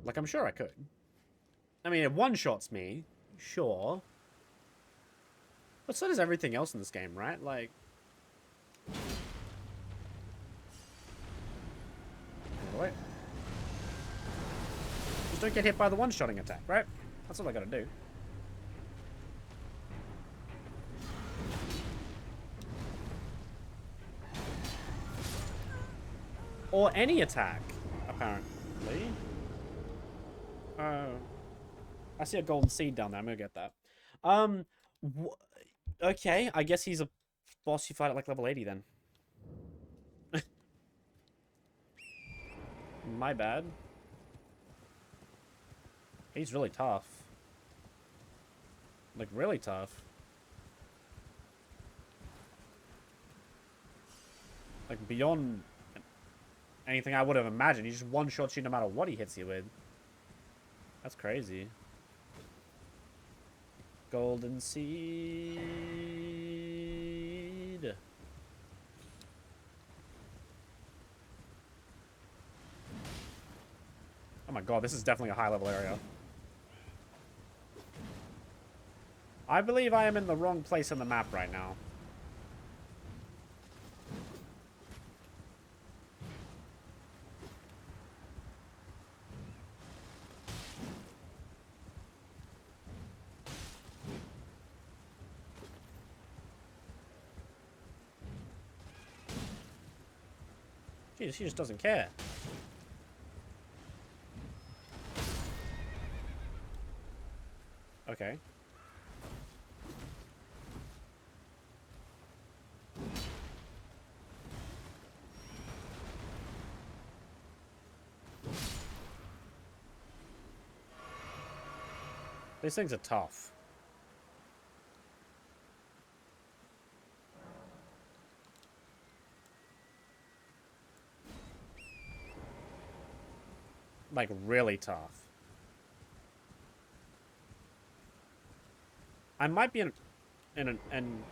Like, I'm sure I could. I mean, it one-shots me. Sure. But so does everything else in this game, right? Like... Wait. Just don't get hit by the one-shotting attack, right? That's all I gotta do. Or any attack, apparently. I see a golden seed down there. I'm gonna get that. Okay, I guess he's a boss you fight at like level 80 then. My bad. He's really tough. Like, really tough. Like, beyond anything I would have imagined. He just one-shots you no matter what he hits you with. That's crazy. Golden seed. Oh my god, this is definitely a high-level area. I believe I am in the wrong place on the map right now. Jesus, he just doesn't care. Okay. These things are tough. Like, really tough. I might be in an end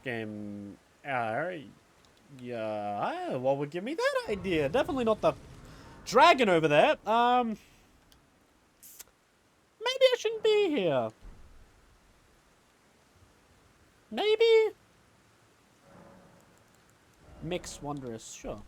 game. Yeah, what would give me that idea? Definitely not the dragon over there. Maybe I shouldn't be here. Maybe. Mix wondrous, sure.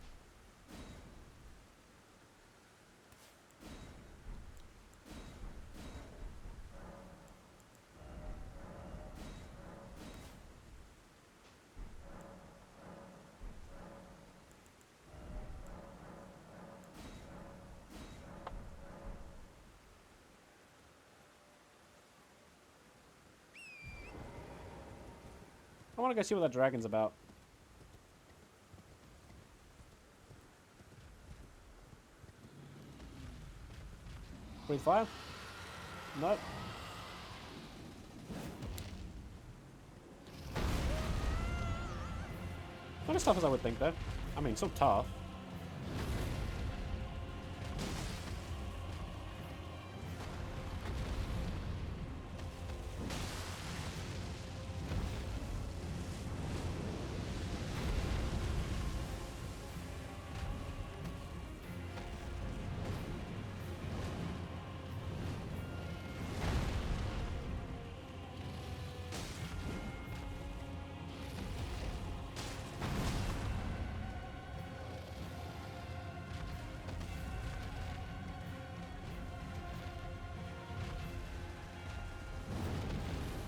I want to go see what that dragon's about. Breathe fire? Nope. Not as tough as I would think, though. I mean, so tough.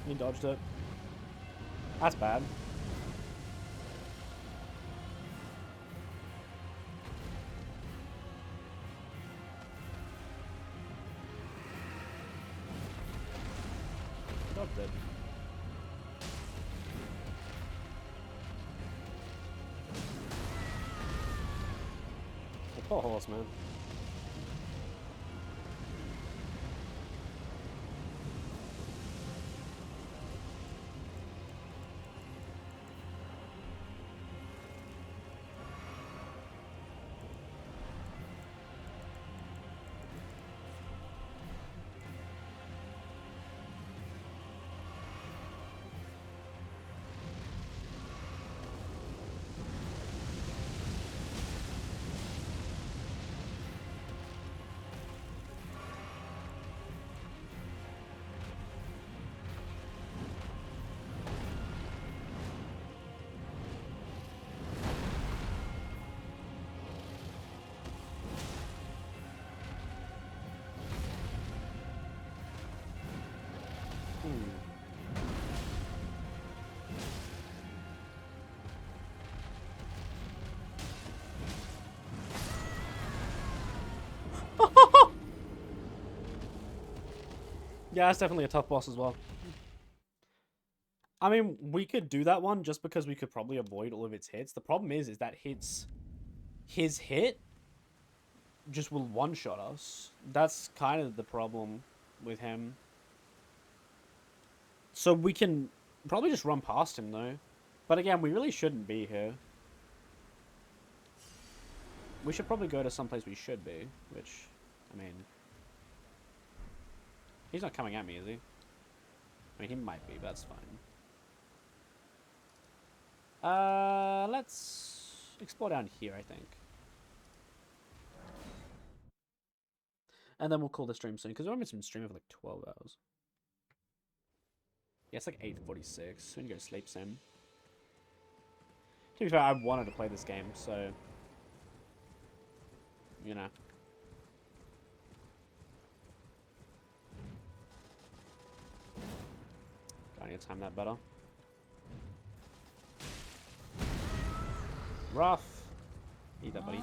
He dodged it. That's bad. Dodged it. The poor horse, man. Yeah, that's definitely a tough boss as well. I mean, we could do that one just because we could probably avoid all of its hits. The problem is that his hit just will one-shot us. That's kind of the problem with him. So we can probably just run past him, though. But again, we really shouldn't be here. We should probably go to someplace we should be, which, I mean... He's not coming at me, is he? I mean, he might be, but that's fine. Let's explore down here, I think. And then we'll call the stream soon, because we're almost been streaming for like 12 hours. Yeah, it's like 8:46. We need to go to sleep soon. To be fair, I wanted to play this game, so... You know. I need to time that better. Rough. Eat that, buddy.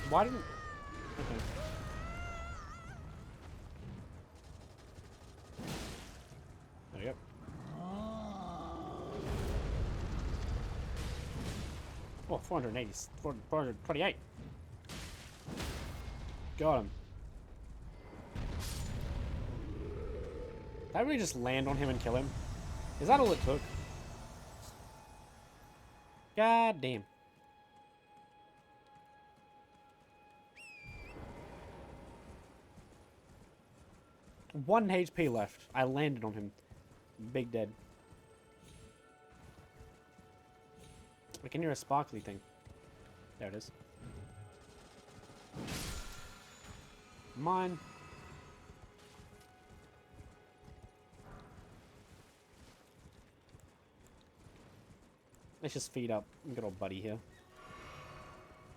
Why didn't... Okay. There we go. Oh, 480... 428. Got him. Did I really just land on him and kill him? Is that all it took? God damn. One HP left. I landed on him. Big dead. I can hear a sparkly thing. There it is. Mine. Let's just feed up. Good old buddy here.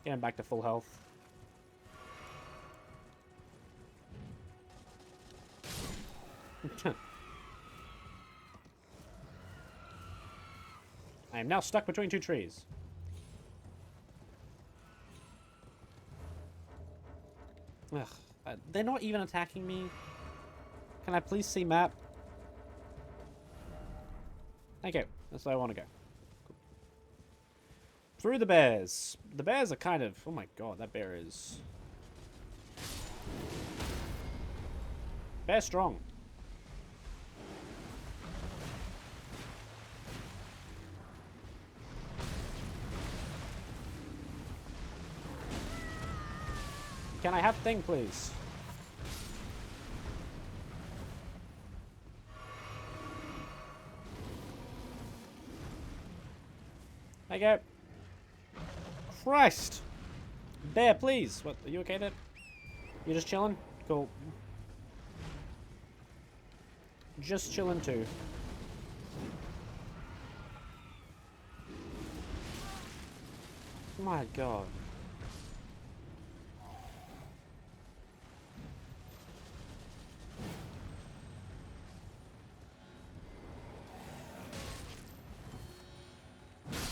Get him back to full health. I am now stuck between two trees. Ugh, they're not even attacking me. Can I please see map? Thank you. That's where I want to go. Cool. Through the bears. The bears are kind of... Oh my god, that bear is... Bear strong. Can I have thing, please? There you go. Christ! Bear, please. What? Are you okay there? You just chilling? Cool. Just chilling too. My God.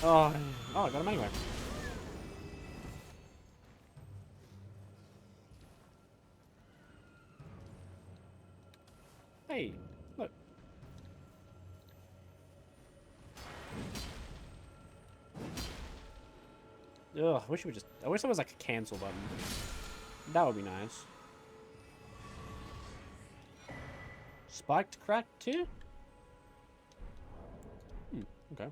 Oh, I got him anyway. Hey, look. Ugh, I wish there was like a cancel button. That would be nice. Spiked crack too? Okay.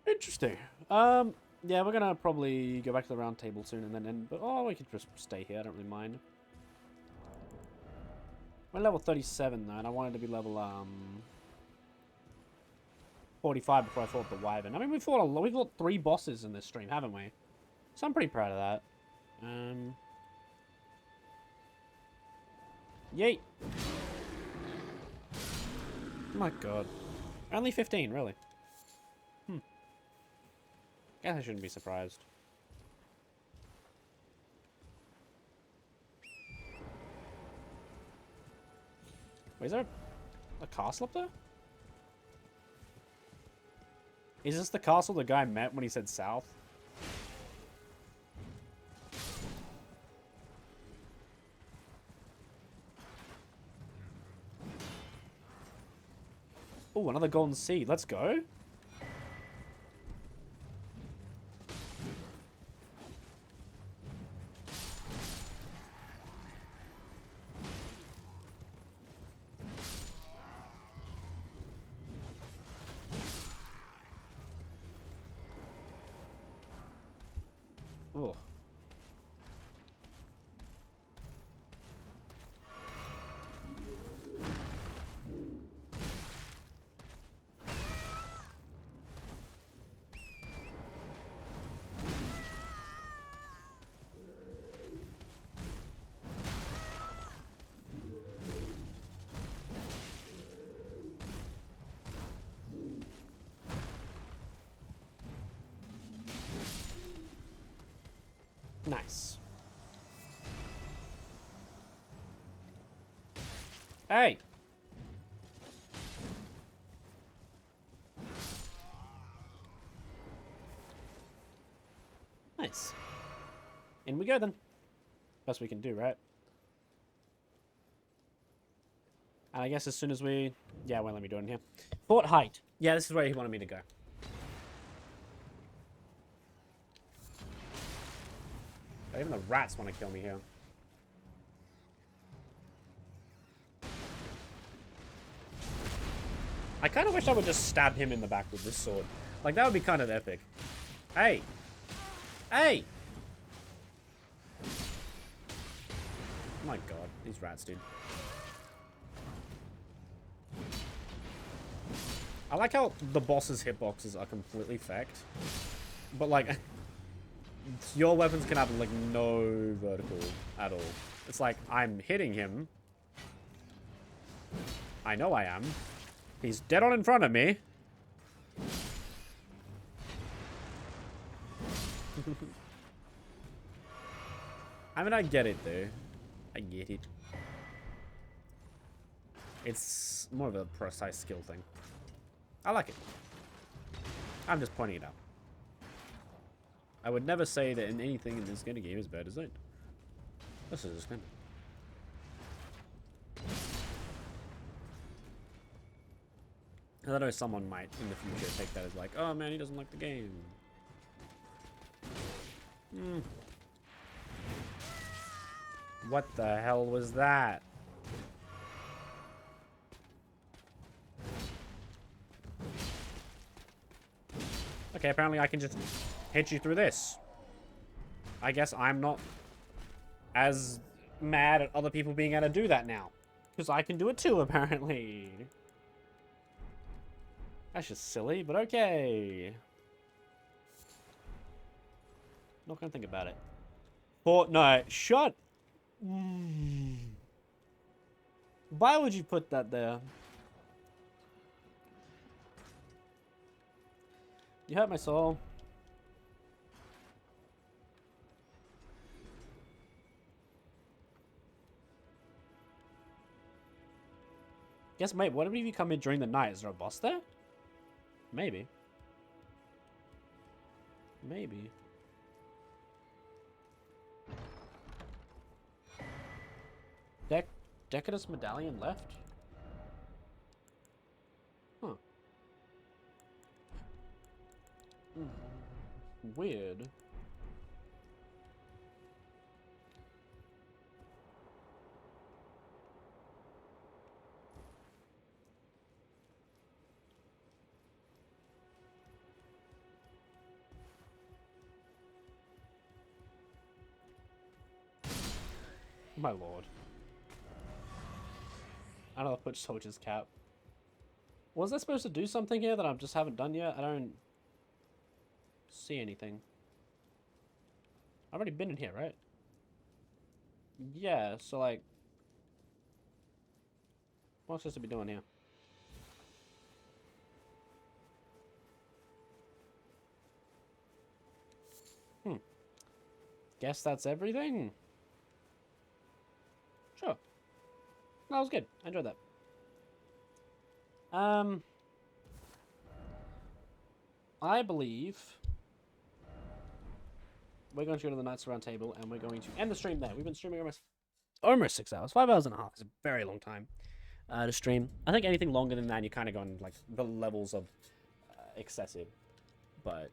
Interesting. Yeah, we're gonna probably go back to the round table soon and then end. But oh, we could just stay here. I don't really mind. We're level 37 though, and I wanted to be level 45 before I fought the Wyvern. I mean, we fought 3 bosses in this stream, haven't we? So I'm pretty proud of that. Yeet. Oh my God. Only 15, really. Guess I shouldn't be surprised. Wait, is there a castle up there? Is this the castle the guy met when he said south? Oh, another golden seed. Let's go. Oh. Nice. Hey! Nice. In we go then. Best we can do, right? And I guess as soon as we... Yeah, well, let me do it in here. Fort Height. Yeah, this is where he wanted me to go. Even the rats want to kill me here. I kind of wish I would just stab him in the back with this sword. Like, that would be kind of epic. Hey! Hey! Oh my God, these rats, dude. I like how the boss's hitboxes are completely fecked. But, like... Your weapons can have, like, no vertical at all. It's like, I'm hitting him. I know I am. He's dead on in front of me. I mean, I get it, though. I get it. It's more of a precise skill thing. I like it. I'm just pointing it out. I would never say that anything in this kind of game is bad designed. This is just kind of... I know someone might, in the future, take that as like, oh man, he doesn't like the game. What the hell was that? Okay, apparently I can just hit you through this. I guess I'm not as mad at other people being able to do that now. Because I can do it too, apparently. That's just silly, but okay. Not gonna think about it. Fortnite, shut. Why would you put that there? You hurt my soul. Guess, mate, what if you come in during the night? Is there a boss there? Maybe. Maybe. Decadus medallion left? Huh. Weird. My lord. I don't know, put soldier's cap. Was I supposed to do something here that I just haven't done yet? I don't see anything. I've already been in here, right? Yeah, so like... what am I supposed to be doing here? Guess that's everything? Sure. That was good. I enjoyed that. I believe we're going to go to the Knights Round Table and we're going to end the stream there. We've been streaming almost 6 hours. 5 hours and a half is a very long time to stream. I think anything longer than that, you're kind of going like the levels of excessive. But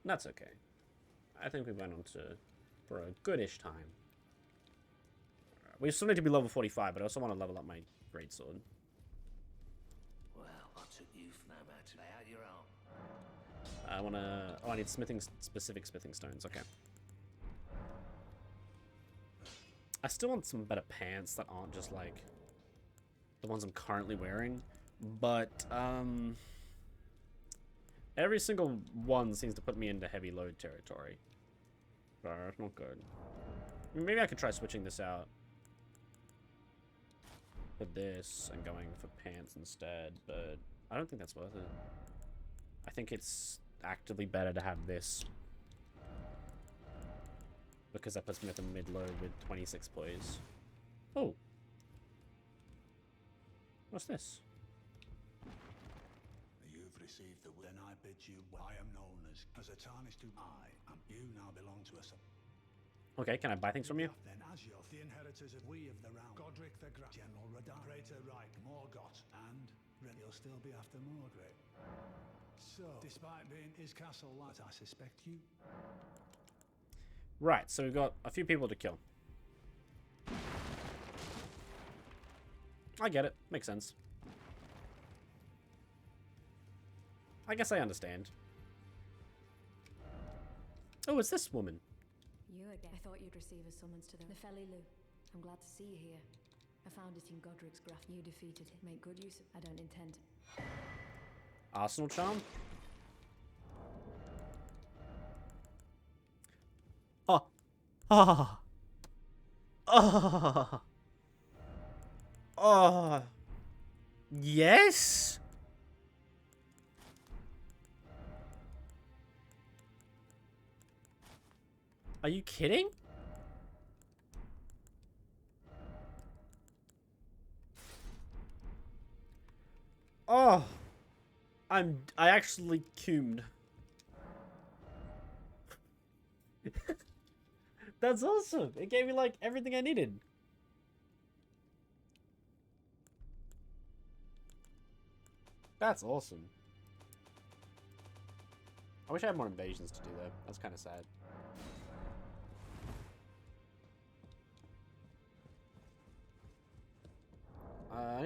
that's okay. I think we went on for a goodish time. We still need to be level 45, but I also want to level up my greatsword. Well, I took you for no matter. Lay out your own. I want to... oh, I need specific smithing stones. Okay. I still want some better pants that aren't just like the ones I'm currently wearing. But, every single one seems to put me into heavy load territory. It's not good. Maybe I could try switching this out for this and going for pants instead, but I don't think that's worth it. I think it's actively better to have this because that puts me at the mid-load with 26 poise. Oh. What's this? You've received the will, and I bid you. I am known as a tarnished to I, and you now belong to us. Okay, can I buy things from you? Then, as you're the inheritors of we of the realm, Godric the Great, General Radar, Praetor Reich, Morgoth, and you'll still be after Margaret. So, despite being his castle, as I suspect you. Right, so we've got a few people to kill. I get it. Makes sense. I guess I understand. Oh, it's this woman. You again. I thought you'd receive a summons to the Nefelilu. I'm glad to see you here. I found it in Godric's graph. You defeated it. Make good use of it. I don't intend. Arsenal charm? Oh. Oh. Oh. Oh. Yes? Are you kidding? Oh. I actually cumed. That's awesome. It gave me like everything I needed. That's awesome. I wish I had more invasions to do though. That's kind of sad.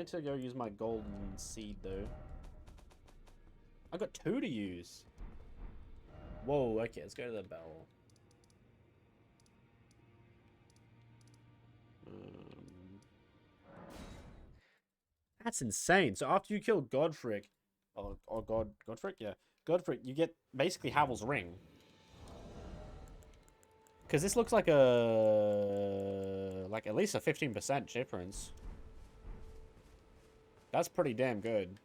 need to go use my golden seed, though. I got 2 to use. Whoa, okay, let's go to the bell. That's insane. So after you kill Godfric, or Godfric, yeah, Godfric, you get basically Havel's ring. Because this looks like at least a 15% difference. That's pretty damn good.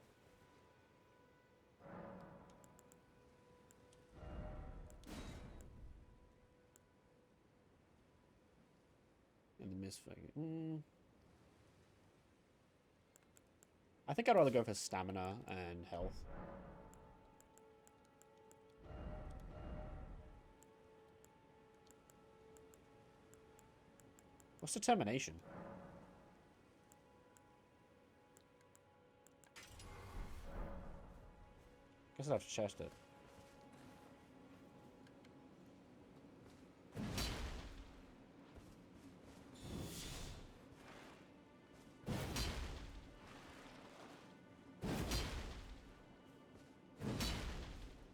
And the misfire. I think I'd rather go for stamina and health. What's determination? Guess I'd have to chest it.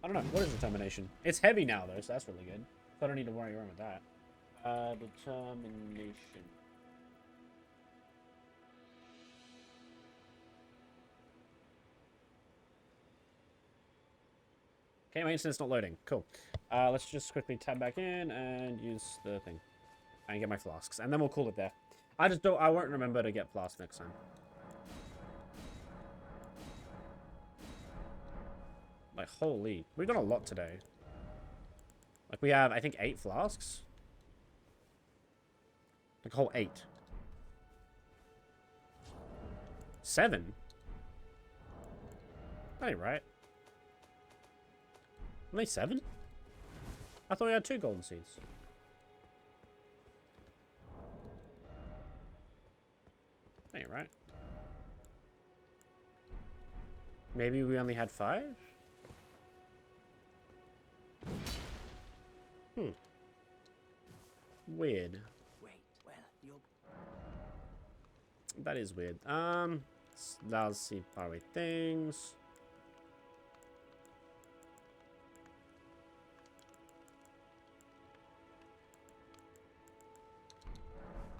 I don't know. What is determination? It's heavy now, though, so that's really good. So I don't need to worry around with that. Determination. Okay, my internet's not loading. Cool. Let's just quickly tab back in and use the thing. And get my flasks. And then we'll call it there. I won't remember to get flasks next time. Like, holy. We've done a lot today. Like, we have, I think, 8 flasks. Like, a whole 8. 7? That ain't right. Only 7? I thought we had 2 golden seeds. That ain't right. Maybe we only had 5? Weird. Wait, well, you'll... That is weird. Let's see faraway things.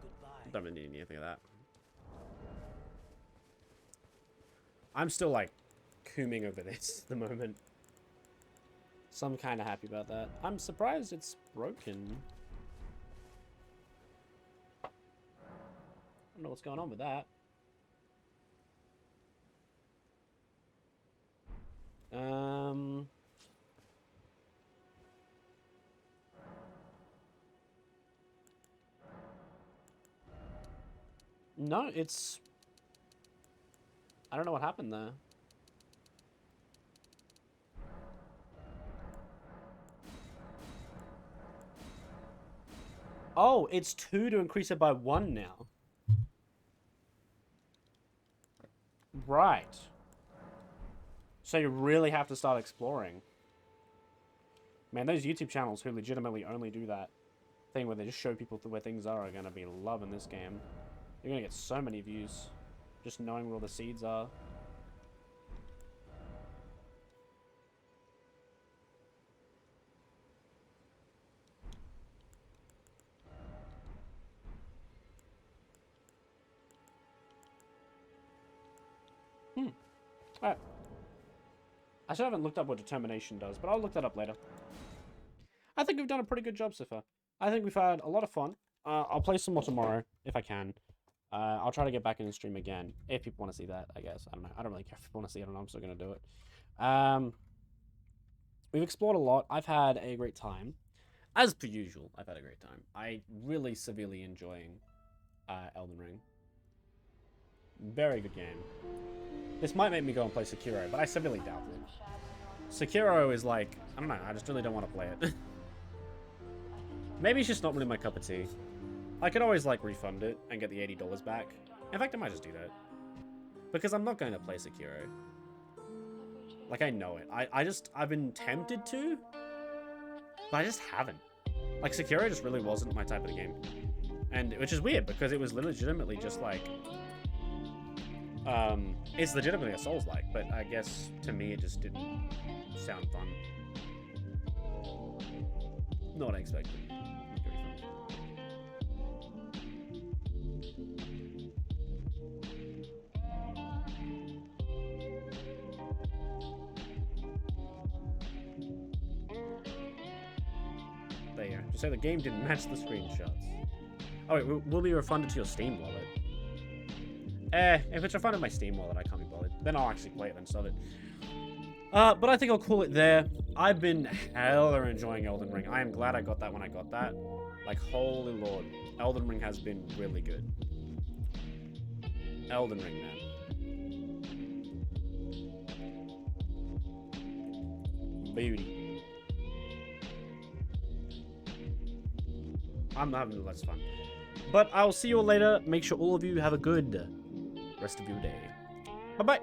Goodbye. Don't really need anything of that. I'm still like cooming over this at the moment. So I'm kind of happy about that. I'm surprised it's broken. I don't know what's going on with that. No, it's... I don't know what happened there. Oh, it's 2 to increase it by 1 now. Right. So you really have to start exploring. Man, those YouTube channels who legitimately only do that thing where they just show people where things are going to be loving this game. You're going to get so many views just knowing where all the seeds are. Alright. I still haven't looked up what determination does, but I'll look that up later. I think we've done a pretty good job so far. I think we've had a lot of fun. I'll play some more tomorrow, if I can. I'll try to get back in the stream again, if people want to see that, I guess. I don't know. I don't really care if people want to see it or not. I'm still going to do it. We've explored a lot. I've had a great time. As per usual, I've had a great time. I really severely enjoying Elden Ring. Very good game. This might make me go and play Sekiro, but I severely doubt it. Sekiro is like, I don't know, I just really don't want to play it. Maybe it's just not really my cup of tea. I could always, like, refund it and get the $80 back. In fact, I might just do that. Because I'm not going to play Sekiro. Like, I know it. I've been tempted to, but I just haven't. Like, Sekiro just really wasn't my type of game. And, which is weird, because it was legitimately just, like, It's legitimately a Souls-like, but I guess to me it just didn't sound fun. Not what I expected. There you go. Just say the game didn't match the screenshots. Oh wait, will be refunded to your Steam wallet. If it's refunded my Steam wallet, I can't be bothered. Then I'll actually play it and sell it. But I think I'll call it there. I've been hella enjoying Elden Ring. I am glad I got that when I got that. Like, holy lord. Elden Ring has been really good. Elden Ring, man. Beauty. I'm having less fun. But I'll see you all later. Make sure all of you have a good rest of your day. Bye-bye.